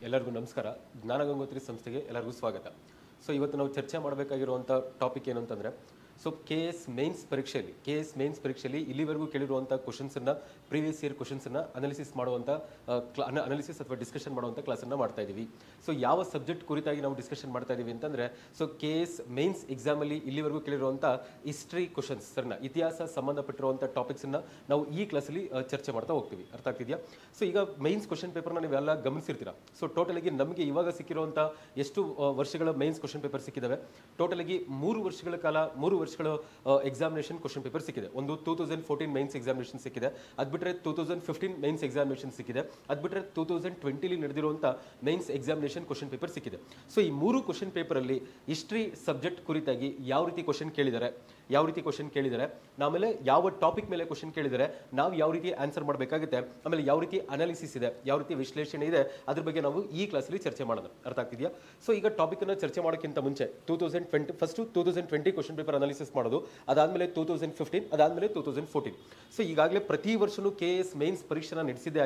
ಎಲ್ಲರಿಗೂ ನಮಸ್ಕಾರ. ಜ್ಞಾನಗಂಗೋತ್ರಿ ಸಂಸ್ಥೆಗೆ ಎಲ್ಲರಿಗೂ ಸ್ವಾಗತ. ಸೊ ಇವತ್ತು ನಾವು ಚರ್ಚೆ ಮಾಡಬೇಕಾಗಿರುವಂಥ ಟಾಪಿಕ್ ಏನು ಅಂತಂದರೆ, ಸೊ KS ಮೇನ್ಸ್ ಪರೀಕ್ಷೆಯಲ್ಲಿ ಇಲ್ಲಿವರೆಗೂ ಕೇಳಿರುವಂಥ ಕ್ವಶನ್ಸನ್ನು, ಪ್ರೀವಿಯಸ್ ಇಯರ್ ಕ್ವಶನ್ಸನ್ನು ಅನಾಲಿಸಿಸ್ ಮಾಡುವಂಥ ಅನಾಲಿಸಿಸ್ ಅಥವಾ ಡಿಸ್ಕಷನ್ ಮಾಡುವಂಥ ಕ್ಲಾಸನ್ನು ಮಾಡ್ತಾ ಇದ್ದೀವಿ. ಸೊ ಯಾವ ಸಬ್ಜೆಕ್ಟ್ ಕುರಿತಾಗಿ ನಾವು ಡಿಸ್ಕಷನ್ ಮಾಡ್ತಾ ಇದ್ದೀವಿ ಅಂತಂದರೆ, ಸೊ KS ಮೇನ್ಸ್ ಎಕ್ಸಾಮಲ್ಲಿ ಇಲ್ಲಿವರೆಗೂ ಕೇಳಿರುವಂಥ ಹಿಸ್ಟ್ರಿ ಕ್ವಶನ್ಸ್ ಇತಿಹಾಸ ಸಂಬಂಧಪಟ್ಟಿರುವಂಥ ಟಾಪಿಕ್ಸನ್ನು ನಾವು ಈ ಕ್ಲಾಸಲ್ಲಿ ಚರ್ಚೆ ಮಾಡ್ತಾ ಹೋಗ್ತೀವಿ. ಅರ್ಥ ಆಗ್ತಿದೆಯಾ? ಸೊ ಈಗ ಮೇನ್ಸ್ ಕ್ವಶನ್ ಪೇಪರ್ನ ನೀವೆಲ್ಲ ಗಮನಿಸಿರ್ತೀರಾ. ಸೊ ಟೋಟಲಾಗಿ ನಮಗೆ ಇವಾಗ ಸಿಕ್ಕಿರುವಂಥ ಎಷ್ಟು ವರ್ಷಗಳ ಮೇನ್ಸ್ ಕ್ವಶನ್ ಪೇಪರ್ ಸಿಕ್ಕಿದ್ದಾವೆ? ಟೋಟಲಾಗಿ 3 ವರ್ಷಗಳ ಕಾಲ 3 ವರ್ಷಗಳ ಎಕ್ಸಾಮಿನೇಷನ್ ಕ್ವಶನ್ ಪೇಪರ್ ಸಿಕ್ಕಿದೆ. ಒಂದು 2014 ಮೇನ್ಸ್ ಎಕ್ಸಾಮಿನೇಷನ್ ಸಿಕ್ಕಿದೆ, ಅದು ಬಿಟ್ಟರೆ 2015 ಮೇನ್ಸ್ ಎಕ್ಸಾಮಿನೇಷನ್ ಸಿಕ್ಕಿದೆ, ಅದು ಬಿಟ್ಟರೆ 2020 ನಡೆದಿರುವಂಥ ಮೇನ್ಸ್ ಎಕ್ಸಾಮಿನೇಷನ್ ಕ್ವಶನ್ ಪೇಪರ್ ಸಿಕ್ಕಿದೆ. ಸೊ ಈ 3 ಕ್ವಶನ್ ಪೇಪರಲ್ಲಿ ಹಿಸ್ಟ್ರಿ ಸಬ್ಜೆಕ್ಟ್ ಕುರಿತಾಗಿ ಯಾವ ರೀತಿ ಕ್ವಶನ್ ಕೇಳಿದ್ದಾರೆ, ಆಮೇಲೆ ಯಾವ ಟಾಪಿಕ್ ಮೇಲೆ ಕ್ವಶನ್ ಕೇಳಿದ್ದಾರೆ, ನಾವು ಯಾವ ರೀತಿ ಆನ್ಸರ್ ಮಾಡಬೇಕಾಗುತ್ತೆ, ಆಮೇಲೆ ಯಾವ ರೀತಿ ಅನಾಲಿಸಿಸ್ ಇದೆ, ಯಾವ ರೀತಿ ವಿಶ್ಲೇಷಣೆ ಇದೆ, ಅದ್ರ ಬಗ್ಗೆ ನಾವು ಈ ಕ್ಲಾಸಲ್ಲಿ ಚರ್ಚೆ ಮಾಡೋಣ. ಅರ್ಥ ಆಗ್ತಿದೆಯಾ? ಸೊ ಈಗ ಟಾಪಿಕ್ ಅನ್ನು ಚರ್ಚೆ ಮಾಡೋಕ್ಕಿಂತ ಮುಂಚೆ 2020 ಕ್ವಶನ್ ಪೇಪರ್ ಅನಾಲಿಸಿಸ್ ಮಾಡೋದು, ಅದಾದ್ಮೇಲೆ 2015, ಅದಾದ್ಮೇಲೆ 2014. ಸೊ ಈಗಾಗಲೇ ಪ್ರತಿ ವರ್ಷನೂ KS ಮೇನ್ಸ್ ಪರೀಕ್ಷೆನ ನಡೆಸಿದ್ದೇ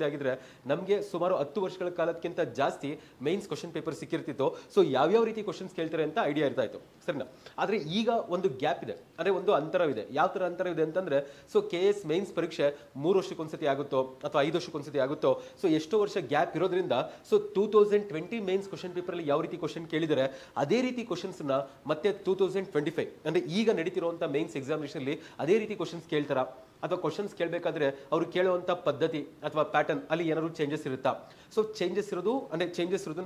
ಆಗಿದ್ರೆ, ನಮಗೆ ಸುಮಾರು 10 ವರ್ಷಗಳ ಕಾಲಕ್ಕಿಂತ ಜಾಸ್ತಿ ಮೇನ್ಸ್ ಕ್ವಶನ್ ಪೇಪರ್ ಸಿಕ್ಕಿರ್ತಿತ್ತು. ಸೊ ಯಾವ್ಯಾವ ರೀತಿ ಕ್ವಶನ್ಸ್ ಕೇಳ್ತಾರೆ ಅಂತ ಐಡಿಯಾ ಇರ್ತಾ ಇತ್ತು, ಸರಿನಾ? ಆದ್ರೆ ಈಗ ಒಂದು ಗ್ಯಾಪ್ ಇದೆ, ಅಂದ್ರೆ ಒಂದು ಅಂತರವಿದೆ. ಯಾವ ತರ ಅಂತರವಿದೆ ಅಂತಂದ್ರೆ, ಸೊ KS ಮೇನ್ಸ್ ಪರೀಕ್ಷೆ 3 ವರ್ಷಕ್ಕೊಂದ್ಸತಿ ಆಗುತ್ತೋ ಅಥವಾ 5 ವರ್ಷಕ್ಕೊಂದ್ಸತಿ ಆಗುತ್ತೋ. ಸೊ ಎಷ್ಟೋ ವರ್ಷ ಗ್ಯಾಪ್ ಇರೋದ್ರಿಂದ ಸೊ 2020 ಮೇನ್ಸ್ ಕ್ವಶನ್ ಪೇಪರ್ ಅಲ್ಲಿ ಯಾವ ರೀತಿ ಕ್ವಶನ್ ಕೇಳಿದರೆ ಅದೇ ರೀತಿ ಕ್ವಶನ್ಸ್ ನ ಮತ್ತೆ 2025 ಅಂದ್ರೆ ಈಗ ನಡೀತಿರುವಂತ ಮೇನ್ಸ್ ಎಕ್ಸಾಮಿನೇಷನ್ ಅಲ್ಲಿ ಅದೇ ರೀತಿ ಕ್ವಶನ್ಸ್ ಕೇಳ್ತಾರ, ಅಥವಾ ಕ್ವಶನ್ಸ್ ಕೇಳಬೇಕಾದ್ರೆ ಅವರು ಕೇಳುವಂತ ಪದ್ಧತಿ ಅಥವಾ ಪ್ಯಾಟರ್ನ್ ಅಲ್ಲಿ ಏನಾದ್ರು ಚೇಂಜಸ್ ಇರುತ್ತಾ? ಸೊ ಚೇಂಜಸ್ ಇರೋದು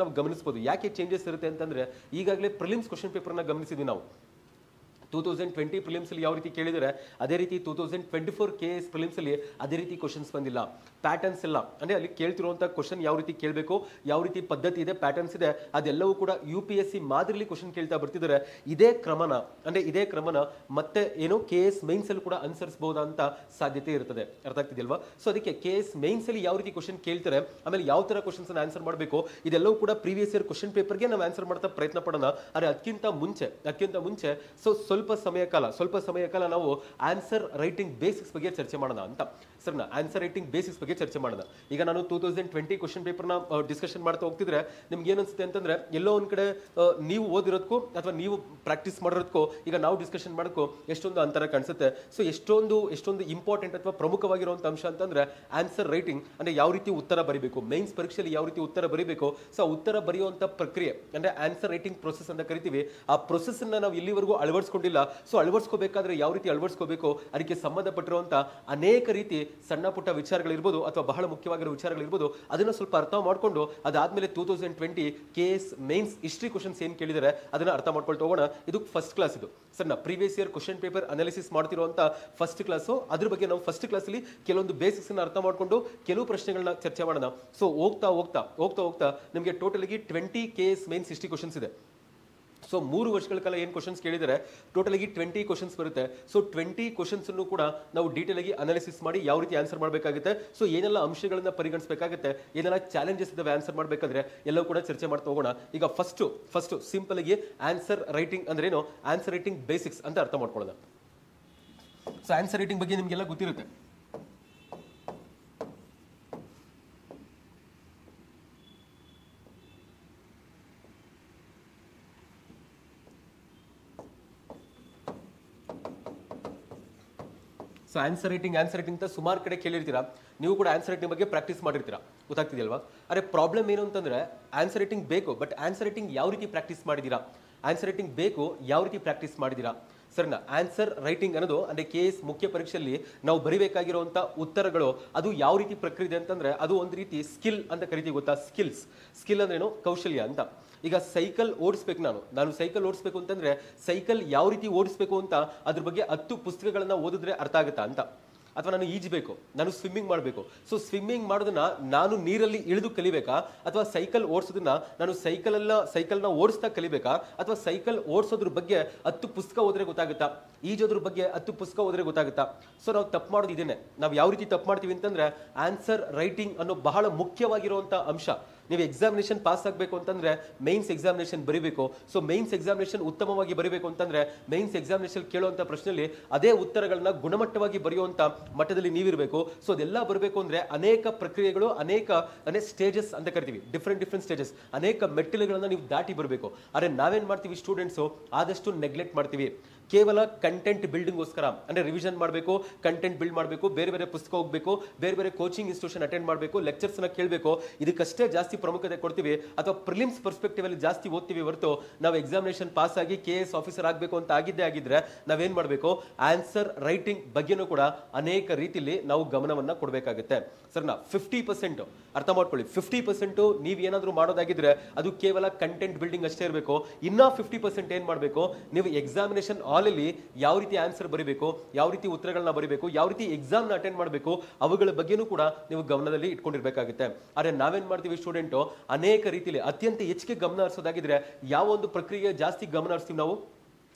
ನಾವು ಗಮನಿಸಬಹುದು. ಯಾಕೆ ಚೇಂಜಸ್ ಇರುತ್ತೆ ಅಂತಂದ್ರೆ, ಈಗಾಗಲೇ ಪ್ರಿಲಿಮ್ಸ್ ಕ್ವಶನ್ ಪೇಪರ್ನ ಗಮನಿಸಿದ್ವಿ ನಾವು. 2020 ಪ್ರಿಲಿಮ್ಸ್ ಅಲ್ಲಿ ಯಾವ ರೀತಿ ಕೇಳಿದರೆ ಅದೇ ರೀತಿ 2024 KS ಪ್ರಿಲಿಮ್ಸ್ ಅಲ್ಲಿ ಅದೇ ರೀತಿ ಕ್ವಶನ್ಸ್ ಬಂದಿಲ್ಲ. ಪ್ಯಾಟರ್ನ್ಸ್ ಎಲ್ಲ ಅಂದ್ರೆ ಅಲ್ಲಿ ಕೇಳ್ತಿರುವಂತ ಕ್ವಶನ್ ಯಾವ ರೀತಿ ಕೇಳಬೇಕು, ಯಾವ ರೀತಿ ಪದ್ಧತಿ ಇದೆ, ಪ್ಯಾಟರ್ನ್ಸ್ ಇದೆ, ಅದೆಲ್ಲವೂ ಕೂಡ UPSC ಮಾದರಿಲಿ ಕ್ವಶನ್ ಕೇಳ್ತಾ ಬರ್ತಿದ್ದಾರೆ. ಇದೇ ಕ್ರಮನ ಮತ್ತೆ ಏನು KS ಮೇನ್ಸ್ ಅಲ್ಲಿ ಕೂಡ ಅನುಸರಿಸಬಹುದಂತ ಸಾಧ್ಯತೆ ಇರ್ತದೆ. ಅರ್ಥ ಆಗ್ತಿದೆಯಲ್ವಾ? ಸೊ ಅದಕ್ಕೆ KS ಮೇನ್ಸ್ ಅಲ್ಲಿ ಯಾವ ರೀತಿ ಕ್ವಶನ್ ಕೇಳ್ತಾರೆ, ಆಮೇಲೆ ಯಾವ ತರ ಕ್ವಶನ್ಸ್ ಅನ್ನು ಆನ್ಸರ್ ಮಾಡಬೇಕು, ಇದೆಲ್ಲವೂ ಕೂಡ ಪ್ರೀವಿಯಸ್ ಇಯರ್ ಕ್ವಶನ್ ಪೇಪರ್ಗೆ ನಾವು ಆನ್ಸರ್ ಮಾಡ್ತಾ ಪ್ರಯತ್ನ ಪಡೋಣ. ಆದರೆ ಅದಕ್ಕಿಂತ ಮುಂಚೆ ಸೊ ಸ್ವಲ್ಪ ಸಮಯ ಕಾಲ ನಾವು ಆನ್ಸರ್ ರೈಟಿಂಗ್ ಬೇಸಿಕ್ಸ್ ಬಗ್ಗೆ ಚರ್ಚೆ ಮಾಡೋಣ ಅಂತ. ಸರಿನಾ? ಆನ್ಸರ್ ರೈಟಿಂಗ್ ಬೇಸಿಕ್ಸ್ ಬಗ್ಗೆ ಚರ್ಚೆ ಮಾಡೋಣ. ಈಗ ನಾನು 2020 ಕ್ವಶನ್ ಪೇಪರ್ನ ಡಿಸ್ಕಷನ್ ಮಾಡ್ತಾ ಹೋಗ್ತಿದ್ರೆ ನಿಮ್ಗೆ ಏನನ್ಸುತ್ತೆ ಅಂತಂದ್ರೆ, ಎಲ್ಲೋ ಒಂದ್ ಕಡೆ ನೀವು ಓದಿರೋದಕ್ಕೂ ಅಥವಾ ನೀವು ಪ್ರಾಕ್ಟೀಸ್ ಮಾಡಿರೋದಕ್ಕೂ ಈಗ ನಾವು ಡಿಸ್ಕಷನ್ ಮಾಡೋಕ್ಕೂ ಎಷ್ಟೊಂದು ಅಂತರ ಕಾಣಿಸುತ್ತೆ. ಸೊ ಎಷ್ಟೊಂದು ಇಂಪಾರ್ಟೆಂಟ್ ಅಥವಾ ಪ್ರಮುಖವಾಗಿರುವಂತ ಅಂಶ ಅಂತಂದ್ರೆ ಆನ್ಸರ್ ರೈಟಿಂಗ್, ಅಂದ್ರೆ ಯಾವ ರೀತಿ ಉತ್ತರ ಬರೀಬೇಕು, ಮೇನ್ಸ್ ಪರೀಕ್ಷೆಯಲ್ಲಿ ಯಾವ ರೀತಿ ಉತ್ತರ ಬರೀಬೇಕು. ಸೊ ಉತ್ತರ ಬರೆಯುವಂತ ಪ್ರಕ್ರಿಯೆ ಅಂದ್ರೆ ಆನ್ಸರ್ ರೈಟಿಂಗ್ ಪ್ರೊಸೆಸ್ ಅಂತ ಕರಿತೀವಿ. ಆ ಪ್ರೊಸೆಸ್ ಅನ್ನ ನಾವು ಇಲ್ಲಿವರೆಗೂ ಅಳವಡಿಸ್ಕೊಂಡಿಲ್ಲ. ಸೊ ಅಳವಡಿಸ್ಕೋಬೇಕಾದ್ರೆ ಯಾವ ರೀತಿ ಅಳವಡಿಸ್ಕೋಬೇಕು, ಅದಕ್ಕೆ ಸಂಬಂಧಪಟ್ಟಿರುವಂತ ಅನೇಕ ರೀತಿ ಸಣ್ಣ ಪುಟ್ಟ ವಿಚಾರಗಳಿರ್ಬೋದು ಅಥವಾ ಬಹಳ ಮುಖ್ಯವಾಗಿರೋ ವಿಚಾರಗಳಿರ್ಬೋದು, ಅದನ್ನ ಸ್ವಲ್ಪ ಅರ್ಥ ಮಾಡ್ಕೊಂಡು ಅದಾದ್ಮೇಲೆ 2020 KS ಮೇನ್ಸ್ ಹಿಸ್ಟ್ರಿ ಕ್ವಶನ್ಸ್ ಏನ್ ಕೇಳಿದರೆ ಅದನ್ನ ಅರ್ಥ ಮಾಡ್ಕೊಳ್ತಾ ಹೋಗೋಣ. ಇದು ಫಸ್ಟ್ ಕ್ಲಾಸ್. ಇದು ಸಣ್ಣ previous year question paper analysis ಮಾಡ್ತಿರುವಂತ ಫಸ್ಟ್ ಕ್ಲಾಸು. ಅದ್ರ ಬಗ್ಗೆ ನಾವು ಫಸ್ಟ್ ಕ್ಲಾಸ್ ಅಲ್ಲಿ ಕೆಲವೊಂದು ಬೇಸಿಕ್ಸ್ ಅನ್ನ ಅರ್ಥ ಮಾಡ್ಕೊಂಡು ಕೆಲವು ಪ್ರಶ್ನೆಗಳನ್ನ ಚರ್ಚೆ ಮಾಡೋಣ. ಸೊ ಹೋಗ್ತಾ ನಿಮಗೆ ಟೋಟಲ್ ಆಗಿ 20 KS ಮೇನ್ಸ್ ಹಿಸ್ಟ್ರಿ ಕ್ವಶನ್ಸ್ ಇದೆ. ಸೊ 3 ವರ್ಷಗಳ ಕಾಲ ಏನು ಕ್ವಶನ್ಸ್ ಕೇಳಿದರೆ ಟೋಟಲ್ ಆಗಿ 20 ಕ್ವಶನ್ಸ್ ಬರುತ್ತೆ. ಸೊ 20 ಕ್ವಶನ್ಸ್ ಅನ್ನು ಕೂಡ ನಾವು ಡೀಟೇಲ್ ಆಗಿ ಅನಾಲಿಸಿಸ್ ಮಾಡಿ ಯಾವ ರೀತಿ ಆನ್ಸರ್ ಮಾಡಬೇಕಾಗುತ್ತೆ, ಸೊ ಏನೆಲ್ಲ ಅಂಶಗಳನ್ನ ಪರಿಗಣಿಸಬೇಕಾಗುತ್ತೆ, ಏನೆಲ್ಲ ಚಾಲೆಂಜಸ್ ಇದಾವೆ ಆನ್ಸರ್ ಮಾಡಬೇಕಾದ್ರೆ ಎಲ್ಲವೂ ಕೂಡ ಚರ್ಚೆ ಮಾಡ್ತಾ ಹೋಗೋಣ. ಈಗ ಫಸ್ಟ್ ಸಿಂಪಲ್ ಆಗಿ ಆನ್ಸರ್ ರೈಟಿಂಗ್ ಅಂದ್ರೆ ಏನು, ಆನ್ಸರ್ ರೈಟಿಂಗ್ ಬೇಸಿಕ್ಸ್ ಅಂತ ಅರ್ಥ ಮಾಡ್ಕೊಳ್ಳೋಣ. ಸೊ ಆನ್ಸರ್ ರೈಟಿಂಗ್ ಬಗ್ಗೆ ನಿಮಗೆಲ್ಲ ಗೊತ್ತಿರುತ್ತೆ. ಸೊ ಆನ್ಸರ್ ರೈಟಿಂಗ್ ಅಂತ ಸುಮಾರು ಕಡೆ ಕೇಳಿರ್ತೀರಾ. ನೀವು ಕೂಡ ಆನ್ಸರ್ ರೈಟಿಂಗ್ ಬಗ್ಗೆ ಪ್ರಾಕ್ಟೀಸ್ ಮಾಡಿರ್ತೀರಾ, ಗೊತ್ತಾಗ್ತಿದೆಯಲ್ವಾ? ಅರೆ ಪ್ರಾಬ್ಲಮ್ ಏನು ಅಂತಂದ್ರೆ, ಆನ್ಸರ್ ರೈಟಿಂಗ್ ಬೇಕು, ಬಟ್ ಆನ್ಸರ್ ರೈಟಿಂಗ್ ಯಾವ ರೀತಿ ಪ್ರಾಕ್ಟೀಸ್ ಮಾಡಿದೀರಾ? ಸರಿನಾ? ಆನ್ಸರ್ ರೈಟಿಂಗ್ ಅನ್ನೋದು ಅಂದ್ರೆ KS ಮುಖ್ಯ ಪರೀಕ್ಷೆಯಲ್ಲಿ ನಾವು ಬರಿಬೇಕಾಗಿರುವಂತ ಉತ್ತರಗಳು ಅದು ಯಾವ ರೀತಿ ಪ್ರಕ್ರಿಯೆ ಇದೆ ಅಂತಂದ್ರೆ, ಅದು ಒಂದು ರೀತಿ ಸ್ಕಿಲ್ ಅಂತ ಕರಿತೀವಿ, ಗೊತ್ತಾ? ಸ್ಕಿಲ್ ಅಂದ್ರೇನು? ಕೌಶಲ್ಯ ಅಂತ. ಈಗ ಸೈಕಲ್ ಓಡಿಸ್ಬೇಕು, ನಾನು ಸೈಕಲ್ ಓಡಿಸ್ಬೇಕು ಅಂತಂದ್ರೆ ಸೈಕಲ್ ಯಾವ ರೀತಿ ಓಡಿಸ್ಬೇಕು ಅಂತ ಅದ್ರ ಬಗ್ಗೆ 10 ಪುಸ್ತಕಗಳನ್ನ ಓದಿದ್ರೆ ಅರ್ಥ ಆಗುತ್ತಾ ಅಂತ. ಅಥವಾ ನಾನು ಈಜಬೇಕು, ನಾನು ಸ್ವಿಮ್ಮಿಂಗ್ ಮಾಡಬೇಕು. ಸೊ ಸ್ವಿಮ್ಮಿಂಗ್ ಮಾಡೋದನ್ನ ನಾನು ನೀರಲ್ಲಿ ಇಳಿದು ಕಲಿಬೇಕಾ, ಅಥವಾ ಸೈಕಲ್ ಓಡಿಸೋದನ್ನ ನಾನು ಸೈಕಲ್ನ ಓಡಿಸ್ತಾ ಕಲಿಬೇಕಾ, ಅಥವಾ ಸೈಕಲ್ ಓಡಿಸೋದ್ರ ಬಗ್ಗೆ 10 ಪುಸ್ತಕ ಓದ್ರೆ ಗೊತ್ತಾಗುತ್ತಾ, ಈಜೋದ್ರ ಬಗ್ಗೆ 10 ಪುಸ್ತಕ ಓದ್ರೆ ಗೊತ್ತಾಗುತ್ತಾ? ಸೊ ನಾವು ತಪ್ಪು ಮಾಡೋದು ಇದೇನೆ. ನಾವು ಯಾವ ರೀತಿ ತಪ್ಪು ಮಾಡ್ತೀವಿ ಅಂತಂದ್ರೆ, ಆನ್ಸರ್ ರೈಟಿಂಗ್ ಅನ್ನೋ ಬಹಳ ಮುಖ್ಯವಾಗಿರುವಂತ ಅಂಶ ನೀವು ಎಕ್ಸಾಮಿನೇಷನ್ ಪಾಸ್ ಆಗಬೇಕು ಅಂತಂದ್ರೆ ಮೈನ್ಸ್ ಎಕ್ಸಾಮಿನೇಷನ್ ಬರೀಬೇಕು. ಸೊ ಮೈನ್ಸ್ ಎಕ್ಸಾಮಿನೇಷನ್ ಉತ್ತಮವಾಗಿ ಬರೀಬೇಕು ಅಂತಂದ್ರೆ ಮೈನ್ಸ್ ಎಕ್ಸಾಮಿನೇಷನ್ ಕೇಳುವಂತ ಪ್ರಶ್ನೆಯಲ್ಲಿ ಅದೇ ಉತ್ತರಗಳನ್ನ ಗುಣಮಟ್ಟವಾಗಿ ಬರೆಯುವಂತ ಮಟ್ಟದಲ್ಲಿ ನೀವಿರಬೇಕು. ಸೊ ಅದೆಲ್ಲ ಬರಬೇಕು ಅಂದ್ರೆ ಅನೇಕ ಪ್ರಕ್ರಿಯೆಗಳು, ಅನೇಕ ಸ್ಟೇಜಸ್ ಅಂತ ಕರಿತೀವಿ, ಡಿಫ್ರೆಂಟ್ ಸ್ಟೇಜಸ್, ಅನೇಕ ಮೆಟ್ಟಿಲುಗಳನ್ನ ನೀವು ದಾಟಿ ಬರಬೇಕು. ಆದ್ರೆ ನಾವೇನ್ ಮಾಡ್ತೀವಿ ಸ್ಟೂಡೆಂಟ್ಸು, ಆದಷ್ಟು ನೆಗ್ಲೆಕ್ಟ್ ಮಾಡ್ತೀವಿ. ಕೇವಲ ಕಂಟೆಂಟ್ ಬಿಲ್ಡಿಂಗ್ಗೋಸ್ಕರ ಅಂದ್ರೆ ರಿವಿಷನ್ ಮಾಡಬೇಕು, ಕಂಟೆಂಟ್ ಬಿಲ್ಡ್ ಮಾಡಬೇಕು, ಬೇರೆ ಬೇರೆ ಪುಸ್ತಕ ಹೋಗಬೇಕು, ಬೇರೆ ಬೇರೆ ಕೋಚಿಂಗ್ ಇನ್ಸ್ಟಿಟ್ಯೂಷನ್ ಅಟೆಂಡ್ ಮಾಡಬೇಕು, ಲೆಕ್ಚರ್ಸ್ ನ ಕೇಳಬೇಕು, ಇದಕ್ಕಷ್ಟೇ ಜಾಸ್ತಿ ಪ್ರಾಮುಖ್ಯತೆ ಕೊಡ್ತೀವಿ. ಅಥವಾ ಪ್ರಿಲಿಮ್ಸ್ ಪರ್ಸ್ಪೆಕ್ಟಿವ್ ಅಲ್ಲಿ ಜಾಸ್ತಿ ಓದ್ತೀವಿ ಹೊರತು ನಾವು ಎಕ್ಸಾಮಿನೇಷನ್ ಪಾಸ್ ಆಗಿ KS ಆಫೀಸರ್ ಆಗಬೇಕು ಅಂತ ಆಗಿದ್ರೆ ನಾವೇನ್ ಮಾಡಬೇಕು, ಆನ್ಸರ್ ರೈಟಿಂಗ್ ಬಗ್ಗೆನೂ ಕೂಡ ಅನೇಕ ರೀತಿಯಲ್ಲಿ ನಾವು ಗಮನವನ್ನ ಕೊಡಬೇಕಾಗುತ್ತೆ. ಸರ್ನಾ 50% ಅರ್ಥ ಮಾಡ್ಕೊಳ್ಳಿ, 50% ನೀವು ಏನಾದರೂ ಮಾಡೋದಾಗಿದ್ರೆ ಅದು ಕೇವಲ ಕಂಟೆಂಟ್ ಬಿಲ್ಡಿಂಗ್ ಅಷ್ಟೇ ಇರಬೇಕು. ಇನ್ನ 50% ಏನ್ ಮಾಡಬೇಕು, ನೀವು ಎಕ್ಸಾಮಿನೇಷನ್ ಹಾಲಲ್ಲಿ ಯಾವ ರೀತಿ ಆನ್ಸರ್ ಬರೀಬೇಕು, ಯಾವ ರೀತಿ ಉತ್ತರಗಳನ್ನ ಬರೀಬೇಕು, ಯಾವ ರೀತಿ ಎಕ್ಸಾಮ್ ನ ಅಟೆಂಡ್ ಮಾಡಬೇಕು, ಅವುಗಳ ಬಗ್ಗೆನೂ ಕೂಡ ನೀವು ಗಮನದಲ್ಲಿ ಇಟ್ಕೊಂಡಿರ್ಬೇಕಾಗುತ್ತೆ. ಆದ್ರೆ ನಾವೇನ್ ಮಾಡ್ತೀವಿ ಸ್ಟೂಡೆಂಟ್, ಅನೇಕ ರೀತಿಯಲ್ಲಿ ಅತ್ಯಂತ ಹೆಚ್ಚಿಗೆ ಗಮನ ಹರಿಸೋದಾಗಿದ್ರೆ ಯಾವ ಒಂದು ಪ್ರಕ್ರಿಯೆ ಜಾಸ್ತಿ ಗಮನ ಹರಿಸ್ತೀವಿ ನಾವು,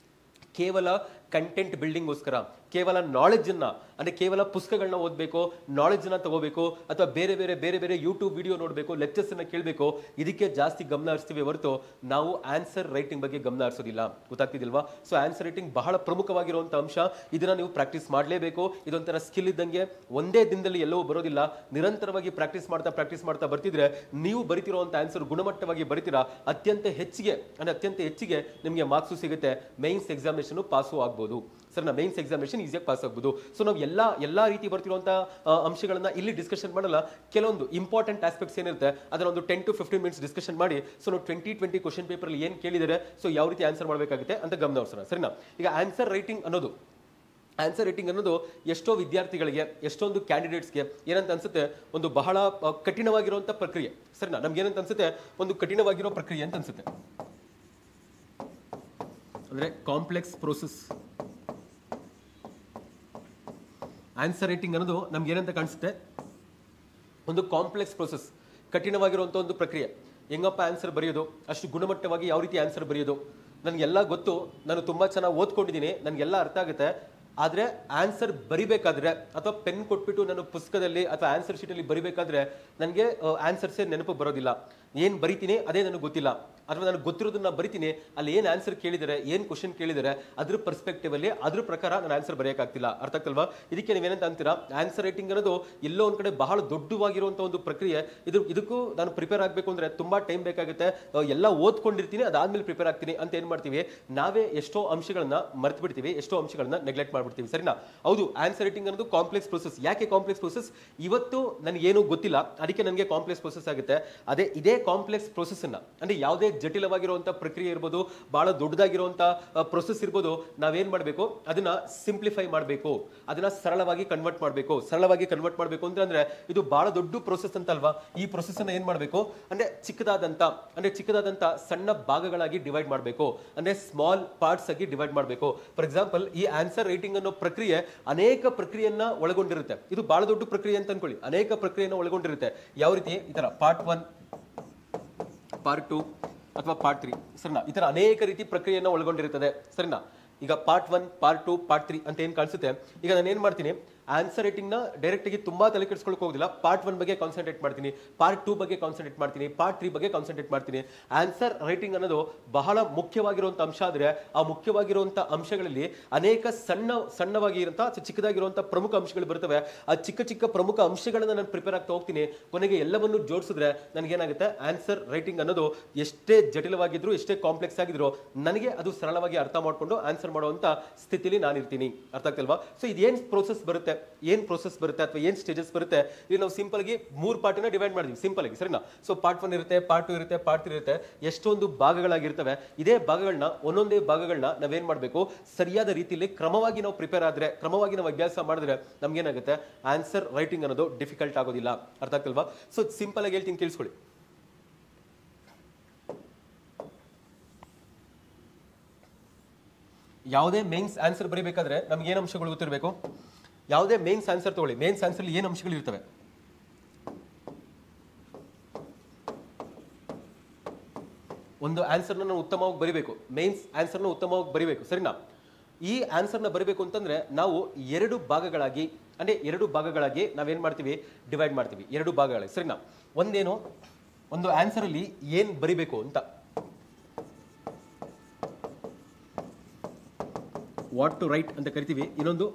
ಕೇವಲ ಕಂಟೆಂಟ್ ಬಿಲ್ಡಿಂಗ್ಗೋಸ್ಕರ, ಕೇವಲ ನಾಲೆಜ್ ಅನ್ನ ಅಂದ್ರೆ ಕೇವಲ ಪುಸ್ತಕಗಳನ್ನ ಓದಬೇಕು, ನಾಲೆಜ್ ಅನ್ನ ತಗೋಬೇಕು, ಅಥವಾ ಬೇರೆ ಬೇರೆ ಯೂಟ್ಯೂಬ್ ವಿಡಿಯೋ ನೋಡಬೇಕು, ಲೆಕ್ಚರ್ಸ್ ಅನ್ನ ಕೇಳಬೇಕು, ಇದಕ್ಕೆ ಜಾಸ್ತಿ ಗಮನ ಹರಿಸ್ತೀವಿ ಹೊರತು ನಾವು ಆನ್ಸರ್ ರೈಟಿಂಗ್ ಬಗ್ಗೆ ಗಮನ ಹರಿಸೋದಿಲ್ಲ. ಗೊತ್ತಾಗ್ತಿದಿಲ್ವಾ? ಸೊ ಆನ್ಸರ್ ರೈಟಿಂಗ್ ಬಹಳ ಪ್ರಮುಖವಾಗಿರುವಂತ ಅಂಶ. ಇದನ್ನ ನೀವು ಪ್ರಾಕ್ಟೀಸ್ ಮಾಡಲೇಬೇಕು. ಇದೊಂಥರ ಸ್ಕಿಲ್ ಇದ್ದಂಗೆ, ಒಂದೇ ದಿನದಲ್ಲಿ ಎಲ್ಲವೂ ಬರೋದಿಲ್ಲ. ನಿರಂತರವಾಗಿ ಪ್ರಾಕ್ಟೀಸ್ ಮಾಡ್ತಾ ಬರ್ತಿದ್ರೆ ನೀವು ಬರಿತಿರುವಂತ ಆನ್ಸರ್ ಗುಣಮಟ್ಟವಾಗಿ ಬರಿತೀರಾ, ಅತ್ಯಂತ ಹೆಚ್ಚಿಗೆ ನಿಮಗೆ ಮಾರ್ಕ್ಸ್ ಸಿಗುತ್ತೆ. ಮೈನ್ಸ್ ಎಕ್ಸಾಮಿನೇಷನ್ ಪಾಸು ಆಗ್ಬೋದು. ಸರ್ ನಾ ಮೈನ್ಸ್ ಎಕ್ಸಾಮಿನೇಷನ್ ಈಸಿಯಾಗಿ ಪಾಸ್ ಆಗ್ಬೋದು. ಸೊ ನಾವು ಎಲ್ಲಾ ರೀತಿ ಬರ್ತಿರುವಂತಹ ಅಂಶಗಳನ್ನ ಇಲ್ಲಿ ಡಿಸ್ಕಷನ್ ಮಾಡಲ್ಲ. ಕೆಲವೊಂದು ಇಂಪಾರ್ಟೆಂಟ್ ಆಸ್ಪೆಕ್ಟ್ಸ್ ಏನಿರುತ್ತೆ ಅದನ್ನ ಒಂದು 10 to 15 ಮಿನಿಟ್ಸ್ ಡಿಸ್ಕಷನ್ ಮಾಡಿ, ಸೊ ನಾವು 2020 ಕ್ವಶನ್ ಪೇಪರ್ ಅಲ್ಲಿ ಏನ್ ಕೇಳಿದರೆ ಸೊ ಯಾವ ರೀತಿ ಆನ್ಸರ್ ಮಾಡಬೇಕಾಗುತ್ತೆ ಅಂತ ಗಮನ ಹರಿಸೋಣ. ಸರಿನಾ? ಈಗ ಆನ್ಸರ್ ರೈಟಿಂಗ್ ಅನ್ನೋದು ಎಷ್ಟೋ ವಿದ್ಯಾರ್ಥಿಗಳಿಗೆ, ಎಷ್ಟೊಂದು ಕ್ಯಾಂಡಿಡೇಟ್ಸ್ಗೆ ಏನಂತ ಅನ್ಸುತ್ತೆ, ಒಂದು ಬಹಳ ಕಠಿಣವಾಗಿರುವಂತ ಪ್ರಕ್ರಿಯೆ. ಸರಿನಾ? ನಮ್ಗೆ ಏನಂತ ಅನ್ಸುತ್ತೆ, ಒಂದು ಕಠಿಣವಾಗಿರೋ ಪ್ರಕ್ರಿಯೆ ಅಂತ ಅನ್ಸುತ್ತೆ. ಅಂದ್ರೆ ಕಾಂಪ್ಲೆಕ್ಸ್ ಪ್ರೋಸೆಸ್. ಆನ್ಸರ್ ರೈಟಿಂಗ್ ಅನ್ನೋದು ನಮ್ಗೆ ಏನಂತ ಕಾಣಿಸುತ್ತೆ, ಒಂದು ಕಾಂಪ್ಲೆಕ್ಸ್ ಪ್ರೋಸೆಸ್, ಕಠಿಣವಾಗಿರುವಂಥ ಒಂದು ಪ್ರಕ್ರಿಯೆ. ಹೆಂಗಪ್ಪ ಆನ್ಸರ್ ಬರೆಯೋದು, ಅಷ್ಟು ಗುಣಮಟ್ಟವಾಗಿ ಯಾವ ರೀತಿ ಆನ್ಸರ್ ಬರೆಯೋದು, ನನಗೆಲ್ಲ ಗೊತ್ತು, ನಾನು ತುಂಬ ಚೆನ್ನಾಗಿ ಓದ್ಕೊಂಡಿದ್ದೀನಿ, ನನಗೆಲ್ಲ ಅರ್ಥ ಆಗುತ್ತೆ. ಆದರೆ ಆನ್ಸರ್ ಬರಿಬೇಕಾದ್ರೆ ಅಥವಾ ಪೆನ್ ಕೊಟ್ಬಿಟ್ಟು ನಾನು ಪುಸ್ತಕದಲ್ಲಿ ಅಥವಾ ಆನ್ಸರ್ ಶೀಟಲ್ಲಿ ಬರಿಬೇಕಾದ್ರೆ ನನಗೆ ಆನ್ಸರ್ಸೇ ನೆನಪು ಬರೋದಿಲ್ಲ. ಏನು ಬರಿತೀನಿ ಅದೇ ನನಗೆ ಗೊತ್ತಿಲ್ಲ, ಅಥವಾ ನನಗೆ ಗೊತ್ತಿರೋದನ್ನ ಬರಿತೀನಿ, ಅಲ್ಲಿ ಏನು ಆನ್ಸರ್ ಕೇಳಿದರೆ, ಏನು ಕ್ವಶನ್ ಕೇಳಿದರೆ ಅದ್ರ ಪರ್ಸ್ಪೆಕ್ಟಿವ್ ಅಲ್ಲಿ ಅದ್ರ ಪ್ರಕಾರ ನಾನು ಆನ್ಸರ್ ಬರೆಯೋಕ್ಕಾಗ್ತಿಲ್ಲ. ಅರ್ಥ ಆಗ್ತಲ್ವಾ? ಇದಕ್ಕೆ ನೀವೇನಂತ ಅಂತೀರಾ, ಆನ್ಸರ್ ರೈಟಿಂಗ್ ಅನ್ನೋದು ಎಲ್ಲೋ ಒಂದ್ ಕಡೆ ಬಹಳ ದೊಡ್ಡವಾಗಿರುವಂಥ ಒಂದು ಪ್ರಕ್ರಿಯೆ. ಇದಕ್ಕೂ ನಾನು ಪ್ರಿಪೇರ್ ಆಗಬೇಕು ಅಂದ್ರೆ ತುಂಬಾ ಟೈಮ್ ಬೇಕಾಗುತ್ತೆ. ಎಲ್ಲ ಓದ್ಕೊಂಡಿರ್ತೀನಿ, ಅದಾದ್ಮೇಲೆ ಪ್ರಿಪೇರ್ ಆಗ್ತೀನಿ ಅಂತ ಏನ್ ಮಾಡ್ತೀವಿ, ನಾವೇ ಎಷ್ಟೋ ಅಂಶಗಳನ್ನ ಮರ್ತು ಬಿಡ್ತೀವಿ, ಎಷ್ಟೋ ಅಂಶಗಳನ್ನ ನೆಗ್ಲೆಕ್ಟ್ ಮಾಡ್ಬಿಡ್ತೀವಿ. ಸರಿನಾ? ಹೌದು, ಆನ್ಸರ್ ರೈಟಿಂಗ್ ಅನ್ನೋದು ಕಾಂಪ್ಲೆಕ್ಸ್ ಪ್ರೊಸೆಸ್. ಯಾಕೆ ಕಾಂಪ್ಲೆಕ್ಸ್ ಪ್ರೊಸೆಸ್? ಇವತ್ತು ನನಗೇನು ಗೊತ್ತಿಲ್ಲ, ಅದಕ್ಕೆ ನನಗೆ ಕಾಂಪ್ಲೆಕ್ಸ್ ಪ್ರೊಸೆಸ್ ಆಗುತ್ತೆ. ಇದೇ ಕಾಂಪ್ಲೆಕ್ಸ್ ಪ್ರೊಸೆಸ್ ಅನ್ನ ಅಂದ್ರೆ ಯಾವುದೇ ಜಟಿಲವಾಗಿರುವಂತಹ ಪ್ರಕ್ರಿಯೆ ಇರ್ಬೋದು, ಬಹಳ ದೊಡ್ಡದಾಗಿರುವಂತಹ ಪ್ರೊಸೆಸ್ ಇರ್ಬೋದು, ನಾವೇನ್ ಮಾಡಬೇಕು, ಅದನ್ನ ಸಿಂಪ್ಲಿಫೈ ಮಾಡಬೇಕು, ಅದನ್ನ ಸರಳವಾಗಿ ಕನ್ವರ್ಟ್ ಮಾಡಬೇಕು ಅಂದ್ರೆ ಇದು ಬಹಳ ದೊಡ್ಡ ಪ್ರೊಸೆಸ್ ಅಂತ ಅಲ್ವಾ. ಈ ಪ್ರೊಸೆಸ್ ಅನ್ನ ಏನ್ ಮಾಡಬೇಕು ಅಂದ್ರೆ ಚಿಕ್ಕದಾದಂತ ಸಣ್ಣ ಭಾಗಗಳಾಗಿ ಡಿವೈಡ್ ಮಾಡಬೇಕು, ಅಂದ್ರೆ ಸ್ಮಾಲ್ ಪಾರ್ಟ್ಸ್ ಆಗಿ ಡಿವೈಡ್ ಮಾಡಬೇಕು. ಫಾರ್ ಎಕ್ಸಾಂಪಲ್, ಈ ಆನ್ಸರ್ ರೈಟಿಂಗ್ ಅನ್ನೋ ಪ್ರಕ್ರಿಯೆ ಅನೇಕ ಪ್ರಕ್ರಿಯೆಯನ್ನ ಒಳಗೊಂಡಿರುತ್ತೆ. ಇದು ಬಹಳ ದೊಡ್ಡ ಪ್ರಕ್ರಿಯೆ ಅಂತ ಅನ್ಕೊಳ್ಳಿ, ಅನೇಕ ಪ್ರಕ್ರಿಯೆಯನ್ನ ಒಳಗೊಂಡಿರುತ್ತೆ. ಯಾವ ರೀತಿ? ಈ ತರ ಪಾರ್ಟ್ 1, ಪಾರ್ಟ್ 2 ಅಥವಾ ಪಾರ್ಟ್ 3. ಸರಿನಾ? ಈ ತರ ಅನೇಕ ರೀತಿ ಪ್ರಕ್ರಿಯೆಯನ್ನು ಒಳಗೊಂಡಿರುತ್ತದೆ. ಸರಿನಾ? ಈಗ ಪಾರ್ಟ್ 1, ಪಾರ್ಟ್ 2, ಪಾರ್ಟ್ 3 ಅಂತ ಏನ್ ಕಾಣಿಸುತ್ತೆ. ಈಗ ನಾನು ಏನ್ ಮಾಡ್ತೀನಿ, ಆನ್ಸರ್ ರೈಟಿಂಗ್ ನ ಡೈರೆಕ್ಟ್ ಆಗಿ ತುಂಬಾ ತಲೆ ಕೆಡಿಸ್ಕೊಳ್ಳೋಕೆ ಹೋಗೋದಿಲ್ಲ. ಪಾರ್ಟ್ 1 ಬಗ್ಗೆ ಕಾನ್ಸಂಟ್ರೇಟ್ ಮಾಡ್ತೀನಿ, ಪಾರ್ಟ್ 2 ಬಗ್ಗೆ ಕಾನ್ಸಂಟ್ರೇಟ್ ಮಾಡ್ತೀನಿ, ಪಾರ್ಟ್ 3 ಬಗ್ಗೆ ಕಾನ್ಸಂಟ್ರೇಟ್ ಮಾಡ್ತೀನಿ. ಆನ್ಸರ್ ರೈಟಿಂಗ್ ಅನ್ನೋದು ಬಹಳ ಮುಖ್ಯವಾಗಿರುವಂತ ಅಂಶ. ಆದ್ರೆ ಆ ಮುಖ್ಯವಾಗಿರುವಂತ ಅಂಶಗಳಲ್ಲಿ ಅನೇಕ ಸಣ್ಣವಾಗಿ ಇರುವಂತ ಚಿಕ್ಕದಾಗಿರುವಂತ ಪ್ರಮುಖ ಅಂಶಗಳು ಬರ್ತವೆ. ಆ ಚಿಕ್ಕ ಪ್ರಮುಖ ಅಂಶಗಳನ್ನ ನಾನು ಪ್ರಿಪೇರ್ ಆಗ್ತಾ ಹೋಗ್ತೀನಿ. ಕೊನೆಗೆ ಎಲ್ಲವನ್ನು ಜೋಡಿಸಿದ್ರೆ ನನಗೇನಾಗುತ್ತೆ, ಆನ್ಸರ್ ರೈಟಿಂಗ್ ಅನ್ನೋದು ಎಷ್ಟೇ ಜಟಿಲವಾಗಿದ್ರು, ಎಷ್ಟೇ ಕಾಂಪ್ಲೆಕ್ಸ್ ಆಗಿದ್ರು, ನನಗೆ ಅದು ಸರಳವಾಗಿ ಅರ್ಥ ಮಾಡ್ಕೊಂಡು ಆನ್ಸರ್ ಮಾಡುವಂತ ಸ್ಥಿತಿಲಿ ನಾನಿರ್ತೀನಿ. ಅರ್ಥ ಆಗ್ತಲ್ವಾ? ಸೊ ಇದೇನ್ ಪ್ರೋಸೆಸ್ ಬರುತ್ತೆ ಅಥವಾ ಏನ್ ಸ್ಟೇಜಸ್ ಬರುತ್ತೆ, ಇಲ್ಲಿ ನಾವು ಸಿಂಪಲ್ ಆಗಿ 3 ಪಾರ್ಟಿನ ಡಿವೈಡ್ ಮಾಡಿದ್ವಿ ಸಿಂಪಲ್ ಆಗಿ. ಸರಿನಾ? ಸೊ ಪಾರ್ಟ್ 1 ಇರುತ್ತೆ, ಪಾರ್ಟ್ 2 ಇರುತ್ತೆ, ಪಾರ್ಟ್ 3 ಇರುತ್ತೆ, ಎಷ್ಟೊಂದು ಭಾಗಗಳಾಗಿರ್ತವೆ. ಇದೇ ಭಾಗಗಳನ್ನ, ಒಂದೊಂದೇ ಭಾಗಗಳನ್ನ ನಾವೇನ್ ಮಾಡ್ಬೇಕು, ಸರಿಯಾದ ರೀತಿಯಲ್ಲಿ ಕ್ರಮವಾಗಿ ನಾವು ಪ್ರಿಪೇರ್ ಆದ್ರೆ, ಕ್ರಮವಾಗಿ ನಾವು ಅಭ್ಯಾಸ ಮಾಡಿದ್ರೆ ನಮ್ಗೇನಾಗುತ್ತೆ, ಆನ್ಸರ್ ರೈಟಿಂಗ್ ಅನ್ನೋದು ಡಿಫಿಕಲ್ಟ್ ಆಗೋದಿಲ್ಲ. ಅರ್ಥ ಆಗ್ತಲ್ವಾ? ಸೊ ಸಿಂಪಲ್ ಆಗಿ ಹೇಳ್ತೀನಿ, ಕೇಳಿಸ್ಕೊಳ್ಳಿ. ಯಾವುದೇ ಮೇನ್ಸ್ ಆನ್ಸರ್ ಬರೀಬೇಕಾದ್ರೆ ನಮ್ಗೆ ಏನು ಅಂಶಗಳು ಗೊತ್ತಿರಬೇಕು? ಯಾವುದೇ ಮೇನ್ಸ್ ಆನ್ಸರ್ ತಗೊಳ್ಳಿ, ಮೇನ್ಸ್ ಆನ್ಸರ್ ಏನು ಅಂಶಗಳು ಇರ್ತವೆ? ಒಂದು ಆನ್ಸರ್ನ ನಾವು ಉತ್ತಮವಾಗಿ ಬರಿಬೇಕು, ಮೇನ್ಸ್ ಆನ್ಸರ್ನ ಉತ್ತಮವಾಗಿ ಬರಿಬೇಕು. ಸರಿನಾ? ಈ ಆನ್ಸರ್ನ ಬರಿಬೇಕು ಅಂತಂದ್ರೆ ನಾವು ಎರಡು ಭಾಗಗಳಾಗಿ ನಾವೇನ್ ಮಾಡ್ತೀವಿ, ಡಿವೈಡ್ ಮಾಡ್ತೀವಿ. 2 ಭಾಗಗಳಾಗಿ. ಸರಿನಾ? ಒಂದೇನು ಒಂದು ಆನ್ಸರ್ ಅಲ್ಲಿ ಏನ್ ಬರಿಬೇಕು ಅಂತ, ವಾಟ್ ಟು ರೈಟ್ ಅಂತ ಕರಿತೀವಿ, ಇನ್ನೊಂದು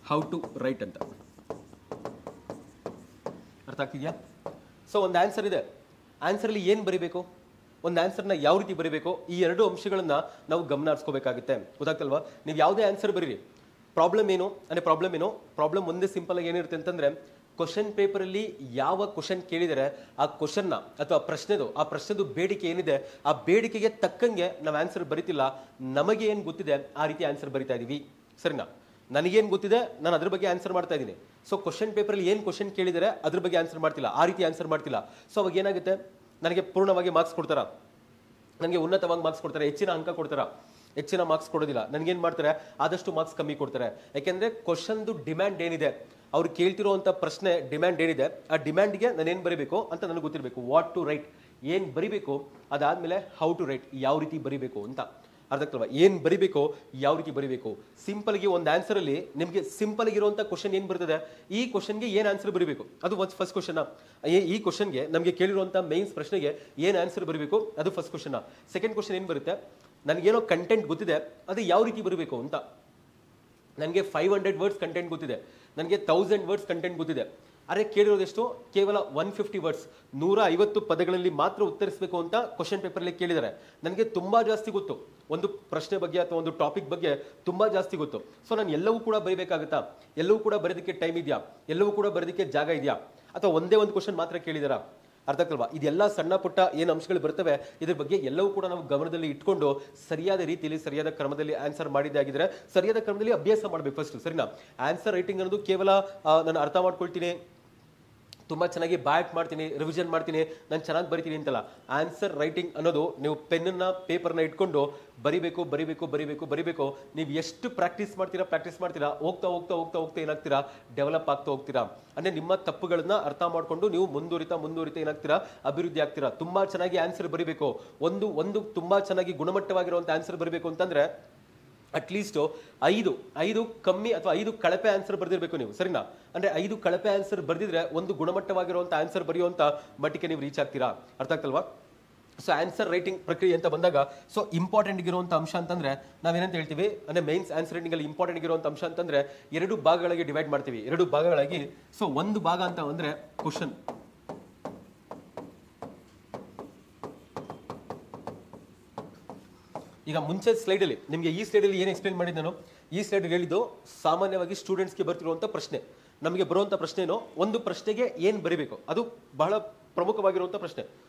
ಹೌ ಟು ರೈಟ್ ಅಂತ. ಅರ್ಥ ಆಗ್ತಿದ್ಯಾ? ಸೊ ಒಂದು ಆನ್ಸರ್ ಇದೆ, ಆನ್ಸರ್ ಅಲ್ಲಿ ಏನ್ ಬರಿಬೇಕು, ಒಂದು ಆನ್ಸರ್ನ ಯಾವ ರೀತಿ ಬರಿಬೇಕು, ಈ ಎರಡು ಅಂಶಗಳನ್ನ ನಾವು ಗಮನ ಹರಿಸ್ಕೋಬೇಕಾಗುತ್ತೆ. ಗೊತ್ತಾಗ್ತಲ್ವಾ? ನೀವು ಯಾವುದೇ ಆನ್ಸರ್ ಬರೀರಿ, ಪ್ರಾಬ್ಲಮ್ ಏನು ಅಂದ್ರೆ ಪ್ರಾಬ್ಲಮ್ ಒಂದೇ ಸಿಂಪಲ್ ಆಗಿ ಏನಿರುತ್ತೆ ಅಂತಂದ್ರೆ, ಕ್ವಶನ್ ಪೇಪರ್ ಅಲ್ಲಿ ಯಾವ ಕ್ವಶನ್ ಕೇಳಿದರೆ ಆ ಕ್ವಶನ್ನ ಅಥವಾ ಆ ಪ್ರಶ್ನೆದು ಬೇಡಿಕೆ ಏನಿದೆ ಆ ಬೇಡಿಕೆಗೆ ತಕ್ಕಂಗೆ ನಾವು ಆನ್ಸರ್ ಬರಿತಿಲ್ಲ, ನಮಗೆ ಏನ್ ಗೊತ್ತಿದೆ ಆ ರೀತಿ ಆನ್ಸರ್ ಬರಿತಾ ಇದೀವಿ. ಸರಿನಾ? ನನಗೇನು ಗೊತ್ತಿದೆ ನಾನು ಅದ್ರ ಬಗ್ಗೆ ಆನ್ಸರ್ ಮಾಡ್ತಾ ಇದ್ದೀನಿ. ಸೊ ಕ್ವಶನ್ ಪೇಪರಲ್ಲಿ ಏನು ಕ್ವಶನ್ ಕೇಳಿದರೆ ಅದ್ರ ಬಗ್ಗೆ ಆನ್ಸರ್ ಮಾಡ್ತಿಲ್ಲ, ಆ ರೀತಿ ಆನ್ಸರ್ ಮಾಡ್ತಿಲ್ಲ. ಸೊ ಅವಾಗ ಏನಾಗುತ್ತೆ, ನನಗೆ ಪೂರ್ಣವಾಗಿ ಮಾರ್ಕ್ಸ್ ಕೊಡ್ತಾರಾ, ನನಗೆ ಉನ್ನತವಾಗಿ ಮಾರ್ಕ್ಸ್ ಕೊಡ್ತಾರೆ, ಹೆಚ್ಚಿನ ಅಂಕ ಕೊಡ್ತಾರಾ? ಹೆಚ್ಚಿನ ಮಾರ್ಕ್ಸ್ ಕೊಡೋದಿಲ್ಲ. ನನಗೇನು ಮಾಡ್ತಾರೆ, ಆದಷ್ಟು ಮಾರ್ಕ್ಸ್ ಕಮ್ಮಿ ಕೊಡ್ತಾರೆ. ಯಾಕೆಂದ್ರೆ ಕ್ವಶನ್ದು ಡಿಮ್ಯಾಂಡ್ ಏನಿದೆ, ಅವ್ರು ಕೇಳ್ತಿರೋಂಥ ಪ್ರಶ್ನೆ ಡಿಮ್ಯಾಂಡ್ ಏನಿದೆ ಆ ಡಿಮ್ಯಾಂಡ್ಗೆ ನಾನೇನು ಬರೀಬೇಕು ಅಂತ ನನಗೆ ಗೊತ್ತಿರಬೇಕು. ವಾಟ್ ಟು ರೈಟ್, ಏನು ಬರಿಬೇಕು, ಅದಾದ್ಮೇಲೆ ಹೌ ಟು ರೈಟ್, ಯಾವ ರೀತಿ ಬರಿಬೇಕು ಅಂತ. ಅರ್ಥ ಆಗ್ತಲ್ವಾ? ಏನು ಬರಿಬೇಕು, ಯಾವ ರೀತಿ ಬರಿಬೇಕು. ಸಿಂಪಲ್ ಆಗಿ ಒಂದು ಆನ್ಸರ್ ಅಲ್ಲಿ ನಿಮಗೆ ಸಿಂಪಲ್ ಆಗಿರುವಂತ ಕ್ವಶನ್ ಏನು ಬರ್ತದೆ, ಈ ಕ್ವಶನ್ಗೆ ಏನು ಆನ್ಸರ್ ಬರಿಬೇಕು, ಅದು ಫಸ್ಟ್ ಕ್ವಶನ್. ಈ ಕ್ವಶನ್ಗೆ ನಮಗೆ ಕೇಳಿರುವಂತ ಮೈನ್ಸ್ ಪ್ರಶ್ನೆಗೆ ಏನು ಆನ್ಸರ್ ಬರಬೇಕು, ಅದು ಫಸ್ಟ್ ಕ್ವಶನ್. ಸೆಕೆಂಡ್ ಕ್ವಶನ್ ಏನು ಬರುತ್ತೆ, ನನಗೇನೋ ಕಂಟೆಂಟ್ ಗೊತ್ತಿದೆ, ಅದು ಯಾವ ರೀತಿ ಬರಬೇಕು ಅಂತ. ನನಗೆ 500 ವರ್ಡ್ಸ್ ಕಂಟೆಂಟ್ ಗೊತ್ತಿದೆ, ನನಗೆ 1000 ವರ್ಡ್ಸ್ ಕಂಟೆಂಟ್ ಗೊತ್ತಿದೆ. ಅರೆ ಕೇಳಿರೋದೆಷ್ಟು, ಕೇವಲ 150 ವರ್ಡ್ಸ್, 150 ಪದಗಳಲ್ಲಿ ಮಾತ್ರ ಉತ್ತರಿಸಬೇಕು ಅಂತ ಕ್ವಶನ್ ಪೇಪರಲ್ಲಿ ಕೇಳಿದ್ದಾರೆ. ನನಗೆ ತುಂಬಾ ಜಾಸ್ತಿ ಗೊತ್ತು, ಒಂದು ಪ್ರಶ್ನೆ ಬಗ್ಗೆ ಅಥವಾ ಒಂದು ಟಾಪಿಕ್ ಬಗ್ಗೆ ತುಂಬಾ ಜಾಸ್ತಿ ಗೊತ್ತು. ಸೊ ನಾನು ಎಲ್ಲವೂ ಕೂಡ ಬರೀಬೇಕಾಗುತ್ತಾ, ಎಲ್ಲವೂ ಕೂಡ ಬರೋದಕ್ಕೆ ಟೈಮ್ ಇದೆಯಾ, ಎಲ್ಲವೂ ಕೂಡ ಬರೋದಕ್ಕೆ ಜಾಗ ಇದೆಯಾ, ಅಥವಾ ಒಂದೇ ಒಂದು ಕ್ವಶನ್ ಮಾತ್ರ ಕೇಳಿದಾರಾ? ಅರ್ಥ ಆಗ್ತಲ್ವಾ? ಇದೆಲ್ಲ ಸಣ್ಣ ಪುಟ್ಟ ಏನು ಅಂಶಗಳು ಬರ್ತವೆ, ಇದ್ರ ಬಗ್ಗೆ ಎಲ್ಲವೂ ಕೂಡ ನಾವು ಗಮನದಲ್ಲಿ ಇಟ್ಕೊಂಡು ಸರಿಯಾದ ರೀತಿಯಲ್ಲಿ ಸರಿಯಾದ ಕ್ರಮದಲ್ಲಿ ಆನ್ಸರ್ ಮಾಡಿದ್ದಾಗಿದ್ರೆ ಸರಿಯಾದ ಕ್ರಮದಲ್ಲಿ ಅಭ್ಯಾಸ ಮಾಡಬೇಕು ಫಸ್ಟ್. ಸರಿನಾ? ಆನ್ಸರ್ ರೈಟಿಂಗ್ ಅನ್ನೋದು ಕೇವಲ ನಾನು ಅರ್ಥ ಮಾಡ್ಕೊಳ್ತೀನಿ, ತುಂಬಾ ಚೆನ್ನಾಗಿ ಬ್ಯಾಟ್ ಮಾಡ್ತೀನಿ, ರಿವಿಷನ್ ಮಾಡ್ತೀನಿ, ನಾನು ಚೆನ್ನಾಗಿ ಬರಿತೀನಿ ಅಂತಲ್ಲ. ಆನ್ಸರ್ ರೈಟಿಂಗ್ ಅನ್ನೋದು ನೀವು ಪೆನ್ನ ಪೇಪರ್ನ ಇಟ್ಕೊಂಡು ಬರಿಬೇಕು. ನೀವು ಎಷ್ಟು ಪ್ರಾಕ್ಟೀಸ್ ಮಾಡ್ತೀರಾ ಹೋಗ್ತಾ ಏನಾಗ್ತೀರಾ, ಡೆವಲಪ್ ಆಗ್ತಾ ಹೋಗ್ತೀರಾ. ಅಂದ್ರೆ ನಿಮ್ಮ ತಪ್ಪುಗಳನ್ನ ಅರ್ಥ ಮಾಡ್ಕೊಂಡು ನೀವು ಮುಂದುವರಿತಾ ಏನಾಗ್ತೀರಾ, ಅಭಿವೃದ್ಧಿ ಆಗ್ತೀರಾ. ತುಂಬಾ ಚೆನ್ನಾಗಿ ಆನ್ಸರ್ ಬರಿಬೇಕು. ಒಂದು ತುಂಬಾ ಚೆನ್ನಾಗಿ ಗುಣಮಟ್ಟವಾಗಿರುವಂತ ಆನ್ಸರ್ ಬರಿಬೇಕು ಅಂತಂದ್ರೆ ಅಟ್ಲೀಸ್ಟ್ 5 ಕಮ್ಮಿ ಅಥವಾ 5 ಕಳಪೆ ಆನ್ಸರ್ ಬರ್ದಿರ್ಬೇಕು ನೀವು. ಸರಿನಾ? ಅಂದ್ರೆ 5 ಕಳಪೆ ಆನ್ಸರ್ ಬರ್ದಿದ್ರೆ ಒಂದು ಗುಣಮಟ್ಟವಾಗಿರುವಂತ ಆನ್ಸರ್ ಬರೆಯುವಂತ ಮಟ್ಟಿಗೆ ನೀವು ರೀಚ್ ಆಗ್ತೀರಾ. ಅರ್ಥ ಆಗ್ತಲ್ವಾ? ಸೊ ಆನ್ಸರ್ ರೈಟಿಂಗ್ ಪ್ರಕ್ರಿಯೆ ಅಂತ ಬಂದಾಗ ಸೊ ಇಂಪಾರ್ಟೆಂಟ್ ಇರುವಂತ ಅಂಶ ಅಂತಂದ್ರೆ ನಾವೇನಂತ ಹೇಳ್ತೀವಿ ಅಂದ್ರೆ ಮೈನ್ಸ್ ಆನ್ಸರ್ ರೈಟಿಂಗ್ ಅಲ್ಲಿ ಇಂಪಾರ್ಟೆಂಟ್ ಇರುವಂತ ಅಂಶ ಅಂತಂದ್ರೆ 2 ಭಾಗಗಳಿಗೆ ಡಿವೈಡ್ ಮಾಡ್ತೀವಿ. 2 ಭಾಗಗಳಾಗಿ. ಸೊ ಒಂದು ಭಾಗ ಅಂತ ಅಂದ್ರೆ ಕ್ವಶನ್, ಈಗ ಮುಂಚೆ ಸ್ಲೈಡಲ್ಲಿ ನಿಮಗೆ ಈ ಸ್ಲೈಡಲ್ಲಿ ಏನು ಎಕ್ಸ್ಪ್ಲೇನ್ ಮಾಡಿದ್ದು ನಾನು, ಈ ಸ್ಲೈಡ್ ಹೇಳಿದ್ದು ಸಾಮಾನ್ಯವಾಗಿ ಸ್ಟೂಡೆಂಟ್ಸ್ಗೆ ಬರ್ತಿರುವಂಥ ಪ್ರಶ್ನೆ. ನಮಗೆ ಬರುವಂಥ ಪ್ರಶ್ನೆ ಏನೋ, ಒಂದು ಪ್ರಶ್ನೆಗೆ ಏನು ಬರೀಬೇಕು, ಅದು ಬಹಳ ಪ್ರಮುಖವಾಗಿರುವಂಥ ಪ್ರಶ್ನೆ.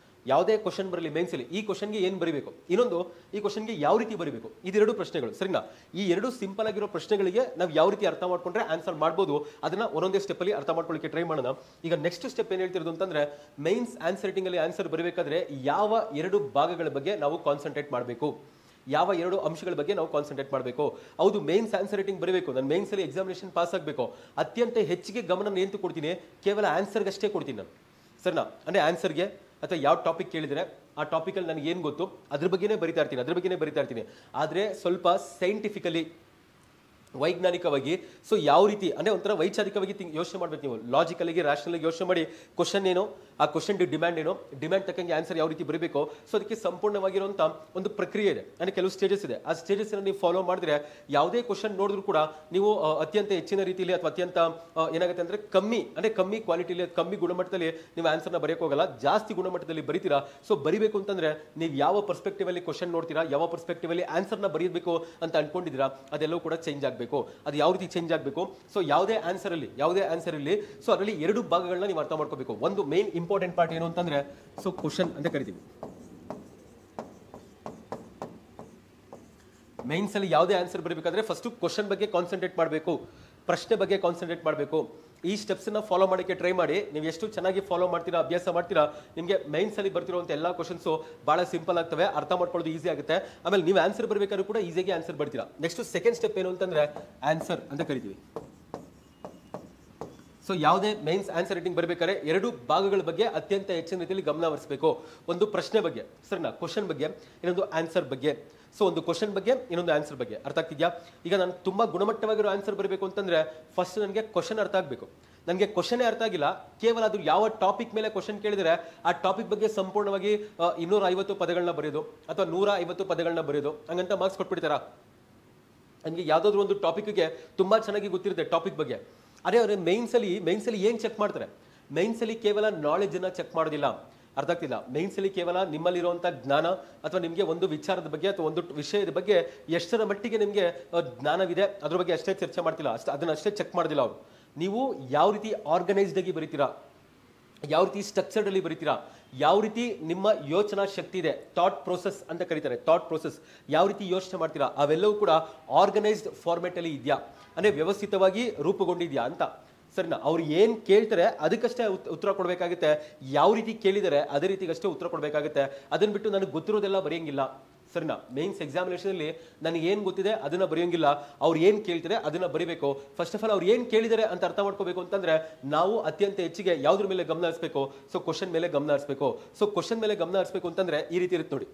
ಯಾವುದೇ ಕ್ವಶನ್ ಬರಲಿ ಮೇನ್ಸಲ್ಲಿ, ಈ ಕ್ವಶನ್ಗೆ ಏನು ಬರೀಬೇಕು, ಇನ್ನೊಂದು ಈ ಕ್ವಶನ್ಗೆ ಯಾವ ರೀತಿ ಬರೀಬೇಕು, ಇದೆರಡು ಪ್ರಶ್ನೆಗಳು. ಸರಿನಾ? ಈ 2 ಸಿಂಪಲ್ ಆಗಿರೋ ಪ್ರಶ್ನೆಗಳಿಗೆ ನಾವು ಯಾವ ರೀತಿ ಅರ್ಥ ಮಾಡ್ಕೊಂಡ್ರೆ ಆನ್ಸರ್ ಮಾಡ್ಬೋದು, ಅದನ್ನ ಒಂದೊಂದೇ ಸ್ಟೆಪ್ ಅಲ್ಲಿ ಅರ್ಥ ಮಾಡ್ಕೊಳ್ಳಿಕ್ಕೆ ಟ್ರೈ ಮಾಡೋಣ. ಈಗ ನೆಕ್ಸ್ಟ್ ಸ್ಟೆಪ್ ಏನ್ ಹೇಳ್ತಿರೋದು ಅಂತಂದ್ರೆ, ಮೈನ್ಸ್ ಆನ್ಸರ್ ರೈಟಿಂಗ್ ಅಲ್ಲಿ ಆನ್ಸರ್ ಬರಬೇಕಾದ್ರೆ ಯಾವ 2 ಭಾಗಗಳ ಬಗ್ಗೆ ನಾವು ಕಾನ್ಸಂಟ್ರೇಟ್ ಮಾಡಬೇಕು, ಯಾವ 2 ಅಂಶಗಳ ಬಗ್ಗೆ ನಾವು ಕಾನ್ಸಂಟ್ರೇಟ್ ಮಾಡಬೇಕು. ಹೌದು, ಮೇನ್ಸ್ ಆನ್ಸರ್ ರೈಟಿಂಗ್ ಬರಬೇಕು, ನಾನು ಮೇನ್ಸ್ ಅಲ್ಲಿ ಎಕ್ಸಾಮಿನೇಷನ್ ಪಾಸ್ ಆಗಬೇಕು, ಅತ್ಯಂತ ಹೆಚ್ಚಿಗೆ ಗಮನ ಏನು ಕೊಡ್ತೀನಿ, ಕೇವಲ ಆನ್ಸರ್ಗೆ ಅಷ್ಟೇ ಕೊಡ್ತೀನಿ ನಾನು. ಸರಿನಾ? ಅಂದ್ರೆ ಆನ್ಸರ್ಗೆ ಅಥವಾ ಯಾವ ಟಾಪಿಕ್ ಕೇಳಿದ್ರೆ ಆ ಟಾಪಿಕಲ್ಲಿ ನನಗೆ ಏನು ಗೊತ್ತು ಅದ್ರ ಬಗ್ಗೆನೇ ಬರಿತಾ ಇರ್ತೀನಿ. ಆದರೆ ಸ್ವಲ್ಪ ಸೈಂಟಿಫಿಕಲಿ, ವೈಜ್ಞಾನಿಕವಾಗಿ, ಸೊ ಯಾವ ರೀತಿ ಅಂದ್ರೆ ಒಂಥರ ವೈಚಾರಿಕವಾಗಿ ಯೋಚನೆ ಮಾಡ್ಬೇಕು ನೀವು. ಲಾಜಿಕಲ್ ಆಗಿ, ರ್ಯಾಷನಲ್ ಆಗಿ ಯೋಚನೆ ಮಾಡಿ ಕ್ವಶನ್ ಏನೋ, ಆ ಕ್ವಶನ್ ಡಿಮ್ಯಾಂಡ್ ಏನೋ, ಡಿಮ್ಯಾಂಡ್ ತಕ್ಕಂಗೆ ಆನ್ಸರ್ ಯಾವ ರೀತಿ ಬರಬೇಕು. ಸೊ ಅದಕ್ಕೆ ಸಂಪೂರ್ಣವಾಗಿರುವಂತ ಒಂದು ಪ್ರಕ್ರಿಯೆ ಇದೆ, ಅಂದ್ರೆ ಕೆಲವು ಸ್ಟೇಜಸ್ ಇದೆ. ಆ ಸ್ಟೇಜಸ್ ನೀವು ಫಾಲೋ ಮಾಡಿದ್ರೆ ಯಾವುದೇ ಕ್ವಶನ್ ನೋಡಿದ್ರು ಕೂಡ ನೀವು ಅತ್ಯಂತ ಹೆಚ್ಚಿನ ರೀತಿಯಲ್ಲಿ ಅಥವಾ ಅತ್ಯಂತ ಏನಾಗುತ್ತೆ ಅಂದ್ರೆ ಕಮ್ಮಿ ಕ್ವಾಲಿಟಿಲಿ, ಕಮ್ಮಿ ಗುಣಮಟ್ಟದಲ್ಲಿ ನೀವು ಆನ್ಸರ್ನ ಬರೆಯಕ್ಕೆ ಹೋಗಲ್ಲ, ಜಾಸ್ತಿ ಗುಣಮಟ್ಟದಲ್ಲಿ ಬರಿತೀರಾ. ಸೊ ಬರಿಬೇಕು ಅಂತಂದ್ರೆ ನೀವು ಯಾವ ಪರ್ಸ್ಪೆಕ್ಟಿವ್ ಅಲ್ಲಿ ಕ್ವಶನ್ ನೋಡ್ತೀರಾ, ಯಾವ ಪರ್ಸ್ಪೆಕ್ಟಿವ್ ಅಲ್ಲಿ ಆನ್ಸರ್ನ ಬರೀಬೇಕು ಅಂತ ಅನ್ಕೊಂಡಿದ್ದೀರಾ, ಅದೆಲ್ಲವೂ ಕೂಡ ಚೇಂಜ್ ಆಗಬೇಕು. ಅದು ಯಾವ ರೀತಿ ಚೇಂಜ್ ಆಗಬೇಕು, ಸೊ ಯಾವುದೇ ಆನ್ಸರ್ ಇಲ್ಲಿ ಸೊ ಅದರಲ್ಲಿ 2 ಭಾಗಗಳನ್ನ ನೀವು ಅರ್ಥ ಮಾಡ್ಕೋಬೇಕು. ಒಂದು ಮೇನ್ ಇಂಪಾರ್ಟೆಂಟ್ ಪಾರ್ಟ್ ಏನು ಅಂತಂದ್ರೆ ಸೊ ಕ್ವಶನ್ ಅಂತ ಕರಿತೀವಿ. ಮೈನ್ಸ್ ಅಲ್ಲಿ ಯಾವುದೇ ಆನ್ಸರ್ ಬರಬೇಕಾದ್ರೆ ಫಸ್ಟ್ ಕ್ವಶನ್ ಬಗ್ಗೆ ಕಾನ್ಸಂಟ್ರೇಟ್ ಮಾಡಬೇಕು, ಪ್ರಶ್ನೆ ಬಗ್ಗೆ ಕಾನ್ಸಂಟ್ರೇಟ್ ಮಾಡಬೇಕು. ಈ ಸ್ಟೆಪ್ಸ್ ನ ಫಾಲೋ ಮಾಡೋಕ್ಕೆ ಟ್ರೈ ಮಾಡಿ. ನೀವು ಎಷ್ಟು ಚೆನ್ನಾಗಿ ಫಾಲೋ ಮಾಡ್ತೀರಾ, ಅಭ್ಯಾಸ ಮಾಡ್ತೀರಾ, ನಿಮಗೆ ಮೈನ್ಸ್ ಅಲ್ಲಿ ಬರ್ತಿರುವಂತ ಎಲ್ಲಾ ಕ್ವಶನ್ಸ್ ಬಹಳ ಸಿಂಪಲ್ ಆಗ್ತವೆ, ಅರ್ಥ ಮಾಡ್ಕೊಳ್ಳೋದು ಈಸಿ ಆಗುತ್ತೆ. ಆಮೇಲೆ ನೀವು ಆನ್ಸರ್ ಬರಬೇಕಾದ್ರೂ ಕೂಡ ಈಸಿಯಾಗಿ ಆನ್ಸರ್ ಬರ್ತೀರಾ. ನೆಕ್ಸ್ಟ್ ಸೆಕೆಂಡ್ ಸ್ಟೆಪ್ ಏನು ಅಂತಂದ್ರೆ ಆನ್ಸರ್ ಅಂತ ಕರಿತೀವಿ. ಸೊ ಯಾವುದೇ ಮೈನ್ಸ್ ಆನ್ಸರ್ ರೈಟಿಂಗ್ ಬರಬೇಕಾದ್ರೆ 2 ಭಾಗಗಳ ಬಗ್ಗೆ ಅತ್ಯಂತ ಹೆಚ್ಚಿನ ರೀತಿಯಲ್ಲಿ ಗಮನ ಹರಿಸಬೇಕು. ಒಂದು ಪ್ರಶ್ನೆ ಬಗ್ಗೆ, ಸರಿನಾ, ಕ್ವಶನ್ ಬಗ್ಗೆ, ಇನ್ನೊಂದು ಆನ್ಸರ್ ಬಗ್ಗೆ. ಸೊ ಒಂದು ಕ್ವಶನ್ ಬಗ್ಗೆ, ಇನ್ನೊಂದು ಆನ್ಸರ್ ಬಗ್ಗೆ. ಅರ್ಥ ಆಗ್ತಿದ್ಯಾ? ಈಗ ನಾನು ತುಂಬಾ ಗುಣಮಟ್ಟವಾಗಿರೋ ಆನ್ಸರ್ ಬರಬೇಕು ಅಂತಂದ್ರೆ ಫಸ್ಟ್ ನನಗೆ ಕ್ವಶನ್ ಅರ್ಥ ಆಗಬೇಕು. ನನಗೆ ಕ್ವಶನೇ ಅರ್ಥ ಆಗಿಲ್ಲ, ಕೇವಲ ಅದು ಯಾವ ಟಾಪಿಕ್ ಮೇಲೆ ಕ್ವಶನ್ ಕೇಳಿದರೆ ಆ ಟಾಪಿಕ್ ಬಗ್ಗೆ ಸಂಪೂರ್ಣವಾಗಿ 250 ಪದಗಳನ್ನ ಬರೆಯೋದು ಅಥವಾ 150 ಪದಗಳನ್ನ ಬರೆಯೋದು, ಹಂಗಂತ ಮಾರ್ಕ್ಸ್ ಕೊಟ್ಬಿಡ್ತಾರಾ? ನನಗೆ ಯಾವುದಾದ್ರೂ ಒಂದು ಟಾಪಿಕ್ಗೆ ತುಂಬಾ ಚೆನ್ನಾಗಿ ಗೊತ್ತಿರುತ್ತೆ ಟಾಪಿಕ್ ಬಗ್ಗೆ. ಅದೇ ಅವ್ರೆ ಮೇನ್ಸಲ್ಲಿ ಏನು ಚೆಕ್ ಮಾಡ್ತಾರೆ? ಮೇನ್ಸಲ್ಲಿ ಕೇವಲ ನಾಲೆಜನ್ನು ಚೆಕ್ ಮಾಡೋದಿಲ್ಲ. ಅರ್ಥ ಆಗ್ತಿಲ್ಲ. ಮೇನ್ಸಲ್ಲಿ ಕೇವಲ ನಿಮ್ಮಲ್ಲಿರುವಂಥ ಜ್ಞಾನ ಅಥವಾ ನಿಮಗೆ ಒಂದು ವಿಚಾರದ ಬಗ್ಗೆ ಅಥವಾ ಒಂದು ವಿಷಯದ ಬಗ್ಗೆ ಎಷ್ಟರ ಮಟ್ಟಿಗೆ ನಿಮಗೆ ಜ್ಞಾನವಿದೆ ಅದ್ರ ಬಗ್ಗೆ ಅಷ್ಟೇ ಚರ್ಚೆ ಮಾಡ್ತಿಲ್ಲ, ಅದನ್ನಷ್ಟೇ ಚೆಕ್ ಮಾಡೋದಿಲ್ಲ ಅವರು. ನೀವು ಯಾವ ರೀತಿ ಆರ್ಗನೈಸ್ಡ್ ಆಗಿ ಬರೀತೀರಾ, ಯಾವ ರೀತಿ ಸ್ಟ್ರಕ್ಚರ್ಡ್ ಅಲ್ಲಿ ಬರೀತೀರಾ, ಯಾವ ರೀತಿ ನಿಮ್ಮ ಯೋಚನಾ ಶಕ್ತಿ ಇದೆ, ಥಾಟ್ ಪ್ರೋಸೆಸ್ ಅಂತ ಕರೀತಾರೆ, ಥಾಟ್ ಪ್ರೋಸೆಸ್ ಯಾವ ರೀತಿ ಯೋಚನೆ ಮಾಡ್ತೀರಾ, ಅವೆಲ್ಲವೂ ಕೂಡ ಆರ್ಗನೈಸ್ಡ್ ಫಾರ್ಮೆಟ್ ಅಲ್ಲಿ ಇದೆಯಾ, ಅಂದ್ರೆ ವ್ಯವಸ್ಥಿತವಾಗಿ ರೂಪುಗೊಂಡಿದ್ಯಾ ಅಂತ. ಸರಿನಾ? ಅವ್ರು ಏನು ಕೇಳ್ತಾರೆ ಅದಕ್ಕಷ್ಟೇ ಉತ್ತರ ಕೊಡಬೇಕಾಗುತ್ತೆ. ಯಾವ ರೀತಿ ಕೇಳಿದರೆ ಅದೇ ರೀತಿಗಷ್ಟೇ ಉತ್ತರ ಕೊಡಬೇಕಾಗುತ್ತೆ. ಅದನ್ನ ಬಿಟ್ಟು ನನಗೆ ಗೊತ್ತಿರೋದೆಲ್ಲ ಬರೆಯಂಗಿಲ್ಲ. ಸರಿನಾ? ಮೇನ್ಸ್ ಎಕ್ಸಾಮಿನೇಷನಲ್ಲಿ ನನಗೆ ಏನು ಗೊತ್ತಿದೆ ಅದನ್ನ ಬರೆಯೋಂಗಿಲ್ಲ. ಅವ್ರು ಏನು ಕೇಳ್ತಾರೆ ಅದನ್ನ ಬರೀಬೇಕು. ಫಸ್ಟ್ ಆಫ್ ಆಲ್ ಅವ್ರು ಏನು ಕೇಳಿದರೆ ಅಂತ ಅರ್ಥ ಮಾಡ್ಕೋಬೇಕು ಅಂತಂದ್ರೆ ನಾವು ಅತ್ಯಂತ ಹೆಚ್ಚಿಗೆ ಯಾವುದ್ರ ಮೇಲೆ ಗಮನ ಹರಿಸಬೇಕು? ಸೊ ಕ್ವಶನ್ ಮೇಲೆ ಗಮನ ಹರಿಸಬೇಕು. ಸೊ ಕ್ವಶನ್ ಮೇಲೆ ಗಮನ ಹರಿಸಬೇಕು ಅಂತಂದ್ರೆ ಈ ರೀತಿ ಇರುತ್ತೆ ನೋಡಿ.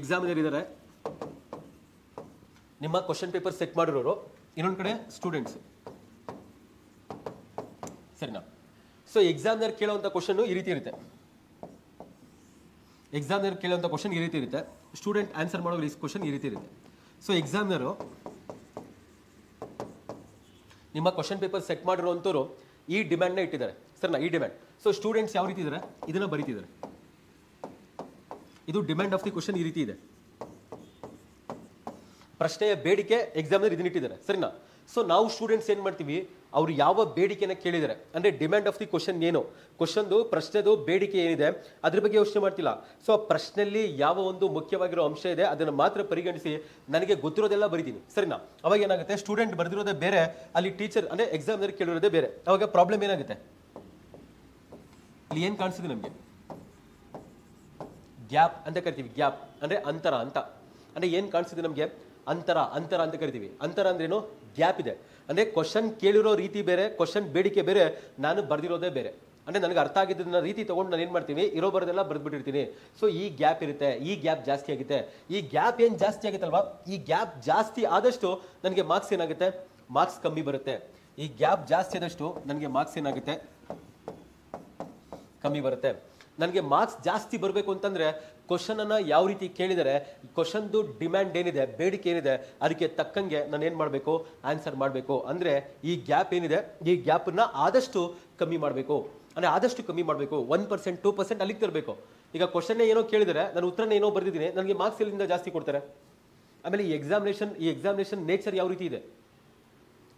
ಎಕ್ಸಾಮಿನರ್ ಇದ್ದಾರೆ, ನಿಮ್ಮ ಕ್ವಶನ್ ಪೇಪರ್ ಸೆಟ್ ಮಾಡಿರೋರು, ಇನ್ನೊಂದು ಕಡೆ ಸ್ಟೂಡೆಂಟ್ಸ್. ಸರಿನಾ? ಸೊ ಎಕ್ಸಾಮಿನರ್ ಕೇಳುವಂಥ ಕ್ವಶನ್ ಈ ರೀತಿ ಇರುತ್ತೆ. ಎಕ್ಸಾಮಿನರ್ ಕೇಳುವಂಥ ಕ್ವಶನ್ ಈ ರೀತಿ ಇರುತ್ತೆ, ಸ್ಟೂಡೆಂಟ್ ಆನ್ಸರ್ ಮಾಡೋ ಕ್ವಶನ್ ಈ ರೀತಿ ಇರುತ್ತೆ. ಸೊ ಎಕ್ಸಾಮಿನರು ನಿಮ್ಮ ಕ್ವಶನ್ ಪೇಪರ್ ಸೆಟ್ ಮಾಡಿರುವಂಥವ್ರು ಈ ಡಿಮ್ಯಾಂಡ್ನ ಇಟ್ಟಿದ್ದಾರೆ. ಸರಿನಾ? ಈ ಡಿಮ್ಯಾಂಡ್. ಸೊ ಸ್ಟೂಡೆಂಟ್ಸ್ ಯಾವ ರೀತಿ ಇದ್ದಾರೆ ಇದನ್ನ ಬರೀತಿದ್ದಾರೆ. ಇದು ಡಿಮ್ಯಾಂಡ್ ಆಫ್ ದಿ ಕ್ವಶನ್ ಈ ರೀತಿ ಇದೆ. ಪ್ರಶ್ನೆಯ ಬೇಡಿಕೆ ಎಕ್ಸಾಮಿನರ್ ಇದನ್ನ ಇಟ್ಟಿದ್ದಾರೆ. ಸರಿನಾ? ಸೊ ನಾವು ಸ್ಟೂಡೆಂಟ್ಸ್ ಏನ್ ಮಾಡ್ತೀವಿ, ಅವ್ರು ಯಾವ ಬೇಡಿಕೆನ ಕೇಳಿದ್ದಾರೆ ಅಂದ್ರೆ ಡಿಮ್ಯಾಂಡ್ ಆಫ್ ದಿ ಕ್ವಶನ್ ಏನು, ಕ್ವಶನ್ದು ಪ್ರಶ್ನೆದು ಬೇಡಿಕೆ ಏನಿದೆ ಅದ್ರ ಬಗ್ಗೆ ಯೋಚನೆ ಮಾಡ್ತಿಲ್ಲ. ಸೊ ಆ ಪ್ರಶ್ನೆಯಲ್ಲಿ ಯಾವ ಒಂದು ಮುಖ್ಯವಾಗಿರೋ ಅಂಶ ಇದೆ ಅದನ್ನು ಮಾತ್ರ ಪರಿಗಣಿಸಿ ನನಗೆ ಗೊತ್ತಿರೋದೆಲ್ಲ ಬರೀತೀನಿ. ಸರಿನಾ? ಅವಾಗ ಏನಾಗುತ್ತೆ, ಸ್ಟೂಡೆಂಟ್ ಬರೆದಿರೋದೇ ಬೇರೆ, ಅಲ್ಲಿ ಟೀಚರ್ ಅಂದ್ರೆ ಎಕ್ಸಾಮಿನರ್ ಕೇಳಿರೋದೇ ಬೇರೆ. ಅವಾಗ ಪ್ರಾಬ್ಲಮ್ ಏನಾಗುತ್ತೆ, ಇಲ್ಲಿ ಏನ್ ಕಾಣಿಸಿದೆ ನಮಗೆ, ಗ್ಯಾಪ್ ಅಂತ ಕರಿತೀವಿ. ಗ್ಯಾಪ್ ಅಂದ್ರೆ ಅಂತರ ಅಂತ. ಅಂದ್ರೆ ಏನ್ ಕಾಣಿಸಿದೆ ನಮಗೆ, ಅಂತರ ಅಂತ ಕರಿತೀವಿ. ಅಂತರ ಅಂದ್ರೇನು, ಗ್ಯಾಪ್ ಇದೆ. ಅಂದ್ರೆ ಕ್ವಶನ್ ಕೇಳಿರೋ ರೀತಿ ಬೇರೆ, ಕ್ವಶನ್ ಬೇಡಿಕೆ ಬೇರೆ, ನಾನು ಬರ್ದಿರೋದೇ ಬೇರೆ. ಅಂದ್ರೆ ನನಗೆ ಅರ್ಥ ಆಗಿದ್ದನ್ನ ರೀತಿ ತಗೊಂಡು ನಾನು ಏನ್ ಮಾಡ್ತೀನಿ, ಇರೋ ಬರೋದೆಲ್ಲ ಬರ್ದ್ಬಿಟ್ಟಿರ್ತೀನಿ. ಸೊ ಈ ಗ್ಯಾಪ್ ಇರುತ್ತೆ, ಈ ಗ್ಯಾಪ್ ಜಾಸ್ತಿ ಆಗುತ್ತೆ. ಈ ಗ್ಯಾಪ್ ಏನ್ ಜಾಸ್ತಿ ಆಗುತ್ತಲ್ವಾ, ಈ ಗ್ಯಾಪ್ ಜಾಸ್ತಿ ಆದಷ್ಟು ನನಗೆ ಮಾರ್ಕ್ಸ್ ಏನಾಗುತ್ತೆ, ಮಾರ್ಕ್ಸ್ ಕಮ್ಮಿ ಬರುತ್ತೆ. ಈ ಗ್ಯಾಪ್ ಜಾಸ್ತಿ ಆದಷ್ಟು ನನಗೆ ಮಾರ್ಕ್ಸ್ ಏನಾಗುತ್ತೆ, ಕಮ್ಮಿ ಬರುತ್ತೆ. ನನಗೆ ಮಾರ್ಕ್ಸ್ ಜಾಸ್ತಿ ಬರಬೇಕು ಅಂತಂದ್ರೆ ಕ್ವಶನ್ ಅನ್ನ ಯಾವ ರೀತಿ ಕೇಳಿದರೆ, ಕ್ವಶನ್ದು ಡಿಮ್ಯಾಂಡ್ ಏನಿದೆ, ಬೇಡಿಕೆ ಏನಿದೆ, ಅದಕ್ಕೆ ತಕ್ಕಂಗೆ ನಾನು ಏನ್ ಮಾಡಬೇಕು, ಆನ್ಸರ್ ಮಾಡಬೇಕು. ಅಂದ್ರೆ ಈ ಗ್ಯಾಪ್ ಏನಿದೆ, ಈ ಗ್ಯಾಪನ್ನ ಆದಷ್ಟು ಕಮ್ಮಿ ಮಾಡಬೇಕು. ಅಂದ್ರೆ ಆದಷ್ಟು ಕಮ್ಮಿ ಮಾಡಬೇಕು. 1% 2% ಅಲ್ಲಿಗೆ ತರಬೇಕು. ಈಗ ಕ್ವಶನ್ ಏನೋ ಕೇಳಿದರೆ ನಾನು ಉತ್ತರನ ಏನೋ ಬರ್ದಿದ್ದೀನಿ, ನನಗೆ ಮಾರ್ಕ್ಸ್ ಎಲ್ಲಿಂದ ಜಾಸ್ತಿ ಕೊಡ್ತಾರೆ? ಆಮೇಲೆ ಈ ಎಕ್ಸಾಮಿನೇಷನ್ ನೇಚರ್ ಯಾವ ರೀತಿ ಇದೆ,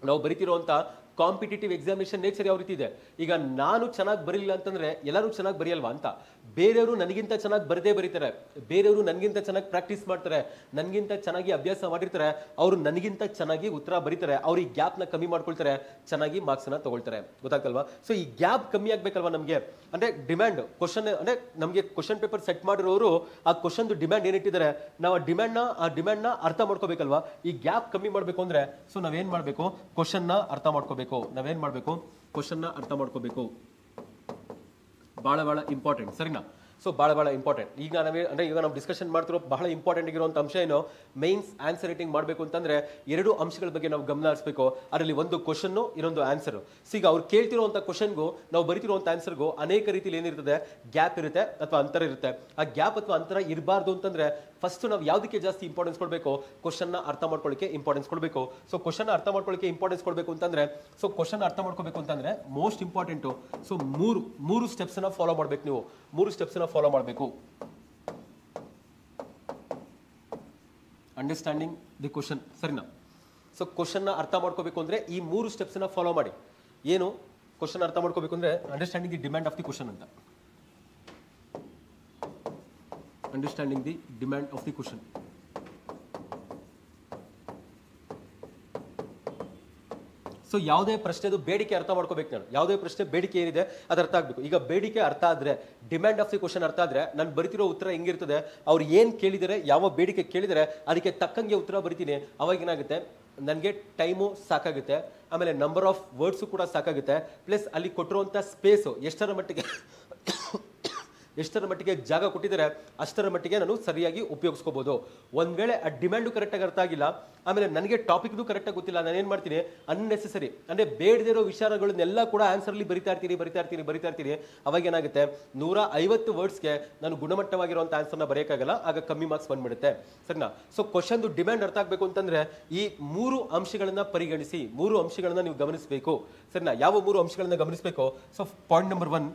ನಾವು ಬರಿತಿರುವಂತ ಕಾಂಪಿಟೇಟಿವ್ ಎಕ್ಸಾಮಿನೇಷನ್ ನೇಚರ್ ಯಾವ ರೀತಿ ಇದೆ. ಈಗ ನಾನು ಚೆನ್ನಾಗಿ ಬರಲಿಲ್ಲ ಅಂತಂದ್ರೆ ಎಲ್ಲರೂ ಚೆನ್ನಾಗಿ ಬರೆಯಲ್ವಾ ಅಂತ. ಬೇರೆಯವರು ನನಗಿಂತ ಚೆನ್ನಾಗಿ ಬರದೇ ಬರೀತಾರೆ, ಬೇರೆಯವರು ನನಗಿಂತ ಚೆನ್ನಾಗಿ ಪ್ರಾಕ್ಟೀಸ್ ಮಾಡ್ತಾರೆ, ನನಗಿಂತ ಚೆನ್ನಾಗಿ ಅಭ್ಯಾಸ ಮಾಡಿರ್ತಾರೆ, ಅವರು ನನಗಿಂತ ಚೆನ್ನಾಗಿ ಉತ್ತರ ಬರೀತಾರೆ. ಅವ್ರು ಈ ಗ್ಯಾಪ್ನ ಕಮ್ಮಿ ಮಾಡ್ಕೊಳ್ತಾರೆ, ಚೆನ್ನಾಗಿ ಮಾರ್ಕ್ಸ್ನ ತಗೊಳ್ತಾರೆ. ಗೊತ್ತಾಗ್ತಲ್ವಾ? ಸೊ ಈ ಗ್ಯಾಪ್ ಕಮ್ಮಿ ಆಗ್ಬೇಕಲ್ವಾ ನಮಗೆ. ಅಂದ್ರೆ ಡಿಮ್ಯಾಂಡ್ ಕ್ವಶನ್ ಅಂದ್ರೆ ನಮಗೆ ಕ್ವಶನ್ ಪೇಪರ್ ಸೆಟ್ ಮಾಡಿರೋರು ಆ ಕ್ವಶನ್ದು ಡಿಮ್ಯಾಂಡ್ ಏನಿಟ್ಟಿದ್ದಾರೆ, ನಾವು ಆ ಡಿಮ್ಯಾಂಡ್ನ ಅರ್ಥ ಮಾಡ್ಕೋಬೇಕಲ್ವಾ. ಈ ಗ್ಯಾಪ್ ಕಮ್ಮಿ ಮಾಡಬೇಕು ಅಂದ್ರೆ ಸೊ ನಾವೇನ್ ಮಾಡಬೇಕು, ಕ್ವಶನ್ನ ಅರ್ಥ ಮಾಡ್ಕೋಬೇಕು. ನಾವೇನ್ ಮಾಡಬೇಕು, ಕ್ವಶನ್ನ ಅರ್ಥ ಮಾಡ್ಕೋಬೇಕು. ಬಹಳ ಇಂಪಾರ್ಟೆಂಟ್. ಸರಿನಾ? ಸೊ ಬಹಳ ಇಂಪಾರ್ಟೆಂಟ್. ಈಗ ನಾವು ಡಿಸ್ಕಷನ್ ಮಾಡ್ತಿರೋ ಬಹಳ ಇಂಪಾರ್ಟೆಂಟ್ ಆಗಿರುವಂತ ಅಂಶ ಏನು, ಮೈನ್ಸ್ ಆನ್ಸರ್ ರೈಟಿಂಗ್ ಮಾಡಬೇಕು ಅಂತಂದ್ರೆ ಎರಡು ಅಂಶಗಳ ಬಗ್ಗೆ ನಾವು ಗಮನ ಹರಿಸಬೇಕು. ಅದರಲ್ಲಿ ಒಂದು ಕ್ವಶನ್, ಇನ್ನೊಂದು ಆನ್ಸರ್. ಸೊ ಈಗ ಅವ್ರು ಕೇಳ್ತಿರುವಂತ ಕ್ವಶನ್ಗೂ ನಾವು ಬರೀತಿರುವಂತ ಆನ್ಸರ್ಗೂ ಅನೇಕ ರೀತಿಯಲ್ಲಿ ಏನಿರ್ತದೆ, ಗ್ಯಾಪ್ ಇರುತ್ತೆ ಅಥವಾ ಅಂತರ ಇರುತ್ತೆ. ಆ ಗ್ಯಾಪ್ ಅಥವಾ ಅಂತರ ಇರಬಾರ್ದು ಅಂತಂದ್ರೆ ಫಸ್ಟ್ ನಾವು ಯಾವುದಕ್ಕೆ ಜಾಸ್ತಿ ಇಂಪಾರ್ಟೆನ್ಸ್ ಕೊಡಬೇಕು, ಕ್ವಶನ್ನ ಅರ್ಥ ಮಾಡ್ಕೊಳ್ಳಿಕ್ಕೆ ಇಂಪಾರ್ಟೆನ್ಸ್ ಕೊಡಬೇಕು. ಸೊ ಕ್ವಶನ್ ಅರ್ಥ ಮಾಡ್ಕೊಳ್ಳಿಕ್ಕೆ ಇಂಪಾರ್ಟೆನ್ಸ್ ಕೊಡಬೇಕು ಅಂತಂದ್ರೆ, ಸೊ ಕ್ವಶನ್ ಅರ್ಥ ಮಾಡ್ಕೋಬೇಕು ಅಂತಂದ್ರೆ ಮೋಸ್ಟ್ ಇಂಪಾರ್ಟೆಂಟು ಸೊ ಮೂರು ಸ್ಟೆಪ್ಸ್ ನ ಫಾಲೋ ಮಾಡ್ಬೇಕು. ನೀವು 3 ಸ್ಟೆಪ್ಸ್ ನ ಫಾಲೋ ಮಾಡಬೇಕು. Understanding the question. ಸರಿನಾ? ಸೊ ಕ್ವಶನ್ ನ ಅರ್ಥ ಮಾಡ್ಕೋಬೇಕು ಅಂದ್ರೆ ಈ 3 ಸ್ಟೆಪ್ಸ್ ನ ಫಾಲೋ ಮಾಡಿ. ಏನು ಕ್ವಶನ್ ಅರ್ಥ ಮಾಡ್ಕೋಬೇಕು ಅಂದ್ರೆ understanding the demand of the question ಅಂತ. Understanding the demand of the question. So ಯಾವುದೇ ಪ್ರಶ್ನೆದು ಬೇಡಿಕೆ ಅರ್ಥ ಮಾಡ್ಕೋಬೇಕು ನಾನು. ಯಾವುದೇ ಪ್ರಶ್ನೆ ಬೇಡಿಕೆ ಏನಿದೆ ಅದು ಅರ್ಥ ಆಗ್ಬೇಕು. ಈಗ ಬೇಡಿಕೆ ಅರ್ಥ ಆದ್ರೆ, ಡಿಮ್ಯಾಂಡ್ ಆಫ್ ದಿ ಕ್ವಶನ್ ಅರ್ಥ ಆದ್ರೆ ನಾನು ಬರಿತಿರೋ ಉತ್ತರ ಹೆಂಗಿರ್ತದೆ, ಅವ್ರು ಏನ್ ಕೇಳಿದರೆ, ಯಾವ ಬೇಡಿಕೆ ಕೇಳಿದರೆ ಅದಕ್ಕೆ ತಕ್ಕಂಗೆ ಉತ್ತರ ಬರಿತೀನಿ. ಅವಾಗ ಏನಾಗುತ್ತೆ, ನನಗೆ ಟೈಮು ಸಾಕಾಗುತ್ತೆ, ಆಮೇಲೆ ನಂಬರ್ ಆಫ್ ವರ್ಡ್ಸು ಕೂಡ ಸಾಕಾಗುತ್ತೆ, ಪ್ಲಸ್ ಅಲ್ಲಿ ಕೊಟ್ಟಿರುವಂಥ ಸ್ಪೇಸು ಎಷ್ಟರ ಮಟ್ಟಿಗೆ ಎಷ್ಟರ ಮಟ್ಟಿಗೆ ಜಾಗ ಕೊಟ್ಟಿದ್ದಾರೆ ಅಷ್ಟರ ಮಟ್ಟಿಗೆ ನಾನು ಸರಿಯಾಗಿ ಉಪಯೋಗಿಸ್ಕೋಬಹುದು. ಒಂದ್ ವೇಳೆ ಆ ಡಿಮ್ಯಾಂಡು ಕರೆಕ್ಟಾಗಿ ಅರ್ಥ ಆಗಿಲ್ಲ, ಆಮೇಲೆ ನನಗೆ ಟಾಪಿಕ್ದು ಕರೆಕ್ಟಾಗಿ ಗೊತ್ತಿಲ್ಲ, ನಾನು ಏನ್ ಮಾಡ್ತೀನಿ ಅನ್ನೆಸೆಸರಿ ಅಂದ್ರೆ ಬೇಡದಿರೋ ವಿಚಾರಗಳನ್ನೆಲ್ಲ ಕೂಡ ಆನ್ಸರ್ ಅಲ್ಲಿ ಬರಿತಾ ಇರ್ತೀನಿ. ಅವಾಗ ಏನಾಗುತ್ತೆ 150 ವರ್ಡ್ಸ್ಗೆ ನಾನು ಗುಣಮಟ್ಟವಾಗಿರುವಂತ ಆನ್ಸರ್ನ ಬರೆಯಕ್ಕಾಗಲ್ಲ, ಆಗ ಕಮ್ಮಿ ಮಾರ್ಕ್ಸ್ ಬಂದ್ಬಿಡುತ್ತೆ. ಸರಿನಾ? ಸೊ ಕ್ವಶನ್ ಡಿಮ್ಯಾಂಡ್ ಅರ್ಥ ಆಗ್ಬೇಕು ಅಂತಂದ್ರೆ ಈ 3 ಅಂಶಗಳನ್ನ ಪರಿಗಣಿಸಿ, 3 ಅಂಶಗಳನ್ನ ನೀವು ಗಮನಿಸಬೇಕು. ಸರಿನಾ? ಯಾವ 3 ಅಂಶಗಳನ್ನ ಗಮನಿಸಬೇಕು? ಸೊ ಪಾಯಿಂಟ್ ನಂಬರ್ 1,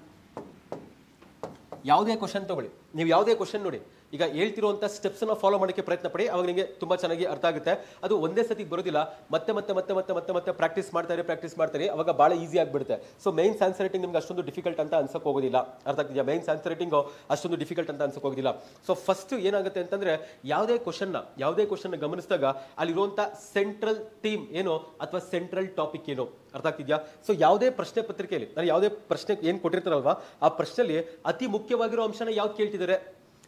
ಯಾವುದೇ ಕ್ವಶನ್ ತಗೊಳ್ಳಿ, ನೀವು ಯಾವುದೇ ಕ್ವಶನ್ ನೋಡಿ, ಈಗ ಹೇಳ್ತಿರುವಂತ ಸ್ಟೆಪ್ಸ್ ಅನ್ನ ಫಾಲೋ ಮಾಡೋಕೆ ಪ್ರಯತ್ನ ಪಡಿ, ಅವಾಗ ನಿಮಗೆ ತುಂಬಾ ಚೆನ್ನಾಗಿ ಅರ್ಥ ಆಗುತ್ತೆ. ಅದು ಒಂದೇ ಸತಿ ಬರೋದಿಲ್ಲ, ಮತ್ತೆ ಪ್ರಾಕ್ಟೀಸ್ ಮಾಡ್ತಾರೆ, ಅವಾಗ ಬಹಳ ಈಸಿ ಆಗಿಬಿಡುತ್ತೆ. ಸೊ ಮೈನ್ಸ್ ಆನ್ಸರ್ ರೈಟಿಂಗ್ ನಿಮ್ಗೆ ಅಷ್ಟೊಂದು ಡಿಫಿಕಲ್ಟ್ ಅಂತ ಅನ್ಸಕ್ ಹೋಗೋದಿಲ್ಲ. ಅರ್ಥ ಆಗ್ತಿದೆಯಾ? ಮೈನ್ಸ್ ಆನ್ಸರ್ ರೈಟಿಂಗ್ ಅಷ್ಟೊಂದು ಡಿಫಿಕಲ್ಟ್ ಅಂತ ಅನ್ಸಕ್ ಹೋಗೋದಿಲ್ಲ. ಸೊ ಫಸ್ಟ್ ಏನಾಗುತ್ತೆ ಅಂತಂದ್ರೆ ಯಾವುದೇ ಕ್ವಶನ್ ಗಮನಿಸಿದಾಗ ಅಲ್ಲಿರುವಂತ ಸೆಂಟ್ರಲ್ ಥೀಮ್ ಏನೋ ಅಥವಾ ಸೆಂಟ್ರಲ್ ಟಾಪಿಕ್ ಏನೋ ಅರ್ಥ ಆಗ್ತಿದ್ಯಾ? ಸೊ ಯಾವುದೇ ಪ್ರಶ್ನೆ ಪತ್ರಿಕೆಯಲ್ಲಿ ನಾನು ಯಾವುದೇ ಪ್ರಶ್ನೆ ಏನ್ ಕೊಟ್ಟಿರ್ತಾರಲ್ವಾ ಆ ಪ್ರಶ್ನೆಯಲ್ಲಿ ಅತಿ ಮುಖ್ಯವಾಗಿರೋ ಅಂಶನ ಯಾವ್ದು ಕೇಳ್ತಿದ್ದಾರೆ,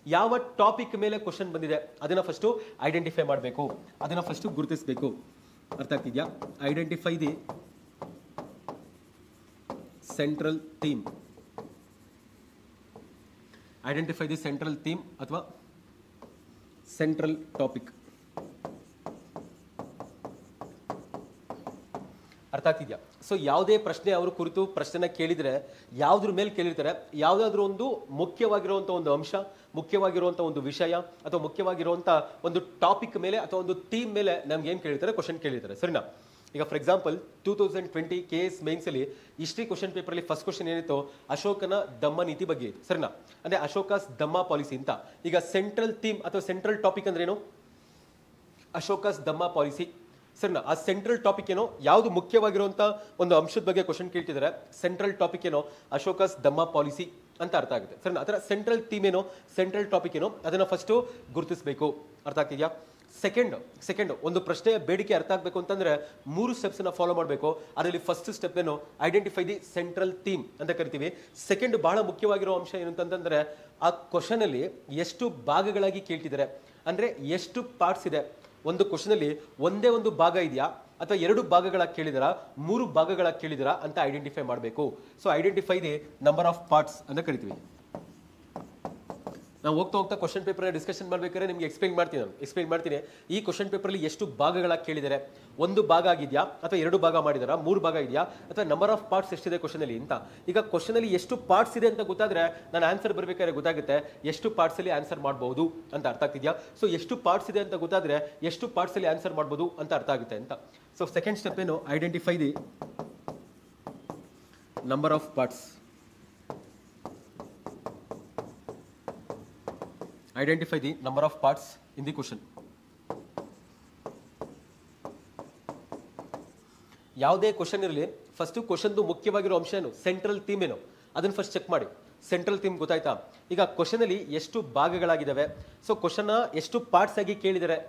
ಯಾವ ಟಾಪಿಕ್ ಮೇಲೆ ಕ್ವಶನ್ ಬಂದಿದೆ ಅದನ್ನ ಫಸ್ಟ್ ಐಡೆಂಟಿಫೈ ಮಾಡಬೇಕು, ಅದನ್ನ ಫಸ್ಟ್ ಗುರುತಿಸಬೇಕು. ಅರ್ಥ ಆಗ್ತಿದ್ಯಾ? Identify the central theme, identify the central theme ಅಥವಾ ಸೆಂಟ್ರಲ್ ಟಾಪಿಕ್. ಅರ್ಥ ಆಗ್ತಿದ್ಯಾ? ಸೊ ಯಾವುದೇ ಪ್ರಶ್ನೆ ಅವರು ಕುರಿತು ಪ್ರಶ್ನೆನ ಕೇಳಿದ್ರೆ ಯಾವ್ದ್ರ ಮೇಲೆ ಕೇಳಿರ್ತಾರೆ, ಯಾವ್ದಾದ್ರು ಒಂದು ಮುಖ್ಯವಾಗಿರುವಂತ ಒಂದು ಅಂಶ, ಮುಖ್ಯವಾಗಿರುವಂತ ಒಂದು ವಿಷಯ ಅಥವಾ ಮುಖ್ಯವಾಗಿರುವಂತ ಒಂದು ಟಾಪಿಕ್ ಮೇಲೆ ಅಥವಾ ಒಂದು ಥೀಮ್ ಮೇಲೆ ನಮ್ಗೆ ಏನ್ ಕೇಳಿರ್ತಾರೆ, ಕ್ವಶನ್ ಕೇಳಿರ್ತಾರೆ. ಸರಿನಾ? ಈಗ ಫಾರ್ ಎಕ್ಸಾಂಪಲ್ 2020 KS ಮೈನ್ಸ್ ಅಲ್ಲಿ ಹಿಸ್ಟ್ರಿ ಕ್ವಶನ್ ಪೇಪರ್ ಅಲ್ಲಿ ಫಸ್ಟ್ ಕ್ವಶನ್ ಏನಿತ್ತು, ಅಶೋಕನ ದಮ್ಮ ನೀತಿ ಬಗ್ಗೆ ಇತ್ತು. ಸರಿನಾ? ಅಂದ್ರೆ ಅಶೋಕಾಸ್ ದಮ್ಮ ಪಾಲಿಸಿ ಅಂತ. ಈಗ ಸೆಂಟ್ರಲ್ ಥೀಮ್ ಅಥವಾ ಸೆಂಟ್ರಲ್ ಟಾಪಿಕ್ ಅಂದ್ರೆ ಏನು? ಅಶೋಕಾಸ್ ದಮ್ಮ ಪಾಲಿಸಿ. ಸರಿನಾ? ಆ ಸೆಂಟ್ರಲ್ ಟಾಪಿಕ್ ಏನೋ, ಯಾವುದು ಮುಖ್ಯವಾಗಿರುವಂತ ಒಂದು ಅಂಶದ ಬಗ್ಗೆ ಕ್ವಶನ್ ಕೇಳ್ತಿದ್ದಾರೆ, ಸೆಂಟ್ರಲ್ ಟಾಪಿಕ್ ಏನೋ ಅಶೋಕಾಸ್ ದಮ್ಮ ಪಾಲಿಸಿ ಅಂತ ಅರ್ಥ ಆಗುತ್ತೆ. ಸರಿನಾ? ಅದರ ಸೆಂಟ್ರಲ್ ಥೀಮ್ ಏನೋ, ಸೆಂಟ್ರಲ್ ಟಾಪಿಕ್ ಏನೋ ಅದನ್ನ ಫಸ್ಟ್ ಗುರುತಿಸಬೇಕು. ಅರ್ಥ ಆಗ್ತಿದ್ಯಾ? ಸೆಕೆಂಡ್ ಒಂದು ಪ್ರಶ್ನೆಯ ಬೇಡಿಕೆ ಅರ್ಥ ಆಗ್ಬೇಕು ಅಂತಂದ್ರೆ 3 ಸ್ಟೆಪ್ಸ್ ನ ಫಾಲೋ ಮಾಡಬೇಕು. ಅದರಲ್ಲಿ ಫಸ್ಟ್ ಸ್ಟೆಪ್ ಏನು, ಐಡೆಂಟಿಫೈ ದಿ ಸೆಂಟ್ರಲ್ ಥೀಮ್ ಅಂತ ಕರಿತೀವಿ. ಸೆಕೆಂಡ್ ಬಹಳ ಮುಖ್ಯವಾಗಿರೋ ಅಂಶ ಏನು ಅಂತಂದ್ರೆ ಆ ಕ್ವಶನ್ ಅಲ್ಲಿ ಎಷ್ಟು ಭಾಗಗಳಾಗಿ ಕೇಳ್ತಿದ್ದಾರೆ, ಅಂದ್ರೆ ಎಷ್ಟು ಪಾರ್ಟ್ಸ್ ಇದೆ. ಒಂದು ಕ್ವಶನ್ ಅಲ್ಲಿ ಒಂದೇ ಒಂದು ಭಾಗ ಇದೆಯಾ ಅಥವಾ 2 ಭಾಗಗಳಾಗಿ ಕೇಳಿದಾರಾ, 3 ಭಾಗಗಳಾಗಿ ಕೇಳಿದಾರಾ ಅಂತ ಐಡೆಂಟಿಫೈ ಮಾಡಬೇಕು. So identify the number of parts ಅಂತ ಕರಿತೀವಿ. ನಾವು ಹೋಗ್ತಾ ಕ್ವಶನ್ ಪೇಪರ್ ಡಿಸ್ಕಷನ್ ಮಾಡ್ಬೇಕಾದ್ರೆ ನಿಮ್ಗೆ ಎಕ್ಸ್ಪ್ಲೈನ್ ಮಾಡ್ತೀನಿ ಈ ಕ್ವಶನ್ ಪೇಪರ್ ಅಲ್ಲಿ ಎಷ್ಟು ಭಾಗಗಳಾಗಿ ಕೇಳಿದ್ದಾರೆ, ಒಂದು ಭಾಗ ಆಗಿದೆಯಾ ಅಥವಾ 2 ಭಾಗ ಮಾಡಿದಾರಾ, 3 ಭಾಗ ಇದೆಯಾ ಅಥವಾ ನಂಬರ್ ಆಫ್ ಪಾರ್ಟ್ಸ್ ಎಷ್ಟಿದೆ ಕ್ವಶನ್ ಅಲ್ಲಿ ಅಂತ. ಈಗ ಕ್ವಶನ್ ಅಲ್ಲಿ ಎಷ್ಟು ಪಾರ್ಟ್ಸ್ ಇದೆ ಅಂತ ಗೊತ್ತಾದ್ರೆ ನಾನು ಆನ್ಸರ್ ಬರ್ಬೇಕಾದ್ರೆ ಗೊತ್ತಾಗುತ್ತೆ ಎಷ್ಟು ಪಾರ್ಟ್ಸ್ ಅಲ್ಲಿ ಆನ್ಸರ್ ಮಾಡಬಹುದು ಅಂತ. ಅರ್ಥ ಆಗ್ತಿದ್ಯಾ? ಸೊ ಎಷ್ಟು ಪಾರ್ಟ್ಸ್ ಇದೆ ಅಂತ ಗೊತ್ತಾದ್ರೆ ಎಷ್ಟು ಪಾರ್ಟ್ಸ್ ಅಲ್ಲಿ ಆನ್ಸರ್ ಮಾಡಬಹುದು ಅಂತ ಅರ್ಥ ಆಗುತ್ತೆ ಅಂತ. ಸೊ ಸೆಕೆಂಡ್ ಸ್ಟೆಪ್ ಏನು, identify the number of parts. Identify the number of parts in the question. ಯಾವುದೇ ಕ್ವಶನ್ ಇರಲಿ, ಫಸ್ಟ್ ಕ್ವಶನ್ದು ಮುಖ್ಯವಾಗಿರೋ ಅಂಶ ಏನು, ಸೆಂಟ್ರಲ್ ಥೀಮ್ ಏನು ಅದನ್ನ ಫಸ್ಟ್ ಚೆಕ್ ಮಾಡಿ. ಸೆಂಟ್ರಲ್ ಥೀಮ್ ಗೊತ್ತಾಯ್ತಾ? ಈಗ ಕ್ವಶನ್ ಅಲ್ಲಿ ಎಷ್ಟು ಭಾಗಗಳಾಗಿದ್ದಾವೆ, ಸೊ ಕ್ವಶನ್ ಎಷ್ಟು ಪಾರ್ಟ್ಸ್ ಆಗಿ ಕೇಳಿದ್ದಾರೆ.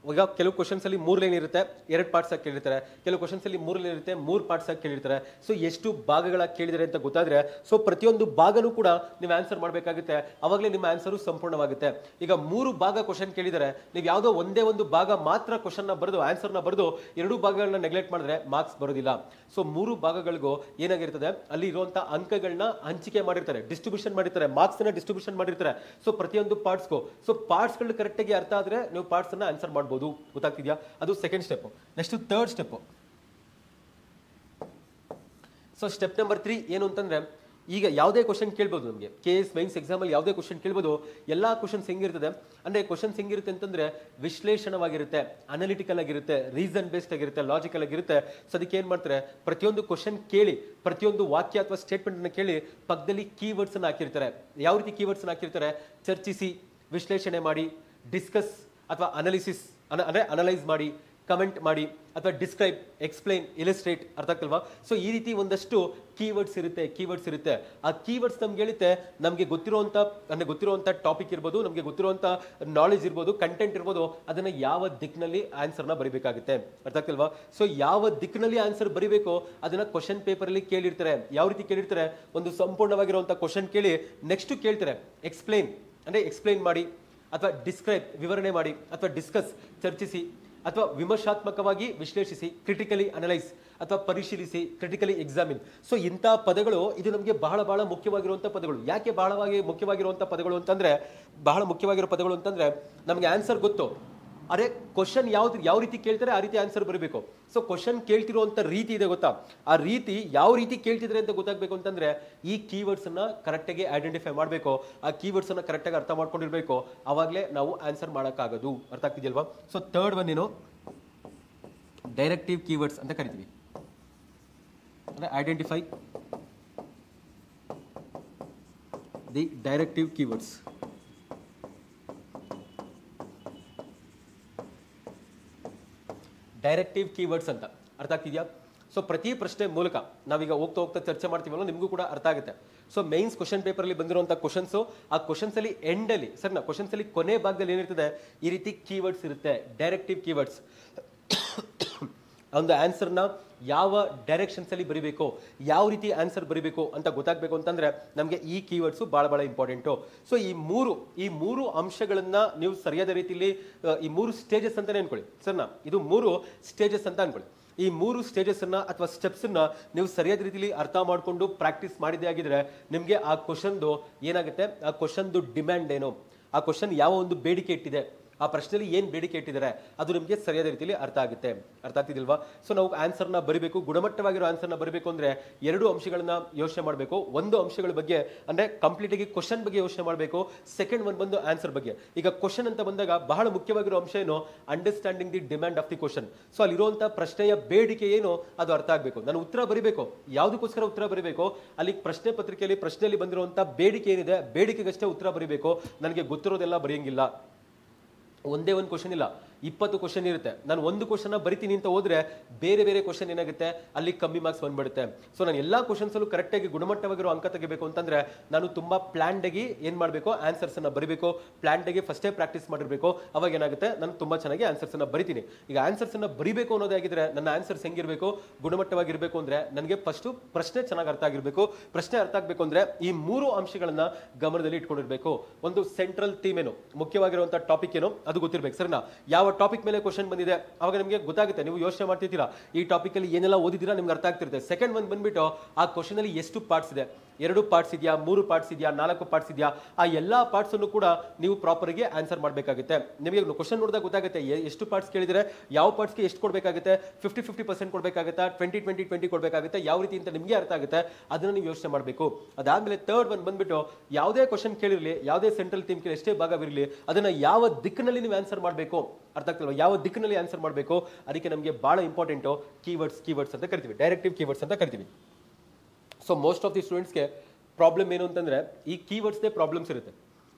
ಈಗ ಕೆಲವು ಕ್ವಶನ್ಸ್ ಅಲ್ಲಿ 3 ಲೈನ್ ಇರುತ್ತೆ, 2 ಪಾರ್ಟ್ಸ್ ಆಗಿ ಕೇಳಿರ್ತಾರೆ. ಕೆಲವು ಕ್ವಶನ್ಸ್ ಅಲ್ಲಿ 3 ಲೈನ್ ಇರುತ್ತೆ, 3 ಪಾರ್ಟ್ಸ್ ಆಗಿ ಕೇಳಿರ್ತಾರೆ. ಸೊ ಎಷ್ಟು ಭಾಗಗಳಾಗಿ ಕೇಳಿದರೆ ಅಂತ ಗೊತ್ತಾದ್ರೆ ಸೊ ಪ್ರತಿಯೊಂದು ಭಾಗನೂ ಕೂಡ ನೀವು ಆನ್ಸರ್ ಮಾಡಬೇಕಾಗುತ್ತೆ, ಅವಾಗಲೇ ನಿಮ್ಮ ಆನ್ಸರು ಸಂಪೂರ್ಣವಾಗುತ್ತೆ. ಈಗ 3 ಭಾಗ ಕ್ವಶನ್ ಕೇಳಿದರೆ ನೀವು ಯಾವುದೋ ಒಂದೇ ಒಂದು ಭಾಗ ಮಾತ್ರ ಕ್ವಶನ್ ನ ಬರೆದು ಆನ್ಸರ್ನ ಬರೆದು 2 ಭಾಗಗಳನ್ನ ನೆಗ್ಲೆಕ್ಟ್ ಮಾಡಿದ್ರೆ ಮಾರ್ಕ್ಸ್ ಬರೋದಿಲ್ಲ. ಸೊ 3 ಭಾಗಗಳಿಗೂ ಏನಾಗಿರ್ತದೆ, ಅಲ್ಲಿ ಇರುವಂತಹ ಅಂಕಗಳನ್ನ ಹಂಚಿಕೆ ಮಾಡಿರ್ತಾರೆ, ಡಿಸ್ಟ್ರಿಬ್ಯೂಷನ್ ಮಾಡಿರ್ತಾರೆ, ಮಾರ್ಕ್ಸ್ ನ ಡಿಸ್ಟ್ರಿಬ್ಯೂಷನ್ ಮಾಡಿರ್ತಾರೆ. ಸೊ ಪ್ರತಿಯೊಂದು ಪಾರ್ಟ್ಸ್ಗೂ ಸೊ ಪಾರ್ಟ್ಸ್ ಗಳು ಕರೆಕ್ಟ್ ಆಗಿ ಅರ್ಥ ಆದ್ರೆ ನೀವು ಪಾರ್ಟ್ಸ್ ಅನ್ನ ಆನ್ಸರ್ ಮಾಡಬಹುದು. ಗೊತ್ತಾಗ್ತಿದ್ಯಾ? ಅದು second step. Next third step. So step number 3 ಏನು ಅಂತಂದ್ರೆ, ಈಗ ಯಾವುದೇ ಕ್ವಶನ್ ಕೇಳ್ಬೋದು ನಮಗೆ KS ಮೈನ್ಸ್ ಎಕ್ಸಾಮ್ ಅಲ್ಲಿ ಯಾವುದೇ ಕ್ವಶನ್ ಕೇಳ್ಬೋದು. ಎಲ್ಲಾ ಕ್ವಶನ್ಸ್ ಹೆಂಗಿರ್ತದೆ ಅಂದ್ರೆ ಕ್ವಶನ್ಸ್ ಹೆಂಗಿರುತ್ತೆ ಅಂತಂದ್ರೆ ವಿಶ್ಲೇಷಣವಾಗಿರುತ್ತೆ, ಅನಾಲಿಟಿಕಲ್ ಆಗಿರುತ್ತೆ, ರೀಸನ್ ಬೇಸ್ಡ್ ಆಗಿರುತ್ತೆ, ಲಾಜಿಕಲ್ ಆಗಿರುತ್ತೆ. ಸೊ ಅದಕ್ಕೆ ಏನ್ ಮಾಡ್ತಾರೆ, ಪ್ರತಿಯೊಂದು ಕ್ವಶನ್ ಕೇಳಿ ಪ್ರತಿಯೊಂದು ವಾಕ್ಯ ಅಥವಾ ಸ್ಟೇಟ್ಮೆಂಟ್ ಅನ್ನ ಕೇಳಿ ಪಕ್ಕದಲ್ಲಿ ಕೀವರ್ಡ್ಸ್ ಅನ್ನ ಹಾಕಿರ್ತಾರೆ. ಯಾವ ರೀತಿ ಕೀವರ್ಡ್ಸ್ ಅನ್ನ ಹಾಕಿರ್ತಾರೆ, ಚರ್ಚಿಸಿ, ವಿಶ್ಲೇಷಣೆ ಮಾಡಿ, ಡಿಸ್ಕಸ್ ಅಥವಾ ಅನಾಲಿಸಿಸ್ ಅಂದ್ರೆ ಅನಲೈಸ್ ಮಾಡಿ, ಕಮೆಂಟ್ ಮಾಡಿ ಅಥವಾ ಡಿಸ್ಕ್ರೈಬ್, ಎಕ್ಸ್ಪ್ಲೈನ್, ಇಲಿಸ್ಟ್ರೇಟ್. ಅರ್ಥ ಆಗ್ತಲ್ವಾ? ಸೊ ಈ ರೀತಿ ಒಂದಷ್ಟು ಕೀವರ್ಡ್ಸ್ ಇರುತ್ತೆ. ಆ ಕೀವರ್ಡ್ಸ್ ನಮ್ಗೆ ಹೇಳುತ್ತೆ ನಮ್ಗೆ ಗೊತ್ತಿರುವಂತ ಟಾಪಿಕ್ ಇರ್ಬೋದು, ನಮ್ಗೆ ಗೊತ್ತಿರುವಂತ ನಾಲೆಜ್ ಇರ್ಬೋದು, ಕಂಟೆಂಟ್ ಇರ್ಬೋದು, ಅದನ್ನ ಯಾವ ದಿಕ್ಕಿನಲ್ಲಿ ಆನ್ಸರ್ನ ಬರಿಬೇಕಾಗುತ್ತೆ. ಅರ್ಥ ಆಗ್ತಲ್ವಾ? ಸೊ ಯಾವ ದಿಕ್ಕಿನಲ್ಲಿ ಆನ್ಸರ್ ಬರಿಬೇಕು ಅದನ್ನ ಕ್ವಶನ್ ಪೇಪರ್ ಅಲ್ಲಿ ಕೇಳಿರ್ತಾರೆ. ಯಾವ ರೀತಿ ಕೇಳಿರ್ತಾರೆ, ಒಂದು ಸಂಪೂರ್ಣವಾಗಿರುವಂತ ಕ್ವಶನ್ ಕೇಳಿ ನೆಕ್ಸ್ಟ್ ಕೇಳ್ತಾರೆ ಎಕ್ಸ್ಪ್ಲೈನ್ ಅಂದ್ರೆ ಎಕ್ಸ್ಪ್ಲೈನ್ ಮಾಡಿ ಅಥವಾ ಡಿಸ್ಕ್ರೈಬ್ ವಿವರಣೆ ಮಾಡಿ ಅಥವಾ ಡಿಸ್ಕಸ್ ಚರ್ಚಿಸಿ ಅಥವಾ ವಿಮರ್ಶಾತ್ಮಕವಾಗಿ ವಿಶ್ಲೇಷಿಸಿ, ಕ್ರಿಟಿಕಲಿ ಅನಲೈಸ್ ಅಥವಾ ಪರಿಶೀಲಿಸಿ, ಕ್ರಿಟಿಕಲಿ ಎಕ್ಸಾಮಿನ್. ಸೊ ಇಂಥ ಪದಗಳು ಇದು ನಮಗೆ ಬಹಳ ಬಹಳ ಮುಖ್ಯವಾಗಿರುವಂಥ ಪದಗಳು. ಯಾಕೆ ಮುಖ್ಯವಾಗಿರುವಂಥ ಪದಗಳು ಅಂತಂದ್ರೆ, ಬಹಳ ಮುಖ್ಯವಾಗಿರೋ ಪದಗಳು ಅಂತಂದ್ರೆ ನಮಗೆ ಆನ್ಸರ್ ಗೊತ್ತು, ಅರೆ ಕ್ವಶನ್ ಯಾವ ರೀತಿ ಕೇಳ್ತಾರೆ ಆ ರೀತಿ ಆನ್ಸರ್ ಬರಬೇಕು. ಸೊ ಕ್ವಶನ್ ಕೇಳ್ತಿರುವಂತ ರೀತಿ ಇದೆ ಗೊತ್ತಾ, ಆ ರೀತಿ ಯಾವ ರೀತಿ ಕೇಳ್ತಿದ್ರೆ ಅಂತ ಗೊತ್ತಾಗಬೇಕು ಅಂತಂದ್ರೆ ಈ ಕೀವರ್ಡ್ಸ್ ಅನ್ನ ಕರೆಕ್ಟಾಗಿ ಐಡೆಂಟಿಫೈ ಮಾಡಬೇಕು, ಆ ಕೀವರ್ಡ್ಸ್ ಅನ್ನ ಕರೆಕ್ಟಾಗಿ ಅರ್ಥ ಮಾಡ್ಕೊಂಡಿರ್ಬೇಕು, ಅವಾಗಲೇ ನಾವು ಆನ್ಸರ್ ಮಾಡೋಕ್ಕಾಗೋದು. ಅರ್ಥ ಆಗ್ತಿದೆಯಲ್ವಾ? ಸೊ ಥರ್ಡ್ ಒನ್ ಏನು, ಡೈರೆಕ್ಟಿವ್ ಕೀವರ್ಡ್ಸ್ ಅಂತ ಕರಿತೀವಿ. ಅಂದ್ರೆ identify the directive keywords. Directive keywords ಅಂತ ಅರ್ಥ ಆಗ್ತಿದ್ಯಾ? ಸೊ ಪ್ರತಿ ಪ್ರಶ್ನೆ ಮೂಲಕ ನಾವೀಗ ಹೋಗ್ತಾ ಹೋಗ್ತಾ ಚರ್ಚೆ ಮಾಡ್ತೀವಲ್ಲ, ನಿಮಗೂ ಕೂಡ ಅರ್ಥ ಆಗುತ್ತೆ. ಸೊ ಮೈನ್ಸ್ ಕ್ವಶನ್ ಪೇಪರ್ ಅಲ್ಲಿ ಬಂದಿರುವಂತಹ ಕ್ವಶನ್ಸ್, ಆ ಕ್ವಶನ್ಸ್ ಅಲ್ಲಿ ಎಂಡ್ ಅಲ್ಲಿ ಸರ್ ಕ್ವಶನ್ಸ್ ಅಲ್ಲಿ ಕೊನೆ ಭಾಗದಲ್ಲಿ ಏನಿರ್ತದೆ, ಈ ರೀತಿ ಕೀವರ್ಡ್ಸ್ ಇರುತ್ತೆ, ಡೈರೆಕ್ಟಿವ್ ಕೀವರ್ಡ್ಸ್. ಒಂದು ಆನ್ಸರ್ನ ಯಾವ ಡೈರೆಕ್ಷನ್ಸ್ ಅಲ್ಲಿ ಬರೀಬೇಕು, ಯಾವ ರೀತಿ ಆನ್ಸರ್ ಬರೀಬೇಕು ಅಂತ ಗೊತ್ತಾಗಬೇಕು ಅಂತಂದ್ರೆ ನಮಗೆ ಈ ಕೀವರ್ಡ್ಸ್ ಬಹಳ ಬಹಳ ಇಂಪಾರ್ಟೆಂಟು. ಸೊ ಈ ಮೂರು ಅಂಶಗಳನ್ನ ನೀವು ಸರಿಯಾದ ರೀತಿಯಲ್ಲಿ, ಈ ಮೂರು ಸ್ಟೇಜಸ್ ಅಂತಾನೆ ಅನ್ಕೊಳ್ಳಿ ಸರ್ನಾ, ಇದು ಮೂರು ಸ್ಟೇಜಸ್ ಅಂತ ಅನ್ಕೊಳ್ಳಿ. ಈ ಮೂರು ಸ್ಟೇಜಸ್ ಅನ್ನ ಅಥವಾ ಸ್ಟೆಪ್ಸ್ ಅನ್ನ ನೀವು ಸರಿಯಾದ ರೀತಿಯಲ್ಲಿ ಅರ್ಥ ಮಾಡಿಕೊಂಡು ಪ್ರಾಕ್ಟೀಸ್ ಮಾಡಿದೆ ಆಗಿದ್ರೆ ನಿಮಗೆ ಆ ಕ್ವಶನ್ದು ಏನಾಗುತ್ತೆ, ಆ ಕ್ವಶನ್ದು ಡಿಮ್ಯಾಂಡ್ ಏನು, ಆ ಕ್ವಶನ್ ಯಾವ ಒಂದು ಬೇಡಿಕೆ ಇಟ್ಟಿದೆ, ಆ ಪ್ರಶ್ನೆಯಲ್ಲಿ ಏನು ಬೇಡಿಕೆ ಇಟ್ಟಿದ್ದಾರೆ ಅದು ನಿಮಗೆ ಸರಿಯಾದ ರೀತಿಯಲ್ಲಿ ಅರ್ಥ ಆಗುತ್ತೆ. ಅರ್ಥ ಆಗ್ತಿದಿಲ್ವಾ? ಸೊ ನಾವು ಆನ್ಸರ್ನ ಬರೀಬೇಕು, ಗುಣಮಟ್ಟವಾಗಿರೋ ಆನ್ಸರ್ನ ಬರೀಬೇಕು ಅಂದ್ರೆ ಎರಡು ಅಂಶಗಳನ್ನ ಯೋಚನೆ ಮಾಡಬೇಕು. ಒಂದು ಅಂಶಗಳ ಬಗ್ಗೆ ಅಂದ್ರೆ ಕಂಪ್ಲೀಟ್ ಆಗಿ ಕ್ವಶನ್ ಬಗ್ಗೆ ಯೋಚನೆ ಮಾಡಬೇಕು, ಸೆಕೆಂಡ್ ಒನ್ ಬಂದು ಆನ್ಸರ್ ಬಗ್ಗೆ. ಈಗ ಕ್ವಶನ್ ಅಂತ ಬಂದಾಗ ಬಹಳ ಮುಖ್ಯವಾಗಿರೋ ಅಂಶ ಏನು, understanding the demand of the question. So ಅಲ್ಲಿರುವಂತಹ ಪ್ರಶ್ನೆಯ ಬೇಡಿಕೆ ಏನು ಅದು ಅರ್ಥ ಆಗಬೇಕು. ನಾನು ಉತ್ತರ ಬರೀಬೇಕು, ಯಾವುದಕ್ಕೋಸ್ಕರ ಉತ್ತರ ಬರೀಬೇಕು, ಅಲ್ಲಿ ಪ್ರಶ್ನೆ ಪತ್ರಿಕೆಯಲ್ಲಿ ಪ್ರಶ್ನೆಯಲ್ಲಿ ಬಂದಿರುವಂತಹ ಬೇಡಿಕೆ ಏನಿದೆ, ಬೇಡಿಕೆಗಷ್ಟೇ ಉತ್ತರ ಬರೀಬೇಕು. ನನಗೆ ಗೊತ್ತಿರೋದೆಲ್ಲ ಬರೆಯಂಗಿಲ್ಲ. ಒಂದೇ ಒಂದು ಕ್ವಶನ್ ಇಲ್ಲ, 20 ಕ್ವಶನ್ ಇರುತ್ತೆ. ನಾನು ಒಂದು ಕ್ವಶನ್ ಬರಿತೀನಿ ಅಂತ ಹೋದ್ರೆ ಬೇರೆ ಬೇರೆ ಕ್ವಶನ್ ಏನಾಗುತ್ತೆ, ಅಲ್ಲಿ ಕಮ್ಮಿ ಮಾರ್ಕ್ಸ್ ಬಂದ್ಬಿಡುತ್ತೆ. ಸೊ ನಾನು ಎಲ್ಲಾ ಕ್ವಶನ್ಸ್ ಅಲ್ಲೂ ಕರೆಕ್ಟ್ ಆಗಿ ಗುಣಮಟ್ಟವಾಗಿರೋ ಅಂಕ ತೆಗಿಬೇಕು ಅಂತಂದ್ರೆ ನಾನು ತುಂಬಾ ಪ್ಲಾನ್ಡ್ ಆಗಿ ಏನ್ ಮಾಡಬೇಕು, ಆನ್ಸರ್ಸ್ ಅನ್ನ ಬರೀಬೇಕು. ಪ್ಲಾನ್ಡ್ ಆಗಿ ಫಸ್ಟೇ ಪ್ರಾಕ್ಟೀಸ್ ಮಾಡಿರ್ಬೇಕು. ಅವಾಗ ಏನಾಗುತ್ತೆ, ನಾನು ತುಂಬಾ ಚೆನ್ನಾಗಿ ಆನ್ಸರ್ಸ್ ಅನ್ನ ಬರಿತೀನಿ. ಈಗ ಆನ್ಸರ್ಸ್ ಅನ್ನ ಬರಿಬೇಕು ಅನ್ನೋದಾಗಿದ್ರೆ ನನ್ನ ಆನ್ಸರ್ಸ್ ಹೆಂಗಿರ್ಬೇಕು, ಗುಣಮಟ್ಟವಾಗಿರ್ಬೇಕು ಅಂದ್ರೆ ನನಗೆ ಫಸ್ಟ್ ಪ್ರಶ್ನೆ ಚೆನ್ನಾಗಿ ಅರ್ಥ ಆಗಿರ್ಬೇಕು. ಪ್ರಶ್ನೆ ಅರ್ಥ ಆಗ್ಬೇಕು ಅಂದ್ರೆ ಈ ಮೂರು ಅಂಶಗಳನ್ನ ಗಮನದಲ್ಲಿ ಇಟ್ಕೊಂಡಿರ್ಬೇಕು. ಒಂದು ಸೆಂಟ್ರಲ್ ಥೀಮ್ ಏನು, ಮುಖ್ಯವಾಗಿರುವಂತಹ ಟಾಪಿಕ್ ಏನು ಅದು ಗೊತ್ತಿರ್ಬೇಕು. ಸರಿನಾ? ಯಾವ ಟಾಪಿಕ್ ಮೇಲೆ ಕ್ವಶನ್ ಬಂದಿದೆ ಅವಾಗ ನಿಮಗೆ ಗೊತ್ತಾಗುತ್ತೆ. ನೀವು ಯೋಚನೆ ಮಾಡ್ತಿದ್ದೀರಾ, ಈ ಟಾಪಿಕ್ ಅಲ್ಲಿ ಏನೆಲ್ಲ ಓದಿದ್ದೀರಾ ನಿಮ್ಗೆ ಅರ್ಥ ಆಗ್ತಿರುತ್ತೆ. ಸೆಕೆಂಡ್ ಒನ್ ಬಂದ್ಬಿಟ್ಟು ಆ ಕ್ವಶನ್ ಅಲ್ಲಿ ಎಷ್ಟು ಪಾರ್ಟ್ಸ್ ಇದೆ, 2 ಪಾರ್ಟ್ಸ್ ಇದೆಯಾ, 3 ಪಾರ್ಟ್ಸ್ ಇದೆಯಾ, 4 ಪಾರ್ಟ್ಸ್ ಇದೆಯಾ, ಆ ಎಲ್ಲಾ ಪಾರ್ಟ್ಸ್ ಅನ್ನು ಕೂಡ ನೀವು ಪ್ರಾಪರ್ ಆಗಿ ಆನ್ಸರ್ ಮಾಡಬೇಕಾಗುತ್ತೆ. ನಿಮಗೆ ಕ್ವಶನ್ ನೋಡಿದಾಗ ಗೊತ್ತಾಗುತ್ತೆ ಎಷ್ಟು ಪಾರ್ಟ್ಸ್ ಕೇಳಿದ್ರೆ ಯಾವ ಪಾರ್ಟ್ಸ್ಗೆ ಎಷ್ಟು ಕೊಡಬೇಕಾಗುತ್ತೆ, 50-50% ಕೊಡಬೇಕಾಗುತ್ತಾ, 20-20-20 ಕೊಡಬೇಕಾಗುತ್ತೆ, ಯಾವ ರೀತಿ ಅಂತ ನಿಮಗೆ ಅರ್ಥ ಆಗುತ್ತೆ. ಅದನ್ನ ನೀವು ಯೋಚನೆ ಮಾಡಬೇಕು. ಅದಾದ್ಮೇಲೆ ಥರ್ಡ್ ಒನ್ ಬಂದ್ಬಿಟ್ಟು ಯಾವುದೇ ಕ್ವಶನ್ ಕೇಳಿರಲಿ, ಯಾವುದೇ ಸೆಂಟ್ರಲ್ ಥೀಮ್ ಕೇಳಿ ಎಷ್ಟೇ ಭಾಗವಿರಲಿ, ಅದನ್ನ ಯಾವ ದಿಕ್ಕಿನಲ್ಲಿ ನೀವು ಆನ್ಸರ್ ಮಾಡಬೇಕು, ಅರ್ಥ ಆಗ್ತಿಲ್ವಾ, ಯಾವ ದಿಕ್ಕಿನಲ್ಲಿ ಆನ್ಸರ್ ಮಾಡಬೇಕು. ಅದಕ್ಕೆ ನಮಗೆ ಬಹಳ ಇಂಪಾರ್ಟೆಂಟು ಕೀವರ್ಡ್ಸ್ ಅಂತ ಕರಿತೀವಿ, ಡೈರೆಕ್ಟಿವ್ ಕೀವರ್ಡ್ಸ್ ಅಂತ ಕರಿತೀವಿ. ಸೊ ಮೋಸ್ಟ್ ಆಫ್ ದಿ ಸ್ಟೂಡೆಂಟ್ಸ್ಗೆ ಪ್ರಾಬ್ಲಮ್ ಏನು ಅಂತಂದ್ರೆ ಈ ಕೀವರ್ಡ್ಸ್ದೇ ಪ್ರಾಬ್ಲಮ್ಸ್ ಇರುತ್ತೆ.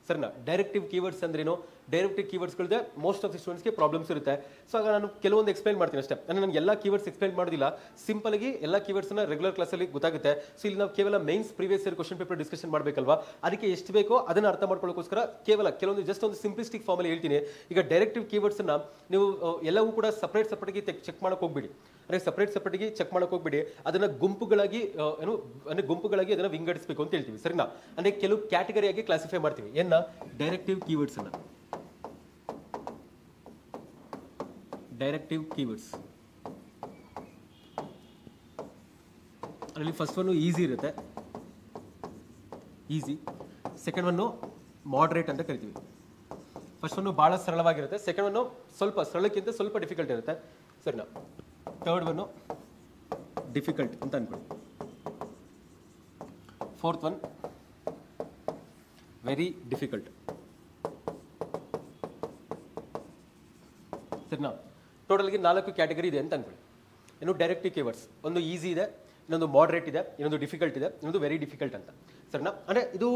ಸರಿನಾ? ಡೈರೆಕ್ಟಿವ್ ಕೀವರ್ಡ್ಸ್ ಅಂದ್ರೇನು, ಡೈರೆಕ್ಟಿವ್ ಕೀವರ್ಡ್ಸ್ಗಳದೆ ಮೋಸ್ಟ್ ಆಫ್ ದಿ ಸ್ಟೂಡೆಂಟ್ಸ್ಗೆ ಪ್ರಾಬ್ಲಮ್ಸ್ ಇರುತ್ತೆ. ಸೊ ಆಗ ನಾನು ಕೆಲವೊಂದು ಎಕ್ಸ್ಪ್ಲೈನ್ ಮಾಡ್ತೀನಿ ಅಷ್ಟೇ. ನಾನು ಎಲ್ಲ ಕೀವರ್ಡ್ಸ್ ಎಕ್ಸ್ಪ್ಲೈನ್ ಮಾಡೋದಿಲ್ಲ, ಸಿಂಪಲ್ ಆಗಿ ಎಲ್ಲ ಕೀವರ್ಡ್ಸ್ನ ರೆಗ್ಯುಲರ್ ಕ್ಲಾಸಲ್ಲಿ ಗೊತ್ತಾಗುತ್ತೆ. ಸೊ ಇಲ್ಲಿ ನಾವು ಕೇವಲ mains previous year question paper discussion ಮಾಡಬೇಕಲ್ವಾ, ಅದಕ್ಕೆ ಎಷ್ಟು ಬೇಕೋ ಅದನ್ನ ಅರ್ಥ ಮಾಡ್ಕೊಳ್ಳೋಕ್ಕೋಸ್ಕರ ಕೇವಲ ಕೆಲವೊಂದು ಜಸ್ಟ್ ಒಂದು ಸಿಂಪ್ಲಿಸ್ಟಿಕ್ ಫಾರ್ಮಲ್ಲಿ ಹೇಳ್ತೀನಿ. ಈಗ ಡೈರೆಕ್ಟಿವ್ ಕೀವರ್ಡ್ಸ್ನ ನೀವು ಎಲ್ಲವೂ ಕೂಡ ಸಪ್ರೇಟ್ ಆಗಿ ಚೆಕ್ ಮಾಡಕ್ಕೆ ಹೋಗ್ಬಿಡಿ. ಅಂದರೆ ಸಪ್ರೇಟ್ ಆಗಿ ಚೆಕ್ ಮಾಡಕ್ಕೆ ಹೋಗ್ಬಿಡಿ. ಅದನ್ನ ಗುಂಪುಗಳಾಗಿ ಗುಂಪುಗಳಾಗಿ ಅದನ್ನ ವಿಂಗಡಿಸಬೇಕು ಅಂತ ಹೇಳ್ತೀವಿ. ಸರಿನಾ? ಅಂದ್ರೆ ಕೆಲವು ಕ್ಯಾಟಗರಿಯಾಗಿ ಕ್ಲಾಸಿಫೈ ಮಾಡ್ತೀವಿ. ಏನ ಡೈರೆಕ್ಟಿವ್ ಕೀವರ್ಡ್ಸ್ ಅನ್ನ, ಡೈರೆಕ್ಟಿವ್ ಕೀವರ್ಡ್ಸ್ ಅದರಲ್ಲಿ ಫಸ್ಟ್ ಒನ್ ಈಸಿ ಇರುತ್ತೆ, ಈಸಿ. ಸೆಕೆಂಡ್ ಒನ್ ಮಾಡ್ರೇಟ್ ಅಂತ ಕರಿತೀವಿ. ಫಸ್ಟ್ ಒನ್ ಬಹಳ ಸರಳವಾಗಿರುತ್ತೆ, ಸೆಕೆಂಡ್ ಒನ್ ಸ್ವಲ್ಪ ಸರಳಕ್ಕಿಂತ ಸ್ವಲ್ಪ ಡಿಫಿಕಲ್ಟ್ ಇರುತ್ತೆ. ಸರಿನಾ? ಥರ್ಡ್ ಒನ್ ಡಿಫಿಕಲ್ಟ್ ಅಂತ ಅನ್ಕೊಳ್ಳಿ. Fourth one very difficult. ಸರಿನಾ? ಟೋಟಲ್ಗೆ 4 ಕ್ಯಾಟಗರಿ ಇದೆ ಅಂತ ಅನ್ಕೊಳ್ಳಿ. ಇನ್ನು ಡೈರೆಕ್ಟಿವ್ ಕೀವರ್ಡ್ಸ್ ಒಂದು ಈಸಿ ಇದೆ, ಇನ್ನೊಂದು ಮಾಡ್ರೇಟ್ ಇದೆ, ಇನ್ನೊಂದು ಡಿಫಿಕಲ್ಟ್ ಇದೆ, ಇನ್ನೊಂದು ವೆರಿ ಡಿಫಿಕಲ್ಟ್ ಅಂತ. ಸರಿನಾ? ಅಂದರೆ ಇದು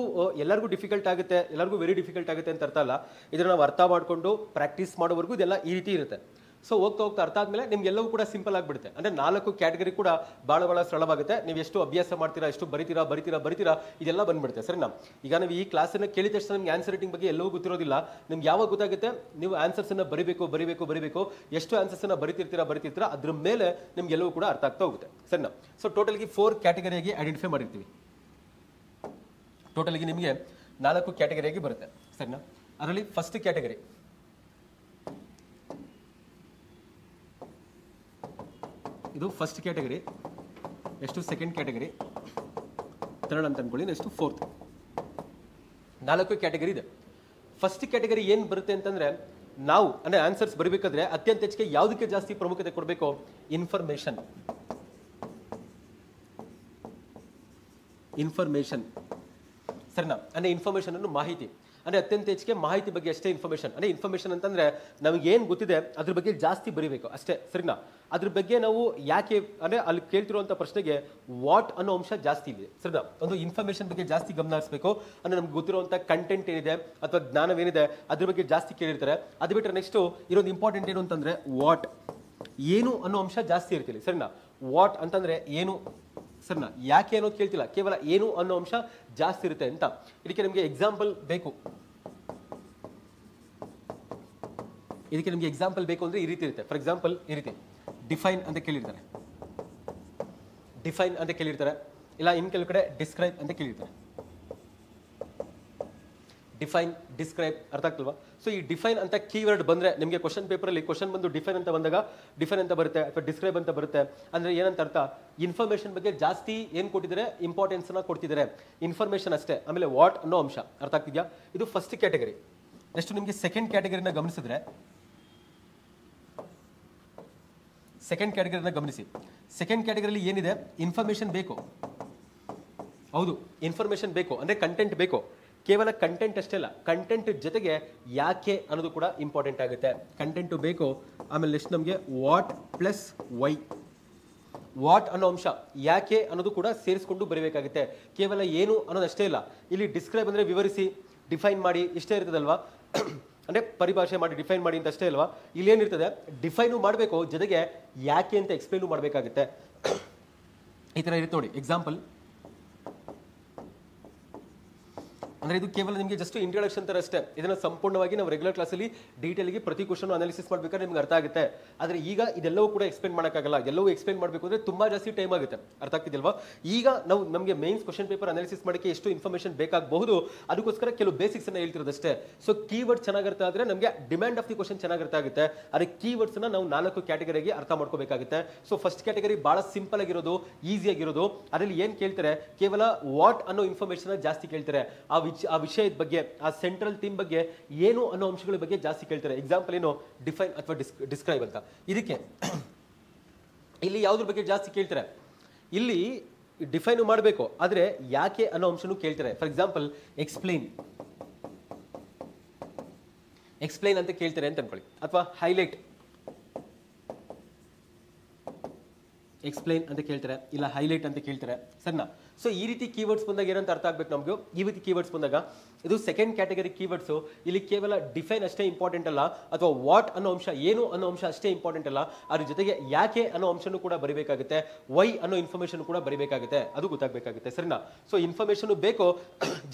ಎಲ್ಲರಿಗೂ ಡಿಫಿಕಲ್ಟ್ ಆಗುತ್ತೆ, ಎಲ್ಲರಿಗೂ ವೆರಿ ಡಿಫಿಕಲ್ಟ್ ಆಗುತ್ತೆ ಅಂತ ಅರ್ಥ ಅಲ್ಲ. ಇದನ್ನು ನಾವು ಅರ್ಥ ಮಾಡಿಕೊಂಡು ಪ್ರಾಕ್ಟೀಸ್ ಮಾಡೋವರೆಗೂ ಇದೆಲ್ಲ ಈ ರೀತಿ ಇರುತ್ತೆ. ಸೊ ಹೋಗ್ತಾ ಹೋಗ್ತಾ ಅರ್ಥ ಆದ್ಮೇಲೆ ನಿಮ್ಗೆಲ್ಲವೂ ಕೂಡ ಸಿಂಪಲ್ ಆಗಿಬಿಡುತ್ತೆ. ಅಂದರೆ 4 ಕ್ಯಾಟಗರಿ ಕೂಡ ಬಹಳ ಸರಳವಾಗುತ್ತೆ. ನೀವು ಎಷ್ಟು ಅಭ್ಯಾಸ ಮಾಡ್ತೀರಾ, ಎಷ್ಟು ಬರಿತೀರಾ ಇದೆಲ್ಲ ಬಂದ್ಬಿಡುತ್ತೆ. ಸರಿನಾ? ಈಗ ನೀವು ಈ ಕ್ಲಾಸನ್ನು ಕೇಳಿದ ತಕ್ಷಣ ನಿಮ್ಗೆ ಆನ್ಸರ್ ರೈಟಿಂಗ್ ಬಗ್ಗೆ ಎಲ್ಲವೂ ಗೊತ್ತಿರೋದಿಲ್ಲ. ನಿಮ್ಗೆ ಯಾವಾಗ ಗೊತ್ತಾಗುತ್ತೆ, ನೀವು ಆನ್ಸರ್ಸನ್ನು ಬರಿಬೇಕು. ಎಷ್ಟು ಆನ್ಸರ್ಸನ್ನು ಬರಿತಿರ್ತೀರಾ ಅದ್ರ ಮೇಲೆ ನಿಮ್ಗೆ ಎಲ್ಲವೂ ಕೂಡ ಅರ್ಥ ಆಗ್ತಾ ಹೋಗುತ್ತೆ. ಸರಿನಾ? ಸೊ ಟೋಟಲ್ಗೆ 4 ಕ್ಯಾಟಗರಿಯಾಗಿ ಐಡೆಂಟಿಫೈ ಮಾಡಿರ್ತೀವಿ. ಟೋಟಲ್ಗೆ ನಿಮಗೆ 4 ಕ್ಯಾಟಗರಿಯಾಗಿ ಬರುತ್ತೆ. ಸರಿನಾ? ಅದರಲ್ಲಿ ಫಸ್ಟ್ ಕ್ಯಾಟಗರಿ ಇದು first category, next second category, third ಅಂತ ಅನ್ಕೊಳ್ಳಿ, ನೆಕ್ಸ್ಟು ಫೋರ್ತ್. 4 ಕ್ಯಾಟಗರಿ ಇದೆ. ಫಸ್ಟ್ ಕ್ಯಾಟಗರಿ ಏನು ಬರುತ್ತೆ ಅಂತಂದ್ರೆ, ನಾವು ಅಂದರೆ ಆನ್ಸರ್ಸ್ ಬರಬೇಕಾದ್ರೆ ಅತ್ಯಂತ ಹೆಚ್ಚಿಗೆ ಯಾವುದಕ್ಕೆ ಜಾಸ್ತಿ ಪ್ರಾಮುಖ್ಯತೆ ಕೊಡಬೇಕು? ಇನ್ಫಾರ್ಮೇಷನ್. ಸರಿನಾ? ಅಂದರೆ ಇನ್ಫಾರ್ಮೇಷನ್ ಅನ್ನು ಮಾಹಿತಿ, ಅಂದರೆ ಅತ್ಯಂತ ಹೆಚ್ಚಿಗೆ ಮಾಹಿತಿ ಬಗ್ಗೆ ಅಷ್ಟೇ ಇನ್ಫಾರ್ಮೇಷನ್. ಅಂದರೆ ಇನ್ಫಾರ್ಮೇಷನ್ ಅಂತಂದ್ರೆ ನಮಗೇನು ಗೊತ್ತಿದೆ ಅದ್ರ ಬಗ್ಗೆ ಜಾಸ್ತಿ ಬರೀಬೇಕು ಅಷ್ಟೇ, ಸರಿನಾ? ಅದ್ರ ಬಗ್ಗೆ ನಾವು ಯಾಕೆ ಅಂದರೆ ಅಲ್ಲಿ ಕೇಳ್ತಿರುವಂಥ ಪ್ರಶ್ನೆಗೆ ವಾಟ್ ಅನ್ನೋ ಅಂಶ ಜಾಸ್ತಿ ಇದೆ, ಸರಿನಾ? ಒಂದು ಇನ್ಫಾರ್ಮೇಷನ್ ಬಗ್ಗೆ ಜಾಸ್ತಿ ಗಮನ ಹರಿಸಬೇಕು. ಅಂದರೆ ನಮ್ಗೆ ಗೊತ್ತಿರುವಂಥ ಕಂಟೆಂಟ್ ಏನಿದೆ ಅಥವಾ ಜ್ಞಾನವೇನಿದೆ ಅದ್ರ ಬಗ್ಗೆ ಜಾಸ್ತಿ ಕೇಳಿರ್ತಾರೆ. ಅದು ಬಿಟ್ಟರೆ ನೆಕ್ಸ್ಟು ಇರೋದು ಇಂಪಾರ್ಟೆಂಟ್ ಏನು ಅಂತಂದರೆ ವಾಟ್, ಏನು ಅನ್ನೋ ಅಂಶ ಜಾಸ್ತಿ ಇರ್ತಿಲ್ಲ, ಸರಿನಾ? ವಾಟ್ ಅಂತಂದರೆ ಏನು, ಸರಿನಾ? ಯಾಕೆ ಅನ್ನೋದು ಕೇಳ್ತಿಲ್ಲ, ಕೇವಲ ಏನು ಅನ್ನೋ ಅಂಶ ಜಾಸ್ತಿ ಇರುತ್ತೆ ಅಂತ. ಇದಕ್ಕೆ ನಿಮಗೆ ಎಕ್ಸಾಂಪಲ್ ಬೇಕು. ಇದಕ್ಕೆ ನಿಮಗೆ ಎಕ್ಸಾಂಪಲ್ ಬೇಕು ಅಂದರೆ ಈ ರೀತಿ ಇರುತ್ತೆ. ಫಾರ್ ಎಕ್ಸಾಂಪಲ್ ಈ ರೀತಿ ಡಿಫೈನ್ ಅಂತ ಕೇಳಿರ್ತಾರೆ, ಡಿಫೈನ್ ಅಂತ ಕೇಳಿರ್ತಾರೆ. ಇಲ್ಲ ಇನ್ನು ಕೆಲವು ಕಡೆ ಡಿಸ್ಕ್ರೈಬ್ ಅಂತ ಕೇಳಿರ್ತಾರೆ. ಡಿಫೈನ್, ಡಿಸ್ಕ್ರೈಬ್, ಅರ್ಥ ಆಗ್ತಲ್ವಾ? ಸೊ ಈ ಡಿಫೈನ್ ಅಂತ ಕೀವರ್ಡ್ ಬಂದರೆ ನಿಮಗೆ ಕ್ವಶನ್ ಪೇಪರಲ್ಲಿ ಕ್ವಶನ್ ಬಂದು ಡಿಫೈನ್ ಅಂತ ಬಂದಾಗ ಡಿಫೈನ್ ಅಂತ ಬರುತ್ತೆ ಅಥವಾ ಡಿಸ್ಕ್ರೈಬ್ ಅಂತ ಬರುತ್ತೆ. ಅಂದರೆ ಏನಂತ ಅರ್ಥ? ಇನ್ಫಾರ್ಮೇಷನ್ ಬಗ್ಗೆ ಜಾಸ್ತಿ ಏನು ಕೊಟ್ಟಿದ್ದಾರೆ? ಇಂಪಾರ್ಟೆನ್ಸ್ನ ಕೊಡ್ತಿದ್ದಾರೆ, ಇನ್ಫಾರ್ಮೇಷನ್ ಅಷ್ಟೇ. ಆಮೇಲೆ ವಾಟ್ ಅನ್ನೋ ಅಂಶ, ಅರ್ಥ ಆಗ್ತಿದೆಯಾ? ಇದು ಫಸ್ಟ್ ಕ್ಯಾಟಗರಿ. ನೆಕ್ಸ್ಟ್ ನಿಮಗೆ ಸೆಕೆಂಡ್ ಕ್ಯಾಟಗರಿನ ಗಮನಿಸಿದ್ರೆ, ಸೆಕೆಂಡ್ ಕ್ಯಾಟಗರಿನ ಗಮನಿಸಿ. ಸೆಕೆಂಡ್ ಕ್ಯಾಟಗರಿಯಲ್ಲಿ ಏನಿದೆ? ಇನ್ಫಾರ್ಮೇಷನ್ ಬೇಕು. ಹೌದು, ಇನ್ಫಾರ್ಮೇಷನ್ ಬೇಕು ಅಂದರೆ ಕಂಟೆಂಟ್ ಬೇಕು. ಕೇವಲ ಕಂಟೆಂಟ್ ಅಷ್ಟೇ ಅಲ್ಲ, ಕಂಟೆಂಟ್ ಜೊತೆಗೆ ಯಾಕೆ ಅನ್ನೋದು ಕೂಡ ಇಂಪಾರ್ಟೆಂಟ್ ಆಗುತ್ತೆ. ಕಂಟೆಂಟು ಬೇಕು, ಆಮೇಲೆ ನೆಕ್ಸ್ಟ್ ನಮಗೆ ವಾಟ್ ಪ್ಲಸ್ ವೈ, ವಾಟ್ ಅನ್ನೋ ಅಂಶ ಯಾಕೆ ಅನ್ನೋದು ಕೂಡ ಸೇರಿಸ್ಕೊಂಡು ಬರೀಬೇಕಾಗುತ್ತೆ. ಕೇವಲ ಏನು ಅನ್ನೋದಷ್ಟೇ ಇಲ್ಲ, ಇಲ್ಲಿ ಡಿಸ್ಕ್ರೈಬ್ ಅಂದರೆ ವಿವರಿಸಿ, ಡಿಫೈನ್ ಮಾಡಿ ಇಷ್ಟೇ ಇರ್ತದಲ್ವಾ? ಅಂದರೆ ಪರಿಭಾಷೆ ಮಾಡಿ ಡಿಫೈನ್ ಮಾಡಿ ಅಂತ ಅಷ್ಟೇ ಅಲ್ವಾ? ಇಲ್ಲಿ ಏನಿರ್ತದೆ? ಡಿಫೈನು ಮಾಡಬೇಕು, ಜೊತೆಗೆ ಯಾಕೆ ಅಂತ ಎಕ್ಸ್ಪ್ಲೈನು ಮಾಡಬೇಕಾಗುತ್ತೆ. ಈ ಥರ ಇರುತ್ತೆ ನೋಡಿ. ಎಕ್ಸಾಂಪಲ್ ಅಂದರೆ ಇದು ಕೇವಲ ನಿಮಗೆ ಜಸ್ಟ್ ಇಂಟ್ರೊಡಕ್ಷನ್ ಥರ ಅಷ್ಟೇ. ಇದನ್ನು ಸಂಪೂರ್ಣವಾಗಿ ನಾವು ರೆಗ್ಯುಲರ್ ಕ್ಲಾಸಲ್ಲಿ ಡೀಟೇಲ್ಗೆ ಪ್ರತಿ ಕ್ವಶನ್ ಅನಾಲಿಸಿಸ್ ಮಾಡಬೇಕಾದ್ರೆ ನಿಮ್ಗೆ ಅರ್ಥ ಆಗುತ್ತೆ. ಆದರೆ ಈಗ ಇದೆಲ್ಲವೂ ಕೂಡ ಎಕ್ಸ್ಪ್ಲೇನ್ ಮಾಡೋಕ್ಕಾಗಲ್ಲ. ಎಲ್ಲವೂ ಎಕ್ಸ್ಪ್ಲೇನ್ ಮಾಡಬೇಕು ಅಂದರೆ ತುಂಬ ಜಾಸ್ತಿ ಟೈಮ್ ಆಗುತ್ತೆ, ಅರ್ಥ ಆಗ್ತಿದೆಯಲ್ವಾ? ಈಗ ನಾವು ನಮಗೆ ಮೇನ್ಸ್ ಕ್ವಶನ್ ಪೇಪರ್ ಅನಾಲಿಸಿಸ್ ಮಾಡೋಕ್ಕೆ ಎಷ್ಟು ಇನ್ಫಾರ್ಮೇಷನ್ ಬೇಕಾಗಬಹುದು, ಅದಕ್ಕೋಸ್ಕರ ಕೆಲವು ಬೇಸಿಕ್ಸನ್ನು ಹೇಳ್ತಿರೋದಷ್ಟೇ. ಸೊ ಕೀವರ್ಡ್ ಚೆನ್ನಾಗಿರ್ತಾ ಆದರೆ ನಮಗೆ ಡಿಮ್ಯಾಂಡ್ ಆಫ್ ದಿ ಕ್ವಶನ್ ಚೆನ್ನಾಗಿರ್ತಾ ಆಗುತ್ತೆ. ಆದರೆ ಕೀವರ್ಡ್ಸ್ನ ನಾವು 4 ಕ್ಯಾಟಗರಿಗೆ ಅರ್ಥ ಮಾಡ್ಕೋಬೇಕಾಗುತ್ತೆ. ಸೊ ಫಸ್ಟ್ ಕ್ಯಾಟಗರಿ ಭಾಳ ಸಿಂಪಲ್ ಆಗಿರೋದು, ಈಸಿ ಆಗಿರೋದು. ಅದರಲ್ಲಿ ಏನು ಕೇಳ್ತಾರೆ? ಕೇವಲ ವಾಟ್ ಅನ್ನೋ ಇನ್ಫಾರ್ಮೇಷನ್ ಜಾಸ್ತಿ ಕೇಳ್ತಾರೆ. ಆ ವಿಷಯದ ಬಗ್ಗೆ, ಆ ಸೆಂಟ್ರಲ್ ಥೀಮ್ ಬಗ್ಗೆ, ಏನು ಅನ್ನೋ ಅಂಶಗಳ ಬಗ್ಗೆ ಜಾಸ್ತಿ ಕೇಳ್ತಾರೆ. ಎಕ್ಸಾಂಪಲ್ ಏನು? ಡಿಫೈನ್ ಅಥವಾ ಡಿಸ್ಕ್ರೈಬ್ ಅಂತ. ಇದಕ್ಕೆ ಇಲ್ಲಿ ಯಾವುದ್ರ ಬಗ್ಗೆ ಜಾಸ್ತಿ ಕೇಳ್ತಾರೆ? ಇಲ್ಲಿ ಡಿಫೈನ್ ಮಾಡಬೇಕು, ಆದರೆ ಯಾಕೆ ಅನ್ನೋ ಅಂಶನೂ ಕೇಳ್ತಾರೆ. ಫಾರ್ ಎಕ್ಸಾಂಪಲ್ ಎಕ್ಸ್ಪ್ಲೈನ್ ಅಂತ ಕೇಳ್ತಾರೆ ಅಂತ ಅನ್ಕೊಳ್ಳಿ, ಅಥವಾ ಹೈಲೈಟ್ ಎಕ್ಸ್ಪ್ಲೈನ್ ಅಂತ ಕೇಳ್ತಾರೆ, ಇಲ್ಲ ಹೈಲೈಟ್ ಅಂತ ಕೇಳ್ತಾರೆ, ಸರಿನಾ? ಸೊ ಈ ರೀತಿ ಕೀವರ್ಡ್ಸ್ ಬಂದಾಗ ಏನಂತ ಅರ್ಥ ಆಗ್ಬೇಕು ನಮಗೂ? ಈ ರೀತಿ ಕೀವರ್ಡ್ಸ್ ಬಂದಾಗ ಇದು ಸೆಕೆಂಡ್ ಕ್ಯಾಟಗರಿ ಕೀವರ್ಡ್ಸು. ಇಲ್ಲಿ ಕೇವಲ ಡಿಫೈನ್ ಅಷ್ಟೇ ಇಂಪಾರ್ಟೆಂಟ್ ಅಲ್ಲ, ಅಥವಾ ವಾಟ್ ಅನ್ನೋ ಅಂಶ, ಏನು ಅನ್ನೋ ಅಂಶ ಅಷ್ಟೇ ಇಂಪಾರ್ಟೆಂಟ್ ಅಲ್ಲ, ಅದ್ರ ಜೊತೆಗೆ ಯಾಕೆ ಅನ್ನೋ ಅಂಶನೂ ಕೂಡ ಬರೀಬೇಕಾಗುತ್ತೆ, ವೈ ಅನ್ನೋ ಇನ್ಫಾರ್ಮೇಷನ್ ಕೂಡ ಬರೀಬೇಕಾಗುತ್ತೆ, ಅದು ಗೊತ್ತಾಗಬೇಕಾಗುತ್ತೆ, ಸರಿನಾ? ಸೊ ಇನ್ಫಾರ್ಮೇಷನ್ ಬೇಕು,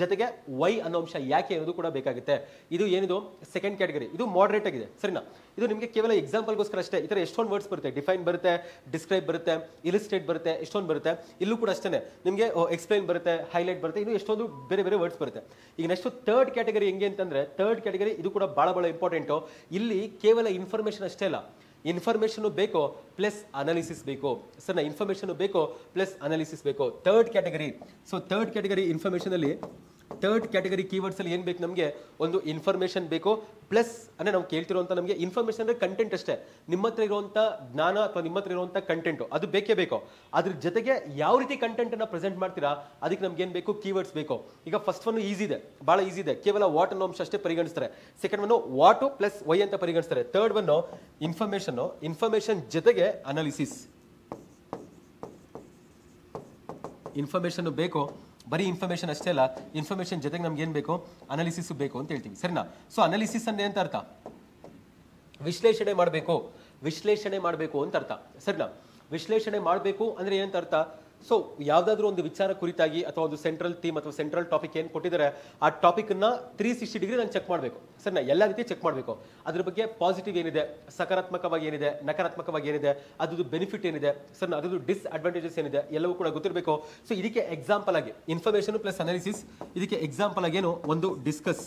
ಜೊತೆಗೆ ವೈ ಅನ್ನೋ ಅಂಶ ಯಾಕೆ ಅನ್ನೋದು ಕೂಡ ಬೇಕಾಗುತ್ತೆ. ಇದು ಏನಿದು ಸೆಕೆಂಡ್ ಕ್ಯಾಟಗರಿ, ಇದು ಮಾಡರೇಟ್ ಆಗಿದೆ, ಸರಿನಾ? ಇದು ನಿಮಗೆ ಕೇವಲ ಎಕ್ಸಾಂಪಲ್ಗೋಸ್ಕರ ಅಷ್ಟೇ. ಈ ಥರ ಎಷ್ಟೊಂದು ವರ್ಡ್ಸ್ ಬರುತ್ತೆ, ಡಿಫೈನ್ ಬರುತ್ತೆ, ಡಿಸ್ಕ್ರೈಬ್ ಬರುತ್ತೆ, ಇಲಿಸ್ಟ್ರೇಟ್ ಬರುತ್ತೆ, ಎಷ್ಟೊಂದು ಬರುತ್ತೆ. ಇಲ್ಲೂ ಕೂಡ ಅಷ್ಟೇ ನಿಮಗೆ ಎಕ್ಸ್ಪ್ಲೈನ್ ಬರುತ್ತೆ, ಹೈಲೈಟ್ ಬರುತ್ತೆ, ಇನ್ನು ಎಷ್ಟೊಂದು ಬೇರೆ ಬೇರೆ ವರ್ಡ್ಸ್ ಬರುತ್ತೆ. ಈಗ ನೆಕ್ಸ್ಟ್ ಥರ್ಡ್ ಕ್ಯಾಟಗರಿ ಹೆಂಗೆ ಅಂತಂದ್ರೆ, ಥರ್ಡ್ ಕ್ಯಾಟಗರಿ ಇದು ಕೂಡ ಬಹಳ ಇಂಪಾರ್ಟೆಂಟು. ಇಲ್ಲಿ ಕೇವಲ ಇನ್ಫಾರ್ಮೇಷನ್ ಅಷ್ಟೇ ಅಲ್ಲ, ಇನ್ಫಾರ್ಮೇಷನ್ ಬೇಕು ಪ್ಲಸ್ ಅನಾಲಿಸಿಸ್ ಬೇಕು, ಸರ್. ಇನ್ಫಾರ್ಮೇಷನ್ ಬೇಕು ಪ್ಲಸ್ ಅನಾಲಿಸಿಸ್ ಬೇಕು, third category. So third category information ಅಲ್ಲಿ, ಥರ್ಡ್ ಕ್ಯಾಟಗರಿ ಕೀವರ್ಡ್ಸ್ ಅಲ್ಲಿ ಏನು ಬೇಕು ನಮಗೆ? ಒಂದು ಇನ್ಫಾರ್ಮೇಷನ್ ಬೇಕು ಪ್ಲಸ್, ಅಂದರೆ ನಾವು ಕೇಳ್ತಿರುವಂಥ ನಮಗೆ ಇನ್ಫಾರ್ಮೇಷನ್ ಅಂದರೆ ಕಂಟೆಂಟ್ ಅಷ್ಟೇ. ನಿಮ್ಮ ಹತ್ರ ಇರುವಂಥ ಜ್ಞಾನ ಅಥವಾ ನಿಮ್ಮ ಹತ್ರ ಇರುವಂಥ ಕಂಟೆಂಟು ಅದು ಬೇಕೇ ಬೇಕು. ಅದ್ರ ಜೊತೆಗೆ ಯಾವ ರೀತಿ ಕಂಟೆಂಟನ್ನು ಪ್ರೆಸೆಂಟ್ ಮಾಡ್ತೀರಾ ಅದಕ್ಕೆ ನಮ್ಗೆ ಏನು ಬೇಕು? ಕೀವರ್ಡ್ಸ್ ಬೇಕು. ಈಗ ಫಸ್ಟ್ ಒನ್ ಈಸಿ ಇದೆ, ಭಾಳ ಈಸಿ ಇದೆ, ಕೇವಲ ವಾಟ್ ಅನ್ನೋ ಅಂಶ ಅಷ್ಟೇ ಪರಿಗಣಿಸ್ತಾರೆ. ಸೆಕೆಂಡ್ ಒನ್ ವಾಟು ಪ್ಲಸ್ ವೈ ಅಂತ ಪರಿಗಣಿಸ್ತಾರೆ. ಥರ್ಡ್ ಒನ್ ಇನ್ಫಾರ್ಮೇಷನ್ ಜೊತೆಗೆ ಅನಾಲಿಸಿಸ್. ಇನ್ಫಾರ್ಮೇಷನ್ ಬೇಕು, ಬರೀ ಇನ್ಫಾರ್ಮೇಷನ್ ಅಷ್ಟೇ ಅಲ್ಲ, ಇನ್ಫಾರ್ಮೇಷನ್ ಜೊತೆಗೆ ನಮ್ಗೆ ಏನು ಬೇಕು? ಅನಾಲಿಸಿಸ್ ಬೇಕು ಅಂತ ಹೇಳ್ತೀವಿ, ಸರಿನಾ? ಸೊ ಅನಾಲಿಸಿಸ್ ಅಂದ್ರೆ ಅಂತ ಅರ್ಥ ವಿಶ್ಲೇಷಣೆ ಮಾಡಬೇಕು ಅಂತ ಅರ್ಥ, ಸರಿನಾ? ವಿಶ್ಲೇಷಣೆ ಮಾಡಬೇಕು ಅಂದ್ರೆ ಏನಂತ ಅರ್ಥ? ಸೊ ಯಾವುದಾದ್ರೂ ಒಂದು ವಿಚಾರ ಕುರಿತಾಗಿ ಅಥವಾ ಒಂದು ಸೆಂಟ್ರಲ್ ಥೀಮ್ ಅಥವಾ ಸೆಂಟ್ರಲ್ ಟಾಪಿಕ್ ಏನು ಕೊಟ್ಟಿದ್ದಾರೆ ಆ ಟಾಪಿಕ್ನ 360 ಡಿಗ್ರಿ ನಾನು ಚೆಕ್ ಮಾಡಬೇಕು, ಸರಿನಾ? ಎಲ್ಲ ರೀತಿ ಚೆಕ್ ಮಾಡಬೇಕು. ಅದ್ರ ಬಗ್ಗೆ ಪಾಸಿಟಿವ್ ಏನಿದೆ, ಸಕಾರಾತ್ಮಕವಾಗಿ ಏನಿದೆ, ನಕಾರಾತ್ಮಕವಾಗಿ ಏನಿದೆ, ಅದ್ರದ್ದು ಬೆನಿಫಿಟ್ ಏನಿದೆ, ಸರಿನಾ? ಅದ್ರದ್ದು ಡಿಸ್ಅಡ್ವಾಂಟೇಜಸ್ ಏನಿದೆ, ಎಲ್ಲವೂ ಕೂಡ ಗೊತ್ತಿರಬೇಕು. ಸೊ ಇದಕ್ಕೆ ಎಕ್ಸಾಂಪಲ್ ಆಗಿ ಇನ್ಫಾರ್ಮೇಷನ್ ಪ್ಲಸ್ ಅನಾಲಿಸಿಸ್, ಇದಕ್ಕೆ ಎಕ್ಸಾಂಪಲ್ ಆಗಿ ಏನು? ಒಂದು ಡಿಸ್ಕಸ್,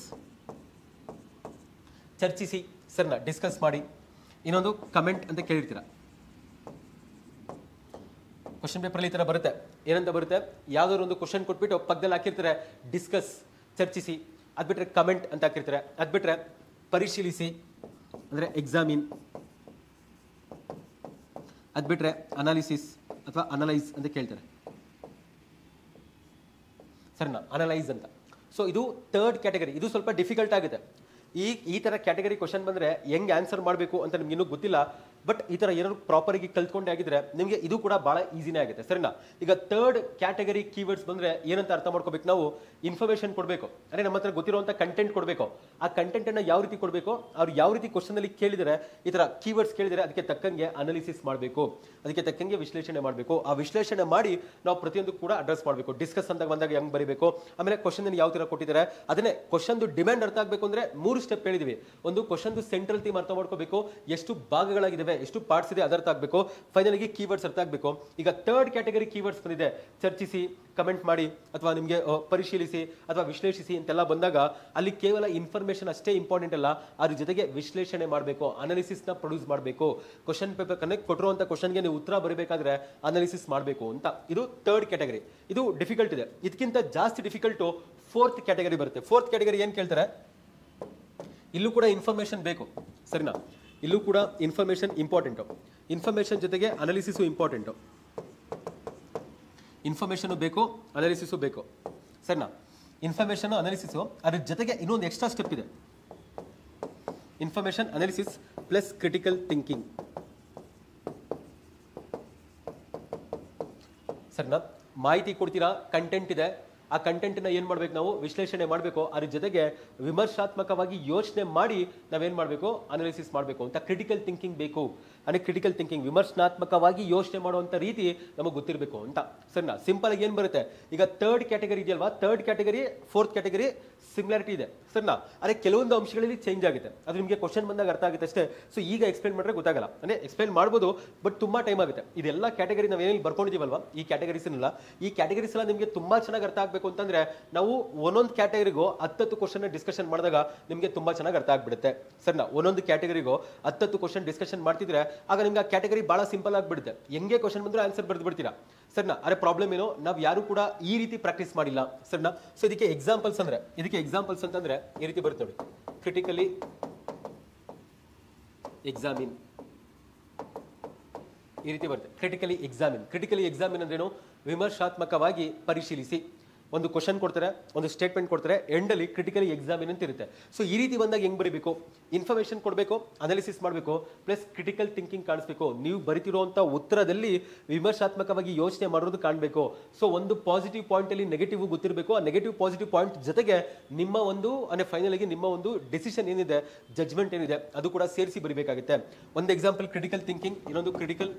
ಚರ್ಚಿಸಿ, ಸರಿನಾ? ಡಿಸ್ಕಸ್ ಮಾಡಿ. ಇನ್ನೊಂದು ಕಮೆಂಟ್ ಅಂತ ಕೇಳಿರ್ತೀರ, ಕ್ವಶನ್ ಪೇಪರ್ ಈ ತರ ಬರುತ್ತೆ. ಏನಂತ ಬರುತ್ತೆ, ಯಾವ್ದಾದ್ರು ಒಂದು ಕ್ವಶನ್ ಕೊಟ್ಬಿಟ್ಟು ಪಕ್ಕದಲ್ಲಿ ಹಾಕಿರ್ತಾರೆ ಡಿಸ್ಕಸ್, ಚರ್ಚಿಸಿ, ಅದ್ ಬಿಟ್ರೆ ಕಮೆಂಟ್ ಅಂತ ಹಾಕಿರ್ತಾರೆ, ಅದ್ ಬಿಟ್ರೆ ಪರಿಶೀಲಿಸಿ ಅಂದ್ರೆ ಎಕ್ಸಾಮಿನ್, ಅದ್ ಬಿಟ್ರೆ ಅನಾಲಿಸಿಸ್ ಅಥವಾ ಅನಲೈಸ್ ಅಂತ ಕೇಳ್ತಾರೆ. ಸರಿನಾ, ಅನಲೈಸ್ ಅಂತ. ಸೊ ಇದು ಥರ್ಡ್ ಕ್ಯಾಟಗರಿ. ಇದು ಸ್ವಲ್ಪ ಡಿಫಿಕಲ್ಟ್ ಆಗುತ್ತೆ. ಈ ತರ ಕ್ಯಾಟಗರಿ ಕ್ವಶನ್ ಬಂದ್ರೆ ಹೆಂಗ್ ಆನ್ಸರ್ ಮಾಡಬೇಕು ಅಂತ ನಿಮ್ಗೆ ಇನ್ನೂ ಗೊತ್ತಿಲ್ಲ. ಬಟ್ ಈ ತರ ಏನಾದ್ರು ಪ್ರಾಪರ್ ಆಗಿ ಕಲ್ತ್ಕೊಂಡೆ ಆಗಿದ್ರೆ ನಿಮಗೆ ಇದು ಕೂಡ ಬಹಳ ಈಸಿನೇ ಆಗುತ್ತೆ. ಸರಿನಾ, ಈಗ ಥರ್ಡ್ ಕ್ಯಾಟಗರಿ ಕೀವರ್ಡ್ಸ್ ಬಂದ್ರೆ ಏನಂತ ಅರ್ಥ ಮಾಡ್ಕೋಬೇಕು ನಾವು, ಇನ್ಫಾರ್ಮೇಶನ್ ಕೊಡಬೇಕು ಅಂದ್ರೆ ನಮ್ಮ ಹತ್ರ ಗೊತ್ತಿರುವಂತ ಕಂಟೆಂಟ್ ಕೊಡಬೇಕು. ಆ ಕಂಟೆಂಟ್ ಅನ್ನ ಯಾವ ರೀತಿ ಕೊಡಬೇಕು, ಅವ್ರು ಯಾವ ರೀತಿ ಕ್ವಶನ್ ಅಲ್ಲಿ ಕೇಳಿದರೆ, ಈ ತರ ಕೀವರ್ಡ್ಸ್ ಕೇಳಿದರೆ ಅದಕ್ಕೆ ತಕ್ಕಂಗೆ ಅನಾಲಿಸಿಸ್ ಮಾಡಬೇಕು, ಅದಕ್ಕೆ ತಕ್ಕಂಗೆ ವಿಶ್ಲೇಷಣೆ ಮಾಡಬೇಕು. ಆ ವಿಶ್ಲೇಷಣೆ ಮಾಡಿ ನಾವು ಪ್ರತಿಯೊಂದು ಕೂಡ ಅಡ್ರೆಸ್ ಮಾಡಬೇಕು. ಡಿಸ್ಕಸ್ ಅಂತ ಬಂದಾಗ ಹೆಂಗ್ ಬರೀಬೇಕು, ಆಮೇಲೆ ಕ್ವಶನ್ ಯಾವ ತರ ಕೊಟ್ಟಿದ್ದಾರೆ, ಅದನ್ನೇ ಕ್ವಶನ್ ಡಿಮ್ಯಾಂಡ್ ಅರ್ಥ ಆಗಬೇಕು ಅಂದ್ರೆ 3 ಸ್ಟೆಪ್ ಹೇಳಿದೀವಿ. ಒಂದು ಕ್ವಶನ್ ಸೆಂಟ್ರಲ್ ಥೀಮ್ ಅರ್ಥ ಮಾಡ್ಕೋಬೇಕು, ಎಷ್ಟು ಭಾಗಗಳಾಗಿದ್ದಾವೆ, ಎಷ್ಟು ಪಾರ್ಟ್ಸ್ ಇದೆ ಅದರ್ಥ ಆಗಬೇಕು, ಫೈನಲ್ ಆಗಿ ಕೀವರ್ಡ್ಸ್ ಅರ್ಥ ಆಗಬೇಕು. ಈಗ ಥರ್ಡ್ ಕ್ಯಾಟಗರಿ ಕೀವರ್ಡ್ಸ್ ಬಂದಿದೆ, ಚರ್ಚಿಸಿ, ಕಮೆಂಟ್ ಮಾಡಿ, ಅಥವಾ ನಿಮಗೆ ಪರಿಶೀಲಿಸಿ ಅಥವಾ ವಿಶ್ಲೇಷಿಸಿ ಅಂತೆಲ್ಲ ಬಂದಾಗ ಅಲ್ಲಿ ಕೇವಲ ಇನ್ಫಾರ್ಮೇಶನ್ ಅಷ್ಟೇ ಇಂಪಾರ್ಟೆಂಟ್ ಅಲ್ಲ, ಅದ್ರ ಜೊತೆಗೆ ವಿಶ್ಲೇಷಣೆ ಮಾಡಬೇಕು, ಅನಾಲಿಸಿಸ್ ನ ಪ್ರೊಡ್ಯೂಸ್ ಮಾಡಬೇಕು. ಕ್ವಶನ್ ಪೇಪರ್ ಕನೆಕ್ಟ್ ಕೊಟ್ಟಿರುವಂತ ಕ್ವಶನ್ಗೆ ನೀವು ಉತ್ತರ ಬರಬೇಕಾದ್ರೆ ಅನಾಲಿಸಿಸ್ ಮಾಡಬೇಕು ಅಂತ. ಇದು ಥರ್ಡ್ ಕ್ಯಾಟಗರಿ. ಇದು ಡಿಫಿಕಲ್ಟ್ ಇದೆ. ಇದಕ್ಕಿಂತ ಜಾಸ್ತಿ ಡಿಫಿಕಲ್ಟ್ ಫೋರ್ತ್ ಕ್ಯಾಟಗರಿ ಬರುತ್ತೆ. ಫೋರ್ತ್ ಕ್ಯಾಟಗರಿ ಏನ್ ಕೇಳ್ತಾರೆ, ಇಲ್ಲೂ ಕೂಡ ಇನ್ಫಾರ್ಮೇಶನ್ ಬೇಕು. ಸರಿನಾ, ಇಲ್ಲೂ ಕೂಡ ಇನ್ಫಾರ್ಮೇಶನ್ ಇಂಪಾರ್ಟೆಂಟ್. ಇನ್ಫಾರ್ಮೇಶನ್ ಜೊತೆಗೆ ಅನಾಲಿಸಿಸು ಇಂಪಾರ್ಟೆಂಟ್. ಇನ್ಫಾರ್ಮೇಶನ್ ಬೇಕು, ಅನಾಲಿಸಿಸು ಬೇಕು. ಸರಿನಾ, ಇನ್ಫಾರ್ಮೇಶನ್ ಅನಾಲಿಸಿಸು, ಅದ್ರ ಜೊತೆಗೆ ಇನ್ನೊಂದು ಎಕ್ಸ್ಟ್ರಾ ಸ್ಟೆಪ್ ಇದೆ, information analysis plus critical thinking. ಸರಿನಾ, ಮಾಹಿತಿ ಕೊಡ್ತೀರಾ, ಕಂಟೆಂಟ್ ಇದೆ, ಆ ಕಂಟೆಂಟ್ ಏನ್ ಮಾಡ್ಬೇಕು ನಾವು, ವಿಶ್ಲೇಷಣೆ ಮಾಡಬೇಕು. ಅದ್ರ ಜೊತೆಗೆ ವಿಮರ್ಶಾತ್ಮಕವಾಗಿ ಯೋಚನೆ ಮಾಡಿ ನಾವೇನ್ ಮಾಡಬೇಕು, ಅನಾಲಿಸಿಸ್ ಮಾಡಬೇಕು ಅಂತ. ಕ್ರಿಟಿಕಲ್ ಥಿಂಕಿಂಗ್ ಬೇಕು. ಅಂದ್ರೆ ಕ್ರಿಟಿಕಲ್ ಥಿಂಕಿಂಗ್, ವಿಮರ್ಶಾತ್ಮಕವಾಗಿ ಯೋಚನೆ ಮಾಡುವಂತ ರೀತಿ ನಮಗೆ ಗೊತ್ತಿರಬೇಕು ಅಂತ. ಸರಿನಾ, ಸಿಂಪಲ್ ಆಗಿ ಏನ್ ಬರುತ್ತೆ, ಈಗ ಥರ್ಡ್ ಕ್ಯಾಟಗರಿ ಇದೆಯಲ್ವಾ, third category fourth category similarity ಇದೆ. ಸರಿನಾ, ಅದೇ ಕೆಲವೊಂದು ಅಂಶಗಳಲ್ಲಿ ಚೇಂಜ್ ಆಗುತ್ತೆ, ಅದು ನಿಮಗೆ ಕ್ವಶನ್ ಬಂದಾಗ ಅರ್ಥ ಆಗುತ್ತೆ ಅಷ್ಟೇ. ಸೊ ಈಗ ಎಕ್ಸ್ಪ್ಲೈನ್ ಮಾಡಿದ್ರೆ ಗೊತ್ತಾಗಲ್ಲ, ಅಂದ್ರೆ ಎಕ್ಸ್ಪ್ಲೈನ್ ಮಾಡ್ಬೋದು ಬಟ್ ತುಂಬಾ ಟೈಮ್ ಆಗುತ್ತೆ. ಇದೆಲ್ಲ ಕ್ಯಾಟಗರಿ ನಾವು ಏನೇನು ಬರ್ಕೊಂಡಿದೀವಲ್ವಾ, ಈ ಕ್ಯಾಟಗರೀಸ್ ಈ ಕ್ಯಾಟಗರೀಸ್ ಎಲ್ಲ ನಿಮಗೆ ತುಂಬಾ ಚೆನ್ನಾಗಿ ಅರ್ಥ ಆಗ್ಬೇಕು ಅಂತಂದ್ರೆ ನಾವು ಒಂದೊಂದು ಕ್ಯಾಟಗರಿಗೂ 10 ಕ್ವಶನ್ ಡಿಸ್ಕಷನ್ ಮಾಡಿದಾಗ ನಿಮಗೆ ತುಂಬಾ ಚೆನ್ನಾಗಿ ಅರ್ಥ ಆಗ್ಬಿಡುತ್ತೆ. ಸರಿನಾ, ಒಂದೊಂದು ಕ್ಯಾಟಗರಿಗೂ 10 ಕ್ವಶನ್ ಡಿಸ್ಕಷನ್ ಮಾಡ್ತಿದ್ರೆ ಆಗ ನಿಮ್ಗೆ ಆ ಕ್ಯಾಟಗರಿ ಬಹಳ ಸಿಂಪಲ್ ಆಗಿಬಿಡುತ್ತೆ. ಹೆಂಗೆ ಕ್ವಶನ್ ಬಂದ್ರೆ ಆನ್ಸರ್ ಬರೆದು ಬಿಡ್ತೀರಾ. ಸರಿನಾ, ಅರೆ ಪ್ರಾಬ್ಲಮ್ ಏನೋ, ನಾವು ಯಾರು ಕೂಡ ಈ ರೀತಿ ಪ್ರಾಕ್ಟೀಸ್ ಮಾಡಿಲ್ಲ. ಸರಿನಾ, ಸೊ ಇದಕ್ಕೆ ಎಕ್ಸಾಂಪಲ್ಸ್ ಅಂತಂದ್ರೆ ಈ ರೀತಿ ಬರುತ್ತೆ ನೋಡಿ, ಕ್ರಿಟಿಕಲಿ ಎಕ್ಸಾಮಿನ್, ಈ ರೀತಿ ಬರುತ್ತೆ. ಕ್ರಿಟಿಕಲಿ ಎಕ್ಸಾಮಿನ್ ಅಂದ್ರೇನು, ವಿಮರ್ಶಾತ್ಮಕವಾಗಿ ಪರಿಶೀಲಿಸಿ. ಒಂದು ಕ್ವಶನ್ ಕೊಡ್ತಾರೆ, ಒಂದು ಸ್ಟೇಟ್ಮೆಂಟ್ ಕೊಡ್ತಾರೆ, ಎಂಡಲ್ಲಿ ಕ್ರಿಟಿಕಲಿ ಎಕ್ಸಾಮಿನ್ ಅಂತ ಇರುತ್ತೆ. ಸೊ ಈ ರೀತಿ ಬಂದಾಗ ಹೆಂಗ್ ಬರೀಬೇಕು, ಇನ್ಫಾರ್ಮೇಶನ್ ಕೊಡಬೇಕು, ಅನಾಲಿಸಿಸ್ ಮಾಡಬೇಕು, ಪ್ಲಸ್ ಕ್ರಿಟಿಕಲ್ ಥಿಂಕಿಂಗ್ ಕಾಣಿಸ್ಬೇಕು. ನೀವು ಬರಿತಿರುವಂತ ಉತ್ತರದಲ್ಲಿ ವಿಮರ್ಶಾತ್ಮಕವಾಗಿ ಯೋಚನೆ ಮಾಡೋದು ಕಾಣಬೇಕು. ಸೊ ಒಂದು ಪಾಸಿಟಿವ್ ಪಾಯಿಂಟ್ ಅಲ್ಲಿ ನೆಗೆಟಿವ್ ಗೊತ್ತಿರಬೇಕು. ಆ ನೆಗೆಟಿವ್ ಪಾಸಿಟಿವ್ ಪಾಯಿಂಟ್ ಜೊತೆಗೆ ನಿಮ್ಮ ಒಂದು ಫೈನಲ್ ಆಗಿ ನಿಮ್ಮ ಒಂದು ಡಿಸಿಷನ್ ಏನಿದೆ, ಜಜ್ಮೆಂಟ್ ಏನಿದೆ, ಅದು ಕೂಡ ಸೇರಿಸಿ ಬರಿಬೇಕಾಗುತ್ತೆ. ಒಂದು ಎಕ್ಸಾಂಪಲ್ ಕ್ರಿಟಿಕಲ್ ಥಿಂಕಿಂಗ್, ಇನ್ನೊಂದು ಕ್ರಿಟಿಕಲಿ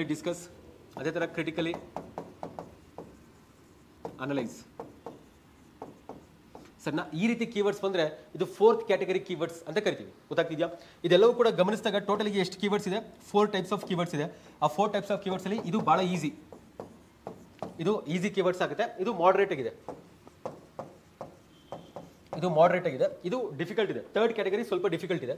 ಡಿಸ್ಕಸ್, ಅದೇ ತರ ಕ್ರಿಟಿಕಲಿ ಅನಲೈಸ್. ಸರಿನಾ, ಈ ರೀತಿ ಕೀವರ್ಡ್ಸ್ ಬಂದ್ರೆ ಇದು ಫೋರ್ತ್ ಕ್ಯಾಟಗರಿ ಕೀವರ್ಡ್ಸ್ ಅಂತ ಕರಿತೀವಿ. ಗೊತ್ತಾಗ್ತಿದ್ಯಾ? ಇದೆಲ್ಲವೂ ಕೂಡ ಗಮನಿಸಿದಾಗ ಟೋಟಲ್ ಎಷ್ಟು ಕೀವರ್ಡ್ಸ್ ಇದೆ, 4 ಟೈಪ್ಸ್ ಆಫ್ ಕೀವರ್ಡ್ಸ್ ಇದೆ. ಆ 4 ಟೈಪ್ಸ್ ಆಫ್ ಕೀವರ್ಡ್ಸ್ ಅಲ್ಲಿ ಇದು ಬಹಳ ಈಸಿ, ಇದು ಈಸಿ ಕೀವರ್ಡ್ಸ್ ಆಗುತ್ತೆ. ಇದು ಮಾಡರೇಟ್ ಆಗಿದೆ, ಇದು ಡಿಫಿಕಲ್ಟ್ ಇದೆ. ಥರ್ಡ್ ಕ್ಯಾಟಗರಿ ಸ್ವಲ್ಪ ಡಿಫಿಕಲ್ಟ್ ಇದೆ.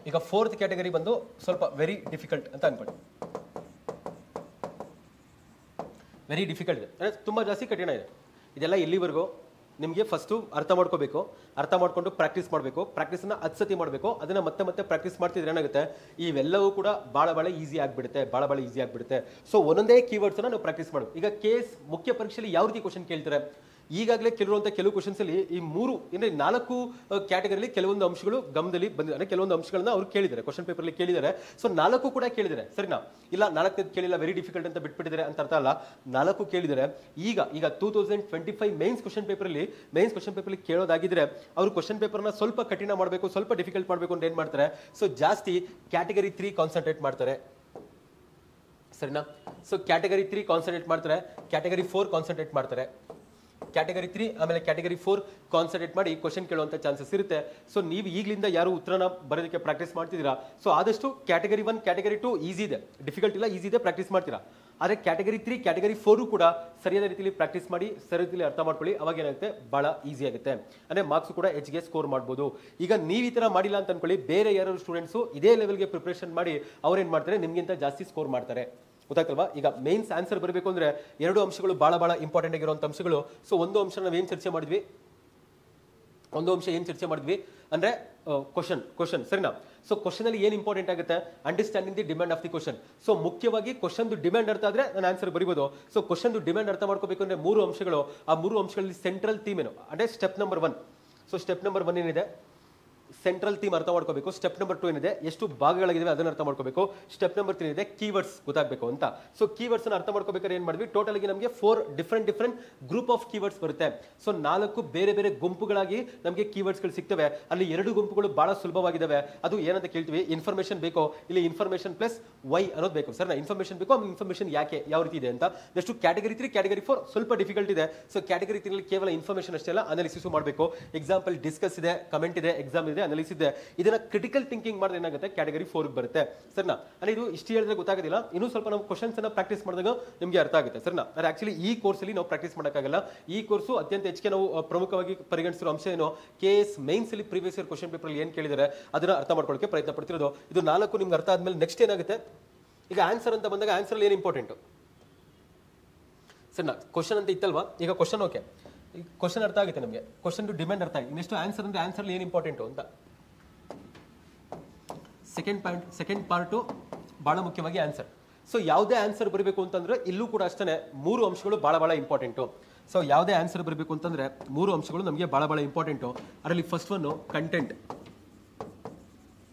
ಈಗ ಫೋರ್ತ್ ಕ್ಯಾಟಗರಿ ಬಂದು ಸ್ವಲ್ಪ ವೆರಿ ಡಿಫಿಕಲ್ಟ್ ಅಂತ ಅನ್ಕೊಳ್ಳಿ. ವೆರಿ ಡಿಫಿಕಲ್ಟ್ ಇದೆ ಅಂದ್ರೆ ತುಂಬಾ ಜಾಸ್ತಿ ಕಠಿಣ ಇದೆ. ಇದೆಲ್ಲ ಎಲ್ಲಿವರೆಗೂ ನಿಮಗೆ ಫಸ್ಟ್ ಅರ್ಥ ಮಾಡ್ಕೋಬೇಕು, ಅರ್ಥ ಮಾಡ್ಕೊಂಡು ಪ್ರಾಕ್ಟೀಸ್ ಮಾಡಬೇಕು. ಪ್ರಾಕ್ಟೀಸ್ನ 10 ಸತಿ ಮಾಡಬೇಕು. ಅದನ್ನ ಮತ್ತೆ ಪ್ರಾಕ್ಟೀಸ್ ಮಾಡ್ತಿದ್ರೆ ಏನಾಗುತ್ತೆ, ಇವೆಲ್ಲವೂ ಕೂಡ ಬಹಳ ಈಸಿ ಆಗ್ಬಿಡುತ್ತೆ. ಸೊ ಒಂದೊಂದೇ ಕೀವರ್ಡ್ಸ್ ನಾವು ಪ್ರಾಕ್ಟೀಸ್ ಮಾಡಬೇಕು. ಈಗ ಕೇಸ್ ಮುಖ್ಯ ಪರೀಕ್ಷೆಯಲ್ಲಿ ಯಾವ ರೀತಿ ಕ್ವಶನ್ ಕೇಳ್ತಾರೆ, ಈಗಾಗಲೇ ಕೆಲವು ಕ್ವಶನ್ಸ್ ಅಲ್ಲಿ ಈ 4 ಕ್ಯಾಟಗರಿಲಿ ಕೆಲವೊಂದು ಅಂಶಗಳು ಗಮನದಲ್ಲಿ ಬಂದಿದೆ. ಅಂದ್ರೆ ಕೆಲವೊಂದು ಅಂಶಗಳನ್ನ ಅವ್ರು ಕೇಳಿದ್ದಾರೆ, ಕ್ವಶನ್ ಪೇಪರ್ ಅಲ್ಲಿ ಕೇಳಿದ್ದಾರೆ. ಸೊ 4 ಕೂಡ ಕೇಳಿದ್ದಾರೆ. ಸರಿನಾ, ಇಲ್ಲ 4ನೇದು ಕೇಳಿಲ್ಲ, ವೆರಿ ಡಿಫಿಕಲ್ಟ್ ಅಂತ ಬಿಟ್ಬಿಟ್ಟಿದ್ದಾರೆ ಅಂತ ಅರ್ಥ ಅಲ್ಲ. 4 ಕೇಳಿದ್ದಾರೆ. ಈಗ 2025 ಮೇನ್ಸ್ ಕ್ವಶನ್ ಪೇಪರ್ ಅಲ್ಲಿ ಕೇಳೋದಾಗಿದ್ರೆ ಅವರು ಕ್ವಶನ್ ಪೇಪರ್ನ ಸ್ವಲ್ಪ ಕಠಿಣ ಮಾಡಬೇಕು, ಸ್ವಲ್ಪ ಡಿಫಿಕಲ್ಟ್ ಮಾಡಬೇಕು ಅಂತ ಏನ್ ಮಾಡ್ತಾರೆ, ಸೊ ಜಾಸ್ತಿ ಕ್ಯಾಟಗರಿ 3 ಕಾನ್ಸಂಟ್ರೇಟ್ ಮಾಡ್ತಾರೆ. ಸರಿನಾ, ಸೊ ಕ್ಯಾಟಗರಿ 3 ಕಾನ್ಸಂಟ್ರೇಟ್ ಮಾಡ್ತಾರೆ, ಕ್ಯಾಟಗರಿ 4 ಕಾನ್ಸಂಟ್ರೇಟ್ ಮಾಡ್ತಾರೆ. ಕ್ಯಾಟಗರಿ 3 ಆಮೇಲೆ ಕ್ಯಾಟಗರಿ 4 ಕಾನ್ಸಂಟ್ರೇಟ್ ಮಾಡಿ ಕ್ವಶನ್ ಕೇಳುವಂತ ಚಾನ್ಸಸ್ ಇರುತ್ತೆ. ಸೊ ನೀವು ಈಗಲಿಂದ ಯಾರು ಉತ್ತರನ ಬರೋದಕ್ಕೆ ಪ್ರಾಕ್ಟೀಸ್ ಮಾಡ್ತಿದ್ದೀರಾ, ಸೊ ಆದಷ್ಟು ಕ್ಯಾಟಗರಿ 1 ಕ್ಯಾಟಗರಿ 2 ಈಸಿ ಇದೆ, ಡಿಫಿಕಲ್ಟ್ ಇಲ್ಲ, ಈಸಿ ಇದೆ, ಪ್ರಾಕ್ಟೀಸ್ ಮಾಡ್ತೀರಾ. ಆದರೆ ಕ್ಯಾಟಗರಿ 3 ಕ್ಯಾಟಗರಿ 4 ಕೂಡ ಸರಿಯಾದ ರೀತಿಯಲ್ಲಿ ಪ್ರಾಕ್ಟೀಸ್ ಮಾಡಿ ಸರಿಯಾದ ರೀತಿಯಲ್ಲಿ ಅರ್ಥ ಮಾಡ್ಕೊಳ್ಳಿ, ಅವಾಗ ಏನಾಗುತ್ತೆ ಬಹಳ ಈಸಿ ಆಗುತ್ತೆ, ಅಂದ್ರೆ ಮಾರ್ಕ್ಸ್ ಕೂಡ ಹೆಚ್ಚಿಗೆ ಸ್ಕೋರ್ ಮಾಡ್ಬೋದು. ಈಗ ನೀವು ಈ ತರ ಮಾಡಿಲ್ಲ ಅಂತ ಅನ್ಕೊಳ್ಳಿ, ಬೇರೆ ಯಾರು ಸ್ಟೂಡೆಂಟ್ಸು ಇದೇ ಲೆವೆಲ್ಗೆ ಪ್ರಿಪರೇಷನ್ ಮಾಡಿ ಅವ್ರೇನ್ ಮಾಡ್ತಾರೆ ನಿಮ್ಗಿಂತ ಜಾಸ್ತಿ ಸ್ಕೋರ್ ಮಾಡ್ತಾರೆ. ಗೊತ್ತಾಗ್ತಲ್ವಾ? ಈಗ ಮೇನ್ಸ್ ಆನ್ಸರ್ ಬರಬೇಕು ಅಂದ್ರೆ ಎರಡು ಅಂಶಗಳು ಬಹಳ ಇಂಪಾರ್ಟೆಂಟ್ ಆಗಿರುವಂತ ಅಂಶಗಳು. ಸೊ ಒಂದು ಅಂಶ ನಾವೇನ್ ಚರ್ಚೆ ಮಾಡಿದ್ವಿ, ಒಂದು ಅಂಶ ಏನ್ ಚರ್ಚೆ ಮಾಡಿದ್ವಿ ಅಂದ್ರೆ ಕ್ವಶನ್ ಸರಿನಾ? ಸೊ ಕ್ವಶನ್ ಅಲ್ಲಿ ಏನ್ ಇಂಪಾರ್ಟೆಂಟ್ ಆಗುತ್ತೆ, understanding the demand of the question. So ಮುಖ್ಯವಾಗಿ ಕ್ವಶನ್ ಡಿಮ್ಯಾಂಡ್ ಅರ್ಥ ಆದ್ರೆ ನಾನು ಆನ್ಸರ್ ಬರಿಬೋದು. ಸೊ ಕ್ವಶನ್ ಡಿಮ್ಯಾಂಡ್ ಅರ್ಥ ಮಾಡ್ಕೋಬೇಕು ಅಂದ್ರೆ ಮೂರು ಅಂಶಗಳು, ಆ ಮೂರು ಅಂಶಗಳಲ್ಲಿ ಸೆಂಟ್ರಲ್ ಥೀಮ್ ಏನು ಅಂದ್ರೆ step number 1. So step number 1 ಏನಿದೆ, ಸೆಂಟ್ರಲ್ ಥೀಮ್ ಅರ್ಥ ಮಾಡ್ಕೋಬೇಕು. ಸ್ಟೆಪ್ ನಂಬರ್ 2 ಏನಿದೆ, ಎಷ್ಟು ಭಾಗಗಳಾಗಿವೆ ಅದನ್ನ ಅರ್ಥ ಮಾಡ್ಕೋಬೇಕು. ಸ್ಟೆಪ್ ನಂಬರ್ 3 ಇದೆ, ಕೀವರ್ಡ್ಸ್ ಗೊತ್ತಾಗಬೇಕು ಅಂತ. ಸೊ ಕೀವರ್ಡ್ಸ್ ಅನ್ನ ಅರ್ಥ ಮಾಡ್ಕೋಬೇಕಾದ್ರೆ ಏನ್ ಮಾಡಿದ್ವಿ, ಟೋಟಲ್ ಆಗಿ ನಮಗೆ 4 ಡಿಫರೆಂಟ್ ಗ್ರೂಪ್ ಆಫ್ ಕೀವರ್ಡ್ಸ್ ಬರುತ್ತೆ. ಸೊ 4 ಬೇರೆ ಗುಂಪುಗಳಾಗಿ ನಮಗೆ ಕೀವರ್ಡ್ಸ್ ಗಳು ಸಿಗ್ತವೆ. ಅಲ್ಲಿ 2 ಗುಂಪುಗಳು ಬಹಳ ಸುಲಭವಾಗಿದ್ದಾವೆ. ಅದು ಏನಂತ ಕೇಳ್ತೀವಿ, ಇನ್ಫಾರ್ಮೇಶನ್ ಬೇಕೋ, ಇಲ್ಲಿ ಇನ್ಫಾರ್ಮೇಶನ್ ಪ್ಲಸ್ ವೈ ಅನ್ನೋದು ಬೇಕು. ಸರ್ ಇನ್ಫಾರ್ಮೇಶನ್ ಬೇಕೋ, ಇನ್ಫಾರ್ಮೇಶನ್ ಯಾಕೆ ಯಾವ ರೀತಿ ಇದೆ ಅಂತ. ನೆಕ್ಸ್ಟ್ ಕ್ಯಾಟಗರಿ 3 ಕ್ಯಾಟಗರಿ 4 ಸ್ವಲ್ಪ ಡಿಫಿಕಲ್ಟ್ ಇದೆ. ಸೊ ಕ್ಯಾಟಗರಿ 3 ಕೇವಲ ಇನ್ಫಾರ್ಮೇಶನ್ ಅಷ್ಟೇ ಅಲ್ಲ, ಅನಾಲಿಸಿಸ್ ಮಾಡಬೇಕು. ಎಕ್ಸಾಂಪಲ್ ಡಿಸ್ಕಸ್ ಇದೆ, ಕಮೆಂಟ್ ಇದೆ, ಎಕ್ಸಾಮ್ ಇದೆ, ಅನಾಲಿಸಿಸ್ ಇದೆ. ಇದನ್ನ ಕ್ರಿಟಿಕಲ್ ಥಿಂಕಿಂಗ್ ಮಾಡಿದ್ರೆ ಏನಾಗುತ್ತೆ ಕ್ಯಾಟಗರಿ 4 ಬರುತ್ತೆ. ಸರ್ನಾ? ಅಂದ್ರೆ ಇದು ಇಷ್ಟು ಹೇಳಿದ್ರೆ ಗೊತ್ತಾಗೋದಿಲ್ಲ, ಇನ್ನೂ ಸ್ವಲ್ಪ ನಾವು ಕ್ವಶನ್ಸ್ ಅನ್ನ ಪ್ರಾಕ್ಟೀಸ್ ಮಾಡಿದಾಗ ನಿಮಗೆ ಅರ್ಥ ಆಗುತ್ತೆ. ಸರ್ನಾ? ಅಂದ್ರೆ ಆಕ್ಚುಲಿ ಈ ಕೋರ್ಸ್ ಅಲ್ಲಿ ನಾವು ಪ್ರಾಕ್ಟೀಸ್ ಮಾಡೋಕ್ಕಾಗಲ್ಲ. ಈ ಕೋರ್ಸು ಅತ್ಯಂತ ಹೆಚ್ಚಿಗೆ ನಾವು ಪ್ರಮುಖವಾಗಿ ಪರಿಗಣಿಸಿರೋ ಅಂಶ ಏನು, KS ಮೇನ್ಸ್ ಅಲ್ಲಿ ಪ್ರೀವಿಯಸ್ ಇಯರ್ ಕ್ವಶನ್ ಪೇಪರ್ ಅಲ್ಲಿ ಏನ್ ಕೇಳಿದರೆ ಅದನ್ನ ಅರ್ಥ ಮಾಡ್ಕೊಳ್ಳೋಕೆ ಪ್ರಯತ್ನ ಪಡ್ತಿರೋದು. ಇದು 4 ನಿಮ್ಗೆ ಅರ್ಥ ಆದ್ಮೇಲೆ ನೆಕ್ಸ್ಟ್ ಏನಾಗುತ್ತೆ, ಈಗ ಆನ್ಸರ್ ಅಂತ ಬಂದಾಗ ಆನ್ಸರ್ ಅಲ್ಲಿ ಏನು ಇಂಪಾರ್ಟೆಂಟ್ ಸರ್ನಾ? ಕ್ವಶನ್ ಅಂತ ಇತ್ತಲ್ವಾ, ಈಗ ಕ್ವಶನ್ ಓಕೆ, ಕ್ವಶನ್ ಅರ್ಥ ಆಗುತ್ತೆ ನಮಗೆ, ಕ್ವಶನ್ ಡಿಮ್ಯಾಂಡ್ ಅರ್ಥ ಆಗಿದೆ. ನೆಕ್ಸ್ಟ್ ಆನ್ಸರ್ ಅಂದ್ರೆ ಆನ್ಸರ್ ಅಲ್ಲಿ ಏನು ಇಂಪಾರ್ಟೆಂಟ್ ಅಂತ. ಸೆಕೆಂಡ್ ಪಾರ್ಟು ಬಹಳ ಮುಖ್ಯವಾಗಿ ಆನ್ಸರ್. ಸೊ ಯಾವುದೇ ಆನ್ಸರ್ ಬರಬೇಕು ಅಂತಂದ್ರೆ ಇಲ್ಲೂ ಕೂಡ ಅಷ್ಟೇ 3 ಅಂಶಗಳು ಬಹಳ ಇಂಪಾರ್ಟೆಂಟು. ಸೊ ಯಾವುದೇ ಆನ್ಸರ್ ಬರಬೇಕು ಅಂತಂದ್ರೆ 3 ಅಂಶಗಳು ನಮಗೆ ಬಹಳ ಇಂಪಾರ್ಟೆಂಟು. ಅದರಲ್ಲಿ ಫಸ್ಟ್ ಒನ್ ಕಂಟೆಂಟ್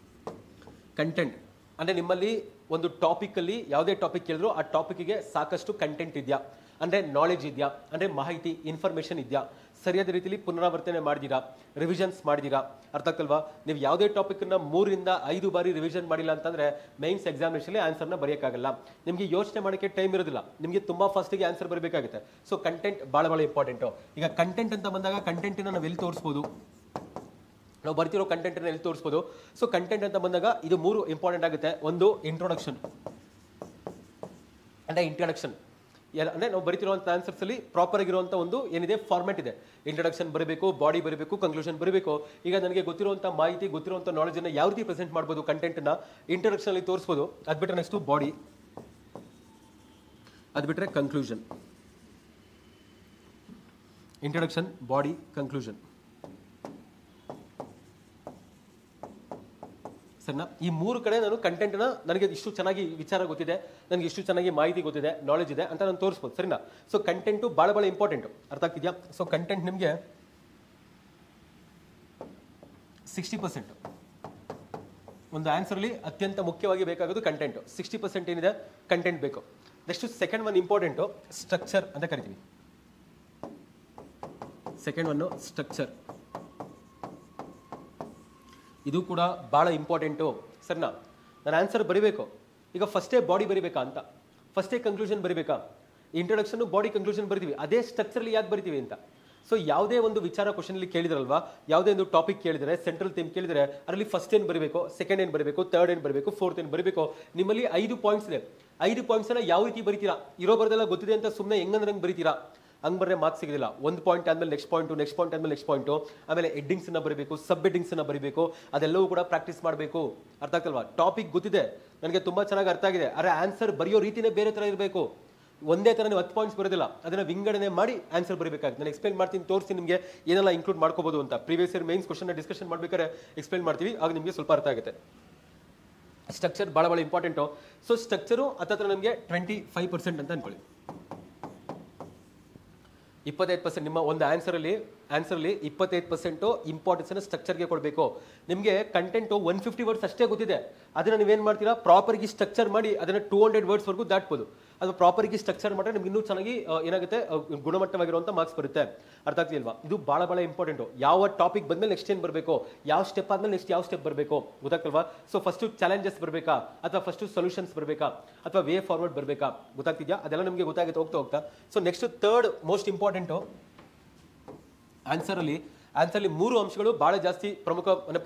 ಅಂದ್ರೆ ನಿಮ್ಮಲ್ಲಿ ಒಂದು ಟಾಪಿಕ್ ಅಲ್ಲಿ ಯಾವುದೇ ಟಾಪಿಕ್ ಕೇಳಿದ್ರು ಆ ಟಾಪಿಕ್ಗೆ ಸಾಕಷ್ಟು ಕಂಟೆಂಟ್ ಇದೆಯಾ, ಅಂದ್ರೆ ನಾಲೆಜ್ ಇದೆಯಾ, ಅಂದ್ರೆ ಮಾಹಿತಿ ಇನ್ಫಾರ್ಮೇಶನ್ ಇದೆಯಾ, ಸರಿಯಾದ ರೀತಿಯಲ್ಲಿ ಪುನರಾವರ್ತನೆ ಮಾಡಿದೀರಾ, ರಿವಿಷನ್ಸ್ ಮಾಡಿದೀರಾ. ಅರ್ಥ ಆಗ್ತಲ್ವಾ? ನೀವು ಯಾವುದೇ ಟಾಪಿಕ್ ಅನ್ನ 3 ರಿಂದ 5 ಬಾರಿ ರಿವಿಷನ್ ಮಾಡಿಲ್ಲ ಅಂತಂದ್ರೆ ಮೈನ್ಸ್ ಎಕ್ಸಾಮಿನೇಷನ್ ಆನ್ಸರ್ನ ಬರೆಯೋಕ್ಕಾಗಲ್ಲ. ನಿಮಗೆ ಯೋಚನೆ ಮಾಡೋಕ್ಕೆ ಟೈಮ್ ಇರೋದಿಲ್ಲ, ನಿಮಗೆ ತುಂಬಾ ಫಾಸ್ಟಿಗೆ ಆನ್ಸರ್ ಬರಬೇಕಾಗುತ್ತೆ. ಸೊ ಕಂಟೆಂಟ್ ಬಹಳ ಇಂಪಾರ್ಟೆಂಟು. ಈಗ ಕಂಟೆಂಟ್ ಅಂತ ಬಂದಾಗ ಕಂಟೆಂಟ್ನ ನಾವು ಎಲ್ಲಿ ತೋರಿಸ್ಬೋದು, ನಾವು ಬರ್ತಿರೋ ಕಂಟೆಂಟ್ ಎಲ್ಲಿ ತೋರಿಸ್ಬೋದು. ಸೊ ಕಂಟೆಂಟ್ ಅಂತ ಬಂದಾಗ ಇದು 3 ಇಂಪಾರ್ಟೆಂಟ್ ಆಗುತ್ತೆ. ಒಂದು ಇಂಟ್ರೊಡಕ್ಷನ್ ಅಂದ್ರೆ ನಾವು ಬರೀತಿರುವಂತ ಆನ್ಸರ್ಸ್ ಅಲ್ಲಿ ಪ್ರಾಪರ್ ಆಗಿರುವಂತ ಒಂದು ಏನಿದೆ ಫಾರ್ಮೆಟ್ ಇದೆ. ಇಂಟ್ರೊಡಕ್ಷನ್ ಬರಬೇಕು, ಬಾಡಿ ಬರಬೇಕು, ಕನ್ಕ್ಲೂಷನ್ ಬರಬೇಕು. ಈಗ ನನಗೆ ಗೊತ್ತಿರುವಂತ ಮಾಹಿತಿ, ಗೊತ್ತಿರುವಂತ ನಾಲೆಜ್ ಅನ್ನ ಯಾವ ರೀತಿ ಪ್ರೆಸೆಂಟ್ ಮಾಡಬಹುದು ಕಂಟೆಂಟ್ ನ ಇಂಟ್ರೊಡಕ್ಷನ್ ಅಲ್ಲಿ ತೋರಿಸಬಹುದು. ಅದ್ ಬಿಟ್ರೆ ನೆಕ್ಸ್ಟ್ ಬಾಡಿ, ಅದ್ ಬಿಟ್ರೆ ಕನ್ಕ್ಲೂಷನ್. Introduction, body, conclusion. ಸರಿನಾ? ಈ 3 ಕಡೆ ನಾನು ಕಂಟೆಂಟ್ನ ನನಗೆ ಇಷ್ಟು ಚೆನ್ನಾಗಿ ವಿಚಾರ ಗೊತ್ತಿದೆ, ನನಗೆ ಇಷ್ಟು ಚೆನ್ನಾಗಿ ಮಾಹಿತಿ ಗೊತ್ತಿದೆ, ನಾಲೆಜ್ ಇದೆ ಅಂತ ನಾನು ತೋರಿಸ್ಬೋದು. ಸರಿನಾ? ಸೊ ಕಂಟೆಂಟು ಬಹಳ ಇಂಪಾರ್ಟೆಂಟು. ಅರ್ಥ ಆಗ್ತಿದ್ಯಾ? ಸೊ ಕಂಟೆಂಟ್ ನಿಮಗೆ 60%. ಒಂದು ಆನ್ಸರ್ಲಿ ಅತ್ಯಂತ ಮುಖ್ಯವಾಗಿ ಬೇಕಾಗೋದು ಕಂಟೆಂಟು. 60% ಏನಿದೆ ಕಂಟೆಂಟ್ ಬೇಕು. Next second one important structure ಅಂತ ಕರಿತೀವಿ. ಸೆಕೆಂಡ್ ಒನ್ ಸ್ಟ್ರಕ್ಚರ್, ಇದು ಕೂಡ ಬಹಳ ಇಂಪಾರ್ಟೆಂಟು. ಸರಿನಾ? ನಾನು ಆನ್ಸರ್ ಬರೀಬೇಕು, ಈಗ ಫಸ್ಟೇ ಬಾಡಿ ಬರಿಬೇಕಾ ಅಂತ, ಫಸ್ಟೇ ಕನ್ಕ್ಲೂಷನ್ ಬರಿಬೇಕಾ, ಇಂಟ್ರೊಡಕ್ಷನ್ ಬಾಡಿ ಕನ್ಕ್ಲೂಷನ್ ಬರಿತೀವಿ, ಅದೇ ಸ್ಟ್ರಕ್ಚರ್ಲಿ ಯಾಕೆ ಬರಿತೀವಿ ಅಂತ. ಸೊ ಯಾವುದೇ ಒಂದು ವಿಚಾರ ಕ್ವಶನ್ ಅಲ್ಲಿ ಕೇಳಿದ್ರಲ್ವಾ, ಯಾವುದೇ ಒಂದು ಟಾಪಿಕ್ ಕೇಳಿದರೆ, ಸೆಂಟ್ರಲ್ ಥೀಮ್ ಕೇಳಿದರೆ, ಅದರಲ್ಲಿ ಫಸ್ಟ್ ಏನು ಬರಬೇಕು, ಸೆಕೆಂಡ್ ಏನು ಬರಬೇಕು, ಥರ್ಡ್ ಏನು ಬರಬೇಕು, ಫೋರ್ತ್ ಏನು ಬರಬೇಕು. ನಿಮ್ಮಲ್ಲಿ 5 ಪಾಯಿಂಟ್ಸ್ ಇದೆ. 5 ಪಾಯಿಂಟ್ಸ್ನ ಯಾವ ರೀತಿ ಬರಿತೀರಾ, ಇರೋ ಬರದೆಲ್ಲ ಗೊತ್ತಿದೆ ಅಂತ ಸುಮ್ಮನೆ ಹೆಂಗಂದ್ರೆ ಹಂಗೆ ಬರಿತೀರಾ, ಹಂಗೆ ಬರ್ರೆ ಮಾರ್ಕ್ಸ್ ಸಿಗೋದಿಲ್ಲ. ಒಂದು ಪಾಯಿಂಟ್ ಆದ್ಮೇಲೆ ನೆಕ್ಸ್ಟ್ ಪಾಯಿಂಟು, ನೆಕ್ಸ್ಟ್ ಪಾಯಿಂಟ್ ಆದ್ಮೇಲೆ ನೆಕ್ಸ್ಟ್ ಪಾಯಿಂಟು, ಆಮೇಲೆ ಹೆಡ್ಡಿಂಗ್ಸ್ ಅನ್ನ ಬರಬೇಕು, ಸಬ್ ಹೆಡ್ಡಿಂಗ್ಸ್ ಅನ್ನ ಬರಬೇಕು, ಅದೆಲ್ಲವೂ ಕೂಡ ಪ್ರಾಕ್ಟೀಸ್ ಮಾಡಬೇಕು. ಅರ್ಥ ಆಗ್ತಲ್ವಾ? ಟಾಪಿಕ್ ಗೊತ್ತಿದೆ, ನನಗೆ ತುಂಬಾ ಚೆನ್ನಾಗಿ ಅರ್ಥ ಆಗಿದೆ, ಆದರೆ ಆನ್ಸರ್ ಬರೆಯೋ ರೀತಿನೇ ಬೇರೆ ತರ ಇರಬೇಕು. ಒಂದೇ ತರ ನೀವು 10 ಪಾಯಿಂಟ್ಸ್ ಬರೋದಿಲ್ಲ, ಅದನ್ನ ವಿಂಗಡಣೆ ಮಾಡಿ ಆನ್ಸರ್ ಬರಬೇಕಾಗುತ್ತೆ. ನಾನು ಎಕ್ಸ್ಪ್ಲೇನ್ ಮಾಡ್ತೀನಿ, ತೋರಿಸಿ ನಿಮಗೆ ಏನೆಲ್ಲ ಇನ್ಕ್ಲೂಡ್ ಮಾಡ್ಕೋಬಹುದು ಅಂತ. Previous year mains question discussion ಮಾಡ್ಬೇಕಾದ್ರೆ ಎಕ್ಸ್ಪ್ಲೇನ್ ಮಾಡ್ತೀವಿ, ಆಗ ನಿಮಗೆ ಸ್ವಲ್ಪ ಅರ್ಥ ಆಗುತ್ತೆ. ಸ್ಟ್ರಕ್ಚರ್ ಬಹಳ ಇಂಪಾರ್ಟೆಂಟು. ಸೊ ಸ್ಟ್ರಕ್ಚರು ಹತ್ತಿರ ನಮಗೆ 25% ಅಂತ ಅನ್ಕೊಳ್ಳಿ. 25% ನಿಮ್ಮ ಒಂದು ಆನ್ಸರಲ್ಲಿ 25% ಇಂಪಾರ್ಟೆನ್ಸ್ ಅನ್ನು ಸ್ಟ್ರಕ್ಚರ್ಗೆ ಕೊಡಬೇಕು. ನಿಮಗೆ ಕಂಟೆಂಟ್ 150 ವರ್ಡ್ಸ್ ಅಷ್ಟೇ ಗೊತ್ತಿದೆ, ಅದನ್ನ ನೀವೇನ್ ಮಾಡ್ತೀರಾ, ಪ್ರಾಪರ್ಗೆ ಸ್ಟ್ರಕ್ಚರ್ ಮಾಡಿ ಅದನ್ನ 200 ವರ್ಡ್ಸ್ ವರೆಗೂ ದಾಟ್ಬೋದು. ಅದು ಪ್ರಾಪರ್ಗೆ ಸ್ಟ್ರಕ್ಚರ್ ಮಾಡಿದ್ರೆ ನಿಮ್ಗೆ ಇನ್ನೂ ಚೆನ್ನಾಗಿ ಏನಾಗುತ್ತೆ, ಗುಣಮಟ್ಟವಾಗಿರುವಂತ ಮಾರ್ಕ್ಸ್ ಬರುತ್ತೆ. ಅರ್ಥ ಆಗ್ತಿಲ್ವಾ? ಇದು ಬಹಳ ಇಂಪಾರ್ಟೆಂಟ್. ಯಾವ ಟಾಪಿಕ್ ಬಂದ್ಮೇಲೆ ನೆಕ್ಸ್ಟ್ ಏನ್ ಬರಬೇಕು, ಯಾವ ಸ್ಟೆಪ್ ಆದ್ಮೇಲೆ ನೆಕ್ಸ್ಟ್ ಯಾವ ಸ್ಟೆಪ್ ಬರಬೇಕು, ಗೊತ್ತಾಗ್ತಲ್ವಾ? ಸೊ ಫಸ್ಟ್ ಚಾಲೆಂಜಸ್ ಬರಬೇಕಾ, ಅಥವಾ ಫಸ್ಟ್ ಸೊಲ್ಯೂಷನ್ಸ್ ಬರಬೇಕಾ, ಅಥವಾ ವೇ ಫಾರ್ವರ್ಡ್ ಬರಬೇಕಾ, ಗೊತ್ತಾಗ್ತಿದ್ಯಾ? ಅದೆಲ್ಲ ನಿಮಗೆ ಗೊತ್ತಾಗುತ್ತೆ ಹೋಗ್ತಾ. So next third most important ಆನ್ಸರ್ಲಿ 3 ಅಂಶಗಳು ಬಹಳ ಜಾಸ್ತಿ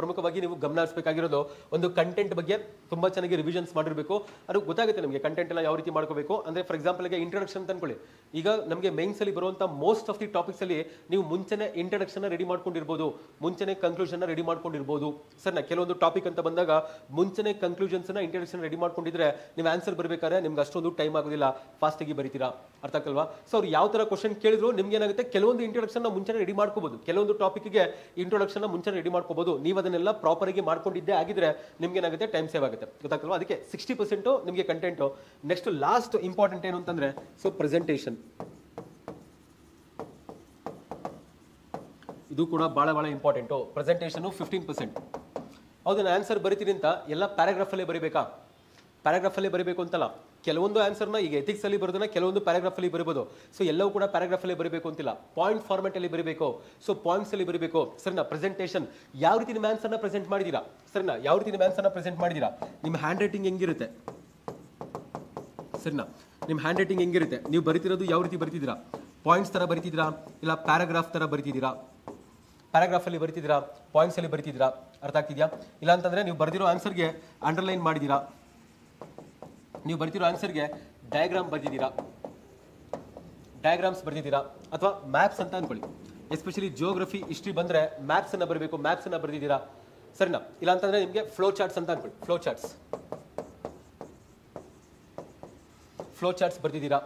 ಪ್ರಮುಖವಾಗಿ ನೀವು ಗಮನ ಹರಿಸಬೇಕಾಗಿರೋದು. ಒಂದು ಕಂಟೆಂಟ್ ಬಗ್ಗೆ ತುಂಬಾ ಚೆನ್ನಾಗಿ ರಿವಿಷನ್ಸ್ ಮಾಡಿರಬೇಕು. ಅದು ಗೊತ್ತಾಗುತ್ತೆ ನಿಮಗೆ ಕಂಟೆಂಟ್ ಎಲ್ಲ ಯಾವ ರೀತಿ ಮಾಡ್ಕೋಬೇಕು ಅಂದ್ರೆ. ಫಾರ್ ಎಕ್ಸಾಂಪಲ್ ಗೆ ಇಂಟ್ರೊಡಕ್ಷನ್ ಅಂತ ಅನ್ಕೊಳ್ಳಿ. ಈಗ ನಮಗೆ ಮೇನ್ಸ್ ಅಲ್ಲಿ ಬರುವಂತ ಮೋಸ್ಟ್ ಆಫ್ ದಿ ಟಾಪಿಕ್ಸ್ ಅಲ್ಲಿ ನೀವು ಮುಂಚೆನೆ ಇಂಟ್ರೊಡಕ್ಷನ್ ರೆಡಿ ಮಾಡ್ಕೊಂಡಿರ್ಬೋದು, ಮುಂಚೆನೆ ಕನ್ಕ್ಲೂಷನ್ ರೆಡಿ ಮಾಡ್ಕೊಂಡಿರ್ಬೋದು. ಸರ್ ಕೆಲವೊಂದು ಟಾಪಿಕ್ ಅಂತ ಬಂದಾಗ ಮುಂಚೆನೆ ಕನ್ಕ್ಲೂಷನ್ಸ್ ಇಂಟ್ರೊಡಕ್ಷನ್ ರೆಡಿ ಮಾಡ್ಕೊಂಡಿದ್ರೆ ನೀವು ಆನ್ಸರ್ ಬರಬೇಕಾದ್ರೆ ನಿಮ್ಗೆ ಅಷ್ಟೊಂದು ಟೈಮ್ ಆಗೋದಿಲ್ಲ, ಫಾಸ್ಟ್ ಆಗಿ ಬರೀತೀರಾ. ಅರ್ಥ ಆಗ್ತಲ್ವಾ? ಸೊ ಅವ್ರು ಯಾವ ತರ ಕ್ವಶನ್ ಕೇಳಿದ್ರು ನಿಮ್ಗೆ ಏನಾಗುತ್ತೆ, ಕೆಲವೊಂದು ಇಂಟ್ರೊಡಕ್ಷನ್ ಮುಂಚೆ ರೆಡಿ ಮಾಡ್ಕೋಬಹುದು, ಕೆಲವೊಂದು ಟಾಪಿಕ್ಗೆ ಇಂಟ್ರೊಡಕ್ಷನ್ ಮುಂಚೆ ರೆಡಿ ಮಾಡ್ಕೋಬಹುದು. ನೀವು ಅದನ್ನೆಲ್ಲ ಪ್ರಾಪರ್ ಆಗಿ ಮಾಡ್ಕೊಂಡಿದ್ದೆ ಆಗಿದ್ರೆ ನಿಮ್ಗೆ ಏನಾಗುತ್ತೆ, ಟೈಮ್ ಸೇವ್ ಆಗುತ್ತೆ. ಗೊತ್ತಾಗ್ತಲ್ವಾ? ಅದಕ್ಕೆ 60% ನಿಮಗೆ ಕಂಟೆಂಟ್. ನೆಕ್ಸ್ಟ್ ಲಾಸ್ಟ್ ಇಂಪಾರ್ಟೆಂಟ್ ಏನು ಅಂತಂದ್ರೆ ಸೊ ಪ್ರೆಸೆಂಟೇಷನ್. ಇದು ಕೂಡ ಬಹಳ ಇಂಪಾರ್ಟೆಂಟ್. ಪ್ರೆಸೆಂಟೇಷನ್ 15%. ಹೌದು, ನಾನು ಆನ್ಸರ್ ಬರಿತೀನಿ ಅಂತ ಎಲ್ಲ ಪ್ಯಾರಾಗ್ರಾಫ್ ಅಲ್ಲೇ ಬರೀಬೇಕಾ? ಪ್ಯಾರಾಗ್ರಾಫ್ ಅಲ್ಲಿ ಬರೀಬೇಕು ಅಂತಲ್ಲ. ಕೆಲವೊಂದು ಆನ್ಸರ್ನ ಈಗ ಎಥಿಕ್ಸ್ ಅಲ್ಲಿ ಬರೋದನ್ನ ಕೆಲವೊಂದು ಪ್ಯಾರಾಗ್ರಾಫ್ ಅಲ್ಲಿ ಬರೀಬಹುದು. ಸೊ ಎಲ್ಲವೂ ಕೂಡ ಪ್ಯಾರಾಗ್ರಾಫ್ ಅಲ್ಲಿ ಬರೀಬೇಕು ಅಂತಿಲ್ಲ, ಪಾಯಿಂಟ್ ಫಾರ್ಮೆಟ್ ಅಲ್ಲಿ ಬರೀಬೇಕು. ಸೊ ಪಾಯಿಂಟ್ಸ್ ಅಲ್ಲಿ ಬರೀಬೇಕು. ಸರಿನಾ? ಪ್ರೆಸೆಂಟೇಷನ್ ಯಾವ ರೀತಿ ನಿಮ್ಮ ಆನ್ಸರ್ನ ಪ್ರೆಸೆಂಟ್ ಮಾಡಿದೀರಾ, ಸರಿನಾ, ಯಾವ ರೀತಿ ನಿಮ್ಮ ಆನ್ಸರ್ನ ಪ್ರೆಸೆಂಟ್ ಮಾಡಿದೀರಾ, ನಿಮ್ಮ ಹ್ಯಾಂಡ್ ರೈಟಿಂಗ್ ಹೆಂಗಿರುತ್ತೆ, ಸರಿನಾ, ನಿಮ್ಮ ಹ್ಯಾಂಡ್ ರೈಟಿಂಗ್ ಹೆಂಗಿರುತ್ತೆ, ನೀವು ಬರೀತಿರೋದು ಯಾವ ರೀತಿ ಬರೀತಿದ್ದೀರಾ, ಪಾಯಿಂಟ್ಸ್ ತರ ಬರೀತಿದ್ದೀರಾ ಇಲ್ಲ ಪ್ಯಾರಾಗ್ರಾಫ್ ತರ ಬರೀತಿದ್ದೀರಾ, ಪ್ಯಾರಾಗ್ರಾಫ್ ಅಲ್ಲಿ ಬರೀತಿದ್ದೀರಾ, ಪಾಯಿಂಟ್ಸ್ ಅಲ್ಲಿ ಬರೀತಿದ್ದೀರಾ. ಅರ್ಥ ಆಗ್ತಿದ್ಯಾ? ಇಲ್ಲ ಅಂತಂದ್ರೆ ನೀವು ಬರೆದಿರೋ ಆನ್ಸರ್ಗೆ ಅಂಡರ್ಲೈನ್ ಮಾಡಿದೀರಾ, ನೀವು ಬರ್ತಿರೋ ಆನ್ಸರ್ಗೆ ಡಯಾಗ್ರಾಮ್ ಬರ್ದಿದ್ದೀರಾ, ಡಯಾಗ್ರಾಮ್ಸ್ ಬರ್ದಿದ್ದೀರಾ, ಅಥವಾ ಮ್ಯಾಪ್ಸ್ ಅಂತ ಅನ್ಕೊಳ್ಳಿ. ಎಸ್ಪೆಷಲಿ ಜಿಯೋಗ್ರಫಿ ಹಿಸ್ಟ್ರಿ ಬಂದ್ರೆ ಮ್ಯಾಪ್ಸ್ ಅನ್ನ ಬರಬೇಕು, ಮ್ಯಾಪ್ಸ್ ಅನ್ನ ಬರ್ದಿದ್ದೀರಾ. ಸರಿನಾ? ಇಲ್ಲ ಅಂತಂದ್ರೆ ನಿಮಗೆ ಫ್ಲೋ ಚಾರ್ಟ್ಸ್ ಅಂತ ಅನ್ಕೊಳ್ಳಿ, ಫ್ಲೋ ಚಾರ್ಟ್ಸ್ ಬರ್ದಿದ್ದೀರಾ,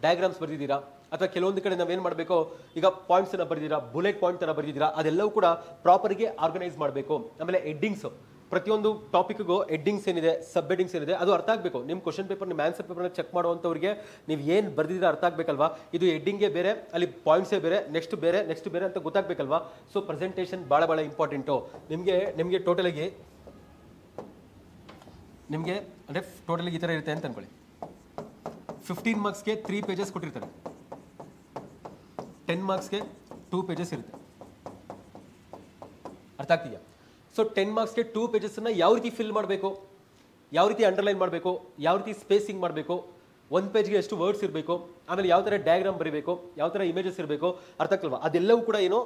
ಡಯಾಗ್ರಾಮ್ಸ್ ಬರ್ದಿದ್ದೀರಾ. ಅಥವಾ ಕೆಲವೊಂದು ಕಡೆ ನಾವೇನ್ ಮಾಡಬೇಕು, ಈಗ ಪಾಯಿಂಟ್ಸ್ ಅನ್ನ ಬರ್ದಿದ್ದೀರಾ, ಬುಲೆಟ್ ಪಾಯಿಂಟ್ ತರ ಬರ್ದಿದ್ದೀರಾ, ಅದೆಲ್ಲವೂ ಕೂಡ ಪ್ರಾಪರ್ ಆಗಿ ಆರ್ಗನೈಸ್ ಮಾಡಬೇಕು. ಆಮೇಲೆ ಹೆಡ್ಡಿಂಗ್ಸ್, ಪ್ರತಿಯೊಂದು ಟಾಪಿಕ್ಗೂ ಹೆಡ್ಡಿಂಗ್ಸ್ ಏನಿದೆ, ಸಬ್ ಹೆಡ್ಡಿಂಗ್ಸ್ ಏನಿದೆ ಅದು ಅರ್ಥ ಆಗಬೇಕು. ನಿಮ್ಮ ಕ್ವಶನ್ ಪೇಪರ್, ನಿಮ್ಮ ಆನ್ಸರ್ ಪೇಪರ್ನ ಚೆಕ್ ಮಾಡುವಂಥವ್ರಿಗೆ ನೀವು ಏನು ಬರ್ದಿದ್ರೆ ಅರ್ಥ ಆಗಬೇಕಲ್ವಾ? ಇದು ಹೆಡ್ಡಿಂಗೇ ಬೇರೆ, ಅಲ್ಲಿ ಪಾಯಿಂಟ್ಸೇ ಬೇರೆ, ನೆಕ್ಸ್ಟ್ ಬೇರೆ ಅಂತ ಗೊತ್ತಾಗಬೇಕಲ್ವಾ? ಸೊ ಪ್ರೆಸೆಂಟೇಷನ್ ಭಾಳ ಇಂಪಾರ್ಟೆಂಟು. ನಿಮಗೆ ಟೋಟಲಾಗಿ ಅಂದರೆ ಟೋಟಲಾಗಿ ಈ ಥರ ಇರುತ್ತೆ ಅಂತ ಅನ್ಕೊಳ್ಳಿ. 15 ಮಾರ್ಕ್ಸ್ಗೆ 3 ಪೇಜಸ್ ಕೊಟ್ಟಿರ್ತಾರೆ, 10 ಮಾರ್ಕ್ಸ್ಗೆ 2 ಪೇಜಸ್ ಇರುತ್ತೆ. ಅರ್ಥ ಆಗ್ತಿದೆಯಾ? ಸೊ 10 ಮಾರ್ಕ್ಸ್ಗೆ 2 ಪೇಜಸ್ಸನ್ನು ಯಾವ ರೀತಿ ಫಿಲ್ ಮಾಡಬೇಕು, ಯಾವ ರೀತಿ ಅಂಡರ್ಲೈನ್ ಮಾಡಬೇಕು, ಯಾವ ರೀತಿ ಸ್ಪೇಸಿಂಗ್ ಮಾಡಬೇಕು, 1 ಪೇಜ್ಗೆ ಎಷ್ಟು ವರ್ಡ್ಸ್ ಇರಬೇಕು, ಆಮೇಲೆ ಯಾವ ಥರ ಡಯಾಗ್ರಾಮ್ ಬರೀಬೇಕು, ಯಾವ ಥರ ಇಮೇಜಸ್ ಇರಬೇಕು, ಅರ್ಥ ಆಗ್ತಲ್ವಾ? ಅದೆಲ್ಲವೂ ಕೂಡ ಏನು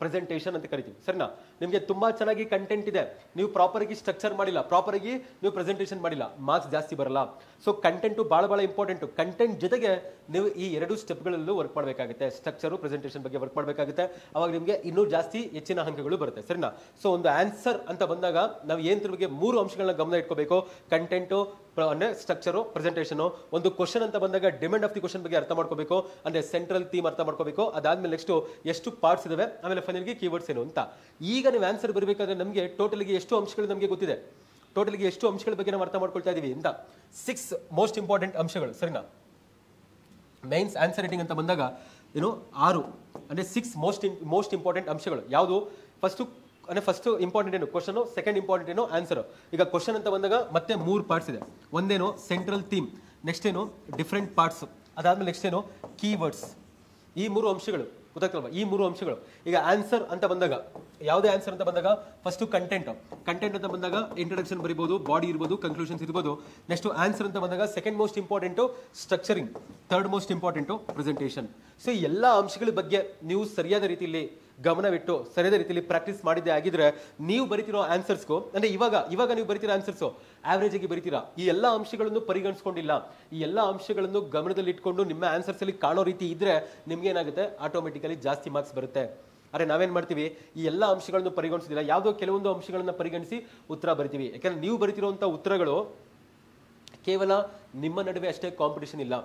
ಪ್ರೆಸೆಂಟೇಷನ್ ಅಂತ ಕರಿತೀವಿ. ಸರಿನಾ? ನಿಮಗೆ ತುಂಬಾ ಚೆನ್ನಾಗಿ ಕಂಟೆಂಟ್ ಇದೆ, ನೀವು ಪ್ರಾಪರ್ ಆಗಿ ಸ್ಟ್ರಕ್ಚರ್ ಮಾಡಿಲ್ಲ, ಪ್ರಾಪರ್ ಆಗಿ ನೀವು ಪ್ರೆಸೆಂಟೇಷನ್ ಮಾಡಿಲ್ಲ, ಮಾರ್ಕ್ಸ್ ಜಾಸ್ತಿ ಬರಲ್ಲ. ಸೊ ಕಂಟೆಂಟು ಬಹಳ ಇಂಪಾರ್ಟೆಂಟ್. ಕಂಟೆಂಟ್ ಜೊತೆಗೆ ನೀವು ಈ 2 ಸ್ಟೆಪ್ಗಳಲ್ಲೂ ವರ್ಕ್ ಮಾಡಬೇಕಾಗುತ್ತೆ. ಸ್ಟ್ರಕ್ಚರು, ಪ್ರೆಸೆಂಟೇಷನ್ ಬಗ್ಗೆ ವರ್ಕ್ ಮಾಡಬೇಕಾಗುತ್ತೆ. ಅವಾಗ ನಿಮಗೆ ಇನ್ನೂ ಜಾಸ್ತಿ ಹೆಚ್ಚಿನ ಅಂಕಗಳು ಬರುತ್ತೆ. ಸರಿನಾ? ಸೊ ಒಂದು ಆನ್ಸರ್ ಅಂತ ಬಂದಾಗ ನಾವು ಏನ್ ಬಗ್ಗೆ 3 ಅಂಶಗಳನ್ನ ಗಮನ ಇಟ್ಕೋಬೇಕು. ಕಂಟೆಂಟು ಅಂದ್ರೆ ಸ್ಟ್ರಕ್ಚರು, ಪ್ರೆಸೆಂಟೇಷನ್. ಒಂದು ಕ್ವಶನ್ ಅಂತ ಬಂದಾಗ ಡಿಮ್ಯಾಂಡ್ ಆಫ್ ದಿ ಕ್ವಶನ್ ಬಗ್ಗೆ ಅರ್ಥ ಮಾಡ್ಕೋಬೇಕು, ಅಂದ್ರೆ ಸೆಂಟ್ರಲ್ ಥೀಮ್ ಅರ್ಥ ಮಾಡ್ಕೋಬೇಕು. ಅದಾದ್ಮೇಲೆ ನೆಕ್ಸ್ಟ್ ಎಷ್ಟು ಪಾರ್ಟ್ಸ್ ಇದಾವೆ, ಆಮೇಲೆ ಫೈನಲ್ಗೆ ಕೀವರ್ಡ್ಸ್ ಏನು ಅಂತ. ಈಗ ನೀವು ಆನ್ಸರ್ ಬರಬೇಕಾದ್ರೆ ನಮಗೆ ಟೋಟಲ್ಗೆ ಎಷ್ಟು ಅಂಶಗಳು ನಮಗೆ ಗೊತ್ತಿದೆ, ಟೋಟಲ್ಗೆ ಎಷ್ಟು ಅಂಶಗಳ ಬಗ್ಗೆ ನಾವು ಅರ್ಥ ಮಾಡ್ಕೊಳ್ತಾ ಇದೀವಿ ಅಂತ 6 ಮೋಸ್ಟ್ ಇಂಪಾರ್ಟೆಂಟ್ ಅಂಶಗಳು. ಸರಿನಾ? ಮೈನ್ಸ್ ಆನ್ಸರ್ ರೈಟಿಂಗ್ ಅಂತ ಬಂದಾಗ ಏನು 6 ಅಂದ್ರೆ 6 ಮೋಸ್ಟ್ ಇಂಪಾರ್ಟೆಂಟ್ ಅಂಶಗಳು. ಯಾವುದು? ಫಸ್ಟ್ ಇಂಪಾರ್ಟೆಂಟ್ ಏನು ಕ್ವಶನ್, ಸೆಕೆಂಡ್ ಇಂಪಾರ್ಟೆಂಟ್ ಏನು ಆನ್ಸರ್. ಈಗ ಕ್ವಶನ್ ಅಂತ ಬಂದಾಗ ಮತ್ತೆ 3 ಪಾರ್ಟ್ಸ್ ಇದೆ. ಒಂದೇನು ಸೆಂಟ್ರಲ್ ಥೀಮ್, ನೆಕ್ಸ್ಟ್ ಏನು ಡಿಫ್ರೆಂಟ್ ಪಾರ್ಟ್ಸ್, ಅದಾದ್ಮೇಲೆ ನೆಕ್ಸ್ಟ್ ಏನು ಕೀವರ್ಡ್ಸ್. ಈ 3 ಅಂಶಗಳು ಗೊತ್ತಾಗ್ತಲ್ವಾ? ಈ 3 ಅಂಶಗಳು. ಈಗ ಆನ್ಸರ್ ಅಂತ ಬಂದಾಗ, ಯಾವುದೇ ಆನ್ಸರ್ ಅಂತ ಬಂದಾಗ ಫಸ್ಟ್ ಕಂಟೆಂಟ್ ಅಂತ ಬಂದಾಗ ಇಂಟ್ರೊಡಕ್ಷನ್ ಬರೀಬಹುದು, ಬಾಡಿ ಇರ್ಬೋದು, ಕನ್ಕ್ಲೂಷನ್ಸ್ ಇರ್ಬೋದು. ನೆಕ್ಸ್ಟ್ ಆನ್ಸರ್ ಅಂತ ಬಂದಾಗ second most important structuring, third most important presentation. So ಈ ಎಲ್ಲ ಅಂಶಗಳ ಬಗ್ಗೆ ನೀವು ಸರಿಯಾದ ರೀತಿಯಲ್ಲಿ ಗಮನವಿಟ್ಟು ಸರಿಯಾದ ರೀತಿಯಲ್ಲಿ ಪ್ರಾಕ್ಟೀಸ್ ಮಾಡಿದ್ದೆ ಆಗಿದ್ರೆ ನೀವು ಬರೀತಿರೋ ಆನ್ಸರ್ಸ್ಗೂ, ಅಂದ್ರೆ ಇವಾಗ ನೀವು ಬರೀತಿರೋ ಆನ್ಸರ್ಸು ಆವರೇಜ್ ಆಗಿ ಬರೀತೀರಾ. ಈ ಎಲ್ಲ ಅಂಶಗಳನ್ನು ಪರಿಗಣಿಸ್ಕೊಂಡಿಲ್ಲ, ಈ ಎಲ್ಲ ಅಂಶಗಳನ್ನು ಗಮನದಲ್ಲಿ ಇಟ್ಕೊಂಡು ನಿಮ್ಮ ಆನ್ಸರ್ಸ್ ಅಲ್ಲಿ ಕಾಣೋ ರೀತಿ ಇದ್ರೆ ನಿಮ್ಗೆ ಏನಾಗುತ್ತೆ, ಆಟೋಮೆಟಿಕಲಿ ಜಾಸ್ತಿ ಮಾರ್ಕ್ಸ್ ಬರುತ್ತೆ. ಅರೆ ನಾವೇನ್ ಮಾಡ್ತೀವಿ, ಈ ಎಲ್ಲ ಅಂಶಗಳನ್ನು ಪರಿಗಣಿಸಿದಿಲ್ಲ, ಯಾವುದೋ ಕೆಲವೊಂದು ಅಂಶಗಳನ್ನ ಪರಿಗಣಿಸಿ ಉತ್ತರ ಬರಿತೀವಿ. ಯಾಕಂದ್ರೆ ನೀವು ಬರೀತಿರುವಂತ ಉತ್ತರಗಳು ಕೇವಲ ನಿಮ್ಮ ನಡುವೆ ಅಷ್ಟೇ ಕಾಂಪಿಟೇಷನ್ ಇಲ್ಲ.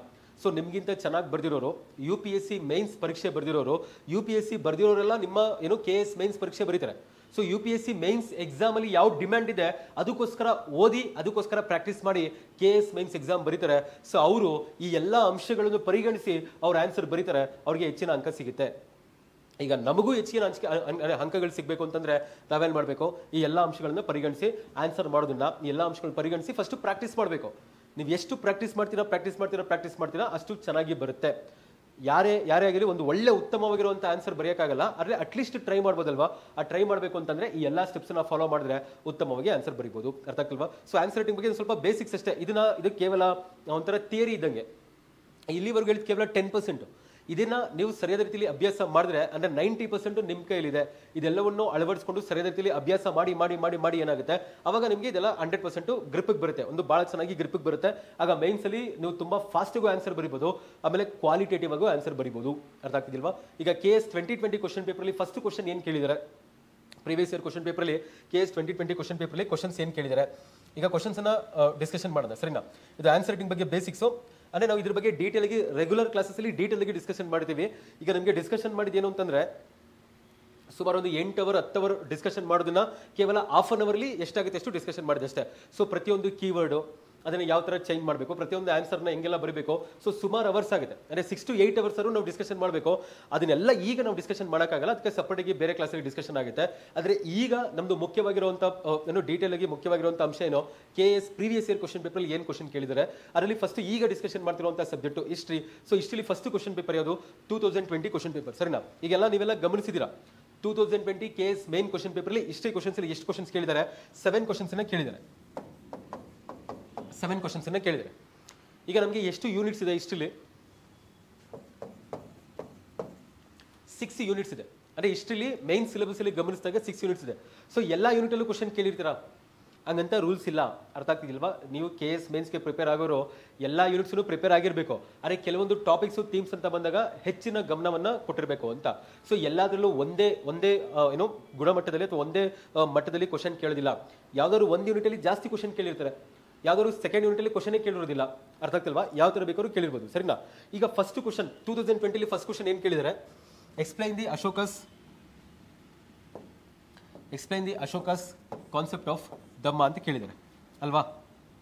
ಸೊ ನಿಮ್ಗಿಂತ ಚೆನ್ನಾಗಿ ಬರ್ದಿರೋರು, UPSC ಮೇನ್ಸ್ ಪರೀಕ್ಷೆ ಬರ್ದಿರೋರು, UPSC ಬರ್ದಿರೋರೆಲ್ಲ ನಿಮ್ಮ ಏನು KS ಮೇನ್ಸ್ ಪರೀಕ್ಷೆ ಬರೀತಾರೆ. ಸೊ UPSC ಮೇನ್ಸ್ ಎಕ್ಸಾಮ್ ಅಲ್ಲಿ ಯಾವ ಡಿಮ್ಯಾಂಡ್ ಇದೆ ಅದಕ್ಕೋಸ್ಕರ ಓದಿ, ಅದಕ್ಕೋಸ್ಕರ ಪ್ರಾಕ್ಟೀಸ್ ಮಾಡಿ KS ಮೇನ್ಸ್ ಎಕ್ಸಾಮ್ ಬರೀತಾರೆ. ಸೊ ಅವರು ಈ ಎಲ್ಲ ಅಂಶಗಳನ್ನು ಪರಿಗಣಿಸಿ ಅವ್ರ ಆನ್ಸರ್ ಬರೀತಾರೆ, ಅವ್ರಿಗೆ ಹೆಚ್ಚಿನ ಅಂಕ ಸಿಗುತ್ತೆ. ಈಗ ನಮಗೂ ಹೆಚ್ಚಿನ ಅಂಕಗಳು ಸಿಗಬೇಕು ಅಂತಂದ್ರೆ ನಾವೇನ್ ಮಾಡಬೇಕು, ಈ ಎಲ್ಲ ಅಂಶಗಳನ್ನು ಪರಿಗಣಿಸಿ ಆನ್ಸರ್ ಮಾಡೋದನ್ನ, ಈ ಎಲ್ಲ ಅಂಶಗಳನ್ನ ಪರಿಗಣಿಸಿ ಫಸ್ಟ್ ಪ್ರಾಕ್ಟೀಸ್ ಮಾಡಬೇಕು. ನೀವು ಎಷ್ಟು ಪ್ರಾಕ್ಟೀಸ್ ಮಾಡ್ತೀರಾ ಅಷ್ಟು ಚೆನ್ನಾಗಿ ಬರುತ್ತೆ. ಯಾರೇ ಆಗಿರಲಿ ಒಂದು ಒಳ್ಳೆ ಉತ್ತಮವಾಗಿರುವಂಥ ಆನ್ಸರ್ ಬರೆಯೋಕ್ಕಾಗಲ್ಲ, ಆದರೆ ಅಟ್ಲೀಸ್ಟ್ ಟ್ರೈ ಮಾಡ್ಬೋದಲ್ವಾ? ಆ ಟ್ರೈ ಮಾಡಬೇಕು ಅಂತಂದ್ರೆ ಈ ಎಲ್ಲ ಸ್ಟೆಪ್ಸ್ನ ಫಾಲೋ ಮಾಡಿದ್ರೆ ಉತ್ತಮವಾಗಿ ಆನ್ಸರ್ ಬರೀಬಹುದು. ಅರ್ಥ ಆಗ್ತಲ್ವಾ? ಸೊ ಆನ್ಸರ್ ರೈಟಿಂಗ್ ಬಗ್ಗೆ ಸ್ವಲ್ಪ ಬೇಸಿಕ್ಸ್ ಅಷ್ಟೇ. ಇದು ಕೇವಲ ಒಂಥರ ಥಿಯರಿ ಇದ್ದಂಗೆ. ಇಲ್ಲಿವರೆಗೂ ಹೇಳಿದ ಕೇವಲ 10%. ಇದನ್ನ ನೀವು ಸರಿಯಾದ ರೀತಿಯಲ್ಲಿ ಅಭ್ಯಾಸ ಮಾಡಿದ್ರೆ ಅಂದ್ರೆ 90% ನಿಮ್ಮ ಕೈಲಿದೆ. ಇದೆಲ್ಲವನ್ನು ಅಳವಡಿಸಿಕೊಂಡು ಸರಿಯಾದ ರೀತಿಯಲ್ಲಿ ಅಭ್ಯಾಸ ಮಾಡಿ ಮಾಡಿ ಮಾಡಿ ಮಾಡಿ ಏನಾಗುತ್ತೆ, ಅವಾಗ ನಿಮಗೆ ಇದೆಲ್ಲ 100% ಗ್ರಿಪ್ಗೆ ಬರುತ್ತೆ, ಒಂದು ಬಹಳ ಚೆನ್ನಾಗಿ ಗ್ರಿಪ್ಗೆ ಬರುತ್ತೆ. ಆಗ ಮೇನ್ಸ್ ಅಲ್ಲಿ ನೀವು ತುಂಬಾ ಫಾಸ್ಟ್ಗೂ ಆನ್ಸರ್ ಬರೀಬಹುದು, ಆಮೇಲೆ ಕ್ವಾಲಿಟೇಟಿವ್ ಆಗೂ ಆನ್ಸರ್ ಬರೀಬಹುದು. ಅರ್ಥ ಆಗ್ತಿದಿಲ್ವಾ? ಈಗ KS 2020 ಕ್ವಶನ್ ಪೇಪರ್ ಅಲ್ಲಿ ಫಸ್ಟ್ ಕ್ವಶನ್ ಏನ್ ಕೇಳಿದ್ದಾರೆ, ಪ್ರೀವಿಯಸ್ ಇಯರ್ ಕ್ವಶನ್ ಪೇಪರ್ ಅಲ್ಲಿ KS 2020 ಕ್ವಶನ್ ಪೇಪರ್ ಅಲ್ಲಿ ಕ್ವಶನ್ಸ್ ಏನ್ ಕೇಳಿದ್ದಾರೆ, ಈಗ ಕ್ವಶನ್ಸ್ ಅನ್ನ ಡಿಸ್ಕಷನ್ ಮಾಡೋಣ. ಸರಿನಾ? ಇದು ಆನ್ಸರ್ ರೈಟಿಂಗ್ ಬಗ್ಗೆ ಬೇಸಿಕ್ಸ್. ಅಂದ್ರೆ ನಾವು ಇದ್ರ ಬಗ್ಗೆ ಡೀಟೇಲ್ ಆಗಿ ರೆಗ್ಯುಲರ್ ಕ್ಲಾಸಸ್ ಅಲ್ಲಿ ಡೀಟೇಲ್ ಆಗಿ ಡಿಸ್ಕಷನ್ ಮಾಡ್ತೀವಿ. ಈಗ ನಮಗೆ ಡಿಸ್ಕಷನ್ ಮಾಡಿದ್ದೇನು ಅಂತಂದ್ರೆ ಸುಮಾರು ಒಂದು 8 ಅವರ್ 10 ಅವರ್ ಡಿಸ್ಕಷನ್ ಮಾಡೋದನ್ನ ಕೇವಲ ಹಾಫ್ ಅನ್ ಅವರ್ಲಿ ಎಷ್ಟಾಗುತ್ತೆ ಅಷ್ಟು ಡಿಸ್ಕಷನ್ ಮಾಡಿದೆ ಅಷ್ಟೇ. ಸೊ ಪ್ರತಿಯೊಂದು ಕೀವರ್ಡ್ ಅದನ್ನ ಯಾವ ತರ ಚೇಂಜ್ ಮಾಡಬೇಕು, ಪ್ರತಿಯೊಂದು ಆನ್ಸರ್ನ ಹೆಂಗೆಲ್ಲ ಬರೀಬೇಕು, ಸೊ ಸುಮಾರು ಅವರ್ಸ್ ಆಗುತ್ತೆ. ಅಂದ್ರೆ 6 to 8 ಅವರ್ಸ್ ನಾವು ಡಿಸ್ಕಷನ್ ಮಾಡಬೇಕು. ಅದನ್ನೆಲ್ಲ ಈಗ ನಾವು ಡಿಸ್ಕಷನ್ ಮಾಡೋಕ್ಕಾಗಲ್ಲ, ಅದಕ್ಕೆ ಸಪರೇಟ್ ಆಗಿ ಬೇರೆ ಕ್ಲಾಸಲ್ಲಿ ಡಿಸ್ಕಷನ್ ಆಗುತ್ತೆ. ಆದ್ರೆ ಈಗ ನಮ್ದು ಮುಖ್ಯವಾಗಿರುವಂತ ಏನು ಡೀಟೇಲ್ ಆಗಿ ಮುಖ್ಯವಾಗಿರುವಂತ ಅಂಶ ಏನು, KS previous year question paper ಏನ್ ಕ್ವಶನ್ ಕೇಳಿದ್ದಾರೆ ಅದರಲ್ಲಿ ಫಸ್ಟ್ ಈಗ ಡಿಸ್ಕಷನ್ ಮಾಡ್ತಿರುವಂತ ಸಬ್ಜೆಕ್ಟ್ ಹಿಸ್ಟ್ರಿ. ಸೊ ಹಿಸ್ಟ್ರಿಲಿ ಫಸ್ಟ್ ಕ್ವಶನ್ ಪೇಪರ್ ಯಾವುದು, 2020 ಕ್ವಶನ್ ಪೇಪರ್. ಸರಿನಾ? ಈಗೆಲ್ಲ ನೀವೆಲ್ಲ ಗಮನಿಸಿದಿರಾ 2020 KS ಮೇನ್ ಕ್ವಶನ್ ಪೇಪರ್ ಅಲ್ಲಿ ಹಿಸ್ಟ್ರಿ ಕ್ವಶನ್ಸ್ ಅಲ್ಲಿ ಎಷ್ಟು ಕ್ವಶನ್ಸ್ ಕೇಳಿದ್ದಾರೆ, 7 ಕ್ವಶನ್ಸ್ ಕೇಳಿದ್ದಾರೆ. 7 ಕ್ವಶನ್ಸ್ ಕೇಳಿದ್ದಾರೆ. ಈಗ ನಮಗೆ ಎಷ್ಟು ಯೂನಿಟ್ಸ್ ಇದೆ ಹಿಸ್ಟ್ರಿಲಿ, 6 ಯೂನಿಟ್ಸ್ ಇದೆ. ಅಂದ್ರೆ ಹಿಸ್ಟ್ರಿಲಿ ಮೈನ್ ಸಿಲೆಬಸ್ ಅಲ್ಲಿ ಗಮನಿಸಿದಾಗ 6 ಯೂನಿಟ್ಸ್ ಇದೆ. ಸೊ ಎಲ್ಲಾ ಯೂನಿಟ್ ಅಲ್ಲೂ ಕ್ವಶನ್ ಕೇಳಿರ್ತೀರಾ, ಹಂಗಂತ ರೂಲ್ಸ್ ಇಲ್ಲ. ಅರ್ಥ ಆಗ್ತಿದಿಲ್ವಾ? ನೀವು KS ಮೇನ್ಸ್ಗೆ ಪ್ರಿಪೇರ್ ಆಗೋರು ಎಲ್ಲಾ ಯೂನಿಟ್ಸ್ ಪ್ರಿಪೇರ್ ಆಗಿರ್ಬೇಕು. ಆದರೆ ಕೆಲವೊಂದು ಟಾಪಿಕ್ಸ್ ಥೀಮ್ಸ್ ಅಂತ ಬಂದಾಗ ಹೆಚ್ಚಿನ ಗಮನವನ್ನ ಕೊಟ್ಟಿರಬೇಕು ಅಂತ. ಸೊ ಎಲ್ಲಾದ್ರಲ್ಲೂ ಒಂದೇ ಏನೋ ಗುಣಮಟ್ಟದಲ್ಲಿ ಅಥವಾ ಒಂದೇ ಮಟ್ಟದಲ್ಲಿ ಕ್ವಶನ್ ಕೇಳೋದಿಲ್ಲ. ಯಾವ್ದಾದ್ರು ಒಂದು ಯೂನಿಟ್ ಅಲ್ಲಿ ಜಾಸ್ತಿ ಕ್ವಶನ್ ಕೇಳಿರ್ತಾರೆ, ಯಾವ್ದಾದ್ರು ಸೆಕೆಂಡ್ ಯೂನಿಟ್ ಅಲ್ಲಿ ಕ್ವಶನ್ ಕೇಳಿರೋದಿಲ್ಲ. ಅರ್ಥ ಆಗ್ತಿಲ್ವಾ? ಯಾವ ತರ ಬೇಕಾದ್ರೂ ಕೇಳಿರ್ಬೋದು. ಸರಿನಾ? ಈಗ ಫಸ್ಟ್ ಕ್ವಶನ್ 2020 ಫಸ್ಟ್ ಕ್ವಶನ್ ಏನ್ ಕೇಳಿದರೆ, explain the Ashoka's concept of dhamma ಅಂತ ಕೇಳಿದ್ದಾರೆ ಅಲ್ವಾ?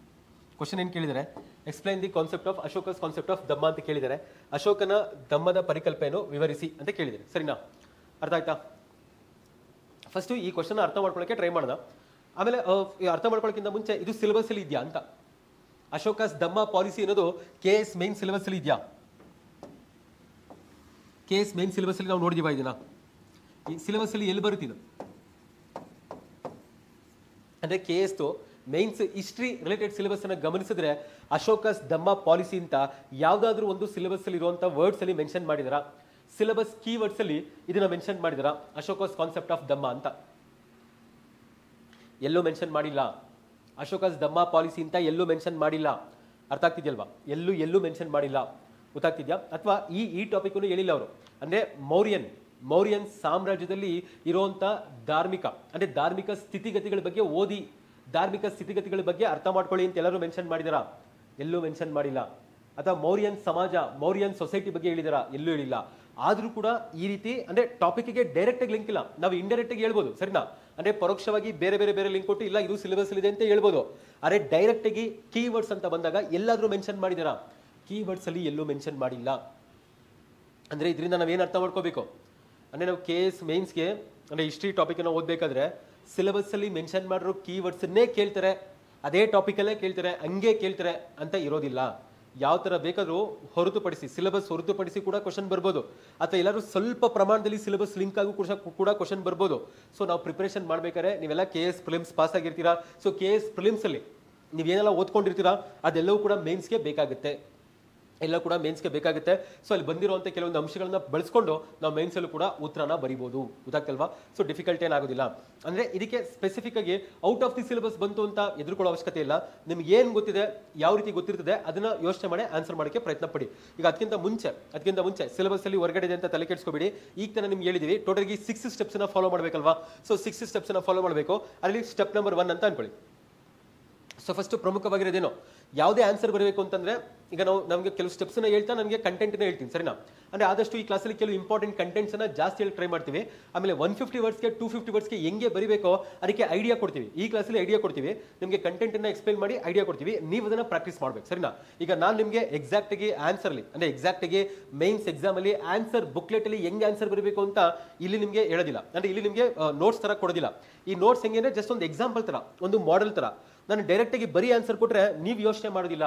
ಕ್ವಶನ್ ಏನ್ ಕೇಳಿದರೆ, explain the concept of Ashoka's concept of dhamma ಅಂತ ಕೇಳಿದರೆ, ಅಶೋಕನ ಧಮ್ಮದ ಪರಿಕಲ್ಪನೆಯನ್ನು ವಿವರಿಸಿ ಅಂತ ಕೇಳಿದ್ದಾರೆ. ಸರಿನಾ? ಅರ್ಥ ಆಯ್ತಾ? ಫಸ್ಟ್ ಈ ಕ್ವಶನ್ ಅರ್ಥ ಮಾಡ್ಕೊಳ್ಳೋಕೆ ಟ್ರೈ ಮಾಡೋಣ. ಆಮೇಲೆ ಅರ್ಥ ಮಾಡ್ಕೊಳ್ಳೋಕ್ಕಿಂತ ಮುಂಚೆ ಇದು ಸಿಲೆಬಸ್ ಅಲ್ಲಿ ಇದೆಯಾ ಅಂತ, ಅಶೋಕಸ್ ಧಮ್ಮ ಪಾಲಿಸಿ ಅನ್ನೋದು KS ಮೇನ್ ಸಿಲೆಬಸ್ ಅಲ್ಲಿ ಇದೆಯಾ? KS ಮೇನ್ ಸಿಲೆಬಸ್ ಅಲ್ಲಿ ನಾವು ನೋಡಿದೀವ ಇದನ್ನ? ಈ ಸಿಲೆಬಸ್ ಅಲ್ಲಿ ಎಲ್ಲಿ ಬರುತ್ತಿದ್ದು ಅಂದ್ರೆ KS mains history related syllabus ಅನ್ನ ಗಮನಿಸಿದ್ರೆ ಅಶೋಕಸ್ ಧಮ್ಮ ಪಾಲಿಸಿ ಅಂತ ಯಾವ್ದಾದ್ರು ಒಂದು ಸಿಲೆಬಸ್ ಅಲ್ಲಿ ಇರುವಂತ ವರ್ಡ್ಸ್ ಅಲ್ಲಿ ಮೆನ್ಷನ್ ಮಾಡಿದಾರ, ಸಿಲೆಬಸ್ ಕೀ ವರ್ಡ್ಸ್ ಅಲ್ಲಿ ಇದನ್ನ ಮೆನ್ಷನ್ ಮಾಡಿದಾರ, ಅಶೋಕಸ್ ಕಾನ್ಸೆಪ್ಟ್ ಆಫ್ ಧಮ್ಮ ಅಂತ? ಎಲ್ಲೂ ಮೆನ್ಷನ್ ಮಾಡಿಲ್ಲ. ಅಶೋಕಸ್ ಧಮ್ಮ ಪಾಲಿಸಿ ಅಂತ ಎಲ್ಲೂ ಮೆನ್ಷನ್ ಮಾಡಿಲ್ಲ. ಅರ್ಥ ಆಗ್ತಿದ್ಯಲ್ವಾ? ಎಲ್ಲೂ ಮೆನ್ಷನ್ ಮಾಡಿಲ್ಲ. ಗೊತ್ತಾಗ್ತಿದ್ಯಾ? ಅಥವಾ ಈ ಟಾಪಿಕ್ ಹೇಳಿಲ್ಲ ಅವರು. ಅಂದ್ರೆ ಮೌರ್ಯನ್ ಸಾಮ್ರಾಜ್ಯದಲ್ಲಿ ಇರುವಂತ ಧಾರ್ಮಿಕ ಸ್ಥಿತಿಗತಿಗಳ ಬಗ್ಗೆ ಓದಿ, ಧಾರ್ಮಿಕ ಸ್ಥಿತಿಗತಿಗಳ ಬಗ್ಗೆ ಅರ್ಥ ಮಾಡ್ಕೊಳ್ಳಿ ಅಂತ ಎಲ್ಲರೂ ಮೆನ್ಷನ್ ಮಾಡಿದಾರ? ಎಲ್ಲೂ ಮೆನ್ಷನ್ ಮಾಡಿಲ್ಲ. ಅಥವಾ ಮೌರ್ಯನ್ ಸಮಾಜ, ಮೌರ್ಯನ್ ಸೊಸೈಟಿ ಬಗ್ಗೆ ಹೇಳಿದಾರ? ಎಲ್ಲೂ ಹೇಳಿಲ್ಲ. ಆದ್ರೂ ಕೂಡ ಈ ರೀತಿ ಅಂದ್ರೆ ಟಾಪಿಕ್ಗೆ ಡೈರೆಕ್ಟ್ ಆಗಿ ಲಿಂಕ್ ಇಲ್ಲ, ನಾವು ಇಂಡೈರೆಕ್ಟ್ ಆಗಿ ಹೇಳ್ಬೋದು. ಸರಿನಾ? ಅಂದ್ರೆ ಪರೋಕ್ಷವಾಗಿ ಬೇರೆ ಲಿಂಕ್ ಕೊಟ್ಟು ಇಲ್ಲ ಇದು ಸಿಲೆಬಸ್ ಇದೆ ಅಂತ ಹೇಳ್ಬೋದು. ಅರೆ ಡೈರೆಕ್ಟ್ ಆಗಿ ಕೀವರ್ಡ್ಸ್ ಅಂತ ಬಂದಾಗ ಎಲ್ಲಾದ್ರೂ ಮೆನ್ಷನ್ ಮಾಡಿದಾರ? ಕೀವರ್ಡ್ಸ್ ಅಲ್ಲಿ ಎಲ್ಲೂ ಮೆನ್ಷನ್ ಮಾಡಿಲ್ಲ. ಅಂದ್ರೆ ಇದರಿಂದ ನಾವೇನ್ ಅರ್ಥ ಮಾಡ್ಕೋಬೇಕು ಅಂದ್ರೆ, ನಾವು KS ಮೇನ್ಸ್ಗೆ ಅಂದ್ರೆ ಹಿಸ್ಟ್ರಿ ಟಾಪಿಕ್ ಅನ್ನ ಓದ್ಬೇಕಾದ್ರೆ ಸಿಲೆಬಸ್ ಅಲ್ಲಿ ಮೆನ್ಷನ್ ಮಾಡಿರೋ ಕೀವರ್ಡ್ಸ್ ಅನ್ನೇ ಕೇಳ್ತಾರೆ, ಅದೇ ಟಾಪಿಕ್ ಅಲ್ಲೇ ಕೇಳ್ತಾರೆ, ಹಂಗೆ ಕೇಳ್ತಾರೆ ಅಂತ ಇರೋದಿಲ್ಲ. ಯಾವ ತರ ಬೇಕಾದ್ರೂ ಹೊರತುಪಡಿಸಿ, ಸಿಲೆಬಸ್ ಹೊರತುಪಡಿಸಿ ಕೂಡ ಕ್ವಶನ್ ಬರ್ಬೋದು, ಅಥವಾ ಎಲ್ಲರೂ ಸ್ವಲ್ಪ ಪ್ರಮಾಣದಲ್ಲಿ ಸಿಲೆಬಸ್ ಲಿಂಕ್ ಆಗು ಕೂಡ ಕ್ವಶನ್ ಬರ್ಬೋದು. ಸೊ ನಾವು ಪ್ರಿಪರೇಷನ್ ಮಾಡ್ಬೇಕಾದ್ರೆ ನೀವೆಲ್ಲ KS ಪ್ರಿಲಿಮ್ಸ್ ಪಾಸ್ ಆಗಿರ್ತೀರಾ. ಸೊ KS ಪ್ರಿಲಿಮ್ಸ್ ಅಲ್ಲಿ ನೀವೇನೆಲ್ಲ ಓದ್ಕೊಂಡಿರ್ತೀರಾ ಅದೆಲ್ಲವೂ ಕೂಡ ಮೇನ್ಸ್ಗೆ ಬೇಕಾಗುತ್ತೆ. ಸೊ ಅಲ್ಲಿ ಬಂದಿರುವಂತ ಕೆಲವೊಂದು ಅಂಶಗಳನ್ನ ಬಳಸ್ಕೊಂಡು ನಾವು ಮೇನ್ಸ್ ಅಲ್ಲೂ ಕೂಡ ಉತ್ತರನ ಬರೀಬಹುದು. ಗೊತ್ತಾಗ್ತಲ್ವಾ? ಸೊ ಡಿಫಿಕಲ್ಟ್ ಏನಾಗೋದಿಲ್ಲ. ಅಂದ್ರೆ ಇದಕ್ಕೆ ಸ್ಪೆಸಿಫಿಕ್ ಆಗಿ ಔಟ್ ಆಫ್ ದಿ ಸಿಲೆಬಸ್ ಬಂತು ಅಂತ ಎದುರ್ಕೊಳ್ಳೋ ಅವಶ್ಯಕತೆ ಇಲ್ಲ. ನಿಮ್ಗೆ ಏನ್ ಗೊತ್ತಿದೆ, ಯಾವ ರೀತಿ ಗೊತ್ತಿರ್ತದೆ ಅದನ್ನ ಯೋಚನೆ ಮಾಡಿ ಆನ್ಸರ್ ಮಾಡೋಕೆ ಪ್ರಯತ್ನ ಪಡಿ. ಈಗ ಅದಕ್ಕಿಂತ ಮುಂಚೆ ಸಿಲೆಬಸ್ ಅಲ್ಲಿ ಹೊರಗಡೆ ಇದೆ ಅಂತ ತಲೆ ಕೆಡಿಸ್ಕೋಬೇಡಿ. ಈಗ ತಾನೇ ನಿಮ್ಗೆ ಹೇಳಿದೀವಿ ಟೋಟಲ್ 6 ಸ್ಟೆಪ್ಸ್ ನ ಫಾಲೋ ಮಾಡ್ಬೇಕಲ್ವಾ? ಸೊ 6 ಸ್ಟೆಪ್ಸ್ ನ ಫಾಲೋ ಮಾಡಬೇಕು. ಅಲ್ಲಿ ಸ್ಟೆಪ್ ನಂಬರ್ 1 ಅಂತ ಅನ್ಕೊಳ್ಳಿ. ಸೊ ಫಸ್ಟ್ ಪ್ರಮುಖವಾಗಿರೋದೇನು, ಯಾವುದೇ ಆನ್ಸರ್ ಬರಬೇಕು ಅಂತಂದ್ರೆ ಈಗ ನಮಗೆ ಕೆಲವು ಸ್ಟೆಪ್ಸ್ ಹೇಳ್ತಾ ನನಗೆ ಕಂಟೆಂಟ್ ಹೇಳ್ತೀನಿ. ಸರಿನಾ? ಅಂದ್ರೆ ಆದಷ್ಟು ಈ ಕ್ಲಾಸಲ್ಲಿ ಕೆಲವು ಇಂಪಾರ್ಟೆಂಟ್ ಕಂಟೆಂಟ್ಸ್ ಅನ್ನ ಜಾಸ್ತಿ ಹೇಳಿ ಟ್ರೈ ಮಾಡ್ತೀವಿ. ಆಮೇಲೆ 150 ವರ್ಡ್ಸ್ಗೆ 250 ವರ್ಡ್ಸ್ಗೆ ಹೆಂಗೆ ಬರೀಬೇಕೋ ಅದಕ್ಕೆ ಐಡಿಯಾ ಕೊಡ್ತೀವಿ. ಈ ಕ್ಲಾಸಲ್ಲಿ ಐಡಿಯಾ ಕೊಡ್ತೀವಿ, ನಿಮಗೆ ಕಂಟೆಂಟ್ ಅನ್ನ ಎಕ್ಸ್ಪ್ಲೈನ್ ಮಾಡಿ ಐಡಿಯಾ ಕೊಡ್ತೀವಿ, ನೀವು ಅದನ್ನ ಪ್ರಾಕ್ಟೀಸ್ ಮಾಡ್ಬೇಕು. ಸರಿನಾ? ಈಗ ನಾನು ನಿಮಗೆ ಎಕ್ಸಾಕ್ಟ್ ಆಗಿ ಮೈನ್ಸ್ ಎಕ್ಸಾಮ್ ಅಲ್ಲಿ ಆನ್ಸರ್ ಬುಕ್ಲೆಟ್ ಅಲ್ಲಿ ಹೆಂಗೆ ಆನ್ಸರ್ ಬರಬೇಕು ಅಂತ ಇಲ್ಲಿ ನಿಮಗೆ ಹೇಳೋದಿಲ್ಲ. ಅಂದ್ರೆ ಇಲ್ಲಿ ನಿಮಗೆ ನೋಟ್ಸ್ ತರ ಕೊಡೋದಿಲ್ಲ. ಈ ನೋಟ್ಸ್ ಹೆಂಗೆ ಅಂದ್ರೆ ಜಸ್ಟ್ ಒಂದು ಎಕ್ಸಾಂಪಲ್ ತರ, ಒಂದು ಮಾಡೆಲ್ ತರ. ನಾನು ಡೈರೆಕ್ಟ್ ಆಗಿ ಬರೀ ಆನ್ಸರ್ ಕೊಟ್ರೆ ನೀವು ಯೋಚನೆ ಮಾಡೋದಿಲ್ಲ,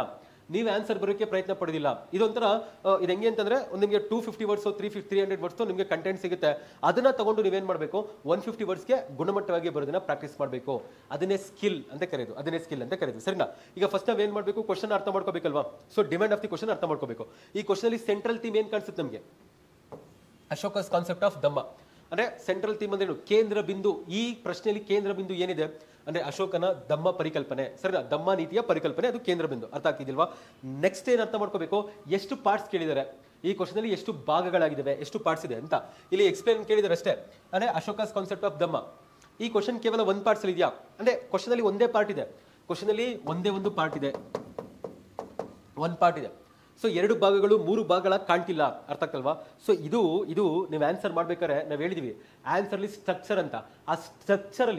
ನೀವು ಆನ್ಸರ್ ಬರೋಕೆ ಪ್ರಯತ್ನ ಪಡೋದಿಲ್ಲ. ಇದೊಂಥರ ಇದು ಹೆಂಗೆ ಅಂತಂದ್ರೆ ನಿಮಗೆ 250 ವರ್ಡ್ಸ್ 300 ವರ್ಡ್ಸ್ ನಿಮಗೆ ಕಂಟೆಂಟ್ ಸಿಗುತ್ತೆ. ಅದನ್ನ ತಗೊಂಡು ನೀವೇನ್ ಮಾಡಬೇಕು, 150 ವರ್ಡ್ಸ್ಗೆ ಗುಣಮಟ್ಟವಾಗಿ ಬರೋದನ್ನ ಪ್ರಾಕ್ಟೀಸ್ ಮಾಡಬೇಕು. ಅದನ್ನೇ ಸ್ಕಿಲ್ ಅಂತ ಕರೆಯೋದು. ಸರಿನಾ? ಈಗ ಫಸ್ಟ್ ನಾವೇನ್ ಮಾಡಬೇಕು, ಕ್ವಶನ್ ಅರ್ಥ ಮಾಡ್ಕೋಬೇಕಲ್ವಾ? So demand of the question ಅರ್ಥ ಮಾಡ್ಕೋಬೇಕು. ಈ ಕ್ವಶನ್ ಅಲ್ಲಿ ಸೆಂಟ್ರಲ್ ಥೀಮ್ ಏನ್ ಕಾಣಿಸುತ್ತೆ ನಮಗೆ, ಅಶೋಕಸ್ ಕಾನ್ಸೆಪ್ಟ್ ಆಫ್ ಧಮ್ಮ ಅಂದ್ರೆ ಸೆಂಟ್ರಲ್ ಥೀಮ್ ಅಂದ್ರೆ ಕೇಂದ್ರ ಬಿಂದು. ಈ ಪ್ರಶ್ನೆಯಲ್ಲಿ ಕೇಂದ್ರ ಬಿಂದು ಏನಿದೆ ಅಂದ್ರೆ ಅಶೋಕನ ಧಮ್ಮ ಪರಿಕಲ್ಪನೆ, ಸರಿನಾ? ಧಮ್ಮ ನೀತಿಯ ಪರಿಕಲ್ಪನೆ ಅದು ಕೇಂದ್ರ ಬಿಂದು. ಅರ್ಥ ಆಗ್ತಿದಿಲ್ವಾ? ನೆಕ್ಸ್ಟ್ ಏನ್ ಅರ್ಥ ಮಾಡ್ಕೋಬೇಕು, ಎಷ್ಟು ಪಾರ್ಟ್ಸ್ ಕೇಳಿದ್ದಾರೆ ಈ ಕ್ವಶನ್ ಅಲ್ಲಿ, ಎಷ್ಟು ಭಾಗಗಳಾಗಿದ್ದಾವೆ, ಎಷ್ಟು ಪಾರ್ಟ್ಸ್ ಇದೆ ಅಂತ ಇಲ್ಲಿ ಎಕ್ಸ್ಪ್ಲೇನ್ ಕೇಳಿದಾರೆ ಅಷ್ಟೇ. ಅಂದ್ರೆ ಅಶೋಕಸ್ ಕಾನ್ಸೆಪ್ಟ್ ಆಫ್ ಧಮ್ಮ ಈ ಕ್ವಶನ್ ಕೇವಲ ಒಂದು ಪಾರ್ಟ್ಸ್ ಅಲ್ಲಿ ಇದೆಯಾ ಅಂದ್ರೆ ಕ್ವಶನ್ ಅಲ್ಲಿ ಒಂದೇ ಪಾರ್ಟ್ ಇದೆ, ಕ್ವಶನ್ ಅಲ್ಲಿ ಒಂದೇ ಒಂದು ಪಾರ್ಟ್ ಇದೆ, ಒಂದು ಪಾರ್ಟ್ ಇದೆ. ಸೊ 2 ಭಾಗಗಳು 3 ಭಾಗಗಳ ಕಾಣ್ತಿಲ್ಲ. ಅರ್ಥ ಆಗ್ತಲ್ವಾ? ಸೊ ಇದು ನೀವು ಆನ್ಸರ್ ಮಾಡ್ಬೇಕಾದ್ರೆ ನಾವು ಹೇಳಿದೀವಿ ಆನ್ಸರ್ ಅಲ್ಲಿ ಸ್ಟ್ರಕ್ಚರ್ ಅಂತ. ಆ ಸ್ಟ್ರಕ್ಚರ್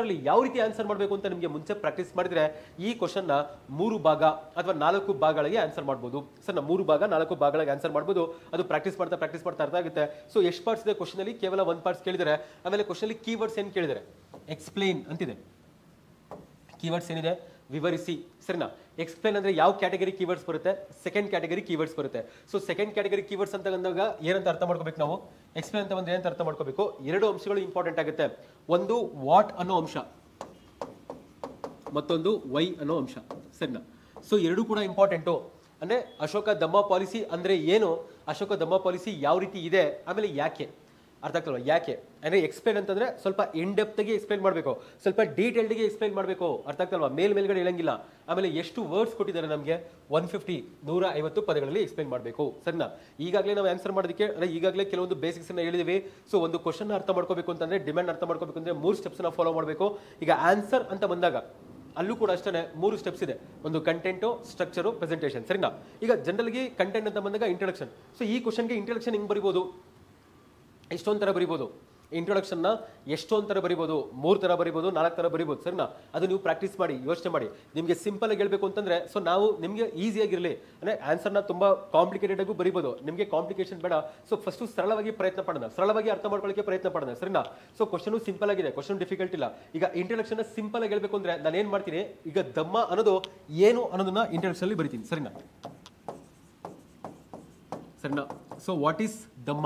ಅಲ್ಲಿ ಯಾವ ರೀತಿ ಆನ್ಸರ್ ಮಾಡಬೇಕು ಅಂತ ನಿಮಗೆ ಮುಂಚೆ ಪ್ರಾಕ್ಟೀಸ್ ಮಾಡಿದ್ರೆ ಈ ಕ್ವಶನ್ ನ 3 ಭಾಗ ಅಥವಾ 4 ಭಾಗಗಳಿಗೆ ಆನ್ಸರ್ ಮಾಡ್ಬೋದು. ಸರ್ 3 ಭಾಗ 4 ಭಾಗಗಳಿಗೆ ಆನ್ಸರ್ ಮಾಡ್ಬೋದು. ಅದು ಪ್ರಾಕ್ಟೀಸ್ ಮಾಡ್ತಾ ಅರ್ಥ ಆಗುತ್ತೆ. ಸೊ ಎಷ್ಟು ಪಾರ್ಟ್ಸ್ ಇದೆ ಕ್ವಶನ್ ಅಲ್ಲಿ? ಕೇವಲ 1 ಪಾರ್ಟ್ಸ್ ಕೇಳಿದರೆ. ಆಮೇಲೆ ಕ್ವಶನ್ ಅಲ್ಲಿ ಕೀವರ್ಡ್ಸ್ ಏನ್ ಕೇಳಿದರೆ, ಎಕ್ಸ್ಪ್ಲೇನ್ ಅಂತಿದೆ. ಕೀವರ್ಡ್ಸ್ ಏನಿದೆ, ವಿವರಿಸಿ, ಸರಿನಾ? ಎಕ್ಸ್ಪ್ಲೇನ್ ಅಂದ್ರೆ ಯಾವ ಕ್ಯಾಟಗರಿ ಕೀವರ್ಡ್ಸ್ ಬರುತ್ತೆ, ಸೆಕೆಂಡ್ ಕ್ಯಾಟಗರಿ ಕೀವರ್ಡ್ಸ್ ಬರುತ್ತೆ. ಸೊ ಸೆಕೆಂಡ್ ಕ್ಯಾಟಗರಿ ಕೀವರ್ಡ್ಸ್ ಅಂತ ಬಂದಾಗ ಏನಂತ ಅರ್ಥ ಮಾಡ್ಕೋಬೇಕು ನಾವು, ಎಕ್ಸ್ಪ್ಲೇನ್ ಅಂತ ಬಂದ್ರೆ ಏನಂತ ಅರ್ಥ ಮಾಡ್ಕೋಬೇಕು, 2 ಅಂಶಗಳು ಇಂಪಾರ್ಟೆಂಟ್ ಆಗುತ್ತೆ. ಒಂದು ವಾಟ್ ಅನ್ನೋ ಅಂಶ, ಮತ್ತೊಂದು ವೈ ಅನ್ನೋ ಅಂಶ, ಸರಿನಾ? ಸೊ 2 ಕೂಡ ಇಂಪಾರ್ಟೆಂಟು. ಅಂದ್ರೆ ಅಶೋಕ ಧಮ್ಮ ಪಾಲಿಸಿ ಅಂದ್ರೆ ಏನು, ಅಶೋಕ ಧಮ್ಮ ಪಾಲಿಸಿ ಯಾವ ರೀತಿ ಇದೆ, ಆಮೇಲೆ ಯಾಕೆ. ಅರ್ಥ ಆಗ್ತಲ್ವಾ? ಯಾಕೆ ಅಂದ್ರೆ ಎಕ್ಸ್ಪ್ಲೇನ್ ಅಂತಂದ್ರೆ ಸ್ವಲ್ಪ ಇನ್ ಡೆಪ್ತ್ ಗೆ ಎಕ್ಸ್ಪ್ಲೇನ್ ಮಾಡಬೇಕು, ಸ್ವಲ್ಪ ಡೀಟೇಲ್ಡ್ ಗೆ ಎಕ್ಸ್ಪ್ಲೇನ್ ಮಾಡಬೇಕು. ಅರ್ಥ ಆಗ್ತಲ್ವಾ? ಮೇಲ್ಗಡೆ ಹೇಳಂಗಿಲ್ಲ. ಆಮೇಲೆ ಎಷ್ಟು ವರ್ಡ್ಸ್ ಕೊಟ್ಟಿದ್ದಾರೆ ನಮಗೆ, 150 ಪದಗಳಲ್ಲಿ ಎಕ್ಸ್ಪ್ಲೇನ್ ಮಾಡಬೇಕು, ಸರಿನಾ? ಈಗಾಗಲೇ ನಾವು ಆನ್ಸರ್ ಮಾಡೋದಕ್ಕೆ ಅಂದ್ರೆ ಈಗಾಗಲೇ ಕೆಲವೊಂದು ಬೇಸಿಕ್ಸ್ ಅನ್ನ ಹೇಳಿದೀವಿ. ಸೊ ಒಂದು ಕ್ವಶನ್ ಅರ್ಥ ಮಾಡ್ಕೋಬೇಕು ಅಂತಂದ್ರೆ, ಡಿಮ್ಯಾಂಡ್ ಅರ್ಥ ಮಾಡ್ಕೋಬೇಕು ಅಂದ್ರೆ 3 ಸ್ಟೆಪ್ಸ್ ನ ಫಾಲೋ ಮಾಡಬೇಕು. ಈಗ ಆನ್ಸರ್ ಅಂತ ಬಂದಾಗ ಅಲ್ಲೂ ಕೂಡ ಅಷ್ಟೇ 3 ಸ್ಟೆಪ್ಸ್ ಇದೆ. ಒಂದು ಕಂಟೆಂಟು, ಸ್ಟ್ರಕ್ಚರು, ಪ್ರೆಸೆಂಟೇಷನ್, ಸರಿನಾ? ಈಗ ಜನರಲ್ ಗೆ ಕಂಟೆಂಟ್ ಅಂತ ಬಂದಾಗ ಇಂಟ್ರೊಡಕ್ಷನ್. ಸೊ ಈ ಕ್ವಶನ್ಗೆ ಇಂಟ್ರೊಡಕ್ಷನ್ ಹೆಂಗ್ ಬರಿಬೋದು, ಎಷ್ಟೊಂದು ತರ ಬರಿಬೋದು. ಇಂಟ್ರೊಡಕ್ಷನ್ ನ ಎಷ್ಟೊಂದು ತರ ಬರಿಬೋದು, 3 ತರ ಬರಿಬೋದು, 4 ತರ ಬರಿಬೋದು, ಸರಿನಾ? ಅದು ನೀವು ಪ್ರಾಕ್ಟೀಸ್ ಮಾಡಿ, ಯೋಚನೆ ಮಾಡಿ. ನಿಮಗೆ ಸಿಂಪಲ್ ಆಗಿ ಹೇಳ್ಬೇಕು ಅಂತಂದ್ರೆ, ಸೊ ನಾವು ನಿಮಗೆ ಈಸಿಯಾಗಿರಲಿ ಅಂದ್ರೆ ಆನ್ಸರ್ನ ತುಂಬಾ ಕಾಂಪ್ಲಿಕೇಟೆಡ್ ಆಗೂ ಬರಿಬೋದು, ನಿಮಗೆ ಕಾಂಪ್ಲಿಕೇಶನ್ ಬೇಡ. ಸೊ ಫಸ್ಟ್ ಸರಳವಾಗಿ ಪ್ರಯತ್ನ ಪಡೋಣ, ಸರಳವಾಗಿ ಅರ್ಥ ಮಾಡ್ಕೊಳ್ಳೋಕೆ ಪ್ರಯತ್ನ ಪಡೋಣ, ಸರಿನಾ? ಸೊ ಕ್ವಶನ್ ಸಿಂಪಲ್ ಆಗಿದೆ, ಕ್ವಶನ್ ಡಿಫಿಕಲ್ಟ್ ಇಲ್ಲ. ಈಗ ಇಂಟ್ರೊಡಕ್ಷನ್ ಸಿಂಪಲ್ ಆಗಿ ಹೇಳ್ಬೇಕು ಅಂದ್ರೆ ನಾನು ಏನ್ ಮಾಡ್ತೀನಿ, ಈಗ ಧಮ್ಮ ಅನ್ನೋದು ಏನು ಅನ್ನೋದನ್ನ ಇಂಟ್ರೊಡಕ್ಷನ್ ಅಲ್ಲಿ ಬರಿತೀನಿ, ಸರಿನಾ? ಸೊ ವಾಟ್ ಈಸ್ ಧಮ್ಮ?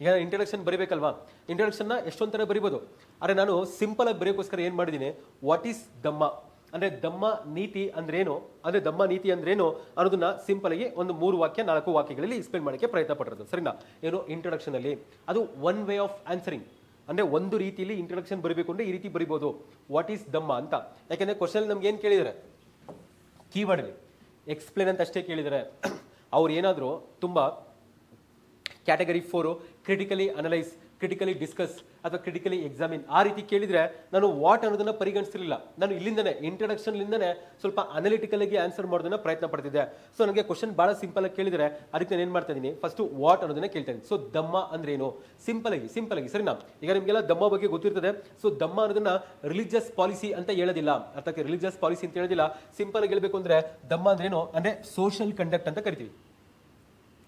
ಈಗ ಇಂಟ್ರೊಡಕ್ಷನ್ ಬರಿಬೇಕಲ್ವಾ, ಇಂಟ್ರೊಡಕ್ಷನ್ ನ ಎಷ್ಟೊಂದು ತರ ಬರಿಬೋದು. ಆದ್ರೆ ನಾನು ಸಿಂಪಲ್ ಆಗಿ ಬರೆಯೋಕ್ಕೋಸ್ಕರ ಏನ್ ಮಾಡಿದ್ದೀನಿ, ವಾಟ್ ಈಸ್ ಧಮ್ಮ ಅಂದ್ರೆ ಧಮ್ಮ ನೀತಿ ಅಂದ್ರೇನು, ಅಂದ್ರೆ ಧಮ್ಮ ನೀತಿ ಅಂದ್ರೇನು ಅನ್ನೋದನ್ನ ಸಿಂಪಲ್ ಆಗಿ ಒಂದು 3 ವಾಕ್ಯ 4 ವಾಕ್ಯಗಳಲ್ಲಿ ಎಕ್ಸ್ಪ್ಲೇನ್ ಮಾಡಕ್ಕೆ ಪ್ರಯತ್ನ ಪಟ್ಟಿರೋದು, ಸರಿನಾ? ಏನು ಇಂಟ್ರೊಡಕ್ಷನ್ ಅಲ್ಲಿ ಅದು ಒನ್ ವೇ ಆಫ್ ಆನ್ಸರಿಂಗ್. ಅಂದ್ರೆ ಒಂದು ರೀತಿಯಲ್ಲಿ ಇಂಟ್ರೊಡಕ್ಷನ್ ಬರಬೇಕು ಅಂದ್ರೆ ಈ ರೀತಿ ಬರಿಬೋದು, ವಾಟ್ ಈಸ್ ಧಮ್ಮ ಅಂತ. ಯಾಕಂದ್ರೆ ಕ್ವಶನ್ ನಮ್ಗೆ ಏನ್ ಕೇಳಿದರೆ, ಕೀವರ್ಡ್ ಅಲ್ಲಿ ಎಕ್ಸ್ಪ್ಲೇನ್ ಅಂತ ಅಷ್ಟೇ ಕೇಳಿದರೆ. ಅವ್ರು ಏನಾದ್ರು ತುಂಬಾ category 4 critically analyse, critically discuss ಅಥವಾ ಕ್ರಿಟಿಕಲಿ ಎಕ್ಸಾಮಿನ್ ಆ ರೀತಿ ಕೇಳಿದ್ರೆ ನಾನು ವಾಟ್ ಅನ್ನೋದನ್ನ ಪರಿಗಣಿಸಿರಲಿಲ್ಲ. ನಾನು ಇಲ್ಲಿಂದನೇ ಇಂಟ್ರೊಡಕ್ಷನ್ ಲಿಂದನೇ ಸ್ವಲ್ಪ ಅನಾಲಿಟಿಕಲ್ ಆಗಿ ಆನ್ಸರ್ ಮಾಡೋದನ್ನ ಪ್ರಯತ್ನ ಪಡ್ತಿದ್ದೆ. ಸೊ ನನಗೆ ಕ್ವಶನ್ ಬಹಳ ಸಿಂಪಲ್ ಆಗಿ ಕೇಳಿದ್ರೆ ಅದಕ್ಕೆ ನಾನು ಏನ್ ಮಾಡ್ತಾ ಇದೀನಿ, ಫಸ್ಟ್ ವಾಟ್ ಅನ್ನೋದನ್ನ ಕೇಳ್ತಾ ಇದ್ದೀನಿ. ಸೊ ಧಮ್ಮ ಅಂದ್ರೆ ಏನು, ಸಿಂಪಲ್ ಆಗಿ, ಸರಿನಾ? ಈಗ ನಿಮಗೆಲ್ಲ ಧಮ್ಮ ಬಗ್ಗೆ ಗೊತ್ತಿರ್ತದೆ. ಸೊ ಧಮ್ಮ ಅನ್ನೋದನ್ನ ರಿಲಿಜಿಯಸ್ ಪಾಲಿಸಿ ಅಂತ ಹೇಳೋದಿಲ್ಲ, ಅರ್ಥಕ್ಕೆ ರಿಲಿಜಿಯಸ್ ಪಾಲಿಸಿ ಅಂತ ಹೇಳೋದಿಲ್ಲ. ಸಿಂಪಲ್ ಆಗಿ ಹೇಳ್ಬೇಕು ಅಂದ್ರೆ ಧಮ್ಮ ಅಂದ್ರೆ ಏನು ಅಂದ್ರೆ ಸೋಷಿಯಲ್ ಕಂಡಕ್ಟ್ ಅಂತ ಕರಿತೀವಿ.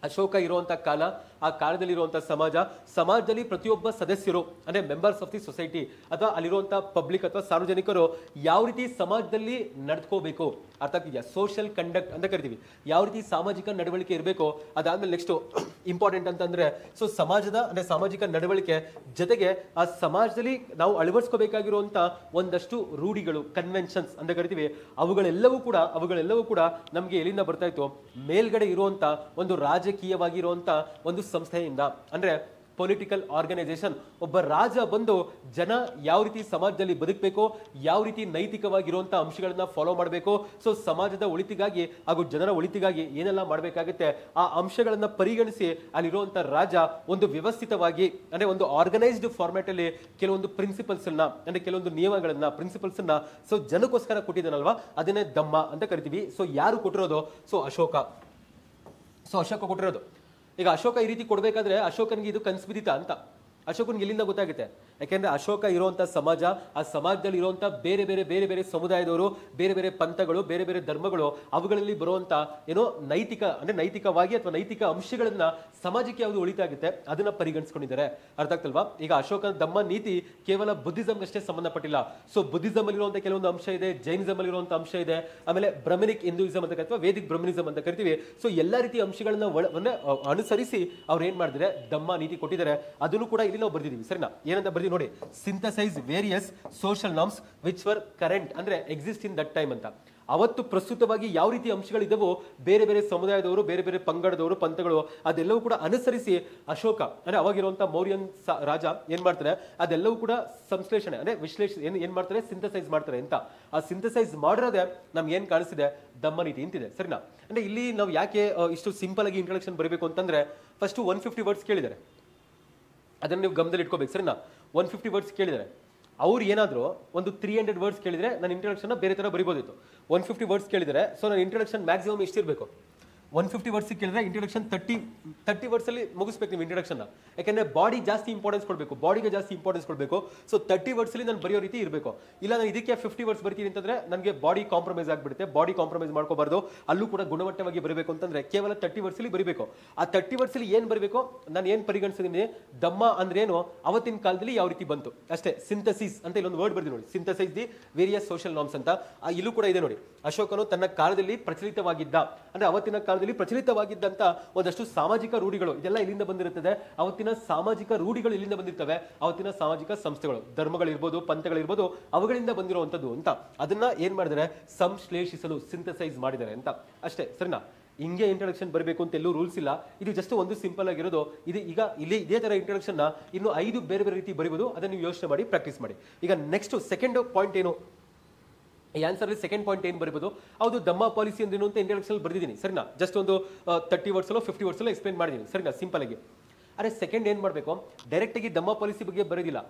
ಅಶೋಕ ಇರುವಂತ ಕಾಲ, ಆ ಕಾಲದಲ್ಲಿ ಇರುವಂತಹ ಸಮಾಜದಲ್ಲಿ ಪ್ರತಿಯೊಬ್ಬ ಸದಸ್ಯರು ಅಂದ್ರೆ ಮೆಂಬರ್ಸ್ ಆಫ್ ದಿ ಸೊಸೈಟಿ ಅಥವಾ ಅಲ್ಲಿರುವಂತಹ ಪಬ್ಲಿಕ್ ಅಥವಾ ಸಾರ್ವಜನಿಕರು ಯಾವ ರೀತಿ ಸಮಾಜದಲ್ಲಿ ನಡ್ಕೋಬೇಕು, ಅರ್ಥ ಆಗ್ತಿದ್ಯಾ? ಸೋಷಿಯಲ್ ಕಂಡಕ್ಟ್ ಅಂತ ಕರಿತೀವಿ. ಯಾವ ರೀತಿ ಸಾಮಾಜಿಕ ನಡವಳಿಕೆ ಇರಬೇಕು. ಅದಾದ್ಮೇಲೆ ನೆಕ್ಸ್ಟ್ ಇಂಪಾರ್ಟೆಂಟ್ ಅಂತಂದ್ರೆ, ಸೊ ಸಮಾಜದ ಅಂದ್ರೆ ಸಾಮಾಜಿಕ ನಡವಳಿಕೆ ಜೊತೆಗೆ ಆ ಸಮಾಜದಲ್ಲಿ ನಾವು ಅಳವಡಿಸ್ಕೋಬೇಕಾಗಿರುವಂತ ಒಂದಷ್ಟು ರೂಢಿಗಳು, ಕನ್ವೆನ್ಷನ್ಸ್ ಅಂತ ಕರಿತೀವಿ. ಅವುಗಳೆಲ್ಲವೂ ಕೂಡ ನಮ್ಗೆ ಎಲ್ಲಿಂದ ಬರ್ತಾ ಇತ್ತು, ಮೇಲ್ಗಡೆ ಇರುವಂತ ಒಂದು ರಾಜಕೀಯವಾಗಿರುವಂತ ಒಂದು ಸಂಸ್ಥೆಯಿಂದ, ಅಂದ್ರೆ ಪೊಲಿಟಿಕಲ್ ಆರ್ಗನೈಸೇಷನ್. ಒಬ್ಬ ರಾಜ ಬಂದು ಜನ ಯಾವ ರೀತಿ ಸಮಾಜದಲ್ಲಿ ಬದುಕಬೇಕು, ಯಾವ ರೀತಿ ನೈತಿಕವಾಗಿರುವಂತಹ ಅಂಶಗಳನ್ನ ಫಾಲೋ ಮಾಡಬೇಕು, ಸೊ ಸಮಾಜದ ಒಳಿತಿಗಾಗಿ ಹಾಗೂ ಜನರ ಒಳಿತಿಗಾಗಿ ಏನೆಲ್ಲ ಮಾಡಬೇಕಾಗುತ್ತೆ ಆ ಅಂಶಗಳನ್ನ ಪರಿಗಣಿಸಿ ಅಲ್ಲಿರುವಂತಹ ರಾಜ ಒಂದು ವ್ಯವಸ್ಥಿತವಾಗಿ ಅಂದ್ರೆ ಒಂದು ಆರ್ಗನೈಸ್ಡ್ ಫಾರ್ಮ್ಯಾಟ್ ಅಲ್ಲಿ ಕೆಲವೊಂದು ಪ್ರಿನ್ಸಿಪಲ್ಸ್ ಅನ್ನ ಅಂದ್ರೆ ಕೆಲವೊಂದು ನಿಯಮಗಳನ್ನ ಪ್ರಿನ್ಸಿಪಲ್ಸ್ ಅನ್ನ ಸೊ ಜನಕ್ಕೋಸ್ಕರ ಕೊಟ್ಟಿದ್ದಾನಲ್ವಾ, ಅದನ್ನೇ ಧಮ್ಮ ಅಂತ ಕರಿತೀವಿ. ಸೊ ಯಾರು ಕೊಟ್ಟಿರೋದು, ಸೊ ಅಶೋಕ ಕೊಟ್ಟಿರೋದು. ಈಗ ಅಶೋಕ ಈ ರೀತಿ ಕೊಡ್ಬೇಕಾದ್ರೆ ಅಶೋಕನಿಗೆ ಇದು ಕನ್ಸ್ಬಿದಿತ ಅಂತ ಅಶೋಕನ್ಗೆ ಎಲ್ಲಿಂದ ಗೊತ್ತಾಗುತ್ತೆ? ಯಾಕೆಂದ್ರೆ ಅಶೋಕ ಇರುವಂತ ಸಮಾಜ, ಆ ಸಮಾಜದಲ್ಲಿ ಇರುವಂತ ಬೇರೆ ಬೇರೆ ಸಮುದಾಯದವರು, ಬೇರೆ ಬೇರೆ ಪಂಥಗಳು, ಬೇರೆ ಬೇರೆ ಧರ್ಮಗಳು, ಅವುಗಳಲ್ಲಿ ಬರುವಂತ ಏನೋ ನೈತಿಕವಾಗಿ ಅಥವಾ ನೈತಿಕ ಅಂಶಗಳನ್ನ ಸಮಾಜಕ್ಕೆ ಯಾವುದು ಉಳಿತಾಗುತ್ತೆ ಅದನ್ನ ಪರಿಗಣಿಸ್ಕೊಂಡಿದ್ದಾರೆ. ಅರ್ಥ ಆಗ್ತಲ್ವಾ? ಈಗ ಅಶೋಕ ಧಮ್ಮ ನೀತಿ ಕೇವಲ ಬುದ್ಧಿಸಂ ಅಷ್ಟೇ ಸಂಬಂಧಪಟ್ಟಿಲ್ಲ. ಸೊ ಬುದ್ಧಿಸಂ ಅಲ್ಲಿರುವಂತ ಕೆಲವೊಂದು ಅಂಶ ಇದೆ, ಜೈನಿಸಂ ಅಲ್ಲಿರುವಂತ ಅಂಶ ಇದೆ, ಆಮೇಲೆ ಬ್ರಹ್ಮನಿಕ್ ಹಿಂದೂಯಿಸಂ ಅಂತ ಕರಿತೀವಿ, ವೇದಿಕ್ ಬ್ರಹ್ಮನಿಸಂ ಅಂತ ಕರಿತೀವಿ. ಸೊ ಎಲ್ಲಾ ರೀತಿಯ ಅಂಶಗಳನ್ನ ಅನುಸರಿಸಿ ಅವ್ರು ಏನ್ ಮಾಡಿದ್ರೆ ಧಮ್ಮ ನೀತಿ ಕೊಟ್ಟಿದ್ದಾರೆ. ಅದನ್ನು ಕೂಡ ಇಲ್ಲಿ ನಾವು ಬರ್ದಿದೀವಿ, ಸರಿನಾ? ಏನಂತ ಬರ್ದಿ ನೋಡಿ, synthesise various social norms which were current ಅಂದ್ರೆ ಎಕ್ಸಿಸ್ಟ್ ಇನ್ ದಟ್ ಟೈಮ್ ಅಂತ. ಅವತ್ತು ಪ್ರಸ್ತುತವಾಗಿ ಯಾವ ರೀತಿ ಅಂಶಗಳಿದವೋ ಬೇರೆ ಬೇರೆ ಸಮುದಾಯದವರು, ಬೇರೆ ಬೇರೆ ಪಂಗಡದವರು, ಪಂಥಗಳು ಅದೆಲ್ಲವೂ ಕೂಡ ಅನುಸರಿಸಿ ಅಶೋಕ ಅಂದ್ರೆ ಅವಾಗಿರುವಂತ ಮೌರ್ಯನ್ ರಾಜ ಏನ್ ಮಾಡ್ತಾರೆ, ಅದೆಲ್ಲವೂ ಕೂಡ ಸಂಶ್ಲೇಷಣೆ ಅಂದ್ರೆ ವಿಶ್ಲೇಷಣೆ ಏನ್ ಮಾಡ್ತಾರೆ, ಸಿಂಥಸೈಸ್ ಮಾಡ್ತಾರೆ ಅಂತ. ಆ ಸಿಂಥಸೈಸ್ ಮಾಡಿರೋದೇ ನಮ್ಗೆ ಏನ್ ಕಾಣಿಸಿದೆ, ದಮ್ಮನೀತಿ ಇಂತಿದೆ. ಸರಿನಾ? ಅಂದ್ರೆ ಇಲ್ಲಿ ನಾವು ಯಾಕೆ ಇಷ್ಟು ಸಿಂಪಲ್ ಆಗಿ ಇಂಟ್ರೊಡಕ್ಷನ್ ಬರಬೇಕು ಅಂತಂದ್ರೆ, ಫಸ್ಟ್ 150 ವರ್ಡ್ಸ್ ಕೇಳಿದ್ದಾರೆ, ಅದನ್ನ ನೀವು ಗಮನದಲ್ಲಿ ಇಟ್ಕೋಬೇಕು. ಸರಿನಾ? 150 ವರ್ಡ್ಸ್ ಕೇಳಿದ್ದಾರೆ. ಅವ್ರು ಏನಾದ್ರು ಒಂದು 300 ವರ್ಡ್ಸ್ ಕೇಳಿದ್ರೆ ನನ್ನ ಇಂಟ್ರೊಡಕ್ಷನ್ ಬೇರೆ ತರ ಬರಿಬೋದಿತ್ತು. 150 ವರ್ಡ್ಸ್ ಕೇಳಿದರೆ, ಸೊ ನನ್ನ ಇಂಟ್ರೊಡಕ್ಷನ್ ಮ್ಯಾಕ್ಸಿಮಮ್ ಎಷ್ಟಿರಬೇಕು, 150 ವರ್ಡ್ಸ್ ಕೇಳಿದ್ರೆ ಇಂಟ್ರೊಡಕ್ಷನ್ 30 ವರ್ಡ್ಸ್ ಅಲ್ಲಿ ಮುಗಿಸ್ಬೇಕು ನೀವು ಇಂಟ್ರೊಡಕ್ಷನ್. ಯಾಕಂದ್ರೆ ಬಾಡಿ ಜಾಸ್ತಿ ಇಂಪಾರ್ಟೆನ್ಸ್ ಕೊಡಬೇಕು, ಬಾಡಿಗೆ ಜಾಸ್ತಿ ಇಂಪಾರ್ಟೆನ್ಸ್ ಕೊಡಬೇಕು. ಸೊ 30 ವರ್ಡ್ಸ್ ಅಲ್ಲಿ ನಾನು ಬರೆಯೋ ರೀತಿ ಇರಬೇಕು. ಇಲ್ಲ ನಾನು ಇದಕ್ಕೆ 50 ವರ್ಡ್ಸ್ ಬರ್ತೀನಿ ಅಂತಂದ್ರೆ ನನಗೆ ಬಾಡಿ ಕಾಂಪ್ರಮೈಸ್ ಆಗ್ಬಿಡುತ್ತೆ. ಬಾಡಿ ಕಾಂಪ್ರಮೈಸ್ ಮಾಡ್ಕೋಬಾರ್ದು, ಅಲ್ಲೂ ಕೂಡ ಗುಣಮಟ್ಟವಾಗಿ ಬರಬೇಕು ಅಂತಂದ್ರೆ ಕೇವಲ 30 ವರ್ಡ್ಸ್ ಅಲ್ಲಿ ಬರೀಬೇಕು. ಆ 30 ವರ್ಡ್ಸ್ ಅಲ್ಲಿ ಏನ್ ಬರಬೇಕು, ನಾನು ಏನ್ ಪರಿಗಣಿಸಿದೀನಿ, ದಮ್ಮ ಅಂದ್ರೆ ಏನು, ಅವತ್ತಿನ ಕಾಲದಲ್ಲಿ ಯಾವ ರೀತಿ ಬಂತು ಅಷ್ಟೇ. ಸಿಂಥಸಿಸ್ ಅಂತ ಇಲ್ಲೊಂದು ವರ್ಡ್ ಬರ್ದಿ ನೋಡಿ, synthesise the various social norms ಅಂತ. ಇಲ್ಲೂ ಕೂಡ ಇದೆ ನೋಡಿ, ಅಶೋಕನು ತನ್ನ ಕಾಲದಲ್ಲಿ ಪ್ರಚಲಿತವಾಗಿದ್ದ ಅಂದ್ರೆ ಅವತ್ತಿನ ಕಾಲದಲ್ಲಿ ಪ್ರಚಲಿತವಾಗಿದ್ದಂತ ಒಂದಷ್ಟು ಸಾಮಾಜಿಕ ರೂಢಿಗಳು ಇದೆಲ್ಲ ಇಲ್ಲಿಂದ ಬಂದಿರುತ್ತದೆ. ಅವತ್ತಿನ ಸಾಮಾಜಿಕ ರೂಢಿಗಳು ಇಲ್ಲಿಂದ ಬಂದಿರ್ತವೆ. ಅವತ್ತಿನ ಸಾಮಾಜಿಕ ಸಂಸ್ಥೆಗಳು, ಧರ್ಮಗಳಿರ್ಬೋದು, ಪಂಥಗಳಿರ್ಬೋದು, ಅವುಗಳಿಂದ ಬಂದಿರುವಂತದ್ದು ಅಂತ. ಅದನ್ನ ಏನ್ ಮಾಡಿದರೆ, ಸಂಶ್ಲೇಷಿಸಲು ಸಿಂಥಸೈಸ್ ಮಾಡಿದ್ದಾರೆ ಅಂತ ಅಷ್ಟೇ. ಸರಿನಾ? ಹಿಂಗೆ ಇಂಟ್ರೊಡಕ್ಷನ್ ಬರಬೇಕು ಅಂತ ಎಲ್ಲೂ ರೂಲ್ಸ್ ಇಲ್ಲ. ಇದು ಜಸ್ಟ್ ಒಂದು ಸಿಂಪಲ್ ಆಗಿರೋದು. ಇದು ಈಗ ಇಲ್ಲಿ ಇದೇ ತರ ಇಂಟ್ರೊಡಕ್ಷನ್ ಇನ್ನು 5 ಬೇರೆ ಬೇರೆ ರೀತಿ ಬರೀಬಹುದು. ಅದನ್ನ ನೀವು ಯೋಚನೆ ಮಾಡಿ ಪ್ರಾಕ್ಟೀಸ್ ಮಾಡಿ. ಈಗ ನೆಕ್ಸ್ಟ್ ಸೆಕೆಂಡ್ ಪಾಯಿಂಟ್ ಏನು, ಈ ಆನ್ಸರ್ ಅಲ್ಲಿ ಸೆಕೆಂಡ್ ಪಾಯಿಂಟ್ ಏನು ಬರೀಬಹುದು, ಹೌದು ದಮ್ಮ ಪಾಲಿಸಿ ಅಂದ್ರೇನು ಅಂತ ಇಂಟ್ರೊಡಕ್ಷನ್ ಬರ್ದಿದ್ದೀನಿ. ಸರಿನಾ? ಜಸ್ಟ್ ಒಂದು 30 ವರ್ಡ್ಸ್ ಅಲ್ಲೋ 50 ವರ್ಡ್ಸ್ ಅಲ್ಲೋ ಎಕ್ಸ್ಪ್ಲೇನ್ ಮಾಡಿದ್ದೀನಿ. ಸರಿನಾ? ಸಿಂಪಲ್ ಆಗಿ. ಅರೆ ಸೆಕೆಂಡ್ ಏನ್ ಮಾಡಬೇಕು, ಡೈರೆಕ್ಟ್ ಆಗಿ ದಮ್ಮ ಪಾಲಿಸಿ ಬಗ್ಗೆ ಬರೋದಿಲ್ಲ,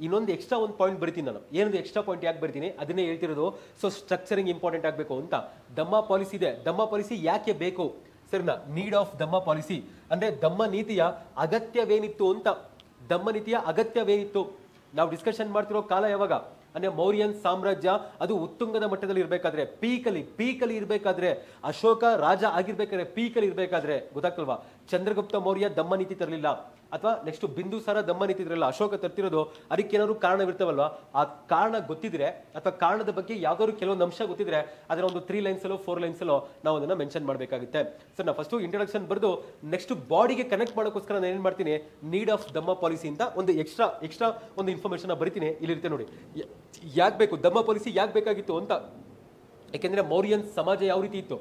ಇನ್ನೊಂದು ಎಕ್ಸ್ಟ್ರಾ ಒಂದು ಪಾಯಿಂಟ್ ಬರಿತೀನಿ ನಾನು. ಏನೊಂದು ಎಕ್ಸ್ಟ್ರಾ ಪಾಯಿಂಟ್ ಯಾಕೆ ಬರ್ತೀನಿ ಅದನ್ನೇ ಹೇಳ್ತಿರೋದು. ಸೊ ಸ್ಟ್ರಕ್ಚರಿಂಗ್ ಇಂಪಾರ್ಟೆಂಟ್ ಆಗಬೇಕು ಅಂತ. ದಮ್ಮ ಪಾಲಿಸಿ ಇದೆ, ದಮ್ಮ ಪಾಲಿಸಿ ಯಾಕೆ ಬೇಕು, ಸರಿನಾ? ನೀಡ್ ಆಫ್ ದಮ್ಮ ಪಾಲಿಸಿ ಅಂದ್ರೆ ದಮ್ಮ ನೀತಿಯ ಅಗತ್ಯವೇನಿತ್ತು ಅಂತ. ದಮ್ಮ ನೀತಿಯ ಅಗತ್ಯವೇನಿತ್ತು ನಾವು ಡಿಸ್ಕಷನ್ ಮಾಡ್ತಿರೋ ಕಾಲ ಯಾವಾಗ ಅಂದ್ರೆ ಮೌರ್ಯನ್ ಸಾಮ್ರಾಜ್ಯ ಅದು ಉತ್ತುಂಗದ ಮಟ್ಟದಲ್ಲಿ ಇರಬೇಕಾದ್ರೆ, ಪೀಕಲಿ ಇರಬೇಕಾದ್ರೆ, ಅಶೋಕ ರಾಜ ಆಗಿರ್ಬೇಕಾದ್ರೆ, ಪೀಕಲಿ ಇರಬೇಕಾದ್ರೆ, ಗೊತ್ತಾಗ್ತಲ್ವಾ? ಚಂದ್ರಗುಪ್ತ ಮೌರ್ಯ ದಮ್ಮ ನೀತಿ ತರಲಿಲ್ಲ, ಅಥವಾ ನೆಕ್ಸ್ಟ್ ಬಿಂದುಸಾರ ದಮ್ಮ ನೀತಿ ತರಲಿಲ್ಲ, ಅಶೋಕ ತರ್ತಿರೋದು. ಅದಕ್ಕೆ ಏನಾದ್ರು ಕಾರಣವಿರ್ತಾವಲ್ವಾ, ಆ ಕಾರಣ ಗೊತ್ತಿದ್ರೆ ಅಥವಾ ಕಾರಣದ ಬಗ್ಗೆ ಯಾವ್ದಾದ್ರು ಕೆಲವೊಂದು ಅಂಶ ಗೊತ್ತಿದ್ರೆ ಅದರ ಒಂದು 3 ಲೈನ್ಸ್ ಅಲ್ಲೋ 4 ಲೈನ್ಸ್ ಅಲ್ಲೋ ನಾವು ಅದನ್ನ ಮೆನ್ಷನ್ ಮಾಡಬೇಕಾಗುತ್ತೆ. ಸರ್ ನಾ ಫಸ್ಟ್ ಇಂಟ್ರೊಡಕ್ಷನ್ ಬರೆದು ನೆಕ್ಸ್ಟ್ ಬಾಡಿಗೆ ಕನೆಕ್ಟ್ ಮಾಡೋಕ್ಕೋಸ್ಕರ ನಾನು ಏನ್ ಮಾಡ್ತೀನಿ, ನೀಡ್ ಆಫ್ ದಮ್ಮ ಪಾಲಿಸಿ ಅಂತ ಒಂದು ಎಕ್ಸ್ಟ್ರಾ ಒಂದು ಇನ್ಫಾರ್ಮೇಶನ್ ಬರಿತೀನಿ. ಇಲ್ಲಿರುತ್ತೆ ನೋಡಿ, ಯಾಕೆ ಬೇಕು ದಮ್ಮ ಪಾಲಿಸಿ, ಯಾಕೆ ಬೇಕಾಗಿತ್ತು ಅಂತ. ಯಾಕೆಂದ್ರೆ ಮೌರ್ಯನ್ ಸಮಾಜ ಯಾವ ರೀತಿ ಇತ್ತು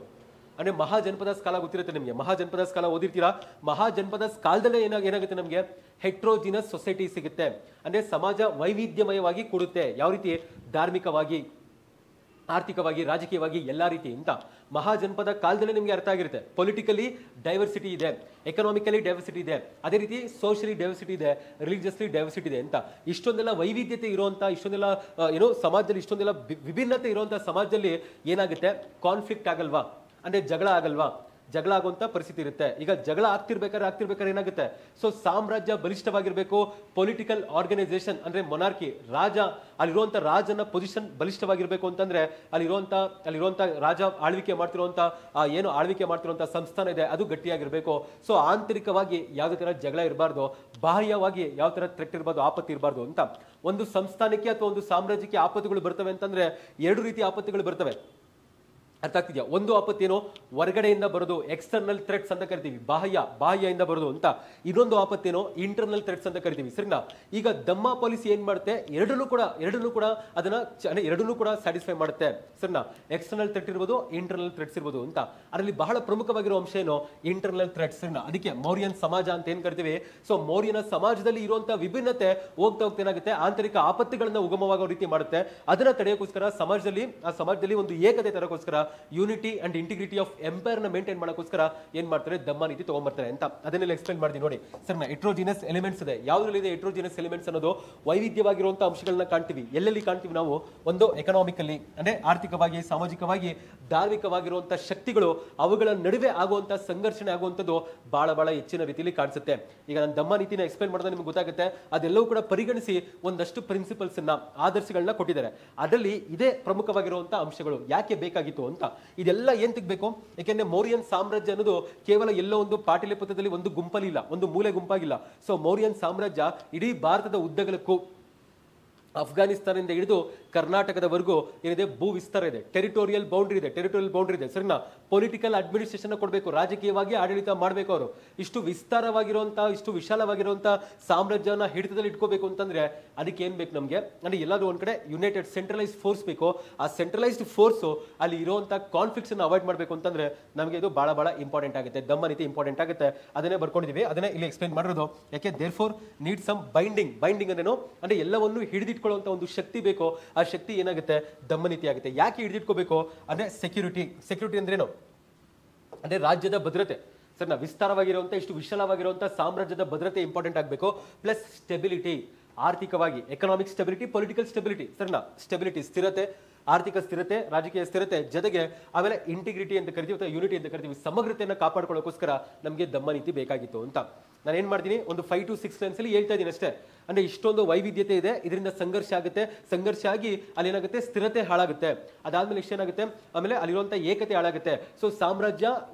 ಅಂದ್ರೆ ಮಹಾಜನಪದಾಸ್ ಕಾಲ ಗೊತ್ತಿರುತ್ತೆ ನಿಮಗೆ, ಮಹಾಜನಪದಾಸ್ ಕಾಲ ಓದಿರ್ತೀರಾ. ಮಹಾಜನಪದಾಸ್ ಕಾಲದಲ್ಲೇ ಏನಾಗುತ್ತೆ ನಮಗೆ, ಹೆಟ್ರೋಜಿನಸ್ ಸೊಸೈಟಿ ಸಿಗುತ್ತೆ. ಅಂದ್ರೆ ಸಮಾಜ ವೈವಿಧ್ಯಮಯವಾಗಿ ಕೂಡುತ್ತೆ. ಯಾವ ರೀತಿ, ಧಾರ್ಮಿಕವಾಗಿ, ಆರ್ಥಿಕವಾಗಿ, ರಾಜಕೀಯವಾಗಿ, ಎಲ್ಲಾ ರೀತಿ ಅಂತ. ಮಹಾಜನಪದ ಕಾಲದಲ್ಲೇ ನಿಮಗೆ ಅರ್ಥ ಆಗಿರುತ್ತೆ. ಪೊಲಿಟಿಕಲಿ ಡೈವರ್ಸಿಟಿ ಇದೆ, ಎಕನಾಮಿಕಲಿ ಡೈವರ್ಸಿಟಿ ಇದೆ, ಅದೇ ರೀತಿ ಸೋಷಿಯಲಿ ಡೈವರ್ಸಿಟಿ ಇದೆ, ರಿಲಿಜಿಯಸ್ಲಿ ಡೈವರ್ಸಿಟಿ ಇದೆ ಅಂತ. ಇಷ್ಟೊಂದೆಲ್ಲ ವೈವಿಧ್ಯತೆ ಇರುವಂತ, ಇಷ್ಟೊಂದೆಲ್ಲ ಸಮಾಜದಲ್ಲಿ ಇಷ್ಟೊಂದೆಲ್ಲ ವಿಭಿನ್ನತೆ ಇರುವಂತ ಸಮಾಜದಲ್ಲಿ ಏನಾಗುತ್ತೆ, ಕಾನ್ಫ್ಲಿಕ್ಟ್ ಆಗಲ್ವಾ ಅಂದ್ರೆ ಜಗಳ ಆಗಲ್ವಾ, ಜಗಳ ಆಗುವಂತ ಪರಿಸ್ಥಿತಿ ಇರುತ್ತೆ. ಈಗ ಜಗಳ ಆಗ್ತಿರ್ಬೇಕಾದ್ರೆ ಏನಾಗುತ್ತೆ, ಸೊ ಸಾಮ್ರಾಜ್ಯ ಬಲಿಷ್ಠವಾಗಿರ್ಬೇಕು. ಪೊಲಿಟಿಕಲ್ ಆರ್ಗನೈಸೇಷನ್ ಅಂದ್ರೆ ಮೊನಾರ್ಕಿ, ಅಲ್ಲಿರುವಂತ ರಾಜನ ಪೊಸಿಷನ್ ಬಲಿಷ್ಠವಾಗಿರ್ಬೇಕು ಅಂತಂದ್ರೆ ಅಲ್ಲಿರುವಂತ ರಾಜ ಆಳ್ವಿಕೆ ಮಾಡ್ತಿರುವಂತ ಸಂಸ್ಥಾನ ಇದೆ ಅದು ಗಟ್ಟಿಯಾಗಿರ್ಬೇಕು. ಸೊ ಆಂತರಿಕವಾಗಿ ಯಾವುದೇ ತರ ಜಗಳ ಇರಬಾರ್ದು, ಬಾಹ್ಯವಾಗಿ ಯಾವ ತರ ಥ್ರೆಟ್ ಇರಬಾರ್ದು, ಆಪತ್ತು ಇರಬಾರ್ದು ಅಂತ. ಒಂದು ಸಂಸ್ಥಾನಕ್ಕೆ ಅಥವಾ ಒಂದು ಸಾಮ್ರಾಜ್ಯಕ್ಕೆ ಆಪತ್ತುಗಳು ಬರ್ತವೆ ಅಂತಂದ್ರೆ 2 ರೀತಿ ಆಪತ್ತುಗಳು ಬರ್ತವೆ. ಅರ್ಥ ಆಗ್ತಿದ್ಯಾ? ಒಂದು ಆಪತ್ತೇನು, ಹೊರಗಡೆಯಿಂದ ಬರೋದು, ಎಕ್ಸ್ಟರ್ನಲ್ ಥ್ರೆಟ್ಸ್ ಅಂತ ಕರಿತೀವಿ, ಬಾಹ್ಯದಿಂದ ಬರೋದು ಅಂತ. ಇನ್ನೊಂದು ಆಪತ್ತೇನು, ಇಂಟರ್ನಲ್ ಥ್ರೆಟ್ಸ್ ಅಂತ ಕರಿತೀವಿ. ಸರಿನಾ? ಈಗ ದಮ್ಮ ಪಾಲಿಸಿ ಏನ್ ಮಾಡುತ್ತೆ, ಎರಡನ್ನೂ ಕೂಡ ಅದನ್ನ ಎರಡನ್ನೂ ಕೂಡ ಸ್ಯಾಟಿಸ್ಫೈ ಮಾಡುತ್ತೆ. ಸರಿನಾ? ಎಕ್ಸ್ಟರ್ನಲ್ ಥ್ರೆಟ್ ಇರ್ಬೋದು, ಇಂಟರ್ನಲ್ ಥ್ರೆಟ್ಸ್ ಇರ್ಬೋದು ಅಂತ. ಅದರಲ್ಲಿ ಬಹಳ ಪ್ರಮುಖವಾಗಿರೋ ಅಂಶ ಏನು, ಇಂಟರ್ನಲ್ ಥ್ರೆಟ್ಸ್. ಸರಿನಾ? ಅದಕ್ಕೆ ಮೌರ್ಯನ್ ಸಮಾಜ ಅಂತ ಏನ್ ಕರಿತೀವಿ. ಸೊ ಮೌರ್ಯನ ಸಮಾಜದಲ್ಲಿ ಇರುವಂತಹ ವಿಭಿನ್ನತೆ ಹೋಗ್ತಾ ಏನಾಗುತ್ತೆ, ಆಂತರಿಕ ಆಪತ್ತುಗಳನ್ನ ಉಗಮವಾಗೋ ರೀತಿ ಮಾಡುತ್ತೆ. ಅದನ್ನ ತಡೆಯೋಕ್ಕೋಸ್ಕರ ಸಮಾಜದಲ್ಲಿ ಒಂದು ಏಕತೆ ತರಕೋಸ್ಕರ, unity and integrity of empire ನ ಮೇಂಟೈನ್ ಮಾಡೋಕ್ಕೋಸ್ಕರ ಏನ್ ಮಾಡ್ತಾರೆ, ದಮ್ಮ ನೀತಿ ತಗೊಂಡ್ಬರ್ತಾರೆ ಅಂತ. ಅದನ್ನೆಲ್ಲ ಎಕ್ಸ್ಪ್ಲೇನ್ ಮಾಡ್ತೀನಿ ನೋಡಿ. ಸರ್ ಹೆಟ್ರೋಜಿನಸ್ ಎಲಿಮೆಂಟ್ಸ್ ಇದೆ. ಯಾವ್ದ್ರಲ್ಲಿದೆ ಹೆಟ್ರೋಜಿನಸ್ ಎಲಿಮೆಂಟ್ಸ್ ಅನ್ನೋದು, ವೈವಿಧ್ಯವಾಗಿರುವಂತಹ ಅಂಶಗಳನ್ನ ಕಾಣ್ತೀವಿ. ಎಲ್ಲೆಲ್ಲಿ ಕಾಣ್ತೀವಿ ನಾವು, ಒಂದು ಎಕನಾಮಿಕಲಿ ಅಂದ್ರೆ ಆರ್ಥಿಕವಾಗಿ, ಸಾಮಾಜಿಕವಾಗಿ, ಧಾರ್ಮಿಕವಾಗಿರುವಂತಹ ಶಕ್ತಿಗಳು ಅವುಗಳ ನಡುವೆ ಆಗುವಂತಹ ಸಂಘರ್ಷಣೆ ಆಗುವಂಥದ್ದು ಬಹಳ ಹೆಚ್ಚಿನ ರೀತಿಯಲ್ಲಿ ಕಾಣಿಸುತ್ತೆ. ಈಗ ನಾನು ದಮ್ಮ ನೀತಿನ ಎಕ್ಸ್ಪ್ಲೇನ್ ಮಾಡಿದ್ರೆ ನಿಮ್ಗೆ ಗೊತ್ತಾಗುತ್ತೆ. ಅದೆಲ್ಲವೂ ಕೂಡ ಪರಿಗಣಿಸಿ ಒಂದಷ್ಟು ಪ್ರಿನ್ಸಿಪಲ್ಸ್ ಅನ್ನ, ಆದರ್ಶಗಳನ್ನ ಕೊಟ್ಟಿದ್ದಾರೆ. ಅದರಲ್ಲಿ ಇದೇ ಪ್ರಮುಖವಾಗಿರುವಂತಹ ಅಂಶಗಳು ಯಾಕೆ ಬೇಕಾಗಿತ್ತು ಅಂತ. ಇದೆಲ್ಲ ಏನ್ ತೆಗಬೇಕು, ಯಾಕೆಂದ್ರೆ ಮೌರ್ಯನ್ ಸಾಮ್ರಾಜ್ಯ ಅನ್ನೋದು ಕೇವಲ ಎಲ್ಲೋ ಒಂದು ಪಾಟಲಿಪುತ್ರದಲ್ಲಿ ಒಂದು ಗುಂಪಲ್ಲಿ ಇಲ್ಲ, ಒಂದು ಮೂಲೆ ಗುಂಪಾಗಿಲ್ಲ. ಸೊ ಮೌರ್ಯನ್ ಸಾಮ್ರಾಜ್ಯ ಇಡೀ ಭಾರತದ ಉದ್ದಗಲಕ್ಕೂ, ಅಫ್ಘಾನಿಸ್ತಾನದಿಂದ ಹಿಡಿದು ಕರ್ನಾಟಕದವರೆಗೂ ಏನಿದೆ ಭೂ ವಿಸ್ತಾರ ಇದೆ, ಟೆರಿಟೋರಿಯಲ್ ಬೌಂಡ್ರಿ ಇದೆ ಸರಿನಾ. ಪೊಲಿಟಿಕಲ್ ಅಡ್ಮಿನಿಸ್ಟ್ರೇಷನ್ ಕೊಡಬೇಕು, ರಾಜಕೀಯವಾಗಿ ಆಡಳಿತ ಮಾಡಬೇಕು. ಅವರು ಇಷ್ಟು ವಿಸ್ತಾರವಾಗಿರುವಂತಹ, ಇಷ್ಟು ವಿಶಾಲವಾಗಿರುವಂತಹ ಸಾಮ್ರಾಜ್ಯನ ಹಿಡಿತದಲ್ಲಿ ಇಟ್ಕೋಬೇಕು ಅಂತಂದ್ರೆ ಅದಕ್ಕೆ ಏನ್ ಬೇಕು ನಮಗೆ ಅಂದ್ರೆ ಎಲ್ಲಾದ್ರೂ ಒಂದ್ ಕಡೆ ಯುನೈಟೆಡ್ ಸೆಂಟ್ರಲೈಸ್ಡ್ ಫೋರ್ಸ್ ಬೇಕು. ಆ ಸೆಂಟ್ರಲೈಸ್ಡ್ ಫೋರ್ಸ್ ಅಲ್ಲಿ ಇರುವಂತಹ ಕಾನ್ಫ್ಲಿಕ್ಟ್ಸ್ ಅನ್ನು ಅವಾಯ್ಡ್ ಮಾಡಬೇಕು ಅಂತಂದ್ರೆ ನಮಗೆ ಇದು ಬಹಳ ಬಹಳ ಇಂಪಾರ್ಟೆಂಟ್ ಆಗುತ್ತೆ. ದಮ್ಮ ನೀತಿ ಇಂಪಾರ್ಟೆಂಟ್ ಆಗುತ್ತೆ, ಅದನ್ನೇ ಬರ್ಕೊಂಡಿದೀವಿ, ಅದನ್ನೇ ಇಲ್ಲಿ ಎಕ್ಸ್ಪ್ಲೈನ್ ಮಾಡಿರೋದು. ಯಾಕೆ therefore need some binding ಅಂದ್ರೇನು ಅಂದ್ರೆ ಎಲ್ಲವನ್ನು ಹಿಡಿದಿಟ್ಕೊಳ್ಳುವಂತ ಒಂದು ಶಕ್ತಿ ಬೇಕು. ಆ ಶಕ್ತಿ ಏನಾಗುತ್ತೆ, ದಮ್ಮ ನೀತಿ ಆಗುತ್ತೆ. ಯಾಕೆ ಹಿಡಿದಿಟ್ಕೋಬೇಕು ಅಂದ್ರೆ ಸೆಕ್ಯೂರಿಟಿ ಅಂದ್ರೇನು ಅಂದ್ರೆ ರಾಜ್ಯದ ಭದ್ರತೆ ಸರಿನಾ. ವಿಸ್ತಾರವಾಗಿರುವಂತ ಇಷ್ಟು ವಿಶಾಲವಾಗಿರುವಂತ ಸಾಮ್ರಾಜ್ಯದ ಭದ್ರತೆ ಇಂಪಾರ್ಟೆಂಟ್ ಆಗಬೇಕು. ಪ್ಲಸ್ ಸ್ಟೆಬಿಲಿಟಿ, ಆರ್ಥಿಕವಾಗಿ ಎಕನಾಮಿಕ್ ಸ್ಟೆಬಿಲಿಟಿ, ಪೊಲಿಟಿಕಲ್ ಸ್ಟೆಬಿಲಿಟಿ ಸರಿನಾ. ಸ್ಟೆಬಿಲಿಟಿ ಸ್ಥಿರತೆ, ಆರ್ಥಿಕ ಸ್ಥಿರತೆ, ರಾಜಕೀಯ ಸ್ಥಿರತೆ, ಜೊತೆಗೆ ಆಮೇಲೆ ಇಂಟಿಗ್ರಿಟಿ ಅಂತ ಕರಿತೀವಿ ಅಥವಾ ಯೂನಿಟಿ ಅಂತ ಕರಿತೀವಿ, ಸಮಗ್ರತೆಯನ್ನು ಕಾಪಾಡ್ಕೊಳ್ಳೋಕೋಸ್ಕರ ನಮಗೆ ದಮ್ಮ ನೀತಿ ಬೇಕಾಗಿತ್ತು ಅಂತ. ನಾನು ಏನ್ ಮಾಡ್ತೀನಿ, ಒಂದು 5 to 6 ಲೈನ್ಸ್ ಅಲ್ಲಿ ಹೇಳ್ತಾ ಇದ್ದೀನಿ ಅಷ್ಟೇ. ಅಂದ್ರೆ ಇಷ್ಟೊಂದು ವೈವಿಧ್ಯತೆ ಇದೆ, ಇದರಿಂದ ಸಂಘರ್ಷ ಆಗಿ ಅಲ್ಲಿ ಏನಾಗುತ್ತೆ, ಸ್ಥಿರತೆ ಹಾಳಾಗುತ್ತೆ. ಅದಾದ್ಮೇಲೆ ಏನಾಗುತ್ತೆ, ಆಮೇಲೆ ಅಲ್ಲಿರುವಂತ ಏಕತೆ ಹಾಳಾಗುತ್ತೆ. ಸೊ ಸಾಮ್ರಾಜ್ಯ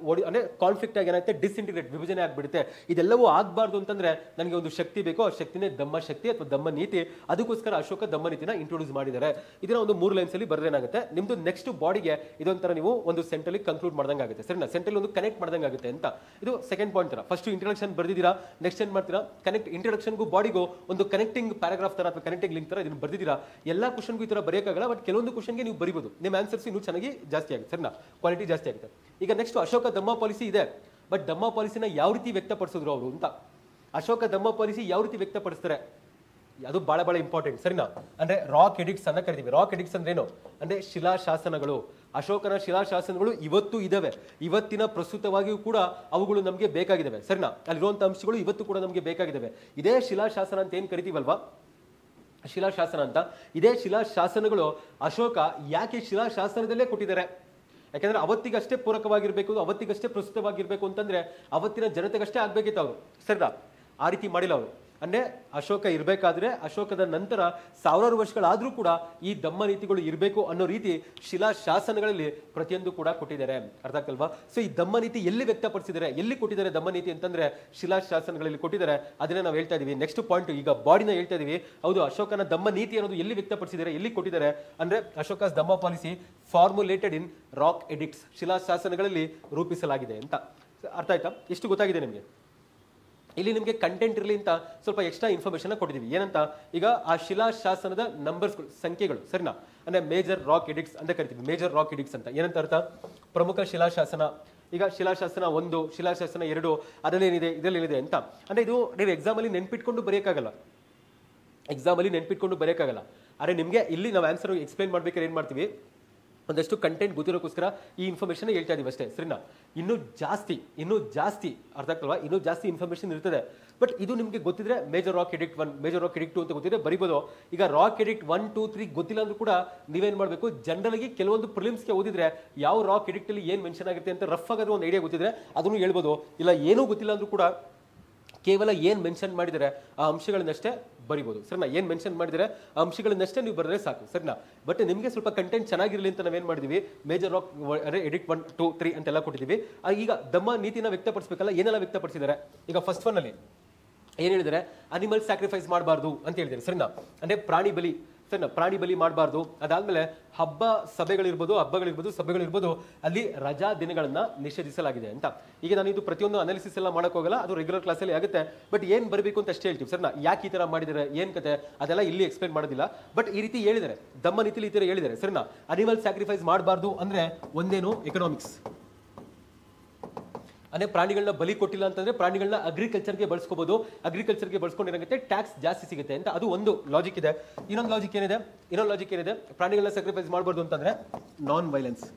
ಅಂದ್ರೆ ಕಾನ್ಫ್ಲಿಕ್ಟ್ ಆಗಿ ಏನಾಗುತ್ತೆ, ಡಿಸ್ಇಂಟಿಗ್ರೇಟ್, ವಿಭಜನೆ ಆಗ್ಬಿಡುತ್ತೆ. ಇದೆಲ್ಲವೂ ಆಗ್ಬಾರ್ದು ಅಂತಂದ್ರೆ ನನಗೆ ಒಂದು ಶಕ್ತಿ ಬೇಕು, ಆ ಶಕ್ತಿನೇ ದಮ್ಮ ಶಕ್ತಿ ಅಥವಾ ದಮ್ಮ ನೀತಿ. ಅದಕ್ಕೋಸ್ಕರ ಅಶೋಕ ದಮ್ಮ ನೀತಿನ ಇಂಟ್ರೊಡ್ಯೂಸ್ ಮಾಡಿದ್ದಾರೆ. ಇದನ್ನ ಒಂದು 3 ಲೈನ್ಸ್ ಅಲ್ಲಿ ಬರೆದೇನಾಗುತ್ತೆ, ನಿಮ್ದು ನೆಕ್ಸ್ಟ್ ಬಾಡಿಗೆ ಇದೊಂಥರ ನೀವು ಒಂದು ಸೆಂಟ್ರಲ್ ಕನ್ಕ್ಲೂಡ್ ಮಾಡ್ದಂಗೆ ಆಗುತ್ತೆ ಸರಿನಾ. ಸೆಂಟ್ರಲ್ ಒಂದು ಕನೆಕ್ಟ್ ಮಾಡ್ದಂಗೆ ಆಗುತ್ತೆ ಅಂತ. ಇದು ಸೆಕೆಂಡ್ ಪಾಯಿಂಟ್ ತರ. ಫಸ್ಟ್ ಇಂಟ್ರೊಡಕ್ಷನ್ ಬರ್ದಿದ್ದೀರಾ, ನೆಕ್ಸ್ಟ್ ಏನ್ ಮಾಡ್ತೀರಾ, ಕನೆಕ್ಟ್ ಇಂಟ್ರೊಡಕ್ಷನ್ಗೂ ಬಾಡಿಗೂ ಒಂದು ಕನೆಕ್ಟಿಂಗ್ ಪ್ಯಾರಾಗ್ರಾಫ್ ತರ ಅಥವಾ ಕನೆಕ್ಟಿಂಗ್ ಲಿಂಕ್ ತರ ಇದನ್ನು ಬರ್ದಿದ್ದೀರಾ. ಎಲ್ಲಾ ಕ್ವಶನ್ಗೂ ಈ ತರ ಬರೆಯಕ್ಕಾಗಲ್ಲ, ಬಟ್ ಕೆಲವೊಂದು ಕ್ವಶನ್ಗೆ ನೀವು ಬರೀಬಹುದು, ನಿಮ್ಮ ಆನ್ಸರ್ಸ್ ಇನ್ನೂ ಚೆನ್ನಾಗಿ ಜಾಸ್ತಿ ಆಗುತ್ತೆ ಸರಿನಾ, ಕ್ವಾಲಿಟಿ ಜಾಸ್ತಿ ಆಗುತ್ತೆ. ಈಗ ನೆಕ್ಸ್ಟ್ ಅಶೋಕ ದಮ್ಮ ಪಾಲಿಸಿ ಇದೆ, ಬಟ್ ದಮ್ಮ ಪಾಲಿಸಿನ ಯಾವ ರೀತಿ ವ್ಯಕ್ತಪಡಿಸಿದ್ರು ಅವರು ಅಂತ. ಅಶೋಕ ದಮ್ಮ ಪಾಲಿಸಿ ಯಾವ ರೀತಿ ವ್ಯಕ್ತಪಡಿಸ್ತಾರೆ ಅದು ಬಹಳ ಬಹಳ ಇಂಪಾರ್ಟೆಂಟ್ ಸರಿನಾ. ಅಂದ್ರೆ ರಾಕ್ ಎಡಿಕ್ಟ್ಸ್ ಅನ್ನ ಕರಿತೀವಿ. ರಾಕ್ ಎಡಿಕ್ಟ್ಸ್ ಅಂದ್ರೆ ಏನು ಅಂದ್ರೆ ಶಿಲಾಶಾಸನಗಳು. ಅಶೋಕನ ಶಿಲಾಶಾಸನಗಳು ಇವತ್ತು ಇದಾವೆ, ಇವತ್ತಿನ ಪ್ರಸ್ತುತವಾಗಿಯೂ ಕೂಡ ಅವುಗಳು ನಮಗೆ ಬೇಕಾಗಿದ್ದಾವೆ ಸರಿನಾ. ಅಲ್ಲಿರುವಂತ ಅಂಶಗಳು ಇವತ್ತು ಕೂಡ ನಮಗೆ ಬೇಕಾಗಿದ್ದಾವೆ. ಇದೇ ಶಿಲಾಶಾಸನ ಅಂತ ಏನ್ ಕರಿತೀವಲ್ವಾ, ಶಿಲಾಶಾಸನ ಅಂತ, ಇದೇ ಶಿಲಾಶಾಸನಗಳು ಅಶೋಕ ಯಾಕೆ ಶಿಲಾಶಾಸನದಲ್ಲೇ ಕೊಟ್ಟಿದ್ದಾರೆ, ಯಾಕಂದ್ರೆ ಅವತ್ತಿಗಷ್ಟೇ ಪೂರಕವಾಗಿರ್ಬೇಕು, ಅವತ್ತಿಗಷ್ಟೇ ಪ್ರಸ್ತುತವಾಗಿರ್ಬೇಕು ಅಂತಂದ್ರೆ ಅವತ್ತಿನ ಜನತೆಗಷ್ಟೇ ಆಗ್ಬೇಕಿತ್ತು ಅವರು ಸರಿನಾ. ಆ ರೀತಿ ಮಾಡಿಲ್ಲ ಅವರು. ಅಂದ್ರೆ ಅಶೋಕ ಇರಬೇಕಾದ್ರೆ ಅಶೋಕದ ನಂತರ ಸಾವಿರಾರು ವರ್ಷಗಳಾದ್ರೂ ಕೂಡ ಈ ದಮ್ಮ ನೀತಿಗಳು ಇರಬೇಕು ಅನ್ನೋ ರೀತಿ ಶಿಲಾಶಾಸನಗಳಲ್ಲಿ ಪ್ರತಿಯೊಂದು ಕೂಡ ಕೊಟ್ಟಿದ್ದಾರೆ. ಅರ್ಥ ಆಗ್ತಲ್ವಾ. ಸೊ ಈ ದಮ್ಮ ನೀತಿ ಎಲ್ಲಿ ವ್ಯಕ್ತಪಡಿಸಿದ್ದಾರೆ, ಎಲ್ಲಿ ಕೊಟ್ಟಿದ್ದಾರೆ ದಮ್ಮ ನೀತಿ ಅಂತಂದ್ರೆ ಶಿಲಾಶಾಸನಗಳಲ್ಲಿ ಕೊಟ್ಟಿದ್ದಾರೆ. ಅದನ್ನೇ ನಾವು ಹೇಳ್ತಾ ಇದೀವಿ. ನೆಕ್ಸ್ಟ್ ಪಾಯಿಂಟ್ ಈಗ ಬಾಡಿನ ಹೇಳ್ತಾ ಇದೀವಿ. ಹೌದು, ಅಶೋಕನ ದಮ್ಮ ನೀತಿ ಅನ್ನೋದು ಎಲ್ಲಿ ವ್ಯಕ್ತಪಡಿಸಿದ್ದಾರೆ, ಎಲ್ಲಿ ಕೊಟ್ಟಿದ್ದಾರೆ ಅಂದ್ರೆ ಅಶೋಕಸ್ ದಮ್ಮ ಪಾಲಿಸಿ ಫಾರ್ಮುಲೇಟೆಡ್ ಇನ್ ರಾಕ್ ಎಡಿಕ್ಟ್ಸ್, ಶಿಲಾಶಾಸನಗಳಲ್ಲಿ ರೂಪಿಸಲಾಗಿದೆ ಅಂತ. ಅರ್ಥ ಆಯ್ತಾ, ಎಷ್ಟು ಗೊತ್ತಾಗಿದೆ ನಿಮಗೆ. ಇಲ್ಲಿ ನಿಮಗೆ ಕಂಟೆಂಟ್ ಇರಲಿ ಅಂತ ಸ್ವಲ್ಪ ಎಕ್ಸ್ಟ್ರಾ ಇನ್ಫಾರ್ಮೇಶನ್ ಕೊಟ್ಟಿದ್ದೀವಿ. ಏನಂತ, ಈಗ ಆ ಶಿಲಾಶಾಸನದ ನಂಬರ್ಸ್ಗಳು, ಸಂಖ್ಯೆಗಳು ಸರಿನಾ. ಅಂದ್ರೆ ಮೇಜರ್ ರಾಕ್ ಎಡಿಕ್ಟ್ಸ್ ಅಂತ ಕರಿತೀವಿ. ಮೇಜರ್ ರಾಕ್ ಎಡಿಕ್ಟ್ಸ್ ಅಂತ ಏನಂತ ಅರ್ಥ, ಪ್ರಮುಖ ಶಿಲಾಶಾಸನ. ಈಗ ಶಿಲಾಶಾಸನ 1, ಶಿಲಾಶಾಸನ 2 ಅದರಲ್ಲೇನಿದೆ, ಇದರಲ್ಲೇನಿದೆ ಅಂತ. ಅಂದ್ರೆ ಇದು ನೀವು ಎಕ್ಸಾಮ್ ಅಲ್ಲಿ ನೆನ್ಪಿಟ್ಕೊಂಡು ಬರೆಯಕ್ಕಾಗಲ್ಲ, ಆದ್ರೆ ನಿಮ್ಗೆ ಇಲ್ಲಿ ನಾವು ಆನ್ಸರ್ ಎಕ್ಸ್ಪ್ಲೈನ್ ಮಾಡ್ಬೇಕಾದ್ರೆ ಏನ್ ಮಾಡ್ತೀವಿ, ಒಂದಷ್ಟು ಕಂಟೆಂಟ್ ಗೊತ್ತಿರೋಕ್ಕೋಸ್ಕರ ಈ ಇನ್ಫಾರ್ಮೇಶನ್ ಹೇಳ್ತಾ ಇದೀವಿ ಅಷ್ಟೇ ಸರಿನಾ. ಇನ್ನೂ ಜಾಸ್ತಿ ಅರ್ಥ ಆಗ್ತಲ್ವಾ, ಇನ್ನೂ ಜಾಸ್ತಿ ಇನ್ಫಾರ್ಮೇಶನ್ ಇರ್ತದೆ. ಬಟ್ ಇದು ನಿಮಗೆ ಗೊತ್ತಿದ್ರೆ major rock addict 1, major rock addict 2 ಅಂತ ಗೊತ್ತಿದ್ರೆ ಬರಿಬೋದು. ಈಗ ರಾಕ್ ಎಡಿಕ್ಟ್ 1, 2, 3 ಗೊತ್ತಿಲ್ಲ ಅಂದ್ರೂ ಕೂಡ ನೀವೇನ್ ಮಾಡಬೇಕು, ಜನರಲ್ ಆಗಿ ಕೆಲವೊಂದು ಪ್ರಿಲಿಮ್ಸ್ಗೆ ಓದಿದ್ರೆ ಯಾವ ರಾಕ್ ಎಡಿಕ್ಟ್ ಅಲ್ಲಿ ಏನ್ ಮೆನ್ಷನ್ ಆಗುತ್ತೆ ಅಂತ ರಫ್ ಆಗಿ ಒಂದು ಐಡಿಯಾ ಗೊತ್ತಿದ್ರೆ ಅದನ್ನು ಹೇಳ್ಬೋದು. ಇಲ್ಲ ಏನೂ ಗೊತ್ತಿಲ್ಲ ಅಂದ್ರೂ ಕೂಡ ಕೇವಲ ಏನ್ ಮೆನ್ಷನ್ ಮಾಡಿದರೆ ಆ ಅಂಶಗಳನ್ನಷ್ಟೇ ಬರಿಬೋದು ಸರಿನಾ. ಏನ್ ಮೆನ್ಷನ್ ಮಾಡಿದರೆ ಆ ಅಂಶಗಳನ್ನಷ್ಟೇ ನೀವು ಬರೆದ್ರೆ ಸಾಕು ಸರಿನಾ. ಬಟ್ ನಿಮಗೆ ಸ್ವಲ್ಪ ಕಂಟೆಂಟ್ ಚೆನ್ನಾಗಿರಲಿ ಅಂತ ನಾವೇನ್ ಮಾಡಿದೀವಿ, ಮೇಜರ್ ರಾಕ್ ಎಡಿಕ್ಟ್ 1, 2, 3 ಅಂತೆಲ್ಲ ಕೊಟ್ಟಿದ್ದೀವಿ. ಈಗ ದಮ್ಮ ನೀತಿನ ವ್ಯಕ್ತಪಡಿಸಬೇಕಲ್ಲ, ಏನೆಲ್ಲ ವ್ಯಕ್ತಪಡಿಸಿದ್ದಾರೆ. ಈಗ ಫಸ್ಟ್ ಒನ್ ಅಲ್ಲಿ ಏನ್ ಹೇಳಿದರೆ, ಅನಿಮಲ್ ಸ್ಯಾಕ್ರಿಫೈಸ್ ಮಾಡಬಾರ್ದು ಅಂತ ಹೇಳಿದ್ದಾರೆ ಸರಿನಾ. ಅಂದ್ರೆ ಪ್ರಾಣಿ ಬಲಿ ಸರಿನಾ, ಪ್ರಾಣಿ ಬಲಿ ಮಾಡಬಾರ್ದು. ಅದಾದ್ಮೇಲೆ ಹಬ್ಬಗಳಿರ್ಬೋದು, ಸಭೆಗಳಿರ್ಬೋದು, ಅಲ್ಲಿ ರಜಾ ದಿನಗಳನ್ನ ನಿಷೇಧಿಸಲಾಗಿದೆ ಅಂತ. ಈಗ ನಾನು ಇದು ಪ್ರತಿಯೊಂದು ಅನಾಲಿಸಿಸ್ ಎಲ್ಲ ಮಾಡಕ್ ಹೋಗಲ್ಲ, ಅದು ರೆಗ್ಯುಲರ್ ಕ್ಲಾಸಲ್ಲಿ ಆಗುತ್ತೆ. ಬಟ್ ಏನ್ ಬರಬೇಕು ಅಂತ ಅಷ್ಟೇ ಹೇಳ್ತೀವಿ ಸರಿನಾ. ಯಾಕೆ ಈ ತರ ಮಾಡಿದರೆ, ಏನ್ ಕತೆ ಅದೆಲ್ಲ ಇಲ್ಲಿ ಎಕ್ಸ್ಪ್ಲೈನ್ ಮಾಡೋದಿಲ್ಲ. ಬಟ್ ಈ ರೀತಿ ಹೇಳಿದ್ದಾರೆ, ದಮ್ಮ ನೀತಿಲಿ ಈ ತರ ಹೇಳಿದ್ದಾರೆ ಸರಿನಾ. ಅನಿಮಲ್ ಸ್ಯಾಕ್ರಿಫೈಸ್ ಮಾಡಬಾರ್ದು ಅಂದ್ರೆ ಒಂದೇನು, ಎಕನಾಮಿಕ್ಸ್ ಅಂದ್ರೆ ಪ್ರಾಣಿಗಳನ್ನ ಬಲಿ ಕೊಟ್ಟಿಲ್ಲ ಅಂತಂದ್ರೆ ಪ್ರಾಣಿಗಳನ್ನ ಅಗ್ರಿಕಲ್ಚರ್ಗೆ ಬಳಸ್ಕೋಬಹುದು. ಅಗ್ರಿಕಲ್ಚರ್ಗೆ ಬಳಸ್ಕೊಂಡು ಏನಾಗುತ್ತೆ, ಟ್ಯಾಕ್ಸ್ ಜಾಸ್ತಿ ಸಿಗುತ್ತೆ ಅಂತ. ಅದು ಒಂದು ಲಾಜಿಕ್ ಇದೆ. ಇನ್ನೊಂದು ಲಾಜಿಕ್ ಏನಿದೆ, ಪ್ರಾಣಿಗಳನ್ನ ಸ್ಯಾಕ್ರಿಫೈಸ್ ಮಾಡಬಾರ್ದು ಅಂತಂದ್ರೆ ನಾನ್ ವೈಲೆನ್ಸ್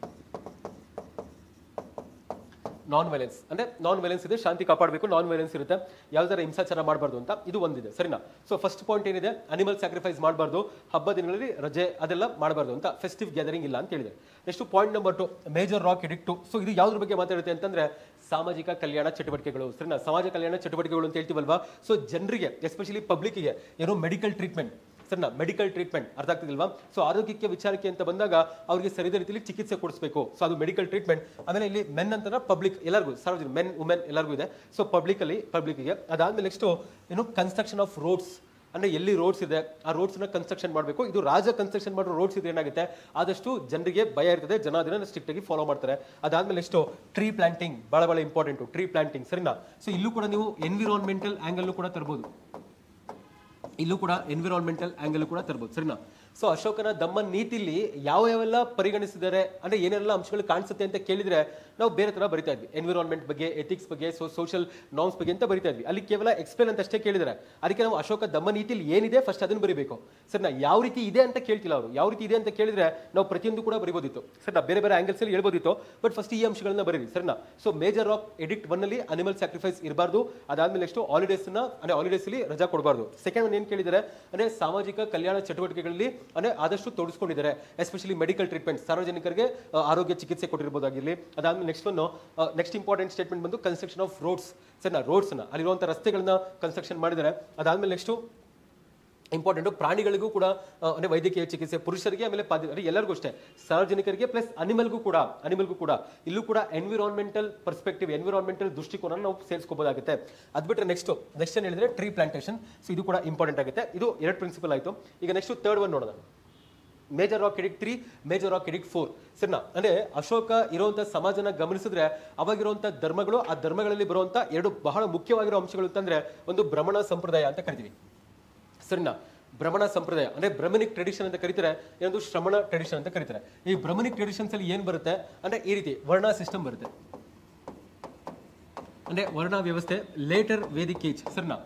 ಅಂದ್ರೆ ನಾನ್ ವೈಲೆನ್ಸ್ ಇದೆ, ಶಾಂತಿ ಕಾಪಾಡಬೇಕು, ನಾನ್ ವೈಲೆನ್ಸ್ ಇರುತ್ತೆ, ಯಾವ್ದಾರ ಹಿಂಸಾಚಾರ ಮಾಡಬಾರ್ದು ಅಂತ. ಇದು ಒಂದಿದೆ ಸರಿನಾ. ಸೊ ಫಸ್ಟ್ ಪಾಯಿಂಟ್ ಏನಿದೆ, ಅನಿಮಲ್ ಸ್ಯಾಕ್ರಿಫೈಸ್ ಮಾಡಬಾರ್ದು, ಹಬ್ಬ ದಿನಗಳಲ್ಲಿ ರಜೆ ಅದೆಲ್ಲ ಮಾಡಬಾರ್ದು ಅಂತ, ಫೆಸ್ಟಿವ್ ಗ್ಯಾದರಿಂಗ್ ಇಲ್ಲ ಅಂತ ಹೇಳಿದೆ. Next point number 2, major rock addict. So ಇದು ಯಾವ್ದ್ರ ಬಗ್ಗೆ ಮಾತಾಡುತ್ತೆ ಅಂತಂದ್ರೆ ಸಾಮಾಜಿಕ ಕಲ್ಯಾಣ ಚಟುವಟಿಕೆಗಳು ಸರಿನಾ. ಸಮಾಜ ಕಲ್ಯಾಣ ಚಟುವಟಿಕೆಗಳು ಅಂತ ಹೇಳ್ತೀವಲ್ವಾ. ಸೊ ಜನರಿಗೆ ಎಸ್ಪೆಷಲಿ ಪಬ್ಲಿಕ್ಗೆ ಏನೋ ಮೆಡಿಕಲ್ ಟ್ರೀಟ್ಮೆಂಟ್ ಸರಿನಾ, ಮೆಡಿಕಲ್ ಟ್ರೀಟ್ಮೆಂಟ್ ಅರ್ಥ ಆಗ್ತಿಲ್ವಾ. ಸೊ ಆರೋಗ್ಯಕ್ಕೆ ವಿಚಾರಕ್ಕೆ ಅಂತ ಬಂದಾಗ ಅವರಿಗೆ ಸರಿದ ರೀತಿಯಲ್ಲಿ ಚಿಕಿತ್ಸೆ ಕೊಡಿಸಬೇಕು. ಸೊ ಅದು ಮೆಡಿಕಲ್ ಟ್ರೀಟ್ಮೆಂಟ್. ಆಮೇಲೆ ಇಲ್ಲಿ ಮೆನ್ ಅಂತ ಪಬ್ಲಿಕ್ ಎಲ್ಲರಿಗೂ, ಸಾರ್ವಜನಿಕ ಮೆನ್ ವುಮೆನ್ ಎಲ್ಲರಿಗೂ ಇದೆ. ಸೊ ಪಬ್ಲಿಕ್ಗೆ. ಅದಾದ್ಮೇಲೆ ನೆಕ್ಸ್ಟ್ ಏನು, ಕನ್ಸ್ಟ್ರಕ್ಷನ್ ಆಫ್ ರೋಡ್ಸ್ ಅಂದ್ರೆ ಎಲ್ಲಿ ರೋಡ್ಸ್ ಇದೆ ಆ ರೋಡ್ಸ್ ನ ಕನ್ಸ್ಟ್ರಕ್ಷನ್ ಮಾಡಬೇಕು. ಇದು ರಾಜ ಕನ್ಸ್ಟ್ರಕ್ಷನ್ ಮಾಡೋ ರೋಡ್ಸ್ ಇದೆ ಏನಾಗುತ್ತೆ ಆದಷ್ಟು ಜನರಿಗೆ ಭಯ ಇರ್ತದೆ, ಜನ ಅದನ್ನ ಸ್ಟ್ರಿಕ್ಟ್ ಆಗಿ ಫಾಲೋ ಮಾಡ್ತಾರೆ. ಅದಾದ್ಮೇಲೆ ಎಷ್ಟು ಟ್ರೀ ಪ್ಲಾಂಟಿಂಗ್ ಬಹಳ ಬಹಳ ಇಂಪಾರ್ಟೆಂಟ್, ಟ್ರೀ ಪ್ಲಾಂಟಿಂಗ್ ಸರಿನಾ. ಸೊ ಇಲ್ಲೂ ಕೂಡ ನೀವು ಎನ್ವಿರಾನ್ಮೆಂಟಲ್ ಆಂಗಲ್ ಕೂಡ ತರಬಹುದು, ಇಲ್ಲೂ ಕೂಡ ಎನ್ವಿರಾನ್ಮೆಂಟಲ್ ಆಂಗಲ್ ಕೂಡ ತರಬಹುದು ಸರಿನಾ. ಸೊ ಅಶೋಕನ ದಮ್ಮನ್ ನೀತಿಲಿ ಯಾವೆಲ್ಲ ಪರಿಗಣಿಸಿದ್ದಾರೆ ಅಂದ್ರೆ ಏನೆಲ್ಲ ಅಂಶಗಳು ಕಾಣಿಸುತ್ತೆ ಅಂತ ಕೇಳಿದ್ರೆ ನಾವು ಬೇರೆ ತರ ಬರಿತಾ ಇದ್ವಿ, ಎನ್ವಿರಾನ್ಮೆಂಟ್ ಬಗ್ಗೆ, ಎಥಿಕ್ಸ್ ಬಗ್ಗೆ, ಸೋಷಿಯಲ್ ನಾರ್ಮ್ಸ್ ಬಗ್ಗೆ ಅಂತ ಬರಿತಾ ಇದ್ವಿ. ಅಲ್ಲಿ ಕೇವಲ ಎಕ್ಸ್ಪ್ಲೇನ್ ಅಂತ ಅಷ್ಟೇ ಕೇಳಿದರೆ, ಅದಕ್ಕೆ ನಾವು ಅಶೋಕ ದಮ್ಮನ್ ನೀತಿಲಿ ಏನಿದೆ ಫಸ್ಟ್ ಅದನ್ನು ಬರಿಬೇಕು ಸರಿನಾ. ಯಾವ ರೀತಿ ಇದೆ ಅಂತ ಕೇಳ್ತಿಲ್ಲ ಅವರು, ಯಾವ ರೀತಿ ಇದೆ ಅಂತ ಕೇಳಿದ್ರೆ ನಾವು ಪ್ರತಿಯೊಂದು ಕೂಡ ಬರಿಬೋದಿತ್ತು ಸರಿನಾ, ಬೇರೆ ಬೇರೆ ಆಂಗಲ್ಸ್ ಅಲ್ಲಿ ಹೇಳ್ಬೋದಿತ್ತು. ಬಟ್ ಫಸ್ಟ್ ಈ ಅಂಶಗಳನ್ನ ಬರೀರಿ ಸರಿನಾ. ಸೊ ಮೇಜರ್ ರಾಕ್ ಎಡಿಕ್ಟ್ 1 ಅಲ್ಲಿ ಅನಿಮಲ್ ಸ್ಯಾಕ್ರಿಫೈಸ್ ಇರಬಾರ್ದು. ಅದಾದ್ಮೇಲೆ ಎಷ್ಟು ಹಾಲಿಡೇಸ್ ಅಂದ್ರೆ ಹಾಲಿಡೇಸ್ ಅಲ್ಲಿ ರಜಾ ಕೊಡಬಾರ್ದು. ಸೆಕೆಂಡ್ ಒನ್ ಏನ್ ಕೇಳಿದರೆ ಅಂದ್ರೆ ಸಾಮಾಜಿಕ ಕಲ್ಯಾಣ ಚಟುವಟಿಕೆಗಳಲ್ಲಿ ಅಂದ್ರೆ ಆದಷ್ಟು ತೊಡಗಿಸ್ಕೊಂಡಿದ್ದಾರೆ, ಎಸ್ಪೆಷಲಿ ಮೆಡಿಕಲ್ ಟ್ರೀಟ್ಮೆಂಟ್, ಸಾರ್ವಜನಿಕರಿಗೆ ಆರೋಗ್ಯ ಚಿಕಿತ್ಸೆ ಕೊಟ್ಟಿರಬಹುದಾಗಿರಲಿ. ಅದಾದ್ಮೇಲೆ ನೆಕ್ಸ್ಟ್ ಇಂಪಾರ್ಟೆಂಟ್ ಸ್ಟೇಟ್ಮೆಂಟ್ ಬಂದು ಕನ್ಸ್ಟ್ರಕ್ಷನ್ ಆಫ್ ರೋಡ್ಸ್ ಸರಿನಾ, ರೋಡ್ಸ್ ನ ಅಲ್ಲಿರುವಂತಹ ರಸ್ತೆಗಳನ್ನ ಕನ್ಸ್ಟ್ರಕ್ಷನ್ ಮಾಡಿದ್ದಾರೆ. ಅದಾದ್ಮೇಲೆ ನೆಕ್ಸ್ಟ್ ಇಂಪಾರ್ಟೆಂಟ್ ಪ್ರಾಣಿಗಳಿಗೂ ಕೂಡ ಅಂದ್ರೆ ವೈದ್ಯಕೀಯ ಚಿಕಿತ್ಸೆ ಪುರುಷರಿಗೆ, ಆಮೇಲೆ ಎಲ್ಲರಿಗೂ ಅಷ್ಟೇ, ಸಾರ್ವಜನಿಕರಿಗೆ ಪ್ಲಸ್ ಅನಿಮಲ್ಗೂ ಕೂಡ ಇಲ್ಲೂ ಕೂಡ ಎನ್ವಿರಾನ್ಮೆಂಟಲ್ ಪರ್ಸ್ಪೆಕ್ಟಿವ್, ಎನ್ವಿರಾನ್ಮೆಂಟಲ್ ದೃಷ್ಟಿಕೋನ ನಾವು ಸೇರಿಸ್ಕೋಬಹುದಾಗುತ್ತೆ. ಅದ್ ಬಿಟ್ರೆ ನೆಕ್ಸ್ಟ್ ಏನ್ ಹೇಳಿದ್ರೆ ಟ್ರೀ ಪ್ಲಾಂಟೇಶನ್. ಸೊ ಇದು ಕೂಡ ಇಂಪಾರ್ಟೆಂಟ್ ಆಗುತ್ತೆ. ಇದು 2 ಪ್ರಿನ್ಸಿಪಲ್ ಆಯ್ತು. ಈಗ ನೆಕ್ಸ್ಟ್ ಥರ್ಡ್ ಒನ್ ನೋಡೋಣ, major rock addict 3, major rock addict 4 ಸರಿನಾ. ಅಂದ್ರೆ ಅಶೋಕ ಇರುವಂತಹ ಸಮಾಜನ ಗಮನಿಸಿದ್ರೆ ಅವಾಗಿರುವಂತಹ ಧರ್ಮಗಳು, ಆ ಧರ್ಮಗಳಲ್ಲಿ ಬರುವಂತ 2 ಬಹಳ ಮುಖ್ಯವಾಗಿರೋ ಅಂಶಗಳು ಅಂತಂದ್ರೆ ಒಂದು ಬ್ರಹ್ಮಣ ಸಂಪ್ರದಾಯ ಅಂತ ಕರಿತೀವಿ ಸರಿನಾ. ಬ್ರಹ್ಮಣ ಸಂಪ್ರದಾಯ ಅಂದ್ರೆ ಬ್ರಹ್ಮನಿಕ್ ಟ್ರೆಡಿಷನ್ ಅಂತ ಕರೀತಾರೆ, ಇನ್ನೊಂದು ಶ್ರಮಣ ಟ್ರೆಡಿಷನ್ ಅಂತ ಕರೀತಾರೆ. ಈ ಬ್ರಹ್ಮನಿಕ್ ಟ್ರೆಡಿಷನ್ಸ್ ಅಲ್ಲಿ ಏನ್ ಬರುತ್ತೆ ಅಂದ್ರೆ ಈ ರೀತಿ ವರ್ಣ ಸಿಸ್ಟಮ್ ಬರುತ್ತೆ, ಅಂದ್ರೆ ವರ್ಣ ವ್ಯವಸ್ಥೆ. ಲೇಟರ್ ವೇದಿಕ್ ಏಜ್ ಸರಿನಾ,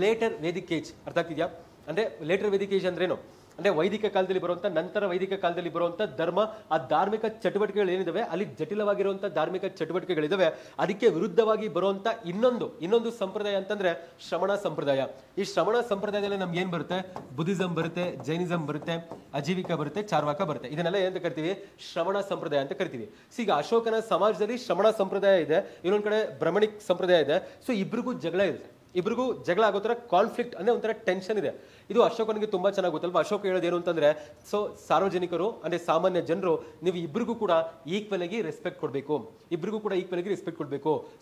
ಲೇಟರ್ ವೇದಿಕ್ ಏಜ್ ಅರ್ಥ ಆಗ್ತಿದ್ಯಾ? ಅಂದ್ರೆ ಲೇಟರ್ ವೇದಿಕ್ ಏಜ್ ಅಂದ್ರೆ ಏನು ಅಂದ್ರೆ ವೈದಿಕ ಕಾಲದಲ್ಲಿ ಬರುವಂತ, ನಂತರ ವೈದಿಕ ಕಾಲದಲ್ಲಿ ಬರುವಂತ ಧರ್ಮ, ಆ ಧಾರ್ಮಿಕ ಚಟುವಟಿಕೆಗಳು ಏನಿದಾವೆ ಅಲ್ಲಿ ಜಟಿಲವಾಗಿರುವಂತ ಧಾರ್ಮಿಕ ಚಟುವಟಿಕೆಗಳಿದಾವೆ, ಅದಕ್ಕೆ ವಿರುದ್ಧವಾಗಿ ಬರುವಂತ ಇನ್ನೊಂದು ಸಂಪ್ರದಾಯ ಅಂತಂದ್ರೆ ಶ್ರಮಣ ಸಂಪ್ರದಾಯ. ಈ ಶ್ರಮಣ ಸಂಪ್ರದಾಯದಲ್ಲಿ ನಮ್ಗೆ ಏನ್ ಬರುತ್ತೆ, ಬುದ್ಧಿಸಂ ಬರುತ್ತೆ, ಜೈನಿಸಂ ಬರುತ್ತೆ, ಅಜೀವಿಕ ಬರುತ್ತೆ, ಚಾರ್ವಾಕ ಬರುತ್ತೆ. ಇದನ್ನೆಲ್ಲ ಏನಂತ ಕರಿತೀವಿ, ಶ್ರಮಣ ಸಂಪ್ರದಾಯ ಅಂತ ಕರಿತೀವಿ. ಸೊ ಈಗ ಅಶೋಕನ ಸಮಾಜದಲ್ಲಿ ಶ್ರಮಣ ಸಂಪ್ರದಾಯ ಇದೆ, ಇನ್ನೊಂದ್ ಕಡೆ ಬ್ರಹ್ಮಣಿಕ್ ಸಂಪ್ರದಾಯ ಇದೆ. ಸೊ ಇಬ್ರಿಗೂ ಜಗಳ ಆಗೋ ತರ ಕಾನ್ಫ್ಲಿಕ್ಟ್ ಅಂದ್ರೆ ಒಂಥರ ಟೆನ್ಷನ್ ಇದೆ. ಇದು ಅಶೋಕನಿಗೆ ತುಂಬಾ ಚೆನ್ನಾಗಿ ಗೊತ್ತಲ್ವಾ. ಅಶೋಕ ಹೇಳೋದು ಏನು ಅಂತಂದ್ರೆ, ಸೊ ಸಾರ್ವಜನಿಕರು ಅಂದ್ರೆ ಸಾಮಾನ್ಯ ಜನರು ನೀವು ಇಬ್ಬರಿಗೂ ಕೂಡ ಈಕ್ವಲ್ ಆಗಿ ರೆಸ್ಪೆಕ್ಟ್ ಕೊಡಬೇಕು,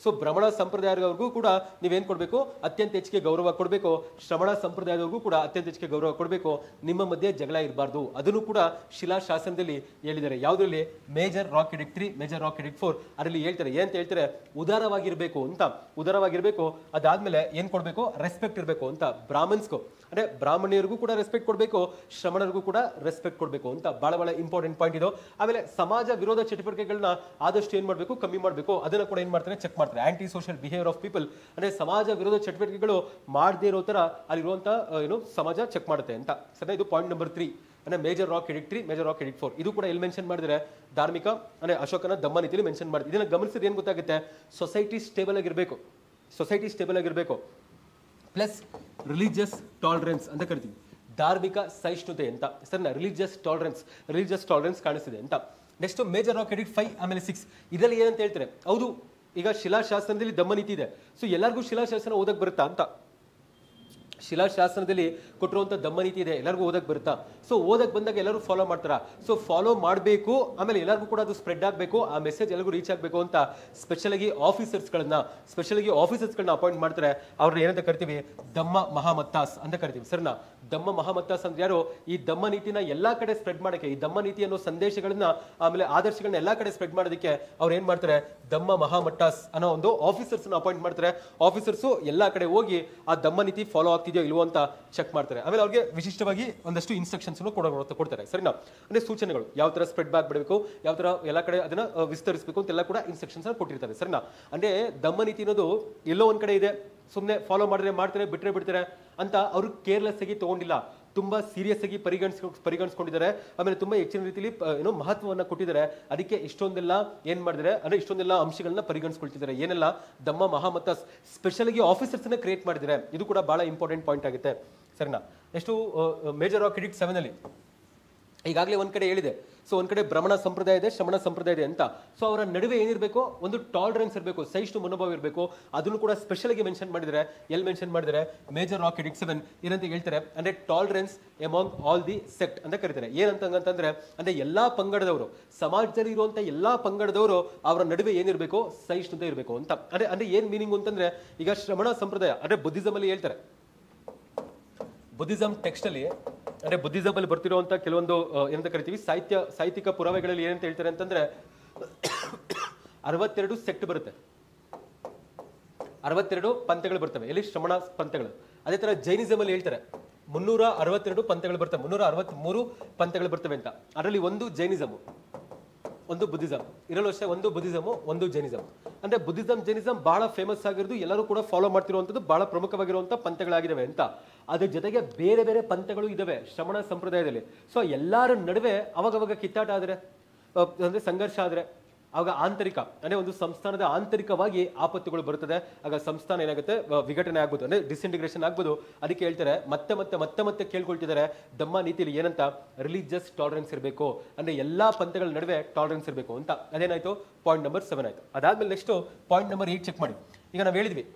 ಸೊ ಬ್ರಹ್ಮಣ ಸಂಪ್ರದಾಯದವರೆಗೂ ಕೂಡ ನೀವೇನ್ ಕೊಡ್ಬೇಕು, ಅತ್ಯಂತ ಹೆಚ್ಚಿಗೆ ಗೌರವ ಕೊಡಬೇಕು, ಶ್ರಮಣ ಸಂಪ್ರದಾಯದವರೆಗೂ ಕೂಡ ಅತ್ಯಂತ ಹೆಚ್ಚಿಗೆ ಗೌರವ ಕೊಡಬೇಕು, ನಿಮ್ಮ ಮಧ್ಯೆ ಜಗಳ ಇರಬಾರ್ದು. ಅದನ್ನು ಕೂಡ ಶಿಲಾಶಾಸನದಲ್ಲಿ ಹೇಳಿದ್ದಾರೆ. ಯಾವ್ದ್ರಲ್ಲಿ, major rock addict 3, major rock addict 4 ಅದರಲ್ಲಿ ಹೇಳ್ತಾರೆ. ಏನಂತ ಹೇಳ್ತಾರೆ, ಉದಾರವಾಗಿರ್ಬೇಕು. ಅದಾದ್ಮೇಲೆ ಏನ್ ಕೊಡ್ಬೇಕು, ರೆಸ್ಪೆಕ್ಟ್ ಇರಬೇಕು ಅಂತ ಬ್ರಾಹ್ಮಣ್ಸ್ಗೂ ಅಂದ್ರೆ ಬ್ರಾಹ್ಮಣಿಯರಿಗೂ ಕೂಡ ರೆಸ್ಪೆಕ್ಟ್ ಕೊಡಬೇಕು, ಶ್ರಮಣರಿಗೂ ಕೂಡ ರೆಸ್ಪೆಕ್ಟ್ ಕೊಡಬೇಕು ಅಂತ ಬಹಳ ಇಂಪಾರ್ಟೆಂಟ್ ಪಾಯಿಂಟ್ ಇದು. ಆಮೇಲೆ ಸಮಾಜ ವಿರೋಧ ಚಟುವಟಿಕೆಗಳನ್ನ ಆದಷ್ಟು ಏನ್ ಮಾಡಬೇಕು, ಕಮ್ಮಿ ಮಾಡಬೇಕು. ಅದನ್ನ ಕೂಡ ಏನ್ ಮಾಡ್ತಾರೆ, ಚೆಕ್ ಮಾಡ್ತಾರೆ. Aunty social behaviour of people ಅಂದ್ರೆ ಸಮಾಜ ವಿರೋಧ ಚಟುವಟಿಕೆಗಳು ಮಾಡದೇ ಇರೋ ತರ ಅಲ್ಲಿರುವಂತ ಸಮಾಜ ಚೆಕ್ ಮಾಡುತ್ತೆ ಅಂತ ಸರಿ. ಇದು ಪಾಯಿಂಟ್ ನಂಬರ್ 3 ಅಂದ್ರೆ major rock addict 3, major rock addict 4. ಇದು ಕೂಡ ಎಲ್ಲಿ ಮೆನ್ಷನ್ ಮಾಡಿದ್ರೆ, ಧಾರ್ಮಿಕ ಅಂದ್ರೆ ಅಶೋಕನ ದಮ್ಮ ನೀತಿಯಲ್ಲಿ ಮೆನ್ಷನ್ ಮಾಡಿದ್ರೆ. ಇದನ್ನ ಗಮನಿಸಿದ್ರೆ ಏನ್ ಗೊತ್ತಾಗುತ್ತೆ, ಸೊಸೈಟಿ ಸ್ಟೇಬಲ್ ಆಗಿರ್ಬೇಕು ಪ್ಲಸ್ ರಿಲಿಜಿಯಸ್ ಟಾಲರೆನ್ಸ್ ಅಂತ ಕರಿತೀವಿ, ಧಾರ್ಮಿಕ ಸಹಿಷ್ಣುತೆ ಅಂತ ಸರಿನಾ. ರಿಲಿಜಿಯಸ್ ಟಾಲರೆನ್ಸ್ ಕಾಣಿಸ್ತಿದೆ ಅಂತ. ನೆಕ್ಸ್ಟ್ ಮೇಜರ್ ರಾಕ್ ಎಡಿಕ್ಟ್ 5 ಆಮೇಲೆ 6 ಇದರಲ್ಲಿ ಏನಂತ ಹೇಳ್ತಾರೆ, ಹೌದು ಈಗ ಶಿಲಾಶಾಸನದಲ್ಲಿ ದಮ್ಮ ನೀತಿ ಇದೆ. ಸೊ ಎಲ್ಲರಿಗೂ ಶಿಲಾಶಾಸನ ಓದಕ್ ಬರುತ್ತಾ ಅಂತ, ಶಿಲಾಶಾಸನದಲ್ಲಿ ಕೊಟ್ಟಿರುವಂತ ದಮ್ಮ ನೀತಿ ಇದೆ, ಎಲ್ಲರಿಗೂ ಓದಕ್ ಬರುತ್ತಾ? ಸೊ ಓದಕ್ ಬಂದಾಗ ಎಲ್ಲರೂ ಫಾಲೋ ಮಾಡ್ತಾರ? ಸೊ ಫಾಲೋ ಮಾಡಬೇಕು, ಆಮೇಲೆ ಎಲ್ಲರಿಗೂ ಕೂಡ ಅದು ಸ್ಪ್ರೆಡ್ ಆಗಬೇಕು, ಆ ಮೆಸೇಜ್ ಎಲ್ಲರಿಗೂ ರೀಚ್ ಆಗಬೇಕು ಅಂತ ಸ್ಪೆಷಲ್ ಆಗಿ ಆಫೀಸರ್ಸ್ಗಳನ್ನ ಅಪಾಯಿಂಟ್ ಮಾಡ್ತಾರೆ. ಅವ್ರನ್ನ ಏನಂತ ಕರಿತೀವಿ, ದಮ್ಮ ಮಹಾಮತ್ತಾಸ್ ಅಂತ ಕರಿತೀವಿ ಸರಿನಾ. ದಮ್ಮ ಮಹಾಮತ್ತಾಸ್ ಅಂದ್ರೆ ಯಾರು, ಈ ದಮ್ಮ ನೀತಿನ ಎಲ್ಲಾ ಕಡೆ ಸ್ಪ್ರೆಡ್ ಮಾಡಕ್ಕೆ, ಈ ದಮ್ಮ ನೀತಿ ಅನ್ನೋ ಸಂದೇಶಗಳನ್ನ ಆಮೇಲೆ ಆದರ್ಶಗಳನ್ನ ಎಲ್ಲಾ ಕಡೆ ಸ್ಪ್ರೆಡ್ ಮಾಡೋದಕ್ಕೆ ಅವ್ರು ಏನ್ ಮಾಡ್ತಾರೆ, ದಮ್ಮ ಮಹಾಮಟ್ಟಾಸ್ ಅನ್ನೋ ಒಂದು ಆಫೀಸರ್ಸ್ ಅಪಾಯಿಂಟ್ ಮಾಡ್ತಾರೆ. ಆಫೀಸರ್ಸ್ ಎಲ್ಲಾ ಕಡೆ ಹೋಗಿ ಆ ದಮ್ಮ ನೀತಿ ಫಾಲೋ ಆಗ್ತಿದೆಯೋ ಇಲ್ವೋ ಅಂತ ಚೆಕ್ ಮಾಡ್ತಾರೆ. ಆಮೇಲೆ ಅವ್ರಿಗೆ ವಿಶಿಷ್ಟವಾಗಿ ಒಂದಷ್ಟು ಇನ್ಸ್ಟ್ರಕ್ಷನ್ಸ್ ಕೊಡ್ತಾರೆ ಸರಿನಾ. ಅಂದ್ರೆ ಸೂಚನೆಗಳು, ಯಾವ ತರ ಸ್ಪ್ರೆಡ್ ಮಾಡಬೇಕು, ಯಾವ ತರ ಎಲ್ಲಾ ಕಡೆ ಅದನ್ನ ವಿಸ್ತರಿಸಬೇಕು ಅಂತೆಲ್ಲ ಕೂಡ ಇನ್ಸ್ಟ್ರಕ್ಷನ್ಸ್ ಕೊಟ್ಟಿರ್ತಾರೆ ಸರಿನಾ. ಅಂದ್ರೆ ದಮ್ಮ ನೀತಿ ಅನ್ನೋದು ಎಲ್ಲೋ ಒಂದ್ ಕಡೆ ಇದೆ, ಸುಮ್ಮನೆ ಫಾಲೋ ಮಾಡ್ತಾರೆ ಬಿಡ್ತಾರೆ ಅಂತ ಅವರು ಕೇರ್ಲೆಸ್ ಆಗಿ ತಗೊಂಡಿಲ್ಲ, ತುಂಬಾ ಸೀರಿಯಸ್ ಆಗಿ ಪರಿಗಣಿಸ್ಕೊಂಡಿದ್ದಾರೆ. ಆಮೇಲೆ ತುಂಬಾ ಹೆಚ್ಚಿನ ರೀತಿಯಲ್ಲಿ ಮಹತ್ವವನ್ನ ಕೊಟ್ಟಿದ್ದಾರೆ. ಅದಕ್ಕೆ ಇಷ್ಟೊಂದೆಲ್ಲ ಏನ್ ಮಾಡಿದ್ದಾರೆ ಅಂದ್ರೆ ಇಷ್ಟೊಂದೆಲ್ಲ ಅಂಶಗಳನ್ನ ಪರಿಗಣಿಸ್ಕೊಳ್ತಿದ್ದಾರೆ. ಏನೆಲ್ಲ, ದಮ್ಮ ಮಹಾಮತ ಸ್ಪೆಷಲ್ ಆಗಿ ಆಫೀಸರ್ಸ್ ನ ಕ್ರಿಯೇಟ್ ಮಾಡಿದ್ದಾರೆ. ಇದು ಕೂಡ ಬಹಳ ಇಂಪಾರ್ಟೆಂಟ್ ಪಾಯಿಂಟ್ ಆಗುತ್ತೆ ಸರಿನಾ. ಎಷ್ಟು ಮೇಜರ್ ರಾಕ್ ಎಡಿಕ್ಟ್ 7 ಅಲ್ಲಿ ಈಗಾಗಲೇ ಒಂದ್ ಕಡೆ ಹೇಳಿದೆ. ಸೊ ಒಂದ್ ಕಡೆ ಬ್ರಹ್ಮಣ ಸಂಪ್ರದಾಯ ಇದೆ, ಶ್ರಮಣ ಸಂಪ್ರದಾಯ ಇದೆ ಅಂತ. ಸೊ ಅವರ ನಡುವೆ ಏನಿರಬೇಕು, ಒಂದು ಟಾಲರೆನ್ಸ್ ಇರಬೇಕು, ಸಹಿಷ್ಣು ಮನೋಭಾವ ಇರಬೇಕು. ಅದನ್ನು ಕೂಡ ಸ್ಪೆಷಲ್ ಆಗಿ ಮೆನ್ಷನ್ ಮಾಡಿದರೆ. ಎಲ್ಲಿ ಮೆನ್ಷನ್ ಮಾಡಿದರೆ, ಮೇಜರ್ ರಾಕ್ ಎಡಿಕ್ಟ್ 7 ಏನಂತ ಹೇಳ್ತಾರೆ ಅಂದ್ರೆ tolerance among all the sect ಅಂತ ಕರೀತಾರೆ. ಏನಂತಂದ್ರೆ ಅಂದ್ರೆ ಎಲ್ಲಾ ಪಂಗಡದವರು, ಸಮಾಜದಲ್ಲಿ ಇರುವಂತ ಎಲ್ಲಾ ಪಂಗಡದವರು ಅವರ ನಡುವೆ ಏನಿರಬೇಕು, ಸಹಿಷ್ಣುತೆ ಇರಬೇಕು ಅಂತ. ಅಂದ್ರೆ ಏನ್ ಮೀನಿಂಗ್ ಅಂತಂದ್ರೆ, ಈಗ ಶ್ರಮಣ ಸಂಪ್ರದಾಯ ಅಂದ್ರೆ ಬುದ್ಧಿಸಂ ಅಲ್ಲಿ ಹೇಳ್ತಾರೆ, ಬುದ್ಧಿಸಂ ಟೆಕ್ಸ್ಟ್ ಅಲ್ಲಿ ಅಂದ್ರೆ ಬುದ್ಧಿಸಂ ಅಲ್ಲಿ ಬರ್ತಿರುವಂತ ಕೆಲವೊಂದು ಏನಂತ ಕರಿತೀವಿ ಸಾಹಿತ್ಯಿಕ ಪುರಾವೆಗಳಲ್ಲಿ ಏನಂತ ಹೇಳ್ತಾರೆ ಅಂತಂದ್ರೆ 62 ಸೆಕ್ಟ್ ಬರುತ್ತೆ, 62 ಪಂಥಗಳು ಬರ್ತವೆ. ಎಲ್ಲಿ? ಶ್ರಮಣ ಪಂಥಗಳು. ಅದೇ ತರ ಜೈನಿಸಂ ಅಲ್ಲಿ ಹೇಳ್ತಾರೆ 362 ಪಂಥಗಳು ಬರ್ತವೆ, 363 ಪಂಥಗಳು ಬರ್ತವೆ ಅಂತ. ಅದರಲ್ಲಿ ಒಂದು ಜೈನಿಸಮ್, ಒಂದು ಬುದ್ಧಿಸಂ ಇರಲು ಅಷ್ಟೇ. ಒಂದು ಬುದ್ಧಿಸಮ್, ಒಂದು ಜೈನಿಸಂ. ಅಂದ್ರೆ ಬುದ್ಧಿಸಂ ಜೈನಿಸಂ ಬಹಳ ಫೇಮಸ್ ಆಗಿರೋದು, ಎಲ್ಲರೂ ಕೂಡ ಫಾಲೋ ಮಾಡ್ತಿರುವಂತದ್ದು, ಬಹಳ ಪ್ರಮುಖವಾಗಿರುವಂತಹ ಪಂಥಗಳಾಗಿದ್ದಾವೆ ಅಂತ. ಅದ್ರ ಜೊತೆಗೆ ಬೇರೆ ಬೇರೆ ಪಂಥಗಳು ಇದಾವೆ ಶ್ರಮಣ ಸಂಪ್ರದಾಯದಲ್ಲಿ. ಸೊ ಎಲ್ಲರ ನಡುವೆ ಅವಾಗವಾಗ ಕಿತ್ತಾಟ ಆದ್ರೆ, ಅಂದ್ರೆ ಸಂಘರ್ಷ ಆದ್ರೆ, ಆಗ ಆಂತರಿಕ ಅಂದ್ರೆ ಒಂದು ಸಂಸ್ಥಾನದ ಆಂತರಿಕವಾಗಿ ಆಪತ್ತುಗಳು ಬರುತ್ತದೆ. ಆಗ ಸಂಸ್ಥಾನ ಏನಾಗುತ್ತೆ, ವಿಘಟನೆ ಆಗ್ಬೋದು, ಅಂದ್ರೆ ಡಿಸ್ಇಂಟಿಗ್ರೇಷನ್ ಆಗ್ಬೋದು. ಅದಕ್ಕೆ ಹೇಳ್ತಾರೆ ಮತ್ತೆ ಮತ್ತೆ ಮತ್ತೆ ಮತ್ತೆ ಕೇಳ್ಕೊಳ್ತಿದ್ದಾರೆ ಧಮ್ಮ ನೀತಿಯಲ್ಲಿ ಏನಂತ, ರಿಲಿಜಿಯಸ್ ಟಾಲರೆನ್ಸ್ ಇರಬೇಕು, ಅಂದ್ರೆ ಎಲ್ಲಾ ಪಂಥಗಳ ನಡುವೆ ಟಾಲರೆನ್ಸ್ ಇರಬೇಕು ಅಂತ. ಅದೇನಾಯ್ತು? ಪಾಯಿಂಟ್ ನಂಬರ್ 7 ಆಯ್ತು. ಅದಾದ್ಮೇಲೆ ನೆಕ್ಸ್ಟ್ ಪಾಯಿಂಟ್ ನಂಬರ್ 8 ಚೆಕ್ ಮಾಡಿ. ಈಗ ನಾವು ಹೇಳಿದ್ವಿ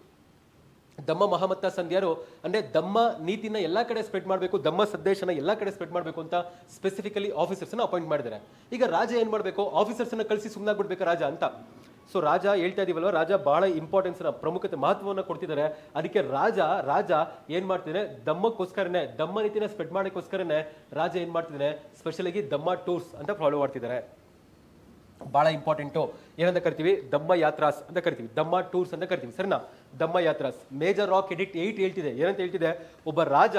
ಧಮ್ಮ ಮಹಾಮತ್ತ ಸಂಧ್ಯಾರು ಅಂದ್ರೆ ಧಮ್ಮ ನೀತಿನ ಎಲ್ಲಾ ಕಡೆ ಸ್ಪ್ರೆಡ್ ಮಾಡಬೇಕು, ಧಮ್ಮ ಸಂದೇಶನ ಎಲ್ಲಾ ಕಡೆ ಸ್ಪ್ರೆಡ್ ಮಾಡಬೇಕು ಅಂತ ಸ್ಪೆಸಿಫಿಕಲಿ ಆಫೀಸರ್ಸ್ ಅಪಾಯಿಂಟ್ ಮಾಡಿದ್ದಾರೆ. ಈಗ ರಾಜ ಏನ್ ಮಾಡಬೇಕು? ಆಫೀಸರ್ಸ್ ಕಳಿಸಿ ಸುಮ್ಮನಾಗ್ಬಿಡ್ಬೇಕಾ ರಾಜ ಅಂತ. ಸೊ ರಾಜ ಹೇಳ್ತಾ ಇದೀವಲ್ವ, ರಾಜ ಬಹಳ ಇಂಪಾರ್ಟೆನ್ಸ್ ಪ್ರಮುಖತೆ ಮಹತ್ವವನ್ನು ಕೊಡ್ತಿದ್ದಾರೆ. ಅದಕ್ಕೆ ರಾಜ ಏನ್ ಮಾಡ್ತಿದ್ದಾನೆ, ಧಮ್ಮಕ್ಕೋಸ್ಕರನೇ, ಧಮ್ಮ ನೀತಿನ ಸ್ಪ್ರೆಡ್ ಮಾಡೋಕ್ಕೋಸ್ಕರನೇ ರಾಜ ಏನ್ ಮಾಡ್ತಿದ್ದಾನೆ, ಸ್ಪೆಷಲ್ ಆಗಿ ಧಮ್ಮ ಟೂರ್ಸ್ ಅಂತ ಫಾಲೋ ಮಾಡ್ತಿದ್ದಾರೆ. ಬಹಳ ಇಂಪಾರ್ಟೆಂಟು. ಏನಂತ ಕರಿತೀವಿ? ಧಮ್ಮ ಯಾತ್ರಾಸ್ ಅಂತ ಕರಿತೀವಿ, ಧಮ್ಮ ಟೂರ್ಸ್ ಅಂತ ಕರಿತೀವಿ, ಸರಿನಾ? Dhamma yatras. Major rock edict 8 ಹೇಳ್ತಿದೆ. ಏನಂತ ಹೇಳ್ತಿದೆ? ಒಬ್ಬ ರಾಜ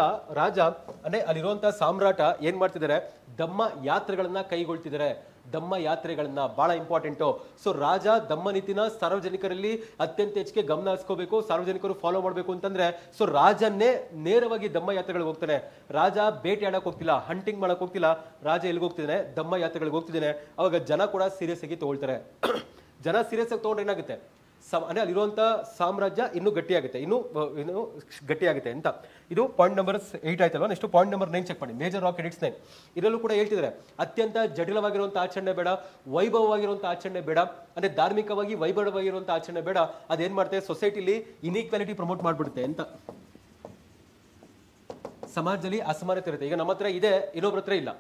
ಅಂದ್ರೆ ಅಲ್ಲಿರುವಂತಹ ಸಾಮ್ರಾಟ ಏನ್ ಮಾಡ್ತಿದ್ದಾರೆ, ಧಮ್ಮ ಯಾತ್ರೆಗಳನ್ನ ಕೈಗೊಳ್ತಿದ್ದಾರೆ, ಧಮ್ಮ ಯಾತ್ರೆಗಳನ್ನ. ಬಹಳ ಇಂಪಾರ್ಟೆಂಟು. ಸೊ ರಾಜ ಧಮ್ಮ ನೀತಿನ ಸಾರ್ವಜನಿಕರಲ್ಲಿ ಅತ್ಯಂತ ಹೆಚ್ಚಿಗೆ ಗಮನ ಹರಿಸ್ಕೋಬೇಕು, ಸಾರ್ವಜನಿಕರು ಫಾಲೋ ಮಾಡಬೇಕು ಅಂತಂದ್ರೆ ಸೊ ರಾಜನ್ನೇ ನೇರವಾಗಿ ಧಮ್ಮ ಯಾತ್ರೆಗಳಿಗೆ ಹೋಗ್ತಾನೆ. ರಾಜ ಬೇಟೆ ಆಡಕ್ ಹೋಗ್ತಿಲ್ಲ, ಹಂಟಿಂಗ್ ಮಾಡಕ್ ಹೋಗ್ತಿಲ್ಲ, ರಾಜ ಎಲ್ಲಿಗೆ ಹೋಗ್ತಿದ್ದಾನೆ? ಧಮ್ಮ ಯಾತ್ರೆಗಳಿಗೆ ಹೋಗ್ತಿದ್ದಾನೆ. ಅವಾಗ ಜನ ಕೂಡ ಸೀರಿಯಸ್ ಆಗಿ ತಗೊಳ್ತಾರೆ. ಜನ ಸೀರಿಯಸ್ ಆಗಿ ತಗೊಂಡ್ರೆ ಏನಾಗುತ್ತೆ, ಅಂದ್ರೆ ಅಲ್ಲಿರುವಂತ ಸಾಮ್ರಾಜ್ಯ ಇನ್ನೂ ಗಟ್ಟಿಯಾಗುತ್ತೆ, ಇನ್ನೂ ಗಟ್ಟಿಯಾಗುತ್ತೆ ಅಂತ. ಇದು ಪಾಯಿಂಟ್ ನಂಬರ್ 8 ಆಯ್ತಲ್ವಾ. ನೆಕ್ಸ್ಟ್ ಪಾಯಿಂಟ್ ನಂಬರ್ 9 ಚೆಕ್ ಮಾಡಿ. ಮೇಜರ್ ರಾಕ್ ಎಡಿಕ್ಟ್ಸ್ 9 ಇದರಲ್ಲೂ ಕೂಡ ಹೇಳ್ತಿದ್ದಾರೆ ಅತ್ಯಂತ ಜಟಿಲವಾಗಿರುವಂತಹ ಆಚರಣೆ ಬೇಡ, ವೈಭವವಾಗಿರುವಂತಹ ಆಚರಣೆ ಬೇಡ, ಅಂದ್ರೆ ಧಾರ್ಮಿಕವಾಗಿ ವೈಭವವಾಗಿರುವಂತಹ ಆಚರಣೆ ಬೇಡ. ಅದೇನ್ ಮಾಡ್ತೇವೆ, ಸೊಸೈಟಿಲಿ ಇನ್ಇಕ್ವಾಲಿಟಿ ಪ್ರಮೋಟ್ ಮಾಡ್ಬಿಡುತ್ತೆ ಅಂತ. ಸಮಾಜದಲ್ಲಿ ಅಸಮಾನತೆ ಇರುತ್ತೆ. ಈಗ ನಮ್ಮ ಹತ್ರ ಇದೆ, ಇನ್ನೊಬ್ರ ಹತ್ರ ಇಲ್ಲ.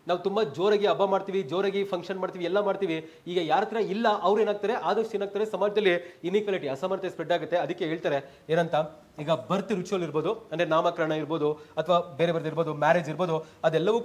ನಾವು ತುಂಬಾ ಜೋರಾಗಿ ಹಬ್ಬ ಮಾಡ್ತೀವಿ, ಜೋರಾಗಿ ಫಂಕ್ಷನ್ ಮಾಡ್ತೀವಿ, ಎಲ್ಲ ಮಾಡ್ತೀವಿ. ಈಗ ಯಾರ ಹತ್ರ ಇಲ್ಲ ಅವ್ರು ಏನಾಗ್ತಾರೆ, ಆದಷ್ಟು ಏನಾಗ್ತಾರೆ, ಸಮಾಜದಲ್ಲಿ ಇನ್ಇಕ್ವಾಲಿಟಿ, ಅಸಮಾನತೆ ಸ್ಪ್ರೆಡ್ ಆಗುತ್ತೆ. ಅದಕ್ಕೆ ಹೇಳ್ತಾರೆ ಏನಂತ, ಈಗ ಬರ್ತ್ ರಿಚುವಲ್ ಇರ್ಬೋದು, ಅಂದ್ರೆ ನಾಮಕರಣ ಇರ್ಬೋದು, ಅಥವಾ ಬೇರೆ ಬೇರೆ ಇರ್ಬೋದು, ಮ್ಯಾರೇಜ್ ಇರ್ಬೋದು, ಅದೆಲ್ಲವೂ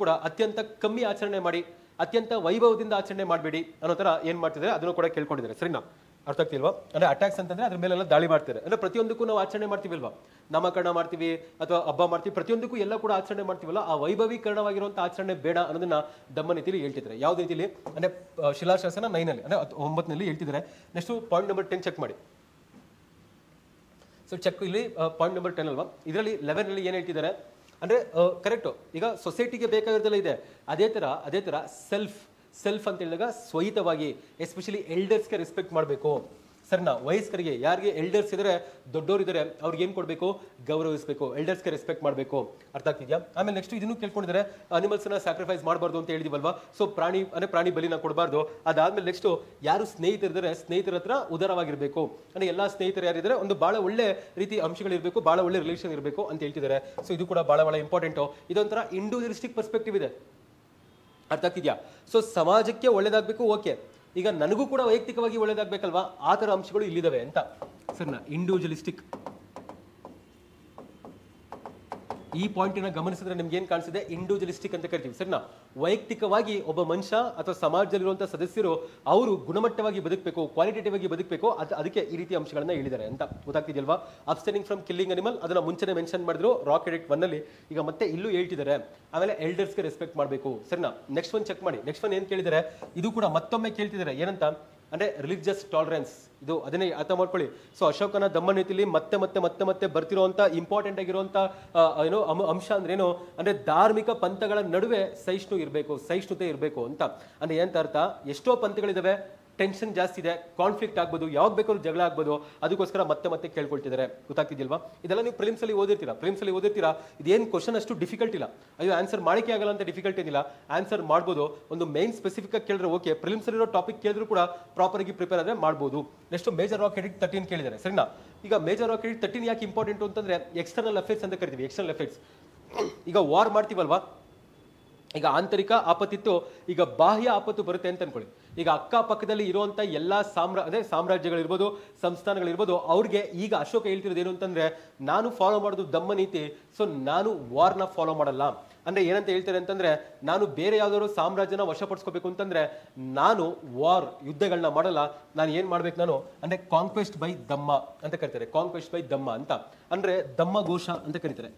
ಕೂಡ ಅತ್ಯಂತ ಕಮ್ಮಿ ಆಚರಣೆ ಮಾಡಿ, ಅತ್ಯಂತ ವೈಭವದಿಂದ ಆಚರಣೆ ಮಾಡಬೇಡಿ ಅನ್ನೋ ತರ ಏನ್ ಮಾಡ್ತಿದ್ದಾರೆ ಅದನ್ನು ಕೂಡ ಕೇಳ್ಕೊಂಡಿದ್ದಾರೆ. ಸರಿನಾ? ಅರ್ಥ ಆಗ್ತಿಲ್ವಾ? ಅಂದ್ರೆ ಅಟ್ಯಾಕ್ಸ್ ಅಂತಂದ್ರೆ ಅದ್ರ ಮೇಲೆಲ್ಲ ದಾಳಿ ಮಾಡ್ತಾರೆ. ಅಂದ್ರೆ ಪ್ರತಿಯೊಂದಕ್ಕೂ ನಾವು ಆಚರಣೆ ಮಾಡ್ತೀವಿಲ್ವಾ, ನಾಮಕರಣ ಮಾಡ್ತೀವಿ ಅಥವಾ ಹಬ್ಬ ಮಾಡ್ತೀವಿ, ಪ್ರತಿಯೊಂದಕ್ಕೂ ಎಲ್ಲ ಕೂಡ ಆಚರಣೆ ಮಾಡ್ತೀವಲ್ಲ, ಆ ವೈಭವೀಕರಣವಾಗಿರುವಂತಹ ಆಚರಣೆ ಬೇಡ ಅನ್ನೋದನ್ನ ಧಮ್ಮ ನೀತಿಯಲ್ಲಿ ಹೇಳ್ತಿದ್ದಾರೆ. ಯಾವ್ದು ರೀತಿಯಲ್ಲಿ ಅಂದ್ರೆ ಶಿಲಾಶಾಸನ 9 ಅಲ್ಲಿ ಅಂದ್ರೆ 9 ಹೇಳ್ತಿದ್ದಾರೆ. ನೆಕ್ಸ್ಟ್ ಪಾಯಿಂಟ್ ನಂಬರ್ 10 ಚೆಕ್ ಮಾಡಿ. ಸೊ ಚೆಕ್ ಇಲ್ಲಿ ಪಾಯಿಂಟ್ ನಂಬರ್ 10 ಅಲ್ವಾ. ಇದರಲ್ಲಿ 11 ಅಲ್ಲಿ ಏನ್ ಹೇಳ್ತಿದ್ದಾರೆ ಅಂದ್ರೆ ಕರೆಕ್ಟ್. ಈಗ ಸೊಸೈಟಿಗೆ ಬೇಕಾಗಿರೋದೆಲ್ಲ ಇದೆ. ಅದೇ ತರ ಸೆಲ್ಫ್ ಅಂತ ಹೇಳಿದಾಗ ಸ್ವಹಿತವಾಗಿ, ಎಸ್ಪೆಷಲಿ ಎಲ್ಡರ್ಸ್ಗೆ ರೆಸ್ಪೆಕ್ಟ್ ಮಾಡಬೇಕು. ಸರಿನಾ? ವಯಸ್ಕರಿಗೆ, ಯಾರಿಗೆ ಎಲ್ಡರ್ಸ್ ಇದ್ದಾರೆ, ದೊಡ್ಡವರು ಇದ್ದಾರೆ, ಅವ್ರಿಗೆ ಏನ್ ಕೊಡಬೇಕು, ಗೌರವಿಸಬೇಕು, ಎಲ್ಡರ್ಸ್ಗೆ ರೆಸ್ಪೆಕ್ಟ್ ಮಾಡಬೇಕು. ಅರ್ಥ ಆಗ್ತಿದ್ಯಾ? ಆಮೇಲೆ ನೆಕ್ಸ್ಟ್ ಇದನ್ನು ಕೇಳ್ಕೊಂಡಿದ್ದಾರೆ, ಅನಿಮಲ್ಸ್ ನ ಸ್ಯಾಕ್ರಿಫೈಸ್ ಮಾಡಬಾರ್ದು ಅಂತ ಹೇಳಿದಿವಲ್ವಾ. ಸೊ ಪ್ರಾಣಿ ಬಲಿನ ಕೊಡಬಾರ್ದು. ಅದಾದ್ಮೇಲೆ ನೆಕ್ಸ್ಟ್ ಯಾರು ಸ್ನೇಹಿತರಿದ್ದಾರೆ, ಸ್ನೇಹಿತರ ಹತ್ರ ಉದಾರವಾಗಿರ್ಬೇಕು. ಅಂದ್ರೆ ಎಲ್ಲಾ ಸ್ನೇಹಿತರು ಯಾರಿದ್ದಾರೆ ಒಂದು ಬಹಳ ಒಳ್ಳೆ ರೀತಿ ಅಂಶಗಳಿರ್ಬೇಕು, ಬಹಳ ಒಳ್ಳೆ ರಿಲೇಷನ್ ಇರಬೇಕು ಅಂತ ಹೇಳ್ತಿದ್ದಾರೆ. ಸೊ ಇದು ಕೂಡ ಬಹಳ ಇಂಪಾರ್ಟೆಂಟ್. ಇದೊಂಥರ ಇಂಡಿವಿಜುವಲಿಸ್ಟಿಕ್ ಪರ್ಸ್ಪೆಕ್ಟಿವ್ ಇದೆ. ಅರ್ಥ ಆಗ್ತಿದ್ಯಾ? ಸೊ ಸಮಾಜಕ್ಕೆ ಒಳ್ಳೇದಾಗಬೇಕು, ಓಕೆ. ಈಗ ನನಗೂ ಕೂಡ ವೈಯಕ್ತಿಕವಾಗಿ ಒಳ್ಳೇದಾಗಬೇಕಲ್ವಾ, ಆ ತರ ಅಂಶಗಳು ಇಲ್ಲಿದಾವೆ ಅಂತ. ಸರಿನಾ? ಇಂಡಿವಿಜುವಲಿಸ್ಟಿಕ್. ಈ ಪಾಯಿಂಟ್ ಗಮನಿಸಿದ್ರೆ ನಿಮ್ಗೆ ಏನ್ ಕಾಣಿಸಿದೆ, ಇಂಡಿವಿಜುವಲಿಸ್ಟಿಕ್ ಅಂತ ಕರಿತೀವಿ. ಸರಿನಾ? ವೈಯಕ್ತಿಕವಾಗಿ ಒಬ್ಬ ಮನುಷ್ಯ ಅಥವಾ ಸಮಾಜದಲ್ಲಿರುವಂತಹ ಸದಸ್ಯರು ಅವರು ಗುಣಮಟ್ಟವಾಗಿ ಬದುಕಬೇಕು, ಕ್ವಾಲಿಟೇಟಿವ್ ಆಗಿ ಬದುಕಬೇಕು. ಅದಕ್ಕೆ ಈ ರೀತಿ ಅಂಶಗಳನ್ನ ಹೇಳಿದ್ದಾರೆ ಅಂತ. ಗೊತ್ತಾಗ್ತಿದೆಯಲ್ವಾ? ಅಬ್ಸ್ಟೈನಿಂಗ್ ಫ್ರಮ್ ಕಿಲ್ಲಿಂಗ್ ಅನಿಮಲ್, ಅದನ್ನ ಮುಂಚೆನೆ ಮೆನ್ಷನ್ ಮಾಡಿದ್ರು ರಾಕ್ ಎಡಿಕ್ಟ್ 1 ಅಲ್ಲಿ. ಈಗ ಮತ್ತೆ ಇಲ್ಲೂ ಹೇಳ್ತಿದ್ದಾರೆ. ಆಮೇಲೆ ಎಲ್ಡರ್ಸ್ಗೆ ರೆಸ್ಪೆಕ್ಟ್ ಮಾಡಬೇಕು. ಸರಿನಾ? ನೆಕ್ಸ್ಟ್ ಒನ್ ಚೆಕ್ ಮಾಡಿ. ನೆಕ್ಸ್ಟ್ ಒನ್ ಏನ್ ಕೇಳಿದ್ದಾರೆ, ಇದು ಕೂಡ ಮತ್ತೊಮ್ಮೆ ಕೇಳ್ತಿದ್ದಾರೆ. ಏನಂತ ಅಂದ್ರೆ ರಿಲಿಜಿಯಸ್ ಟಾಲರೆನ್ಸ್. ಇದು ಅದನ್ನೇ ಅರ್ಥ ಮಾಡ್ಕೊಳ್ಳಿ. ಸೊ ಅಶೋಕನ ಧಮ್ಮ ನೀತಿಯಲ್ಲಿ ಮತ್ತೆ ಬರ್ತಿರುವಂತ ಇಂಪಾರ್ಟೆಂಟ್ ಆಗಿರುವಂತ ಅಂಶ ಅಂದ್ರೆ ಏನು ಅಂದ್ರೆ ಧಾರ್ಮಿಕ ಪಂಥಗಳ ನಡುವೆ ಸಹಿಷ್ಣುತೆ ಇರಬೇಕು ಅಂತ. ಅಂದ್ರೆ ಏನಂತ ಅರ್ಥ, ಎಷ್ಟೋ ಪಂಥಗಳಿದಾವೆ, ಟೆನ್ಷನ್ ಜಾಸ್ತಿ ಇದೆ, ಕಾನ್ಫ್ಲಿಕ್ಟ್ ಆಗ್ಬೋದು, ಯಾವಾಗ ಬೇಕಾದ್ರೂ ಜಗಳ ಆಗ್ಬೋದು. ಅದಕ್ಕೋಸ್ಕರ ಮತ್ತೆ ಕೇಳ್ಕೊಳ್ತಿದ್ದಾರೆ. ಗೊತ್ತಾಗ್ತಿದ್ಯಲ್ವಾ? ಇದೆಲ್ಲ ನೀವು ಪ್ರಿಲಿಮ್ಸ್ ಅಲ್ಲಿ ಓದಿರ್ತೀರಾ. ಇದೇನು ಕ್ವಶನ್ ಅಷ್ಟು ಡಿಫಿಕಲ್ಟ್ ಇಲ್ಲ. ಅಯ್ಯೋ ಆನ್ಸರ್ ಮಾಡಕ್ಕೆ ಆಗಲ್ಲ ಅಂತ ಡಿಫಿಕಲ್ಟ್ ಏನಿಲ್ಲ, ಆನ್ಸರ್ ಮಾಡ್ಬೋದು. ಒಂದು ಮೇನ್ ಸ್ಪೆಸಿಫಿಕ್ ಆಗಿ ಕೇಳಿದ್ರೆ ಓಕೆ, ಪ್ರಿಲಿಮ್ಸ್ ಅಲ್ಲಿರೋ ಟಾಪಿಕ್ ಕೇಳಿದ್ರು ಕೂಡ ಪ್ರಾಪರ್ ಆಗಿ ಪ್ರಿಪೇರ್ ಆದ್ರೆ ಮಾಡ್ಬೋದು. ನೆಕ್ಸ್ಟ್ ಮೇಜರ್ ರಾಕ್ ಎಡಿಕ್ಟ್ 13 ಕೇಳಿದ್ದಾರೆ. ಸರಿನಾ? ಈಗ ಮೇಜರ್ ರಾಕ್ ಎಡಿಕ್ಟ್ 13 ಯಾಕೆ ಇಂಪಾರ್ಟೆಂಟ್ ಅಂತಂದ್ರೆ ಎಕ್ಸ್ಟರ್ನಲ್ ಅಫೇರ್ಸ್ ಅಂತ ಕರಿತೀವಿ. ಎಕ್ಸ್ಟರ್ನಲ್ ಅಫೇರ್ಸ್, ಈಗ ವಾರ್ ಮಾಡ್ತೀವಲ್ವಾ, ಈಗ ಆಂತರಿಕ ಆಪತ್ತಿತ್ತು, ಈಗ ಬಾಹ್ಯ ಆಪತ್ತು ಬರುತ್ತೆ ಅಂತ ಅನ್ಕೊಳ್ಳಿ. ಈಗ ಅಕ್ಕಪಕ್ಕದಲ್ಲಿ ಇರುವಂತ ಎಲ್ಲಾ ಸಾಮ್ರಾಜ್ಯಗಳಿರ್ಬೋದು, ಸಂಸ್ಥಾನಗಳಿರ್ಬೋದು, ಅವ್ರಿಗೆ ಈಗ ಅಶೋಕ ಹೇಳ್ತಿರೋದು ಏನು ಅಂತಂದ್ರೆ, ನಾನು ಫಾಲೋ ಮಾಡೋದು ದಮ್ಮ ನೀತಿ, ಸೊ ನಾನು ವಾರ್ನ ಫಾಲೋ ಮಾಡಲ್ಲ. ಅಂದ್ರೆ ಏನಂತ ಹೇಳ್ತಾರೆ ಅಂತಂದ್ರೆ, ನಾನು ಬೇರೆ ಯಾವ್ದಾದ್ರು ಸಾಮ್ರಾಜ್ಯನ ವಶಪಡಿಸ್ಕೋಬೇಕು ಅಂತಂದ್ರೆ ನಾನು ಯುದ್ಧಗಳನ್ನ ಮಾಡಲ್ಲ, ನಾನು ಏನ್ ಮಾಡ್ಬೇಕು ನಾನು ಅಂದ್ರೆ ಕಾಂಕ್ವೆಸ್ಟ್ ಬೈ ದಮ್ಮ ಅಂತ ಕರೀತಾರೆ. ಕಾಂಕ್ವೆಸ್ಟ್ ಬೈ ದಮ್ಮ ಅಂತ ಅಂದ್ರೆ ದಮ್ಮ ಘೋಷ ಅಂತ ಕರೀತಾರೆ,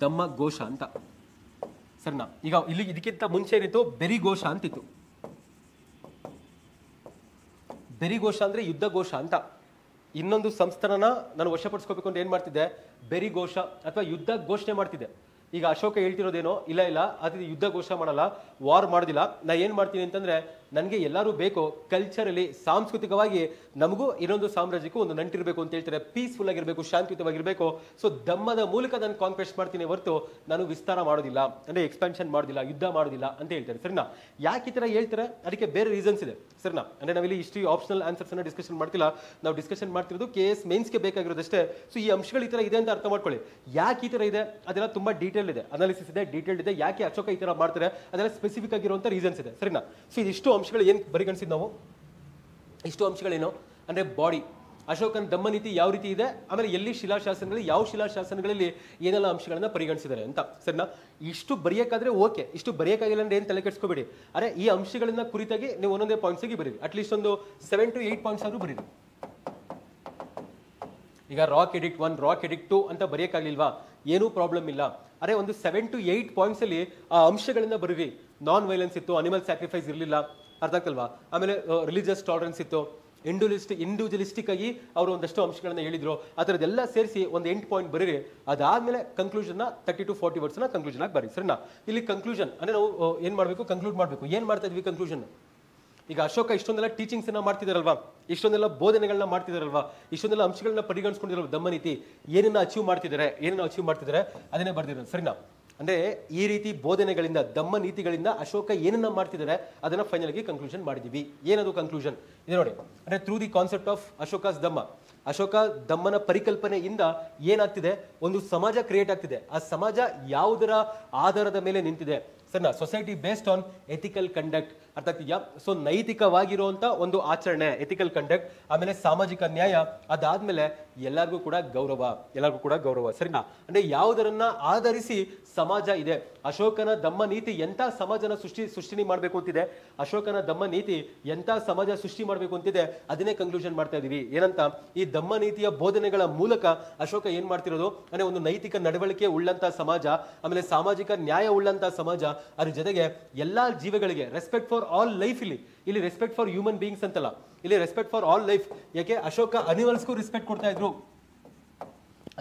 ದಮ್ಮ ಘೋಷ ಅಂತ. ಸರಿನಾ? ಈಗ ಇಲ್ಲಿ ಇದಕ್ಕಿಂತ ಮುಂಚೆ ಏನಿತ್ತು, ಬೆರಿ ಘೋಷ ಅಂತಿತ್ತು. ಬೆರಿ ಘೋಷ ಅಂದ್ರೆ ಯುದ್ಧ ಘೋಷ ಅಂತ. ಇನ್ನೊಂದು ಸಂಸ್ಥಾನನ ನಾನು ವಶಪಡಿಸ್ಕೋಬೇಕು ಅಂತ ಏನ್ ಮಾಡ್ತಿದ್ದೆ, ಬೆರಿ ಘೋಷ ಅಥವಾ ಯುದ್ಧ ಘೋಷಣೆ ಮಾಡ್ತಿದ್ದೆ. ಈಗ ಅಶೋಕ ಹೇಳ್ತಿರೋದೇನೋ, ಇಲ್ಲ ಅದು ಯುದ್ಧ ಘೋಷಣೆ ಮಾಡಲ್ಲ, ವಾರ್ ಮಾಡೋದಿಲ್ಲ, ನಾ ಏನ್ ಮಾಡ್ತೀನಿ ಅಂತಂದ್ರೆ ನನಗೆ ಎಲ್ಲರೂ ಬೇಕು, ಕಲ್ಚರಲಿ ಸಾಂಸ್ಕೃತಿಕವಾಗಿ ನಮಗೂ ಇನ್ನೊಂದು ಸಾಮ್ರಾಜ್ಯಕ್ಕೂ ಒಂದು ನಂಟಿರ್ಬೇಕು ಅಂತ ಹೇಳ್ತಾರೆ, ಪೀಸ್ಫುಲ್ ಆಗಿರ್ಬೇಕು, ಶಾಂತಿಯುತವಾಗಿರ್ಬೇಕು. ಸೊ ದಮ್ಮದ ಮೂಲಕ ನಾನು ಕಾಂಕ್ವೆಸ್ಟ್ ಮಾಡ್ತೀನಿ ಹೊರತು ನಾನು ವಿಸ್ತಾರ ಮಾಡೋದಿಲ್ಲ, ಅಂದ್ರೆ ಎಕ್ಸ್ಪಾನ್ಷನ್ ಮಾಡೋದಿಲ್ಲ, ಯುದ್ಧ ಮಾಡೋದಿಲ್ಲ ಅಂತ ಹೇಳ್ತಾರೆ. ಸರಿನಾ? ಯಾಕೆ ಈ ತರ ಹೇಳ್ತಾರೆ, ಅದಕ್ಕೆ ಬೇರೆ ರೀಸನ್ಸ್ ಇದೆ. ಸರಿನಾ? ಅಂದ್ರೆ ನಾವಿಲ್ಲಿ ಹಿಸ್ಟ್ರಿ ಆಪ್ಷನಲ್ ಆನ್ಸರ್ಸ್ ಅನ್ನ ಡಿಸ್ಕಷನ್ ಮಾಡ್ತಿಲ್ಲ, ನಾವು ಡಿಸ್ಕಷನ್ ಮಾಡ್ತಿರೋದು KS ಮೇನ್ಸ್ಗೆ ಬೇಕಾಗಿರೋದಷ್ಟೇ. ಸೊ ಈ ಅಂಶಗಳು ಈ ತರ ಇದೆ ಅಂತ ಅರ್ಥ ಮಾಡ್ಕೊಳ್ಳಿ. ಯಾಕೆ ಈ ತರ ಇದೆ ಅದೆಲ್ಲ ತುಂಬಾ ಡೀಟೇಲ್ ಇದೆ, ಅನಾಲಿಸಿಸ್ ಇದೆ, ಡೀಟೇಲ್ ಇದೆ. ಯಾಕೆ ಅಶೋಕ ಈ ತರ ಮಾಡ್ತಾರೆ ಅದೆಲ್ಲ ಸ್ಪೆಸಿಫಿಕ್ ಆಗಿರುವಂತ ರೀಸನ್ಸ್ ಇದೆ. ಸರಿನಾ? ಸೊ ಇದಿಷ್ಟು ಅಂಶಗಳು ಏನ್ ಪರಿಗಣಿಸಿದ್ ನಾವು, ಇಷ್ಟು ಅಂಶಗಳೇನು ಅಂದ್ರೆ ಬಾಡಿ, ಅಶೋಕನ ದಮ್ಮ ನೀತಿ ಯಾವ ರೀತಿ ಇದೆ, ಆಮೇಲೆ ಎಲ್ಲಿ ಶಿಲಾಶಾಸನಗಳಲ್ಲಿ, ಯಾವ ಶಿಲಾಶಾಸನಗಳಲ್ಲಿ ಏನೆಲ್ಲ ಅಂಶಗಳನ್ನ ಪರಿಗಣಿಸಿದ್ದಾರೆ ಅಂತ. ಸರಿನಾ? ಇಷ್ಟು ಬರೆಯಕ್ಕಾದ್ರೆ ಓಕೆ, ಇಷ್ಟು ಬರೆಯಕ್ಕಾಗಿಲ್ಲ ಅಂದ್ರೆ ಏನ್ ತಲೆ ಕೆಡ್ಸ್ಕೋಬೇಡಿ. ಅರೆ ಈ ಅಂಶಗಳನ್ನ ಕುರಿತಾಗಿ ನೀವು ಒಂದೊಂದೇ ಪಾಯಿಂಟ್ಸ್ ಗೆ ಬರೀರಿ, ಅಟ್ಲೀಸ್ಟ್ ಒಂದು 7 to 8 ಪಾಯಿಂಟ್ಸ್ ಆದ್ರೂ ಬರೀರಿ. ಈಗ ರಾಕ್ ಎಡಿಕ್ಟ್ 1, ರಾಕ್ ಎಡಿಕ್ಟ್ 2 ಅಂತ ಬರೆಯಕ್ಕಾಗ್ಲಿಲ್ವಾ, ಏನೂ ಪ್ರಾಬ್ಲಮ್ ಇಲ್ಲ. ಅರೆ ಒಂದು 7 to 8 ಪಾಯಿಂಟ್ಸ್ ಅಲ್ಲಿ ಆ ಅಂಶಗಳನ್ನ ಬರೀರಿ. ನಾನ್ ವೈಲೆನ್ಸ್ ಇತ್ತು, ಅನಿಮಲ್ ಸ್ಯಾಕ್ರಿಫೈಸ್ ಇರಲಿಲ್ಲ, ಅರ್ಥ ಆಗ್ತಲ್ವಾ, ಆಮೇಲೆ ರಿಲಿಜಿಯಸ್ ಟಾಲರೆನ್ಸ್ ಇತ್ತು, ಇಂಡಿವಿಜುವಲಿಸ್ಟಿಕ್ ಆಗಿ ಅವರು ಒಂದಷ್ಟು ಅಂಶಗಳನ್ನ ಹೇಳಿದ್ರು, ಆ ಥರದ್ದೆಲ್ಲ ಸೇರಿಸಿ ಒಂದು 8 ಪಾಯಿಂಟ್ ಬರೀರಿ. ಅದಾದ್ಮೇಲೆ ಕನ್ಕ್ಲೂಷನ್ 30 to 40 ವರ್ಡ್ಸ್ ಕನ್ಕ್ಲೂಷನ್ ಆಗಿ ಬರೀ. ಸರಿನಾ? ಇಲ್ಲಿ ಕನ್ಕ್ಲೂಷನ್ ಅಂದ್ರೆ ನಾವು ಏನ್ ಮಾಡ್ಬೇಕು, ಕನ್ಕ್ಲೂಡ್ ಮಾಡ್ಬೇಕು. ಏನ್ ಮಾಡ್ತಾ ಇದ್ವಿ ಕನ್ಕ್ಲೂಷನ್? ಈಗ ಅಶೋಕ ಇಷ್ಟೊಂದೆಲ್ಲ ಟೀಚಿಂಗ್ಸ್ ಅನ್ನ ಮಾಡ್ತಿದಾರಲ್ವಾ, ಇಷ್ಟೊಂದೆಲ್ಲ ಬೋಧನೆಗಳನ್ನ ಮಾಡ್ತಿದಾರಲ್ವಾ, ಇಷ್ಟೊಂದೆಲ್ಲ ಅಂಶಗಳನ್ನ ಪರಿಗಣಿಸ್ಕೊಂಡಿರಲ್ವ ದಮ್ಮ ನೀತಿ, ಏನನ್ನ ಅಚೀವ್ ಮಾಡ್ತಿದ್ದಾರೆ ಅದನ್ನೇ ಬರ್ದಿರೋದು. ಸರಿನಾ? ಅಂದ್ರೆ ಈ ರೀತಿ ಬೋಧನೆಗಳಿಂದ, ದಮ್ಮ ನೀತಿಗಳಿಂದ ಅಶೋಕ ಏನನ್ನ ಮಾಡ್ತಿದ್ದಾರೆ ಅದನ್ನ ಫೈನಲ್ ಆಗಿ ಕನ್ಕ್ಲೂಷನ್ ಮಾಡಿದೀವಿ. ಏನದು ಕನ್ಕ್ಲೂಷನ್ ಇದೆ ನೋಡಿ, ಅಂದ್ರೆ through the concept of Ashoka's dhamma, Ashoka ದಮ್ಮನ ಪರಿಕಲ್ಪನೆಯಿಂದ ಏನಾಗ್ತಿದೆ, ಒಂದು ಸಮಾಜ ಕ್ರಿಯೇಟ್ ಆಗ್ತಿದೆ. ಆ ಸಮಾಜ ಯಾವುದರ ಆಧಾರದ ಮೇಲೆ ನಿಂತಿದೆ? ಸರಿನಾ? Society based on ethical conduct, ಅರ್ಥ ಆಗ್ತಿದ್ಯಾ? ಸೊ ನೈತಿಕವಾಗಿರುವಂತ ಒಂದು ಆಚರಣೆ, ಎಥಿಕಲ್ ಕಂಡಕ್ಟ್, ಆಮೇಲೆ ಸಾಮಾಜಿಕ ನ್ಯಾಯ, ಅದಾದ್ಮೇಲೆ ಎಲ್ಲರಿಗೂ ಕೂಡ ಗೌರವ. ಸರಿನಾ? ಅಂದ್ರೆ ಯಾವುದರನ್ನ ಆಧರಿಸಿ ಸಮಾಜ ಇದೆ. ಅಶೋಕನ ದಮ್ಮ ನೀತಿ ಎಂತ ಸಮಾಜನ ಸೃಷ್ಟಿ ಮಾಡ್ಬೇಕು ಅಂತಿದೆ, ಅಶೋಕನ ದಮ್ಮ ನೀತಿ ಎಂತ ಸಮಾಜ ಸೃಷ್ಟಿ ಮಾಡ್ಬೇಕು ಅಂತಿದೆ, ಅದನ್ನೇ ಕನ್ಕ್ಲೂಷನ್ ಮಾಡ್ತಾ ಇದೀವಿ. ಏನಂತ, ಈ ದಮ್ಮ ನೀತಿಯ ಬೋಧನೆಗಳ ಮೂಲಕ ಅಶೋಕ ಏನ್ ಮಾಡ್ತಿರೋದು ಅಂದ್ರೆ ಒಂದು ನೈತಿಕ ನಡವಳಿಕೆ ಉಳ್ಳಂತ ಸಮಾಜ, ಆಮೇಲೆ ಸಾಮಾಜಿಕ ನ್ಯಾಯ ಉಳ್ಳಂತ ಸಮಾಜ, ಅದ್ರ ಜೊತೆಗೆ ಎಲ್ಲಾ ಜೀವಿಗಳಿಗೆ ರೆಸ್ಪೆಕ್ಟ್ ಫಾರ್ ಆಲ್ ಲೈಫ್, ಇಲ್ಲಿ ರೆಸ್ಪೆಕ್ಟ್ ಫಾರ್ ಹ್ಯೂಮನ್ ಬೀಯಿಂಗ್ಸ್ ಅಂತಲ್ಲ, ಇಲ್ಲಿ ರೆಸ್ಪೆಕ್ಟ್ ಫಾರ್ ಆಲ್ ಲೈಫ್. ಯಾಕೆ ಅಶೋಕ ಅನಿಮಲ್ಸ್ಗೂ ರೆಸ್ಪೆಕ್ಟ್ ಕೊಡ್ತಾ ಇದ್ರು.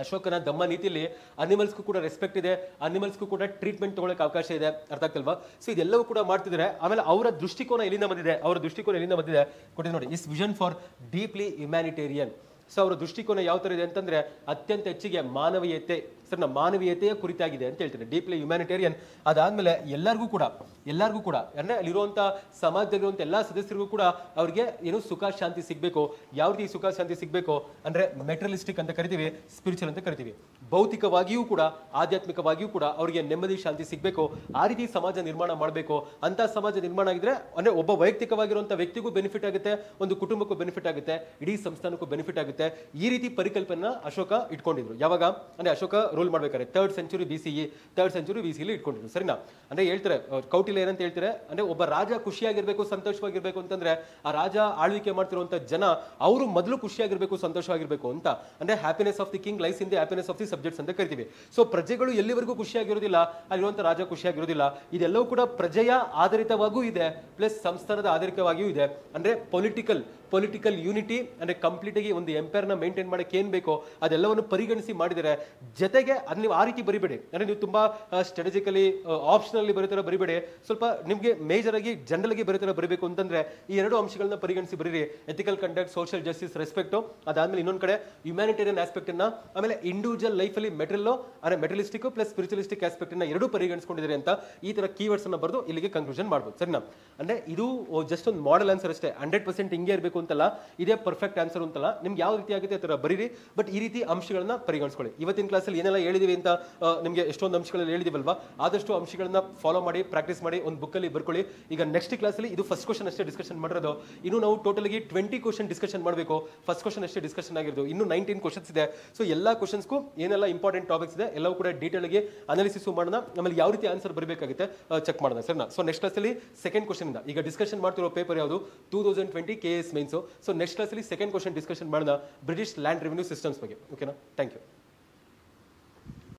ಅಶೋಕನ ದಮ್ಮ ನೀತಿಯಲ್ಲಿ ಅನಿಮಲ್ಸ್ಗೂ ಕೂಡ ರೆಸ್ಪೆಕ್ಟ್ ಇದೆ, ಅನಿಮಲ್ಸ್ಗೂ ಕೂಡ ಟ್ರೀಟ್ಮೆಂಟ್ ತಗೊಳ್ಳಕ್ಕೆ ಅವಕಾಶ ಇದೆ, ಅರ್ಥ ಆಗ್ತಲ್ವಾ? ಸೊ ಇದೆಲ್ಲವೂ ಕೂಡ ಮಾಡ್ತಿದ್ದಾರೆ. ಆಮೇಲೆ ಅವರ ದೃಷ್ಟಿಕೋನ ಎಲ್ಲಿಂದ ಬಂದಿದೆ ಕೊಟ್ಟಿದೆ ನೋಡಿ, is vision for deeply humanitarian. So ಅವರ ದೃಷ್ಟಿಕೋನ ಯಾವ ತರ ಇದೆ ಅಂತಂದ್ರೆ ಅತ್ಯಂತ ಹೆಚ್ಚಿಗೆ ಮಾನವೀಯತೆ, ಸರ್ ಮಾನವೀಯತೆಯ ಕುರಿತಾಗಿದೆ ಅಂತ ಹೇಳ್ತಾರೆ, ಡೀಪ್ಲಿ ಹ್ಯುಮ್ಯಾನಿಟೇರಿಯನ್. ಅದಾದ್ಮೇಲೆ ಎಲ್ಲರಿಗೂ ಕೂಡ ಅಂದ್ರೆ ಅಲ್ಲಿರುವಂತ ಸಮಾಜದಲ್ಲಿರುವಂತ ಎಲ್ಲಾ ಸದಸ್ಯರಿಗೂ ಕೂಡ ಅವ್ರಿಗೆ ಏನು ಸುಖ ಶಾಂತಿ ಸಿಗ್ಬೇಕು. ಯಾವ ರೀತಿ ಸುಖ ಶಾಂತಿ ಸಿಗ್ಬೇಕು ಅಂದ್ರೆ ಮೆಟೀರಿಯಲಿಸ್ಟಿಕ್ ಅಂತ ಕರಿತೀವಿ, ಸ್ಪಿರಿಚುವಲ್ ಅಂತ ಕರಿತೀವಿ. ಭೌತಿಕವಾಗಿಯೂ ಕೂಡ ಆಧ್ಯಾತ್ಮಿಕವಾಗಿಯೂ ಕೂಡ ಅವರಿಗೆ ನೆಮ್ಮದಿ ಶಾಂತಿ ಸಿಗ್ಬೇಕು. ಆ ರೀತಿ ಸಮಾಜ ನಿರ್ಮಾಣ ಮಾಡಬೇಕು. ಅಂತ ಸಮಾಜ ನಿರ್ಮಾಣ ಆಗಿದ್ರೆ ಅಂದ್ರೆ ಒಬ್ಬ ವೈಯಕ್ತಿಕವಾಗಿರುವಂತ ವ್ಯಕ್ತಿಗೂ ಬೆನಿಫಿಟ್ ಆಗುತ್ತೆ, ಒಂದು ಕುಟುಂಬಕ್ಕೂ ಬೆನಿಫಿಟ್ ಆಗುತ್ತೆ, ಇಡೀ ಸಂಸ್ಥಾನಕ್ಕೂ ಬೆನಿಫಿಟ್ ಆಗುತ್ತೆ. ಈ ರೀತಿ ಪರಿಕಲ್ಪನೆ ಅಶೋಕ ಇಟ್ಕೊಂಡಿದ್ರು. ಯಾವಾಗ ಅಂದ್ರೆ ಅಶೋಕ ರೂಲ್ ಮಾಡ್ಬೇಕಾದ್ರೆ 3rd century BCE ಇಟ್ಕೊಂಡಿದ್ರು. ಸರಿನಾ? ಅಂದ್ರೆ ಹೇಳ್ತಾರೆ ಕೌಟಿಲ್ಯ ಏನಂತ ಹೇಳ್ತಾರೆ ಅಂದ್ರೆ ಒಬ್ಬ ರಾಜ ಖುಷಿಯಾಗಿರ್ಬೇಕು, ಸಂತೋಷವಾಗಿರ್ಬೇಕು ಅಂತಂದ್ರೆ ಆ ರಾಜ ಆಳ್ವಿಕೆ ಮಾಡ್ತಿರುವಂತ ಜನ ಅವರು ಮೊದಲು ಖುಷಿಯಾಗಿರ್ಬೇಕು, ಸಂತೋಷವಾಗಿರ್ಬೇಕು ಅಂತ. ಅಂದ್ರೆ happiness of the king lies in the happiness of the subjects ಅಂತ ಕರಿತೀವಿ. ಸೊ ಪ್ರಜೆಗಳು ಎಲ್ಲಿವರೆಗೂ ಖುಷಿಯಾಗಿರೋದಿಲ್ಲ ಅಲ್ಲಿರುವಂತ ರಾಜ ಖುಷಿಯಾಗಿರೋದಿಲ್ಲ. ಇದೆಲ್ಲವೂ ಕೂಡ ಪ್ರಜೆಯ ಆಧಾರಿತವಾಗೂ ಇದೆ, ಪ್ಲಸ್ ಸಂಸ್ಥಾನದ ಆಧಾರಿತವಾಗಿಯೂ ಇದೆ. ಅಂದ್ರೆ ಪೊಲಿಟಿಕಲ್ ಯೂನಿಟಿ ಅಂದ್ರೆ ಕಂಪ್ಲೀಟ್ ಆಗಿ ಒಂದು ಎಂಪೈರ್ ನ ಮೇಂಟೈನ್ ಮಾಡಕ್ಕೆ ಏನ್ ಬೇಕೋ ಅದೆಲ್ಲವನ್ನು ಪರಿಗಣಿಸಿ ಮಾಡಿದರೆ. ಜೊತೆಗೆ ಅದು ನೀವು ಆ ರೀತಿ ಬರಿಬೇಡಿ, ಅಂದ್ರೆ ನೀವು ತುಂಬಾ ಸ್ಟ್ರಾಟಜಿಕಲಿ ಆಪ್ಷನಲ್ಲಿ ಬರೀತರ ಬರಿಬೇಡಿ. ಸ್ವಲ್ಪ ನಿಮ್ಗೆ ಮೇಜರ್ ಆಗಿ ಜನರಲ್ ಆಗಿ ಬರೀತರ ಬರಬೇಕು ಅಂತಂದ್ರೆ ಈ ಎರಡು ಅಂಶಗಳನ್ನ ಪರಿಗಣಿಸಿ ಬರೀರಿ. Ethical conduct, social justice, respect, ಅದಾದ್ಮೇಲೆ ಇನ್ನೊಂದ್ ಕಡೆ ಹ್ಯುಮ್ಯಾನಿಟೇರಿಯನ್ ಆಸ್ಪೆಕ್ಟ್ ಅನ್ನ, ಆಮೇಲೆ ಇಂಡಿವಿಜುವಲ್ ಲೈಫ್ ಅಲ್ಲಿ ಮೆಟಲಿಸ್ಟಿಕ್ ಪ್ಲಸ್ ಸ್ಪಿರಿಚುವಲಿಸ್ಟಿಕ್ ಆಸ್ಪೆಕ್ಟ್ ಅನ್ನ ಎರಡೂ ಪರಿಗಣಿಸಿಕೊಂಡಿದ್ದಾರೆ ಅಂತ ಈ ತರ ಕೀವರ್ಡ್ಸ್ ಅನ್ನ ಬರೆದು ಇಲ್ಲಿಗೆ ಕನ್ಕ್ಲೂಷನ್ ಮಾಡ್ಬೋದು. ಸರಿನಾ? ಅಂದ್ರೆ ಇದು ಜಸ್ಟ್ ಒಂದು ಮಾಡೆಲ್ ಆನ್ಸರ್ ಅಷ್ಟೇ, 100% ಹಿಂಗೆ ಇರಬೇಕು ಅಂತಲ್ಲ, ಇದೇ ಪರ್ಫೆಕ್ಟ್ ಆನ್ಸರ್ ಅಂತಲ್ಲ. ನಿಮ್ಗೆ ಯಾವ ರೀತಿ ಆಗುತ್ತೆ ಆ ತರ ಬರೀರಿ, ಬಟ್ ಈ ರೀತಿ ಅಂಶಗಳನ್ನ ಪರಿಗಣಿಸ್ಕೊಳ್ಳಿ. ಇವತ್ತಿನ ಕ್ಲಾಸಲ್ಲಿ ಏನೆಲ್ಲ ಏನೆಲ್ಲ ಹೇಳಿದೀವಿ ಅಂತ ನಿಮಗೆ ಎಷ್ಟೊಂದು ಅಂಶಗಳಲ್ಲಿ ಹೇಳಿದೀವಲ್ವಾ, ಆದಷ್ಟು ಅಂಶಗಳನ್ನ ಫಾಲೋ ಮಾಡಿ ಪ್ರಾಕ್ಟೀಸ್ ಮಾಡಿ ಒಂದು ಬುಕ್ಕಲ್ಲಿ ಬರ್ಕೊಳ್ಳಿ. ಈಗ ನೆಕ್ಸ್ಟ್ ಕ್ಲಾಸಲ್ಲಿ ಇದು ಫಸ್ಟ್ ಕ್ವಶನ್ ಅಷ್ಟೇ ಡಿಸ್ಕಷನ್ ಮಾಡಿರೋದು. ಇನ್ನು ನಾವು ಟೋಟಲ್ಗೆ 20 ಕ್ವಶನ್ ಡಿಸ್ಕಷನ್ ಮಾಡಬೇಕು. ಫಸ್ಟ್ ಕ್ವಶನ್ ಅಷ್ಟೇ ಡಿಸ್ಕಷನ್ ಆಗಿರೋದು, ಇನ್ನು 19 ಕ್ವಶನ್ಸ್ ಇದೆ. ಸೊ ಎಲ್ಲ ಕ್ವಶನ್ಸ್ಗೂ ಏನೆಲ್ಲ ಇಂಪಾರ್ಟೆಂಟ್ ಟಾಪಿಕ್ಸ್ ಇದೆ ಎಲ್ಲವೂ ಕೂಡ ಡೀಟೇಲ್ಗೆ ಅನಾಲಿಸಿಸ್ ಮಾಡೋಣ. ಆಮೇಲೆ ಯಾವ ರೀತಿ ಆನ್ಸರ್ ಬರಬೇಕಾಗುತ್ತೆ ಚೆಕ್ ಮಾಡೋಣ ಸರಿನಾ. ಸೊ ನೆಕ್ಸ್ಟ್ ಕ್ಲಾಸಲ್ಲಿ ಸೆಕೆಂಡ್ ಕ್ವಶನ್ ಇಂದ ಈಗ ಡಿಸ್ಕಷನ್ ಮಾಡ್ತಿರೋ ಪೇಪರ್ ಯಾವುದು 2020 KS ಮೇನ್ಸ್. ಸೊ ನೆಕ್ಸ್ಟ್ ಕ್ಲಾಸಲ್ಲಿ ಸೆಕೆಂಡ್ ಕ್ವಶನ್ ಡಿಸ್ಕಷನ್ ಮಾಡೋಣ ಬ್ರಿಟಿಷ್ ಲ್ಯಾಂಡ್ ರೆವಿನ್ಯೂ ಸಿಸ್ಟಮ್ಸ್ ಬಗ್ಗೆ. ಓಕೆನಾ, ಥ್ಯಾಂಕ್ ಯು.